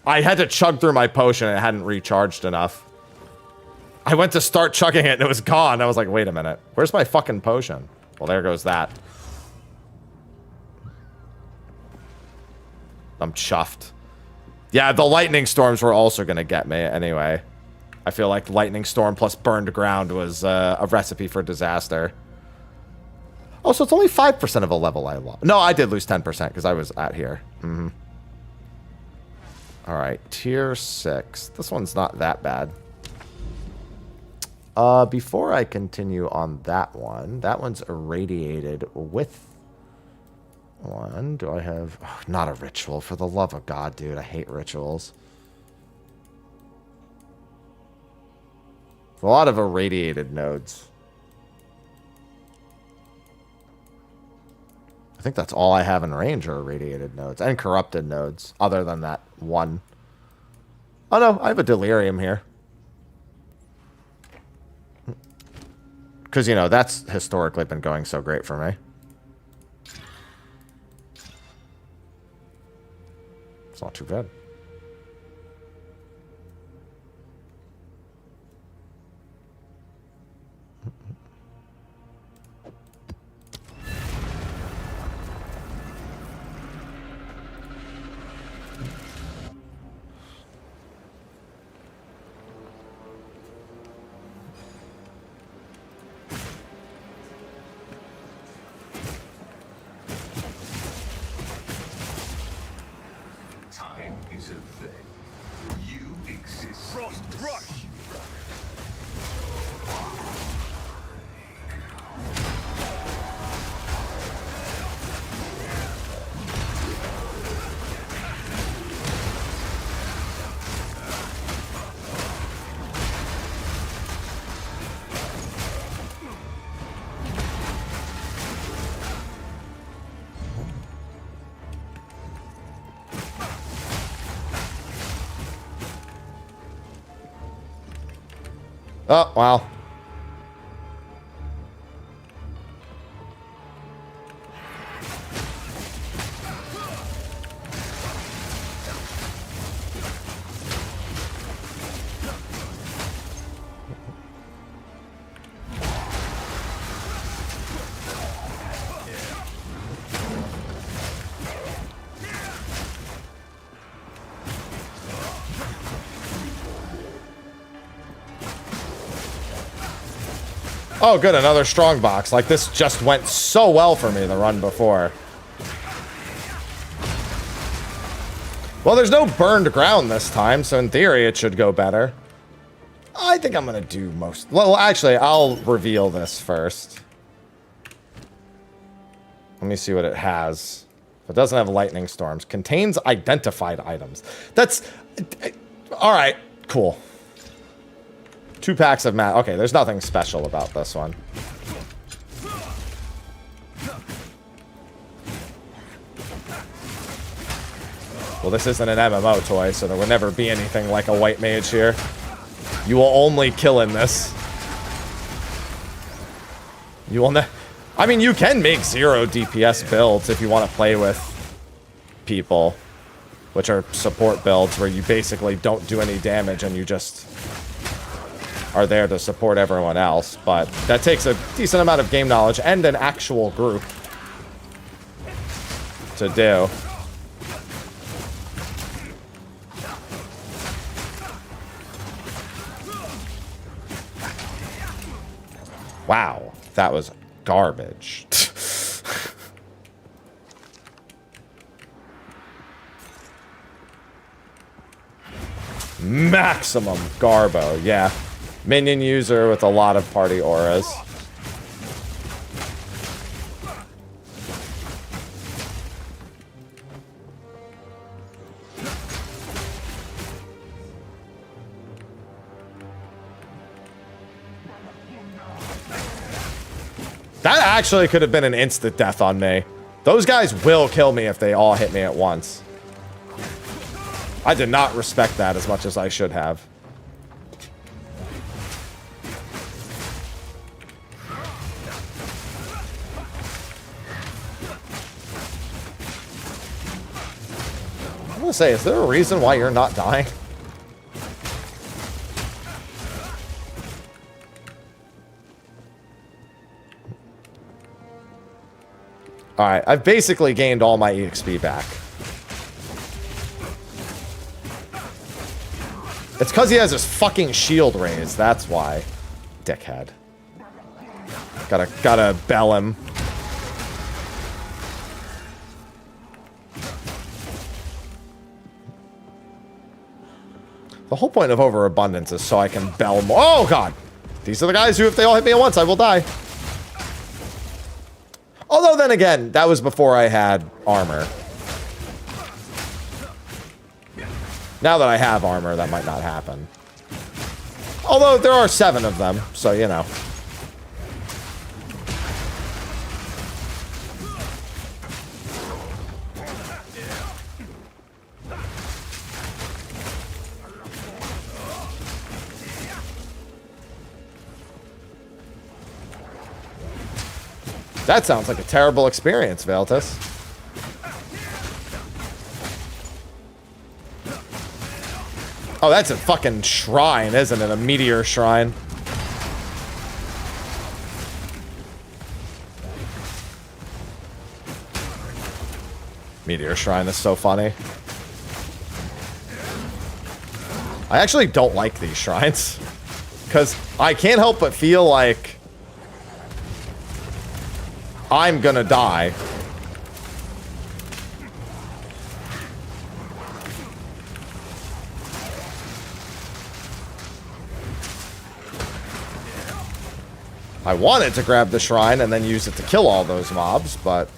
I had to chug through my potion and it hadn't recharged enough. I went to start chugging it and it was gone. I was like, wait a minute. Where's my fucking potion? Well, there goes that. I'm chuffed. Yeah, the lightning storms were also going to get me anyway. I feel like lightning storm plus burned ground was a recipe for disaster. Oh, so it's only 5% of a level I lost. No, I did lose 10% because I was at here. Mm-hmm. All right, tier 6. This one's not that bad. Before I continue on that one's irradiated with one. Do I have... Oh, not a ritual, for the love of God, dude. I hate rituals. A lot of irradiated nodes. I think that's all I have in range are irradiated nodes. And corrupted nodes, other than that one. Oh no, I have a delirium here. Because, you know, that's historically been going so great for me. It's not too bad. Time is a thing. You exist. Frost rush. Oh, wow. Oh, good, another strong box. Like, this just went so well for me the run before. Well, there's no burned ground this time, so in theory it should go better. I think I'm gonna do most... Well, actually, I'll reveal this first. Let me see what it has. It doesn't have lightning storms. Contains identified items. That's... Alright, cool. 2 packs of mat. Okay, there's nothing special about this one. Well, this isn't an MMO toy, so there would never be anything like a white mage here. You will only kill in this. You will I mean, you can make 0 DPS builds if you want to play with people, which are support builds where you basically don't do any damage and you just are there to support everyone else. But that takes a decent amount of game knowledge and an actual group to do. Wow, that was garbage. Maximum Garbo, yeah. Minion user with a lot of party auras. That actually could have been an instant death on me. Those guys will kill me if they all hit me at once. I did not respect that as much as I should have. I'm gonna say, is there a reason why you're not dying? Alright, I've basically gained all my EXP back. It's because he has his fucking shield raised, that's why. Dickhead. Gotta bell him. The whole point of overabundance is so I can bell more. Oh god! These are the guys who, if they all hit me at once, I will die. Although then again, that was before I had armor. Now that I have armor, that might not happen. Although there are 7 of them, so you know. That sounds like a terrible experience, Veltus. Oh, that's a fucking shrine, isn't it? A meteor shrine. Meteor shrine is so funny. I actually don't like these shrines. Because I can't help but feel like I'm gonna die. I wanted to grab the shrine and then use it to kill all those mobs, but...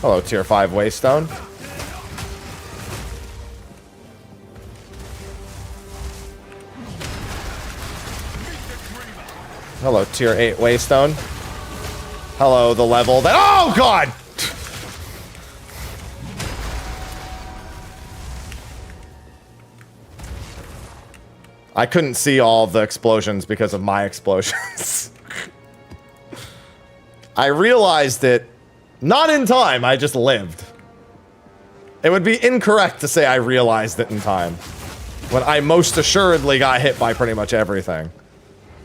Hello, tier 5 Waystone. Hello, tier 8 Waystone. Hello, the level that— oh god! I couldn't see all of the explosions because of my explosions. I realized it not in time, I just lived. It would be incorrect to say I realized it in time, when I most assuredly got hit by pretty much everything.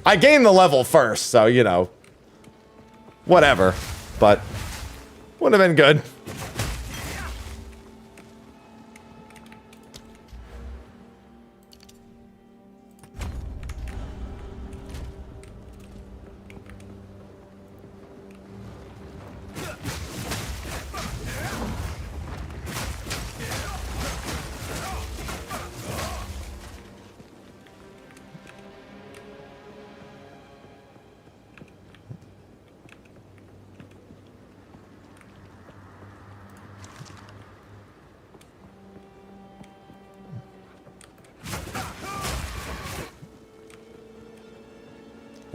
I gained the level first, so, you know, whatever, but would have been good.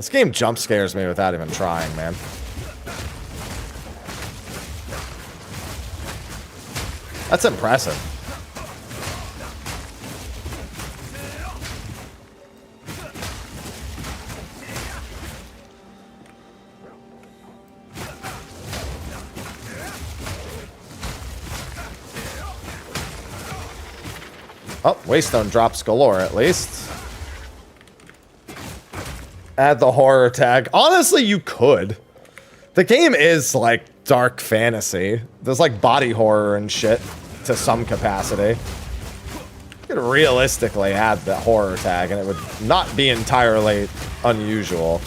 This game jump scares me without even trying, man. That's impressive. Oh, Waystone drops galore at least. Add the horror tag. Honestly, you could. The game is like dark fantasy. There's like body horror and shit to some capacity. You could realistically add the horror tag and it would not be entirely unusual.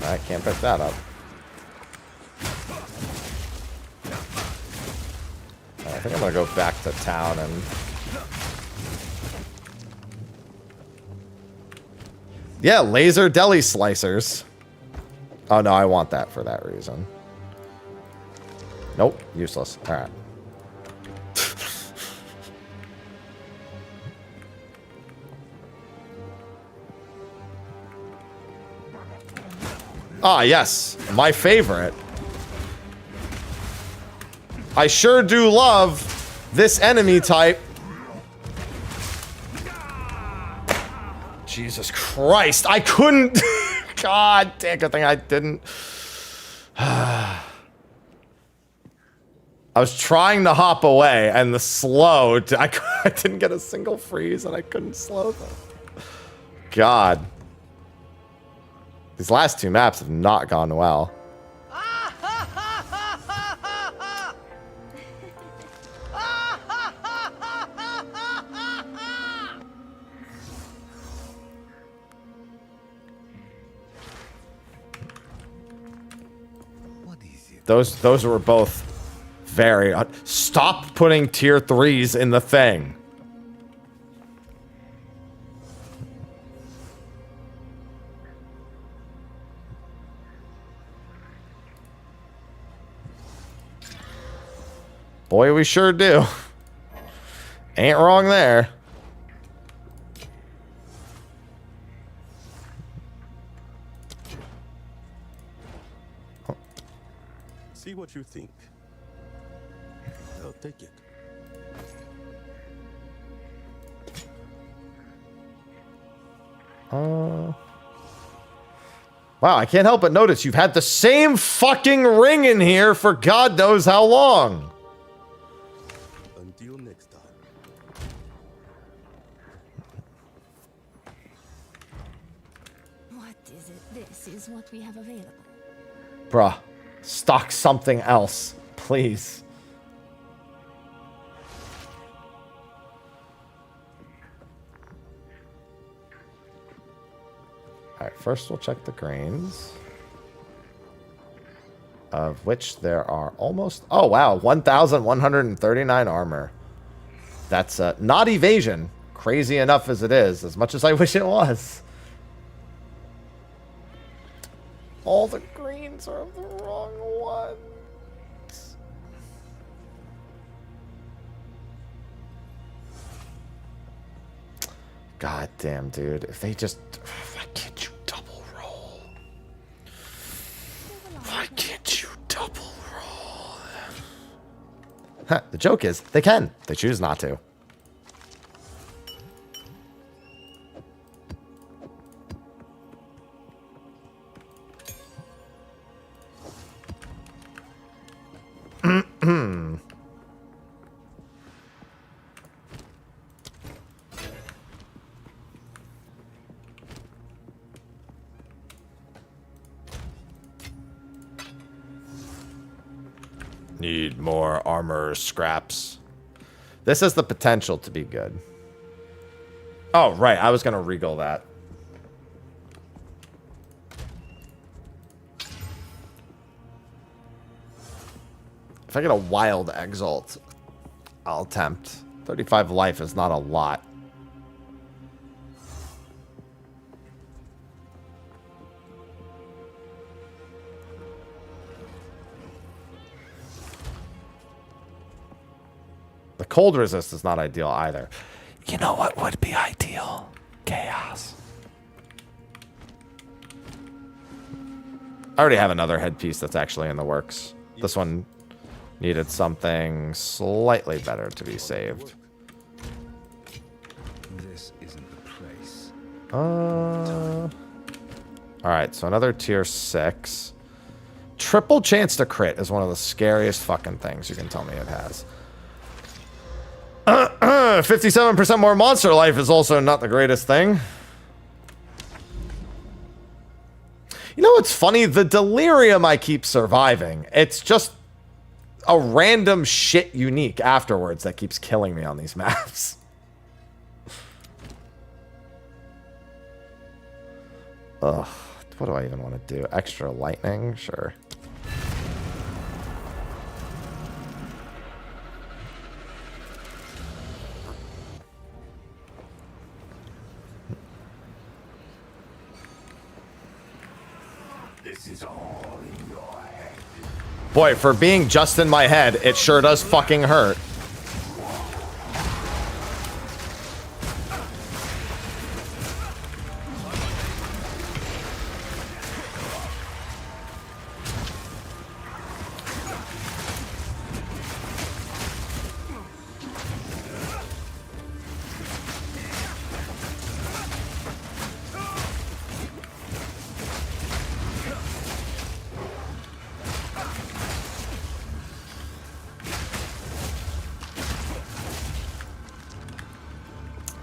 I can't pick that up. I think I'm gonna go back to town and... Yeah, laser deli slicers. Oh no, I want that for that reason. Nope, useless. Alright. Ah, yes. My favorite. I sure do love this enemy type. Jesus Christ. I couldn't. God damn, good thing I didn't. I was trying to hop away and the slow. I didn't get a single freeze and I couldn't slow them. God. These last two maps have not gone well. Those were both very... Stop putting tier 3s in the thing. Boy, we sure do. Ain't wrong there. See what you think. I'll take it. Wow, I can't help but notice you've had the same fucking ring in here for God knows how long. Until next time. What is it? This is what we have available. Bruh, stock something else, please. Alright, first we'll check the greens. Of which there are almost... Oh, wow. 1,139 armor. That's not evasion. Crazy enough as it is. As much as I wish it was. All the greens are the wrong ones. God damn, dude. If they just... Why can't you double roll? Why can't you double roll? Huh, the joke is, they can. They choose not to. Need more armor scraps. This has the potential to be good. Oh, right. I was going to regal that. If I get a wild exalt, I'll attempt. 35 life is not a lot. cold resist is not ideal either. You know what would be ideal? Chaos. I already have another headpiece that's actually in the works. This one needed something slightly better to be saved. This isn't the place. Alright, so another tier 6. Triple chance to crit is one of the scariest fucking things you can tell me it has. 57% more monster life is also not the greatest thing. You know what's funny? The delirium I keep surviving. It's just a random shit unique afterwards that keeps killing me on these maps. Ugh. What do I even want to do? Extra lightning? Sure. This is all in your head. Boy, for being just in my head, it sure does fucking hurt.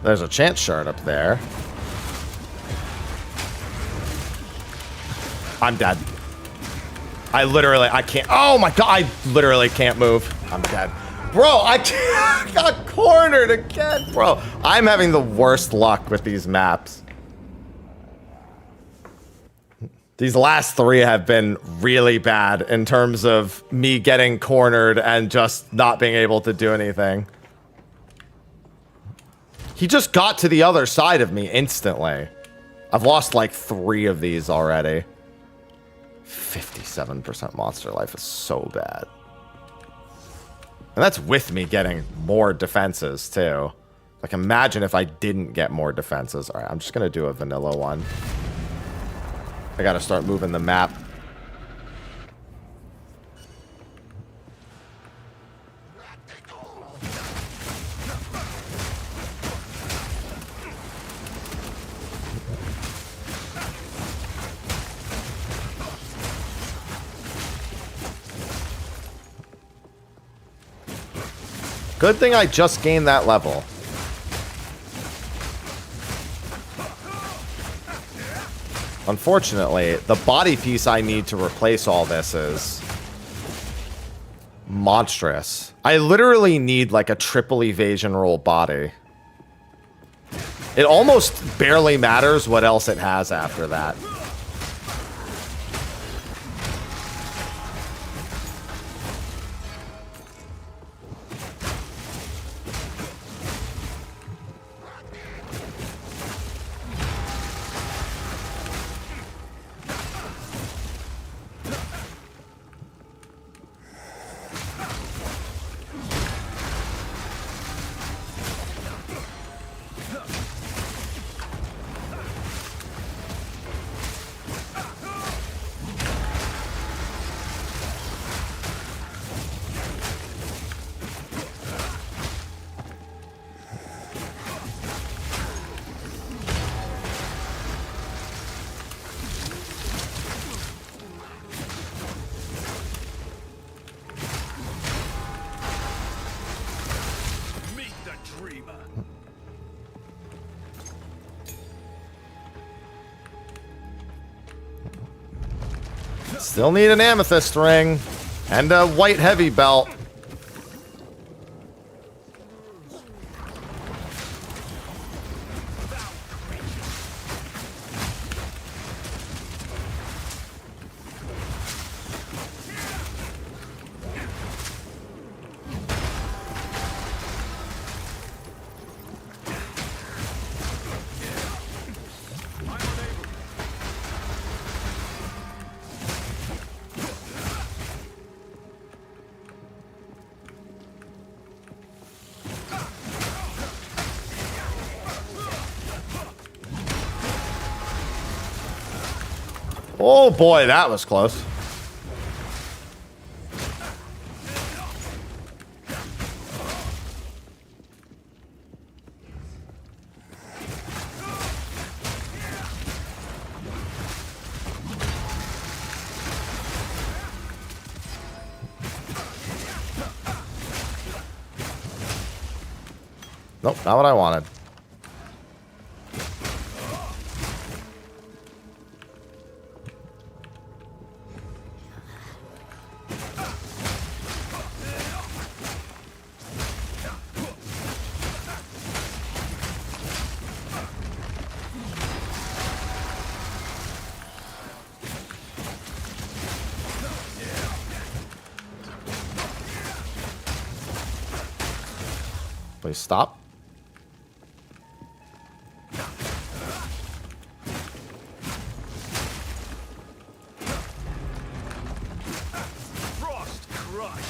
There's a chance shard up there. I'm dead. I can't. Oh my god, I literally can't move. I'm dead. Bro, I got cornered again, bro. I'm having the worst luck with these maps. These last 3 have been really bad in terms of me getting cornered and just not being able to do anything. He just got to the other side of me instantly. I've lost like 3 of these already. 57% monster life is so bad. And that's with me getting more defenses too. Like imagine if I didn't get more defenses. All right, I'm just gonna do a vanilla one. I gotta start moving the map. Good thing I just gained that level. Unfortunately, the body piece I need to replace all this is monstrous. I literally need like a triple evasion roll body. It almost barely matters what else it has after that. Still need an amethyst ring and a white heavy belt. Oh boy, that was close. Nope, not what I wanted. Please stop. Frost Crush.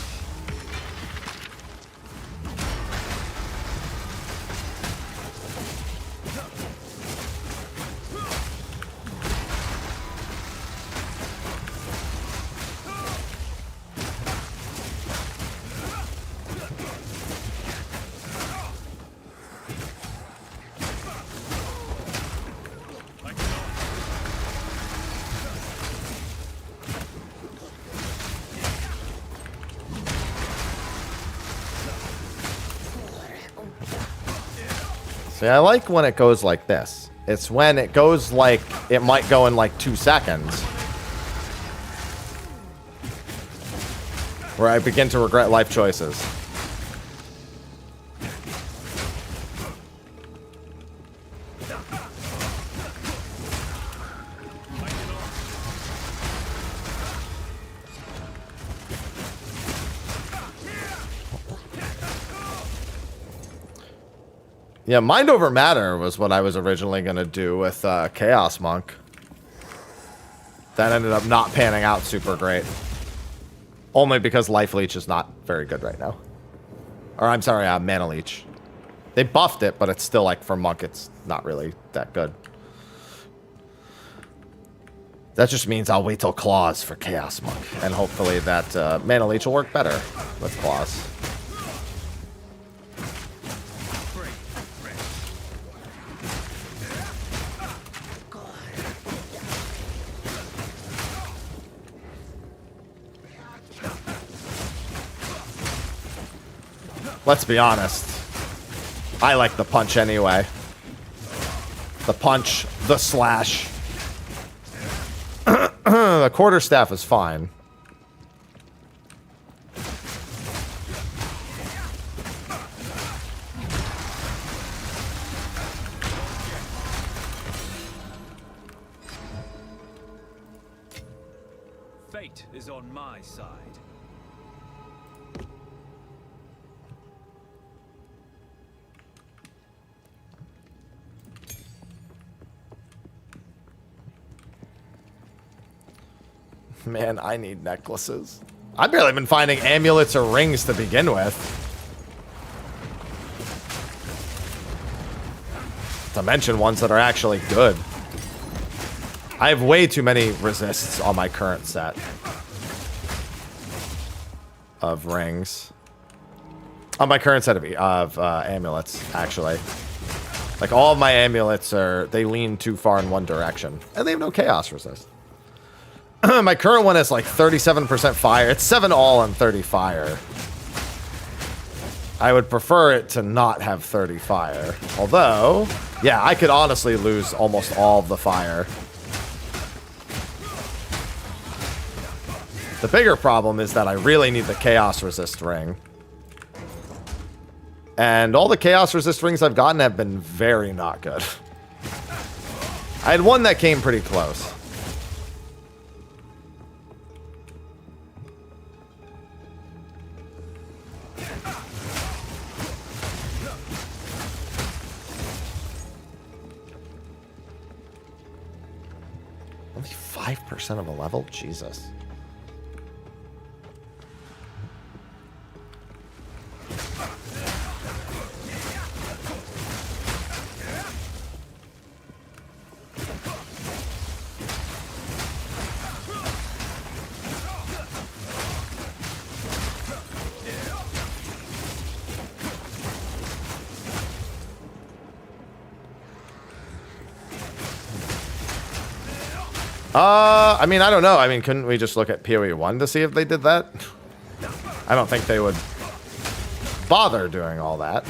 See, I like when it goes like this. It's when it goes like it might go in like 2 seconds. Where I begin to regret life choices. Yeah, Mind Over Matter was what I was originally going to do with Chaos Monk. That ended up not panning out super great. Only because Life Leech is not very good right now. Or I'm sorry, Mana Leech. They buffed it, but it's still like for Monk, it's not really that good. That just means I'll wait till Claws for Chaos Monk. And hopefully that Mana Leech will work better with Claws. Let's be honest. I like the punch anyway. The punch, the slash. The quarterstaff is fine. Fate is on my side. Man, I need necklaces. I've barely been finding amulets or rings to begin with. To mention ones that are actually good. I have way too many resists on my current set of rings. On my current set of amulets, actually. Like, all of my amulets they lean too far in one direction. And they have no chaos resist. My current one is like 37% fire. It's 7 all and 30 fire. I would prefer it to not have 30 fire. Although, yeah, I could honestly lose almost all of the fire. The bigger problem is that I really need the chaos resist ring. And all the chaos resist rings I've gotten have been very not good. I had one that came pretty close. Only 5% of a level? Jesus. I mean, I don't know. I mean, couldn't we just look at PoE 1 to see if they did that? I don't think they would bother doing all that.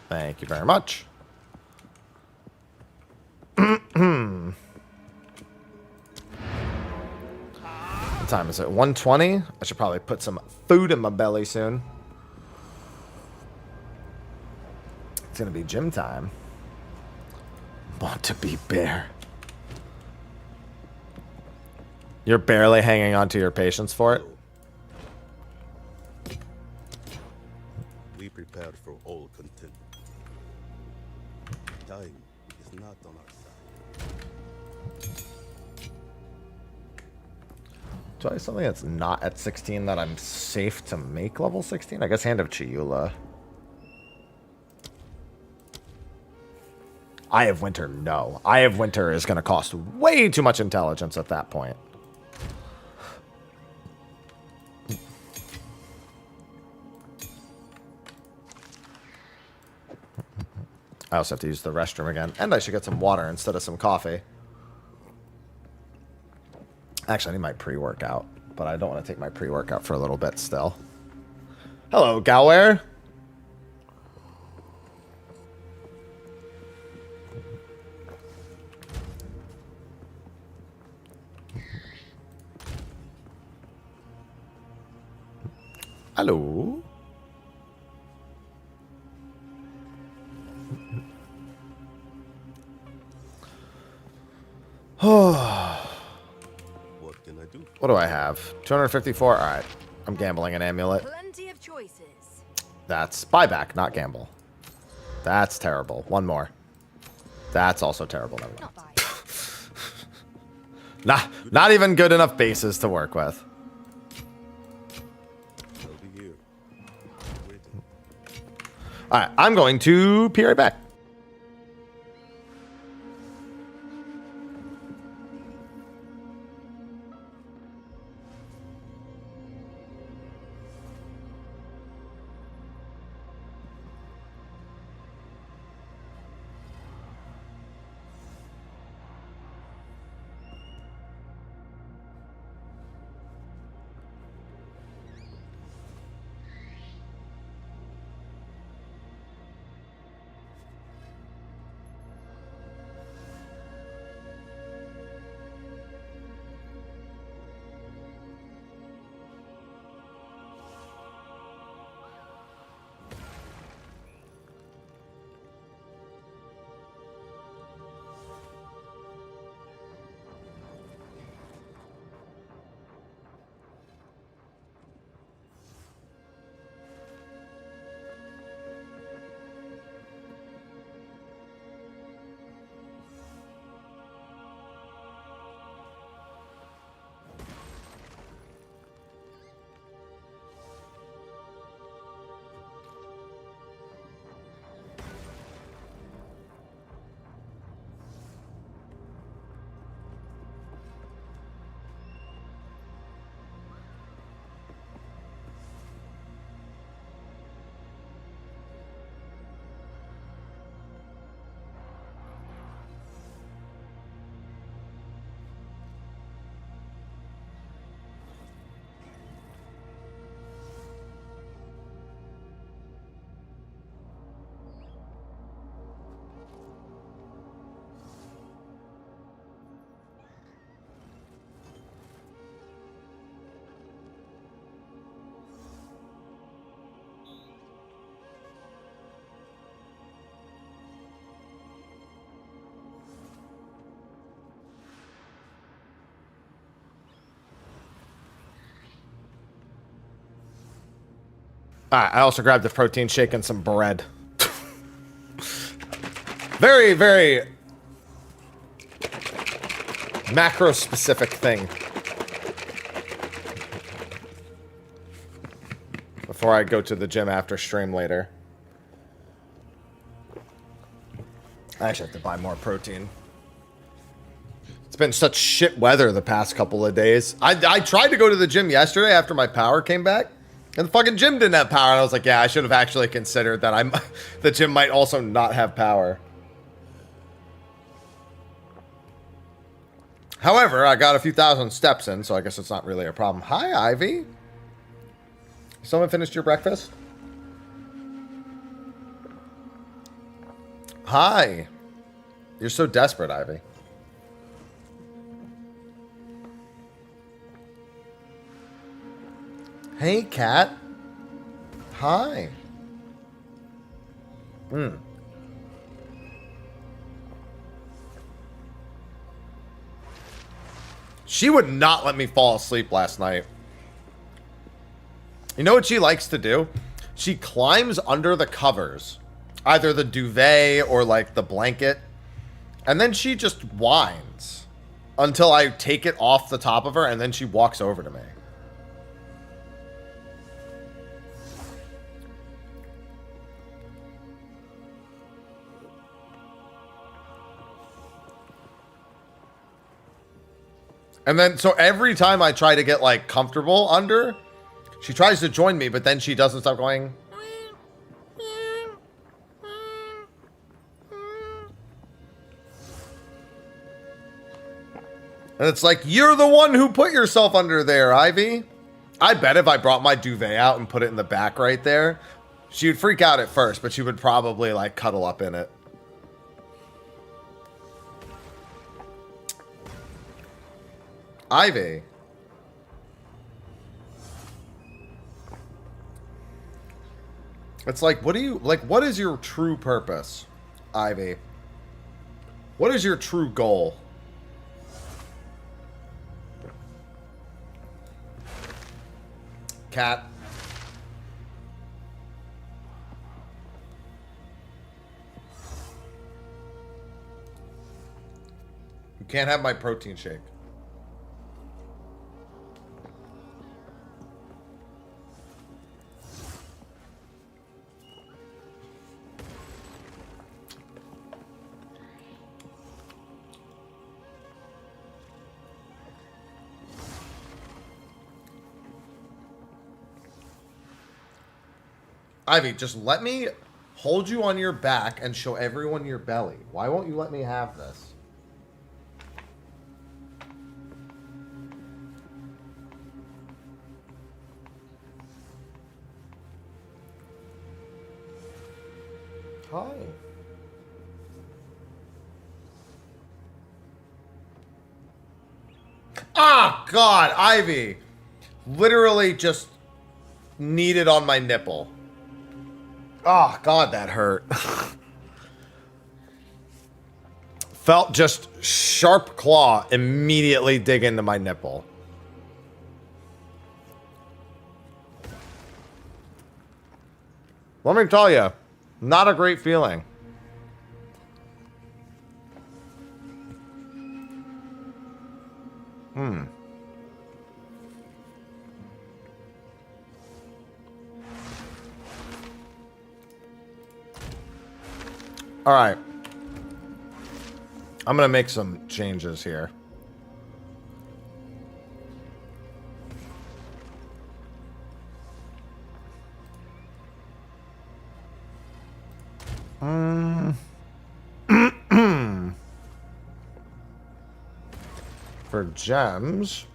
Thank you very much. What time is it? 1:20? I should probably put some food in my belly soon. It's gonna be gym time. Want to be bear. You're barely hanging on to your patience for it? We prepared for all content. Time is not on our side. Do I have something that's not at 16 that I'm safe to make level 16? I guess Hand of Chiula. Eye of Winter, no. Eye of Winter is going to cost way too much intelligence at that point. I also have to use the restroom again. And I should get some water instead of some coffee. Actually, I need my pre-workout. But I don't want to take my pre-workout for a little bit still. Hello, Galware. Hello. What can I do? What do I have? 254? Alright. I'm gambling an amulet. Plenty of choices. That's buyback, not gamble. That's terrible. One more. That's also terrible. Never mind. Not even good enough bases to work with. I'll be here. Waiting. Alright, I'm going to be right back. I also grabbed a protein shake and some bread. Very, very macro-specific thing. Before I go to the gym after stream later. I actually have to buy more protein. It's been such shit weather the past couple of days. I tried to go to the gym yesterday after my power came back. And the fucking gym didn't have power. And I was like, yeah, I should have actually considered that the gym might also not have power. However, I got a few thousand steps in, so I guess it's not really a problem. Hi, Ivy. Someone finished your breakfast? Hi. You're so desperate, Ivy. Hey, cat. Hi. She would not let me fall asleep last night. You know what she likes to do? She climbs under the covers. Either the duvet or like the blanket. And then she just whines until I take it off the top of her, and then she walks over to me. And then, so every time I try to get like comfortable under, she tries to join me, but then she doesn't stop going. And it's like, you're the one who put yourself under there, Ivy. I bet if I brought my duvet out and put it in the back right there, she would freak out at first, but she would probably like cuddle up in it. Ivy. It's like, what is your true purpose, Ivy? What is your true goal? Cat. You can't have my protein shake. Ivy, just let me hold you on your back and show everyone your belly. Why won't you let me have this? Hi. Ah, God, Ivy. Literally just kneaded on my nipple. Oh, God, that hurt. Felt just sharp claw immediately dig into my nipple. Let me tell you, not a great feeling. All right. I'm going to make some changes here. For gems.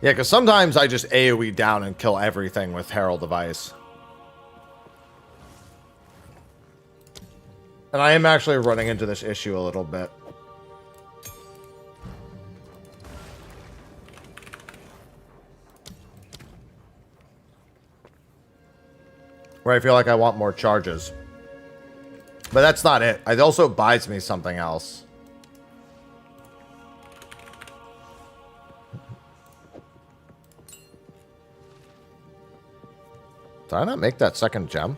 Yeah, because sometimes I just AoE down and kill everything with Herald of Ice. And I am actually running into this issue a little bit. Where I feel like I want more charges. But that's not it. It also buys me something else. Did I not make that second gem?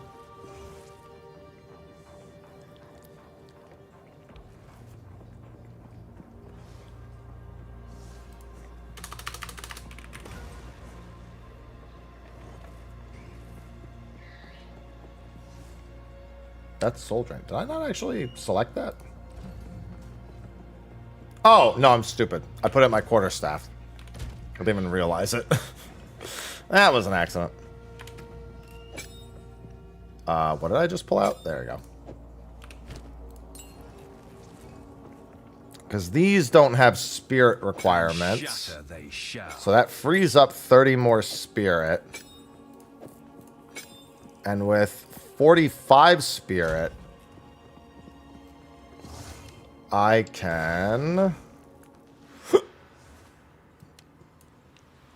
That's soul drain. Did I not actually select that? Oh, no, I'm stupid. I put it in my quarterstaff. I didn't even realize it. That was an accident. What did I just pull out? There we go. Because these don't have spirit requirements. Shatter they shall. So that frees up 30 more spirit. And with 45 spirit, I can...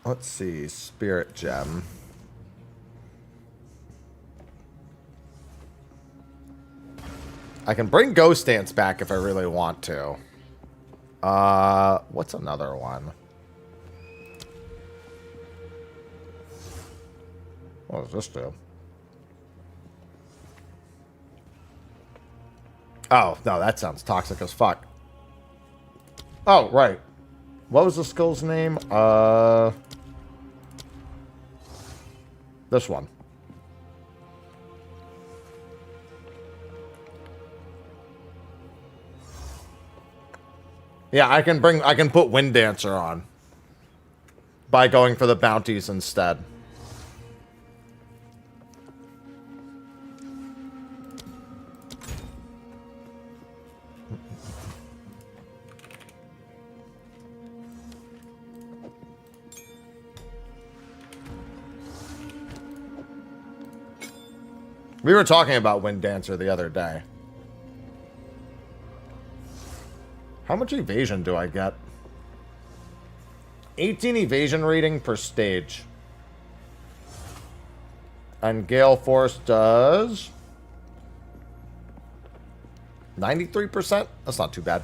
Let's see, spirit gem. I can bring Ghost Dance back if I really want to. What's another one? What does this do? Oh, no, that sounds toxic as fuck. Oh, right. What was the skill's name? This one. Yeah, I can put Wind Dancer on by going for the bounties instead. We were talking about Wind Dancer the other day. How much evasion do I get? 18 evasion rating per stage. And Gale Force does 93%? That's not too bad.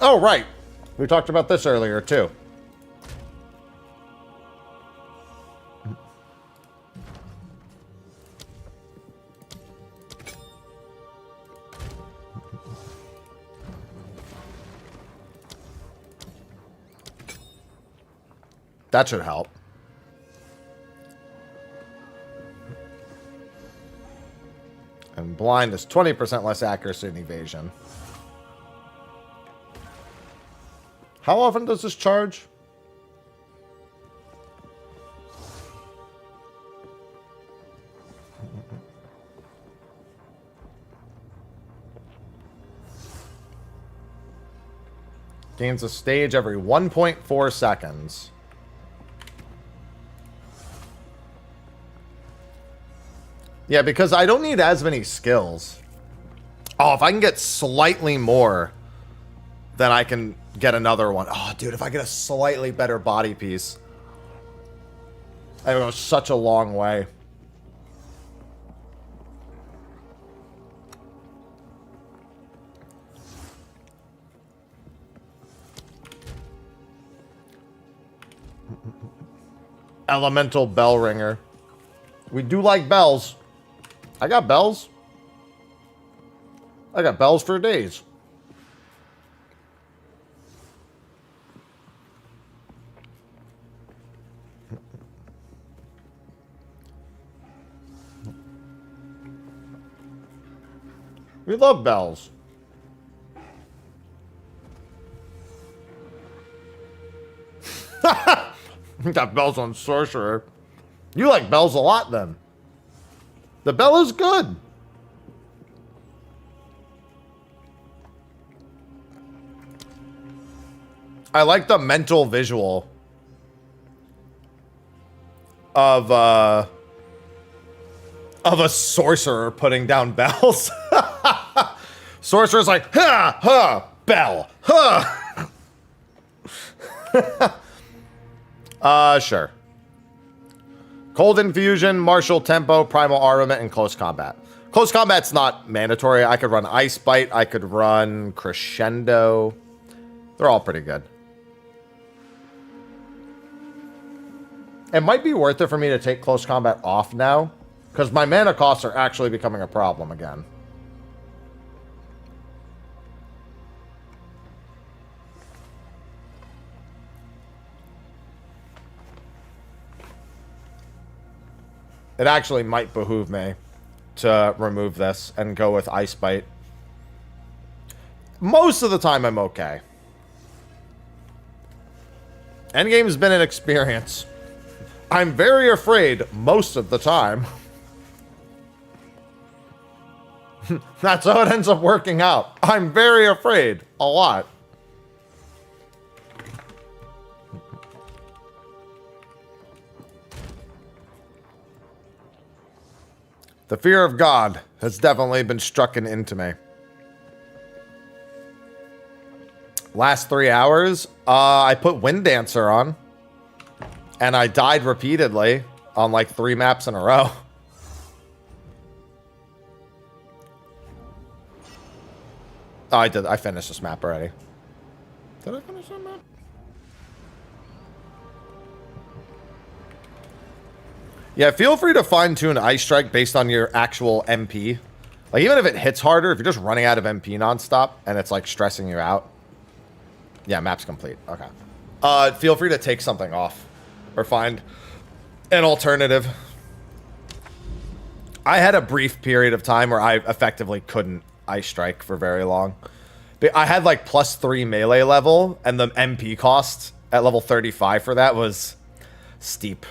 Oh, right. We talked about this earlier, too. That should help. And blind is 20% less accuracy and evasion. How often does this charge? Gains a stage every 1.4 seconds. Yeah, because I don't need as many skills. Oh, if I can get slightly more, then I can get another one. Oh, dude, if I get a slightly better body piece, I go such a long way. Elemental bell ringer. We do like bells. I got bells. I got bells for days. We love bells. Got bells on sorcerer. You like bells a lot then. The bell is good. I like the mental visual of a sorcerer putting down bells. Sorcerer's like, ha, ha, bell, ha. Sure. Cold Infusion, Martial Tempo, Primal Armament, and Close Combat. Close combat's not mandatory. I could run Ice Bite. I could run Crescendo. They're all pretty good. It might be worth it for me to take close combat off now, because my mana costs are actually becoming a problem again. It actually might behoove me to remove this and go with Ice Bite. Most of the time, I'm okay. Endgame has been an experience. I'm very afraid most of the time. That's how it ends up working out. I'm very afraid a lot. The fear of God has definitely been strucken into me. Last 3 hours, I put Wind Dancer on. And I died repeatedly on like 3 maps in a row. Oh, I did. I finished this map already. Did I finish that map? Yeah, feel free to fine-tune Ice Strike based on your actual MP. Like, even if it hits harder, if you're just running out of MP nonstop and it's, like, stressing you out. Yeah, map's complete. Okay. Feel free to take something off or find an alternative. I had a brief period of time where I effectively couldn't Ice Strike for very long. I had, like, +3 melee level, and the MP cost at level 35 for that was steep.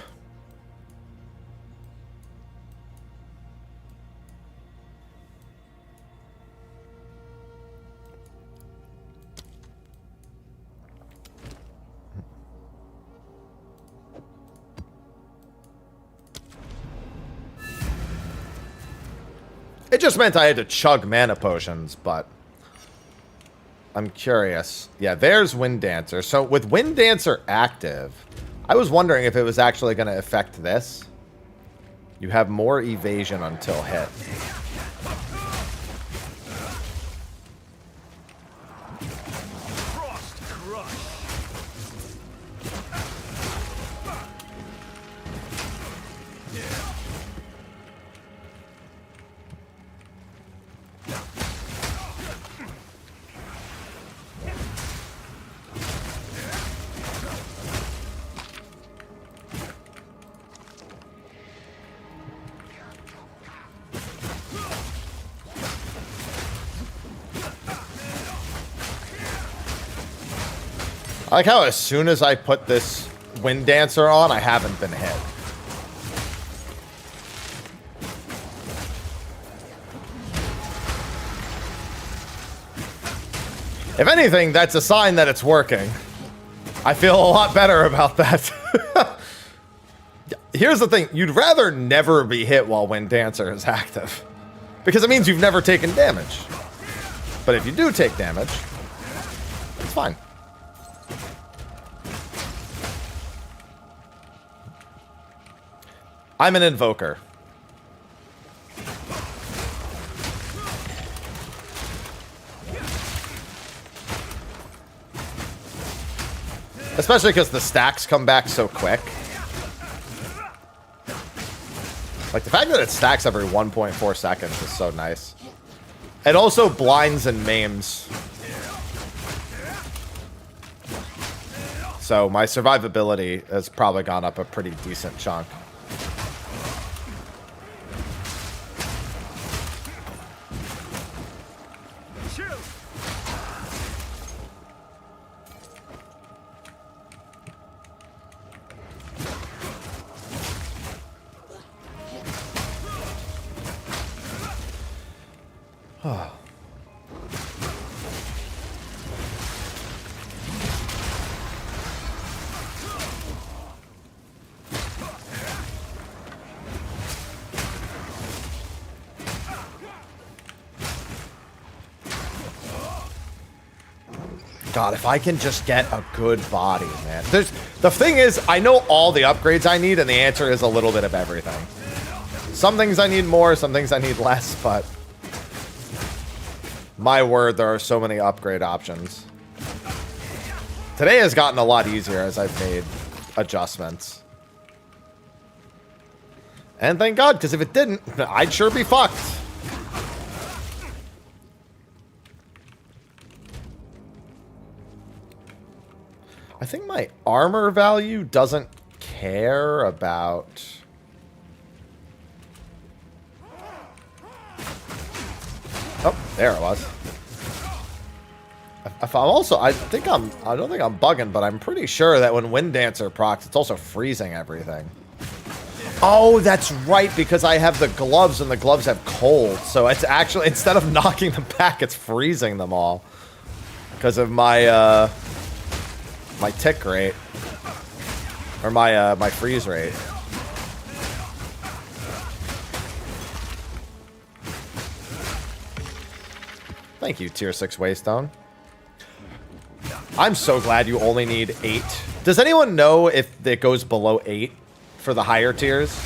It just meant I had to chug mana potions, but I'm curious. Yeah, there's Wind Dancer. So with Wind Dancer active, I was wondering if it was actually going to affect this. You have more evasion until hit. I like how as soon as I put this Wind Dancer on, I haven't been hit. If anything, that's a sign that it's working. I feel a lot better about that. Here's the thing. You'd rather never be hit while Wind Dancer is active, because it means you've never taken damage. But if you do take damage, it's fine. I'm an invoker. Especially because the stacks come back so quick. Like, the fact that it stacks every 1.4 seconds is so nice. It also blinds and maims. So my survivability has probably gone up a pretty decent chunk. God, if I can just get a good body, man. The thing is, I know all the upgrades I need, and the answer is a little bit of everything. Some things I need more, some things I need less, but my word, there are so many upgrade options. Today has gotten a lot easier as I've made adjustments. And thank God, because if it didn't, I'd sure be fucked. I think my armor value doesn't care about... Oh, there it was. If I'm also, I don't think I'm bugging, but I'm pretty sure that when Wind Dancer procs, it's also freezing everything. Oh, that's right, because I have the gloves and the gloves have cold. So it's actually, instead of knocking them back, it's freezing them all. Because of my, my tick rate. Or my, my freeze rate. Thank you, Tier 6 Waystone. I'm so glad you only need 8. Does anyone know if it goes below 8 for the higher tiers?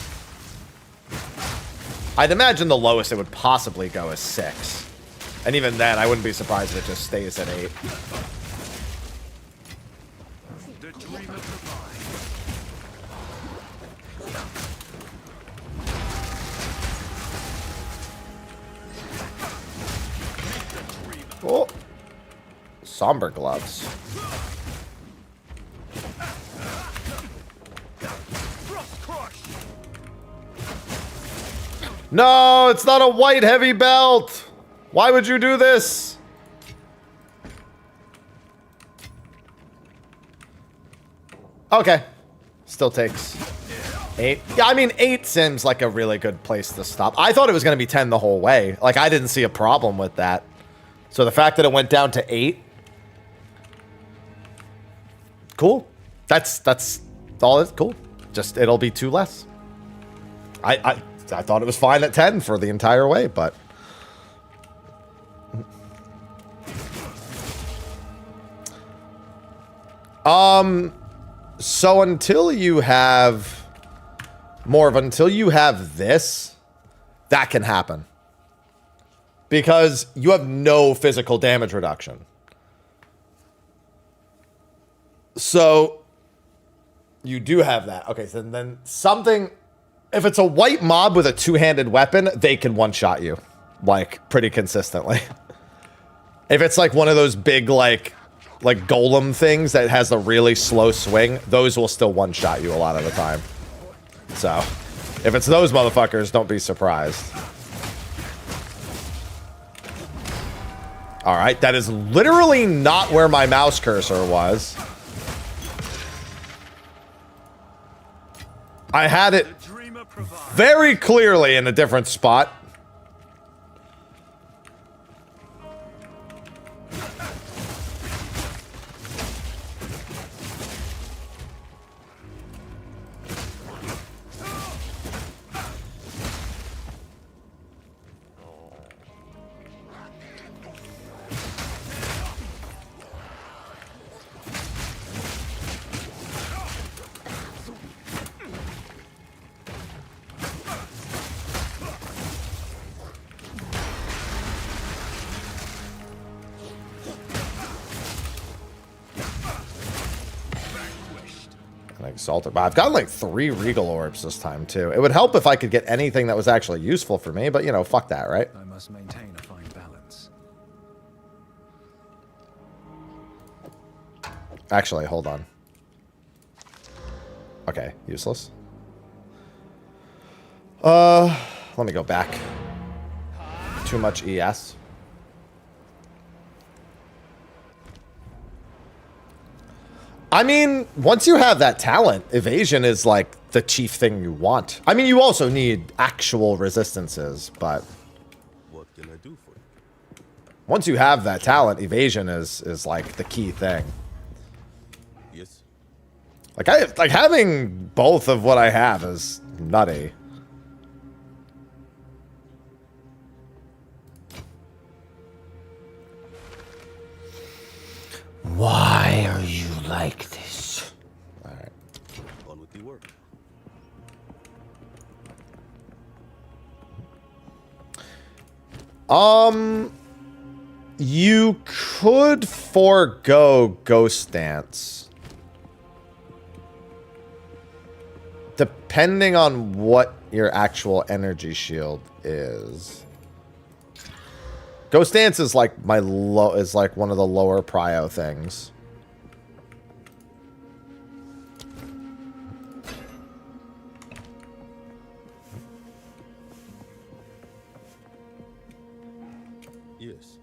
I'd imagine the lowest it would possibly go is 6. And even then, I wouldn't be surprised if it just stays at 8. Oh. Somber gloves. No, it's not a white heavy belt. Why would you do this? Okay. Still takes 8. Yeah, I mean, 8 seems like a really good place to stop. I thought it was going to be 10 the whole way. Like, I didn't see a problem with that. So the fact that it went down to 8. Cool. That's all it's cool. Just, it'll be 2 less. I thought it was fine at 10 for the entire way, but... So until you have... until you have this, that can happen. Because you have no physical damage reduction. So, you do have that. Okay, so then something... If it's a white mob with a two-handed weapon, they can one-shot you. Like, pretty consistently. If it's like one of those big, like golem things that has a really slow swing, those will still one-shot you a lot of the time. So, if it's those motherfuckers, don't be surprised. Alright, that is literally not where my mouse cursor was. I had it very clearly in a different spot. Exalted, but I've gotten like 3 Regal Orbs this time too. It would help if I could get anything that was actually useful for me, but you know, fuck that, right? I must maintain a fine balance. Actually, hold on. Okay, useless. Let me go back. Too much ES. I mean, once you have that talent, evasion is like the chief thing you want. I mean, you also need actual resistances, but What can I do for you? once you have that talent, evasion is like the key thing. Yes. Like having both of what I have is nutty. Why are you like this? All right. On with the work. You could forego Ghost Dance. Depending on what your actual energy shield is. Ghost Dance is like one of the lower prio things. Yes.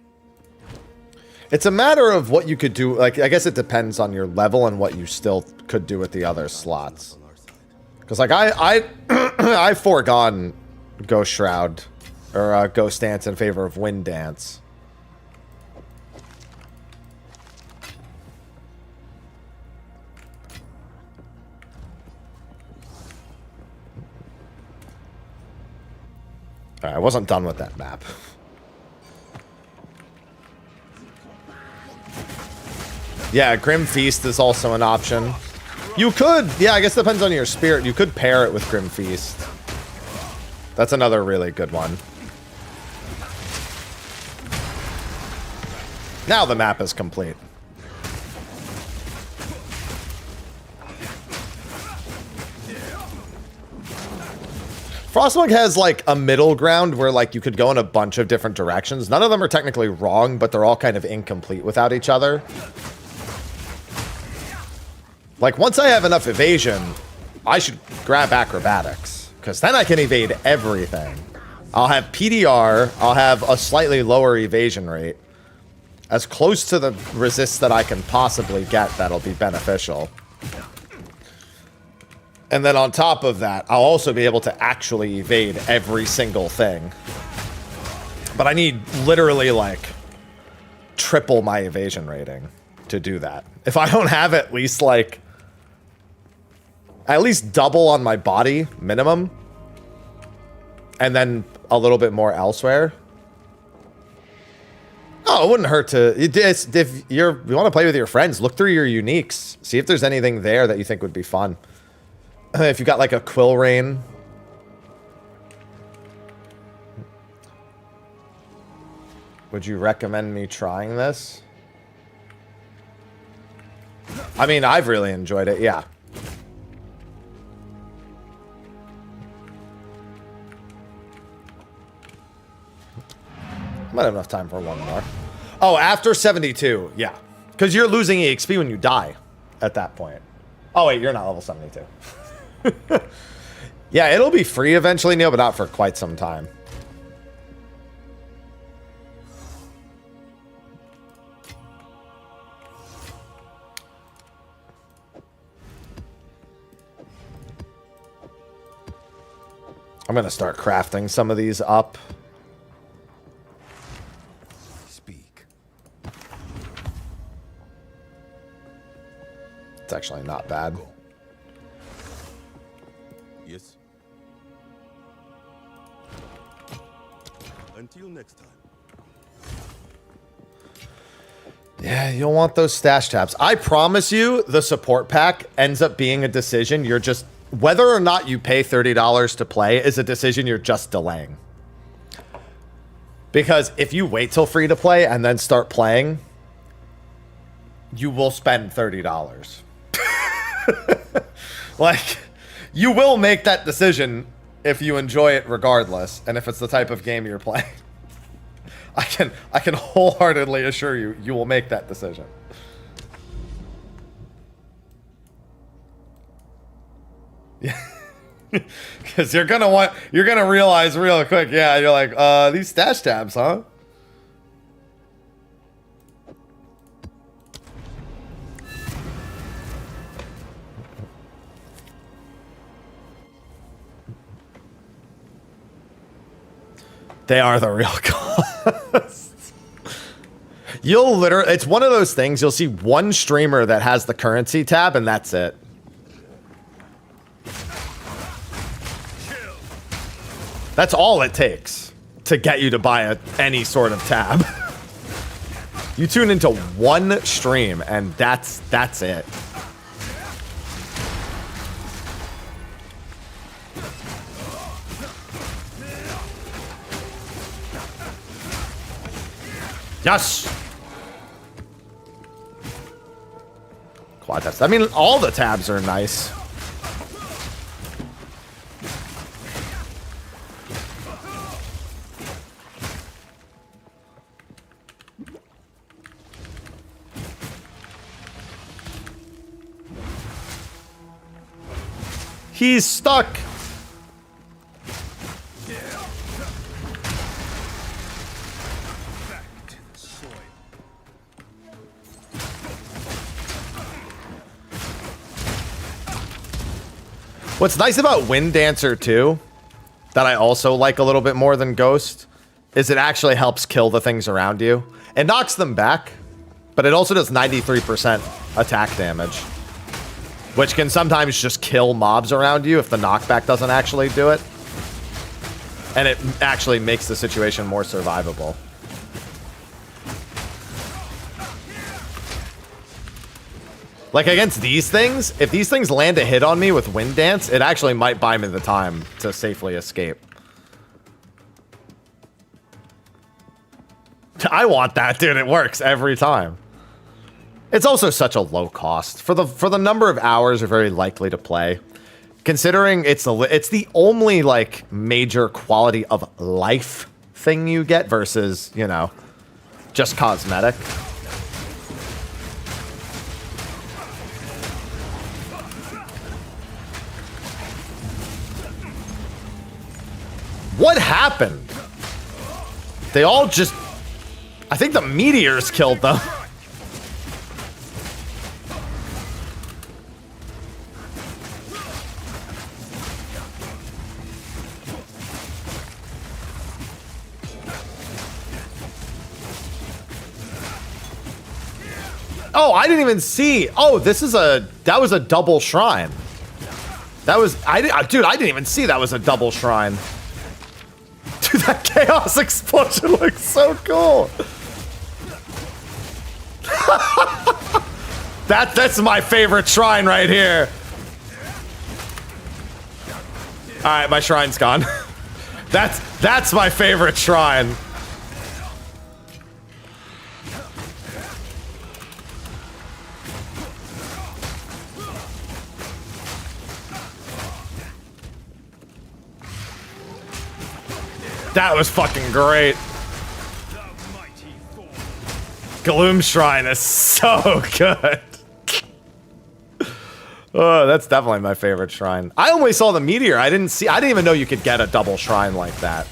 It's a matter of what you could do. Like, I guess it depends on your level and what you still could do with the other slots. Because, like, I've foregone Ghost Shroud or Ghost Dance in favor of Wind Dance. Alright, I wasn't done with that map. Yeah, Grim Feast is also an option. You could, yeah, I guess it depends on your spirit. You could pair it with Grim Feast. That's another really good one. Now the map is complete. Frostpunk has like a middle ground where like you could go in a bunch of different directions. None of them are technically wrong, but they're all kind of incomplete without each other. Like, once I have enough evasion, I should grab acrobatics, because then I can evade everything. I'll have PDR, I'll have a slightly lower evasion rate. As close to the resist that I can possibly get, that'll be beneficial. And then on top of that, I'll also be able to actually evade every single thing. But I need literally, like, triple my evasion rating to do that. If I don't have at least, like, at least double on my body, minimum. And then a little bit more elsewhere. Oh, it wouldn't hurt to... If you want to play with your friends, look through your uniques. See if there's anything there that you think would be fun. If you got like a Quill Rain. Would you recommend me trying this? I mean, I've really enjoyed it, yeah. I might have enough time for one more. Oh, after 72, yeah. Because you're losing EXP when you die at that point. Oh, wait, you're not level 72. Yeah, it'll be free eventually, Neil, but not for quite some time. I'm going to start crafting some of these up. Speak. It's actually not bad. Yes. Until next time. Yeah, you'll want those stash tabs. I promise you, the support pack ends up being a decision you're just... Whether or not you pay $30 to play is a decision you're just delaying. Because if you wait till free to play and then start playing, you will spend $30. Like, you will make that decision if you enjoy it regardless, and if it's the type of game you're playing. I can wholeheartedly assure you, you will make that decision. Yeah. Because you're gonna realize real quick, yeah, you're like, these stash tabs, huh? They are the real costs. You'll literally, it's one of those things, you'll see one streamer that has the currency tab, and that's it. That's all it takes to get you to buy any sort of tab. You tune into one stream, and that's it. Yes! Quad tabs. I mean, all the tabs are nice. He's stuck. What's nice about Wind Dancer 2, that I also like a little bit more than Ghost, is it actually helps kill the things around you. It knocks them back, but it also does 93% attack damage, which can sometimes just kill mobs around you if the knockback doesn't actually do it. And it actually makes the situation more survivable. Like against these things, if these things land a hit on me with Wind Dance, it actually might buy me the time to safely escape. I want that, dude. It works every time. It's also such a low cost for the number of hours you're very likely to play. Considering it's the only like major quality of life thing you get versus, you know, just cosmetic. What happened? They all just... I think the meteors killed them. Oh, I didn't even see. Oh, that was a double shrine. Dude, I didn't even see that was a double shrine. Dude, that chaos explosion looks so cool. That's my favorite shrine right here. All right, my shrine's gone. That's my favorite shrine. That was fucking great. Gloom Shrine is so good. Oh, that's definitely my favorite shrine. I only saw the meteor. I didn't even know you could get a double shrine like that.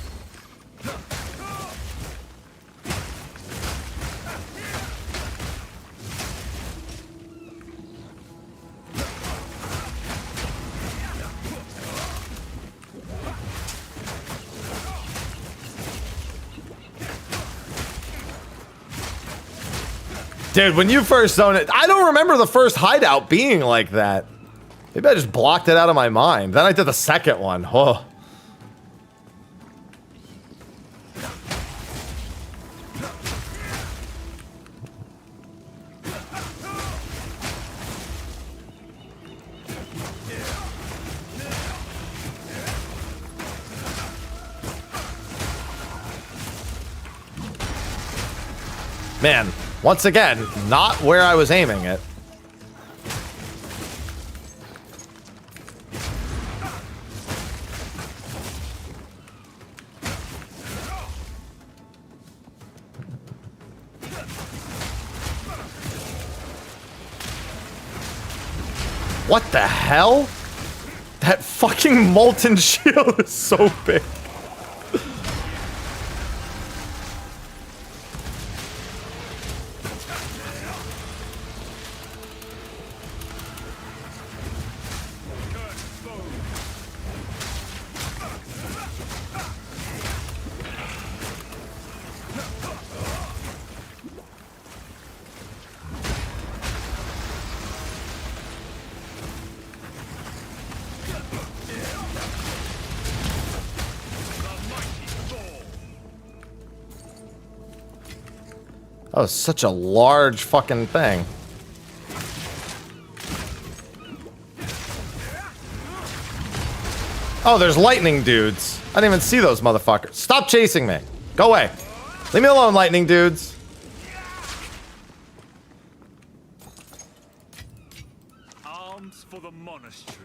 Dude, when you first zone it, I don't remember the first hideout being like that. Maybe I just blocked it out of my mind. Then I did the second one. Oh. Man, once again, not where I was aiming it. What the hell? That fucking molten shield is so big. That was such a large fucking thing. Oh, there's lightning dudes. I didn't even see those motherfuckers. Stop chasing me. Go away. Leave me alone, lightning dudes. monastery.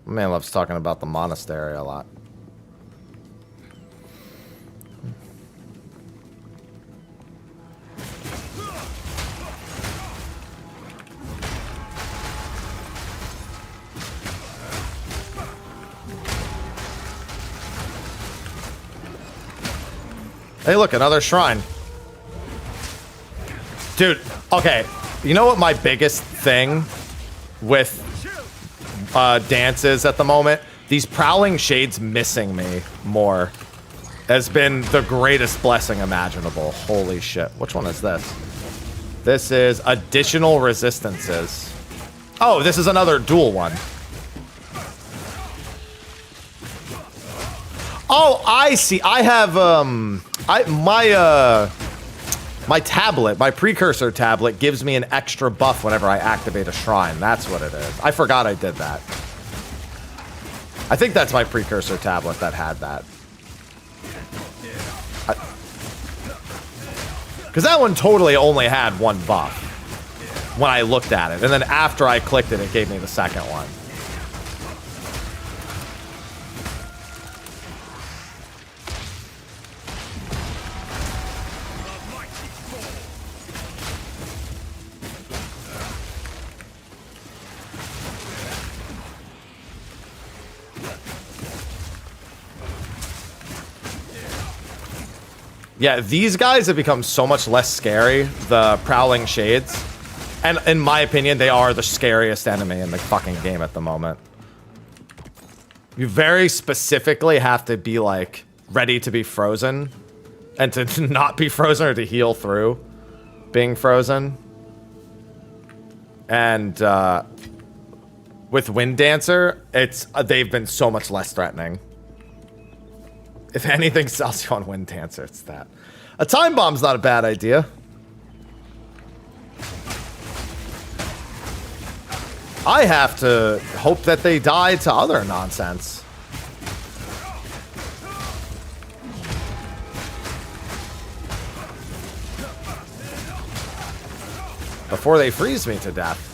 Man loves talking about the monastery a lot. Hey, look, another shrine. Dude, okay. You know what my biggest thing with dances at the moment? These prowling shades missing me more has been the greatest blessing imaginable. Holy shit. Which one is this? This is additional resistances. Oh, this is another dual one. Oh, I see. I have my tablet, my precursor tablet gives me an extra buff whenever I activate a shrine. That's what it is. I forgot I did that. I think that's my precursor tablet that had that. Because that one totally only had one buff when I looked at it. And then after I clicked it, it gave me the second one. Yeah, these guys have become so much less scary, the Prowling Shades. And in my opinion, they are the scariest enemy in the fucking game at the moment. You very specifically have to be, like, ready to be frozen. And to not be frozen or to heal through being frozen. And, with Wind Dancer, they've been so much less threatening. If anything sells you on Wind Dancer, it's that. A time bomb's not a bad idea. I have to hope that they die to other nonsense. Before they freeze me to death.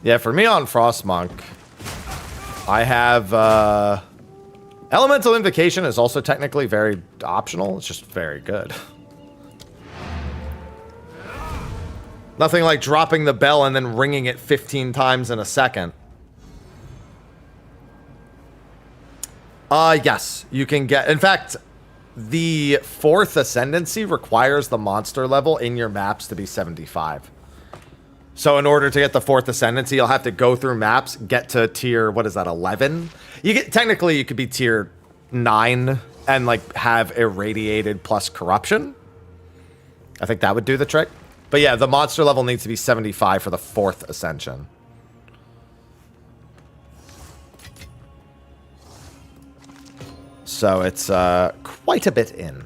Yeah, for me on Frostmonk, I have Elemental Invocation is also technically very optional. It's just very good. Nothing like dropping the bell and then ringing it 15 times in a second. Yes, you can get... In fact, the 4th Ascendancy requires the monster level in your maps to be 75. So in order to get the 4th Ascendancy, you'll have to go through maps, get to tier, what is that, 11? Technically, you could be tier 9 and, like, have Irradiated plus Corruption. I think that would do the trick. But yeah, the monster level needs to be 75 for the 4th Ascension. So it's quite a bit in.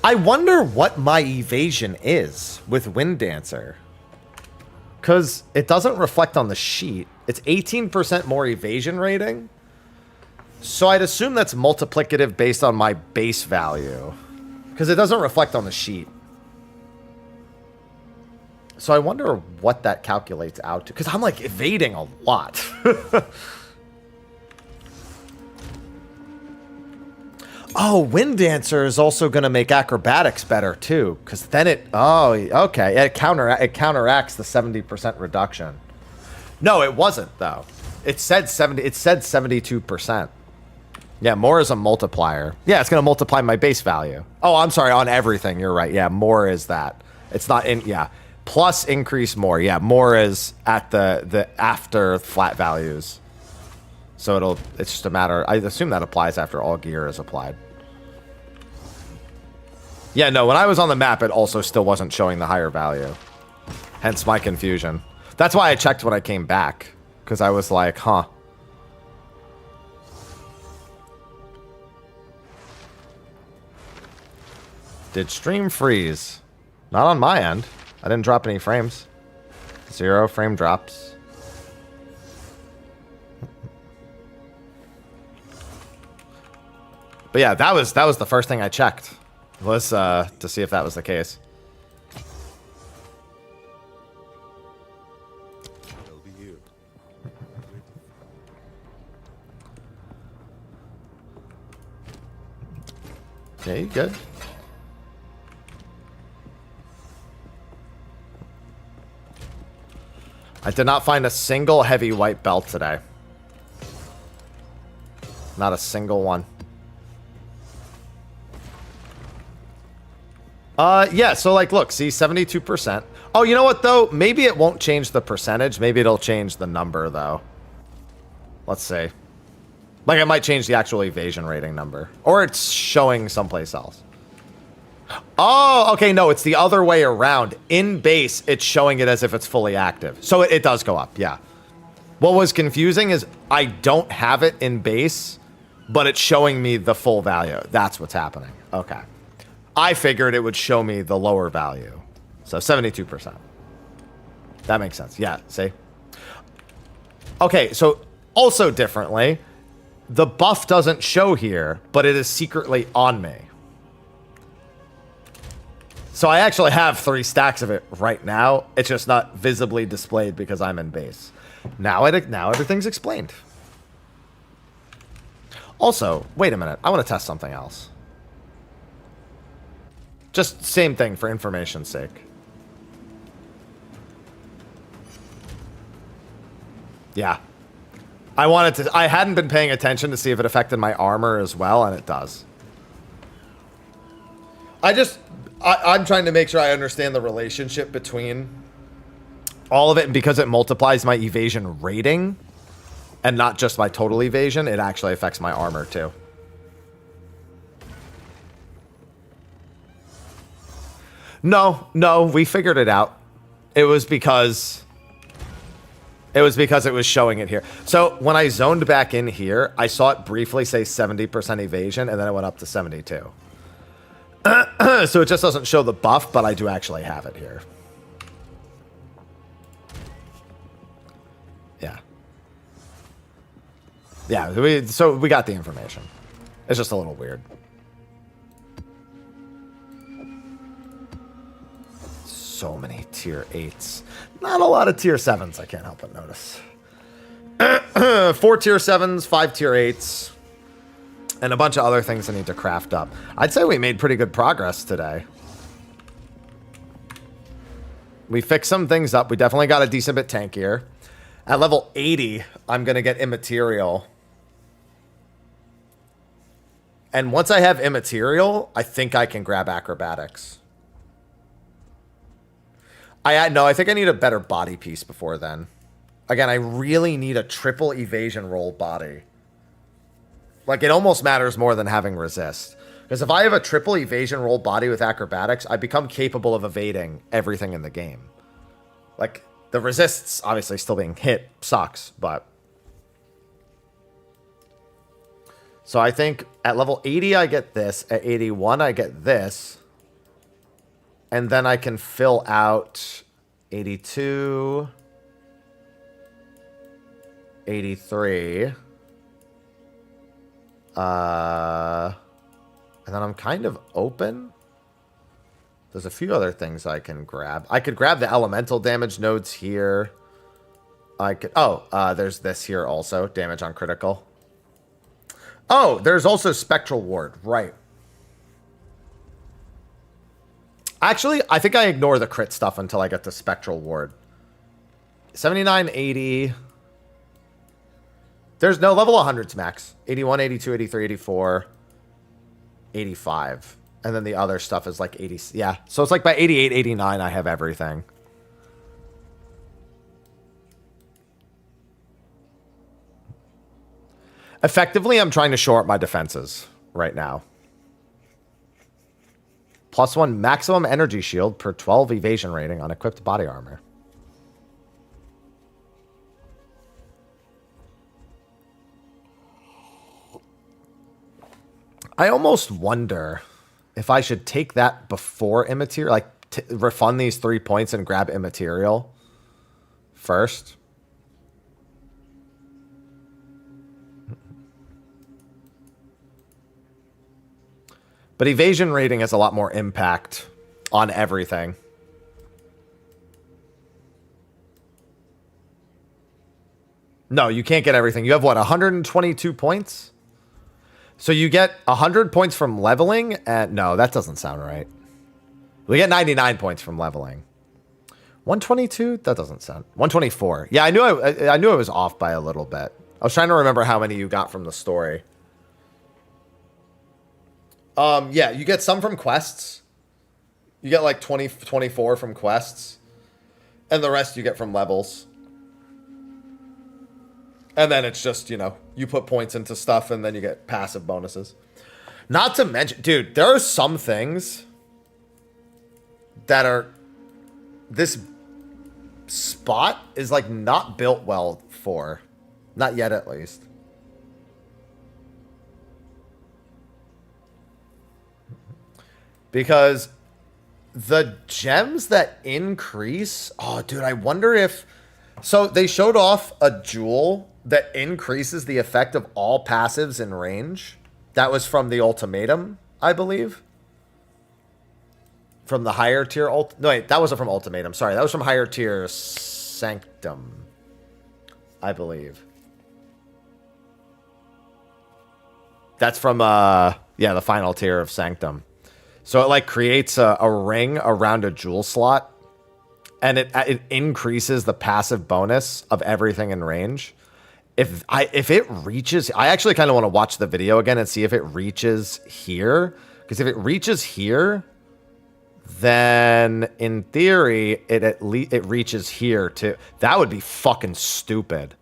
I wonder what my evasion is with Wind Dancer. Because it doesn't reflect on the sheet. It's 18% more evasion rating. So I'd assume that's multiplicative based on my base value. Because it doesn't reflect on the sheet. So I wonder what that calculates out to. Because I'm, like, evading a lot. Oh, Wind Dancer is also going to make acrobatics better, too. Because then it... Oh, okay. It counteracts the 70% reduction. No, it wasn't, though. It said 72%. Yeah, more is a multiplier. Yeah, it's going to multiply my base value. Oh, I'm sorry. On everything, you're right. Yeah, more is that. It's not in... Yeah. Plus increase more. Yeah, more is at the after flat values. So it's just a matter... I assume that applies after all gear is applied. Yeah, no, when I was on the map, it also still wasn't showing the higher value. Hence my confusion. That's why I checked when I came back. Because I was like, huh. Did stream freeze? Not on my end. I didn't drop any frames. 0 frame drops. But yeah, that was the first thing I checked. Was to see if that was the case. They'll be here. Okay, you good? I did not find a single heavy white belt today. Not a single one. Yeah, so like, look, see, 72%. Oh, you know what, though? Maybe it won't change the percentage. Maybe it'll change the number, though. Let's see. Like, it might change the actual evasion rating number. Or it's showing someplace else. Oh, okay, no, it's the other way around. In base, it's showing it as if it's fully active. So it does go up, yeah. What was confusing is I don't have it in base, but it's showing me the full value. That's what's happening. Okay. I figured it would show me the lower value. So 72%. That makes sense. Yeah, see? Okay, so also differently, the buff doesn't show here, but it is secretly on me. So I actually have 3 stacks of it right now. It's just not visibly displayed because I'm in base. Now everything's explained. Also, wait a minute. I want to test something else. Just same thing for information's sake. Yeah. I hadn't been paying attention to see if it affected my armor as well, and it does. I'm trying to make sure I understand the relationship between all of it, and because it multiplies my evasion rating and not just my total evasion, it actually affects my armor too. No, we figured it out. It was because it was showing it here. So when I zoned back in here, I saw it briefly say 70% evasion, and then it went up to 72. So it just doesn't show the buff, but I do actually have it here. Yeah. Yeah, so we got the information. It's just a little weird. So many tier 8s. Not a lot of tier 7s, I can't help but notice. 4 tier 7s, 5 tier 8s. And a bunch of other things I need to craft up. I'd say we made pretty good progress today. We fixed some things up. We definitely got a decent bit tankier. At level 80, I'm going to get immaterial. And once I have immaterial, I think I can grab acrobatics. I think I need a better body piece before then. Again, I really need a triple evasion roll body. Like, it almost matters more than having resist. Because if I have a triple evasion roll body with acrobatics, I become capable of evading everything in the game. Like, the resists, obviously, still being hit sucks, but... So I think at level 80, I get this. At 81, I get this. And then I can fill out 82... 83... And then I'm kind of open. There's a few other things I can grab. I could grab the elemental damage nodes here. I could... Oh, there's this here also. Damage on critical. Oh, there's also Spectral Ward. Right. Actually, I think I ignore the crit stuff until I get to Spectral Ward. 79, 80... There's no level 100s max. 81, 82, 83, 84, 85. And then the other stuff is like 80. Yeah. So it's like by 88, 89, I have everything. Effectively, I'm trying to shore up my defenses right now. +1 maximum energy shield per 12 evasion rating on equipped body armor. I almost wonder if I should take that before immaterial, like refund these 3 points and grab immaterial first. But evasion rating has a lot more impact on everything. No, you can't get everything. You have what, 122 points? So you get 100 points from leveling, and no, that doesn't sound right. We get 99 points from leveling. 122? That doesn't sound... 124. Yeah, I knew I was off by a little bit. I was trying to remember how many you got from the story. Yeah, you get some from quests. You get like 24 from quests. And the rest you get from levels. And then it's just, you know, you put points into stuff and then you get passive bonuses. Not to mention, dude, there are some things that are... This spot is like not built well for. Not yet, at least. Because the gems that increase... Oh, dude, I wonder if... So they showed off a jewel that increases the effect of all passives in range. That was from the ultimatum, I believe. From the higher tier no, wait, that wasn't from ultimatum. Sorry, that was from higher tier sanctum, I believe. That's from yeah, the final tier of sanctum. So it like creates a ring around a jewel slot, and it increases the passive bonus of everything in range. If it reaches, I actually kind of want to watch the video again and see if it reaches here, because if it reaches here, then in theory it reaches here too. That would be fucking stupid.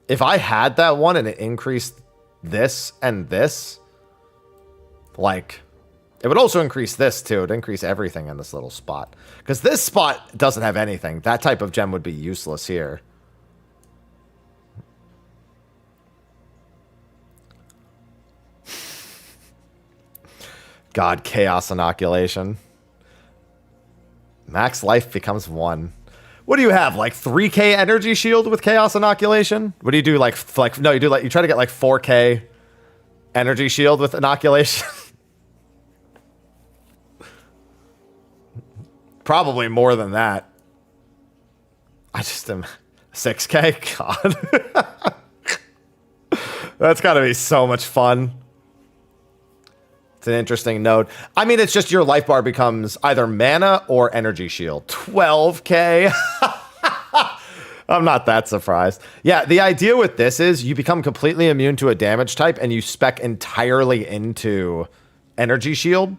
If I had that one and it increased this and this, like, it would also increase this too. It'd increase everything in this little spot, because this spot doesn't have anything. That type of gem would be useless here. God, chaos inoculation. Max life becomes 1. What do you have? Like 3k energy shield with chaos inoculation? What do you do? Like no, you do like, you try to get like 4k energy shield with inoculation. Probably more than that. I just am 6k. God. That's gotta be so much fun. It's an interesting node. I mean, it's just your life bar becomes either mana or energy shield. 12k. I'm not that surprised. Yeah, the idea with this is you become completely immune to a damage type and you spec entirely into energy shield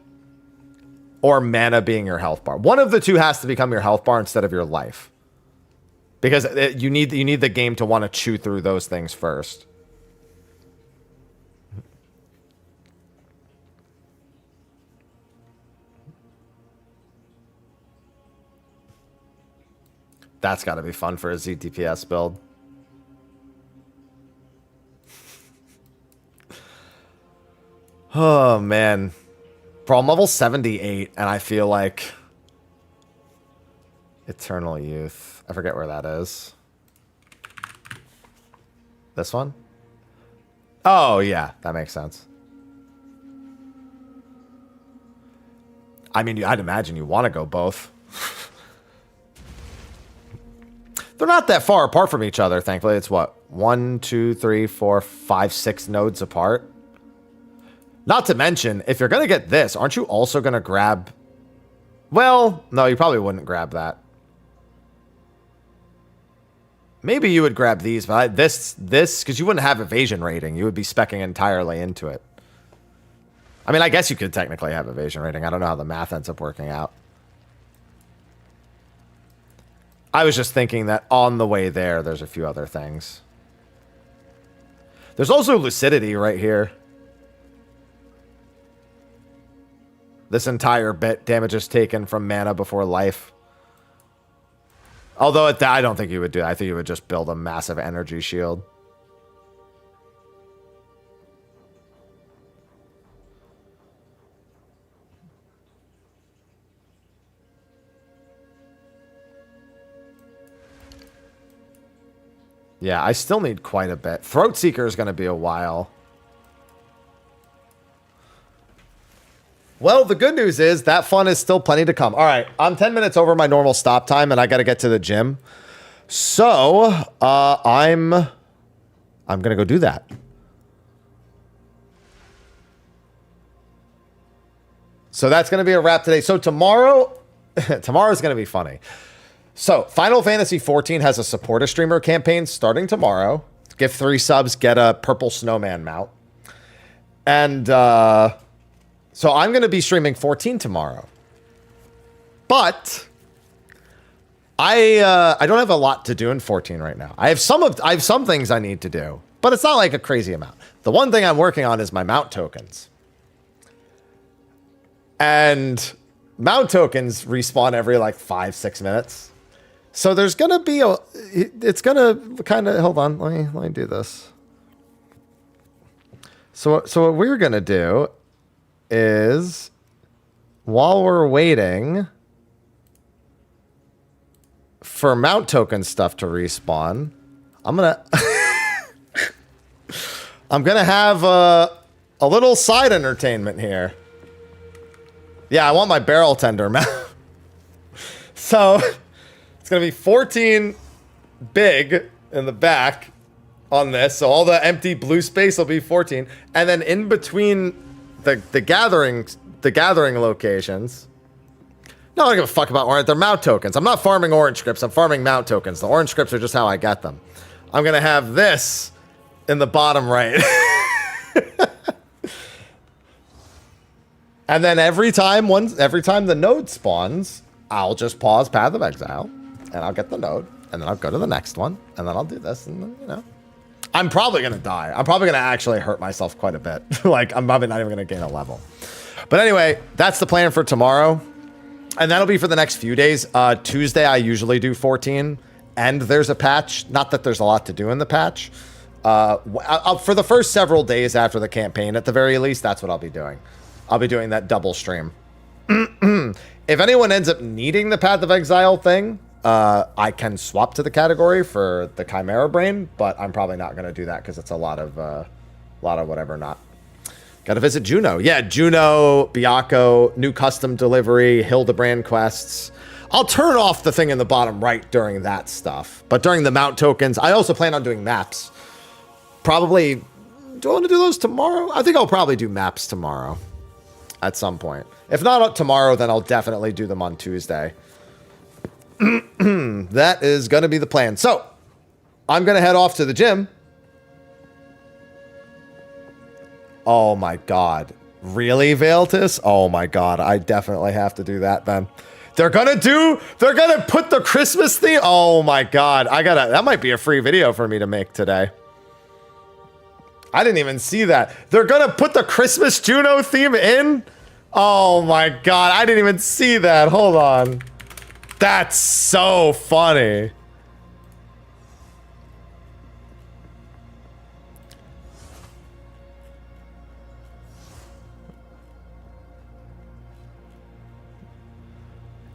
or mana being your health bar. One of the two has to become your health bar instead of your life, because you need the game to want to chew through those things first. That's got to be fun for a ZTPS build. Oh, man. Bro, I'm level 78, and I feel like... Eternal Youth. I forget where that is. This one? Oh, yeah. That makes sense. I mean, I'd imagine you want to go both. They're not that far apart from each other, thankfully. It's what? 1, 2, 3, 4, 5, 6 nodes apart. Not to mention, if you're going to get this, aren't you also going to grab... Well, no, you probably wouldn't grab that. Maybe you would grab these, but this, because you wouldn't have evasion rating. You would be speccing entirely into it. I mean, I guess you could technically have evasion rating. I don't know how the math ends up working out. I was just thinking that on the way there, there's a few other things. There's also lucidity right here. This entire bit, damages taken from mana before life. Although I don't think you would do that. I think you would just build a massive energy shield. Yeah, I still need quite a bit. Throat Seeker is going to be a while. Well, the good news is that fun is still plenty to come. All right, I'm 10 minutes over my normal stop time, and I got to get to the gym. So I'm going to go do that. So that's going to be a wrap today. So tomorrow, tomorrow's going to be funny. So Final Fantasy XIV has a support a streamer campaign starting tomorrow. Give 3 subs, get a purple snowman mount. And so I'm going to be streaming 14 tomorrow. But I don't have a lot to do in 14 right now. I have some things I need to do, but it's not like a crazy amount. The one thing I'm working on is my mount tokens. And mount tokens respawn every like 5-6 minutes. So there's going to be it's going to kind of, hold on, let me do this. So what we're going to do is, while we're waiting for mount token stuff to respawn, I'm going to have a little side entertainment here. Yeah, I want my barrel tender mount. So it's going to be 14 big in the back on this. So all the empty blue space will be 14. And then in between the gathering locations. No, I don't give a fuck about orange. They're mount tokens. I'm not farming orange scripts. I'm farming mount tokens. The orange scripts are just how I get them. I'm going to have this in the bottom right. And then every time the node spawns, I'll just pause Path of Exile and I'll get the node and then I'll go to the next one and then I'll do this and then, you know. I'm probably going to die. I'm probably going to actually hurt myself quite a bit. Like, I'm probably not even going to gain a level. But anyway, that's the plan for tomorrow. And that'll be for the next few days. Tuesday, I usually do 14. And there's a patch. Not that there's a lot to do in the patch. For the first several days after the campaign, at the very least, that's what I'll be doing. I'll be doing that double stream. If anyone ends up needing the Path of Exile thing, I can swap to the category for the Chimera Brain, but I'm probably not going to do that because it's a lot of whatever not. Got to visit Juno. Yeah, Juno, Byakuya, new custom delivery, Hildebrand quests. I'll turn off the thing in the bottom right during that stuff. But during the mount tokens, I also plan on doing maps. Probably, do I want to do those tomorrow? I think I'll probably do maps tomorrow at some point. If not tomorrow, then I'll definitely do them on Tuesday. That is going to be the plan. So, I'm going to head off to the gym. Oh my god. Really, Veiltis? Oh my god. I definitely have to do that then. They're going to put the Christmas theme. Oh my god. That might be a free video for me to make today. I didn't even see that. They're going to put the Christmas Juno theme in? Oh my god. I didn't even see that. Hold on. That's so funny.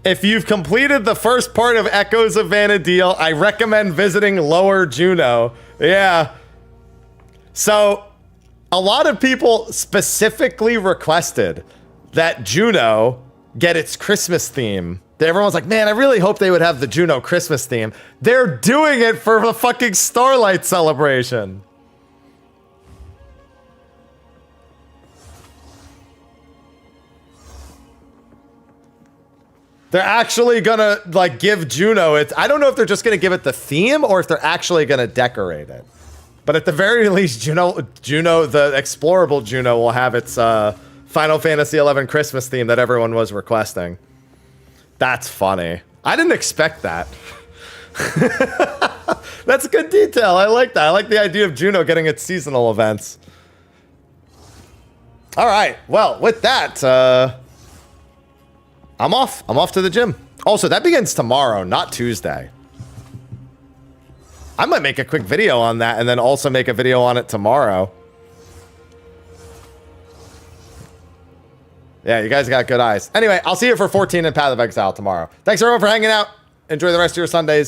If you've completed the first part of Echoes of Vana'diel, I recommend visiting Lower Juno. Yeah. So, a lot of people specifically requested that Juno get its Christmas theme. Everyone's like, man, I really hope they would have the Juno Christmas theme. They're doing it for the fucking Starlight celebration. They're actually gonna like give Juno it. I don't know if they're just gonna give it the theme or if they're actually gonna decorate it. But at the very least, Juno, the explorable Juno will have its Final Fantasy XI Christmas theme that everyone was requesting. That's funny. I didn't expect that. That's a good detail. I like that. I like the idea of Juno getting its seasonal events. All right. Well, with that, I'm off. I'm off to the gym. Also, that begins tomorrow, not Tuesday. I might make a quick video on that and then also make a video on it tomorrow. Yeah, you guys got good eyes. Anyway, I'll see you for 14 in Path of Exile tomorrow. Thanks everyone for hanging out. Enjoy the rest of your Sundays.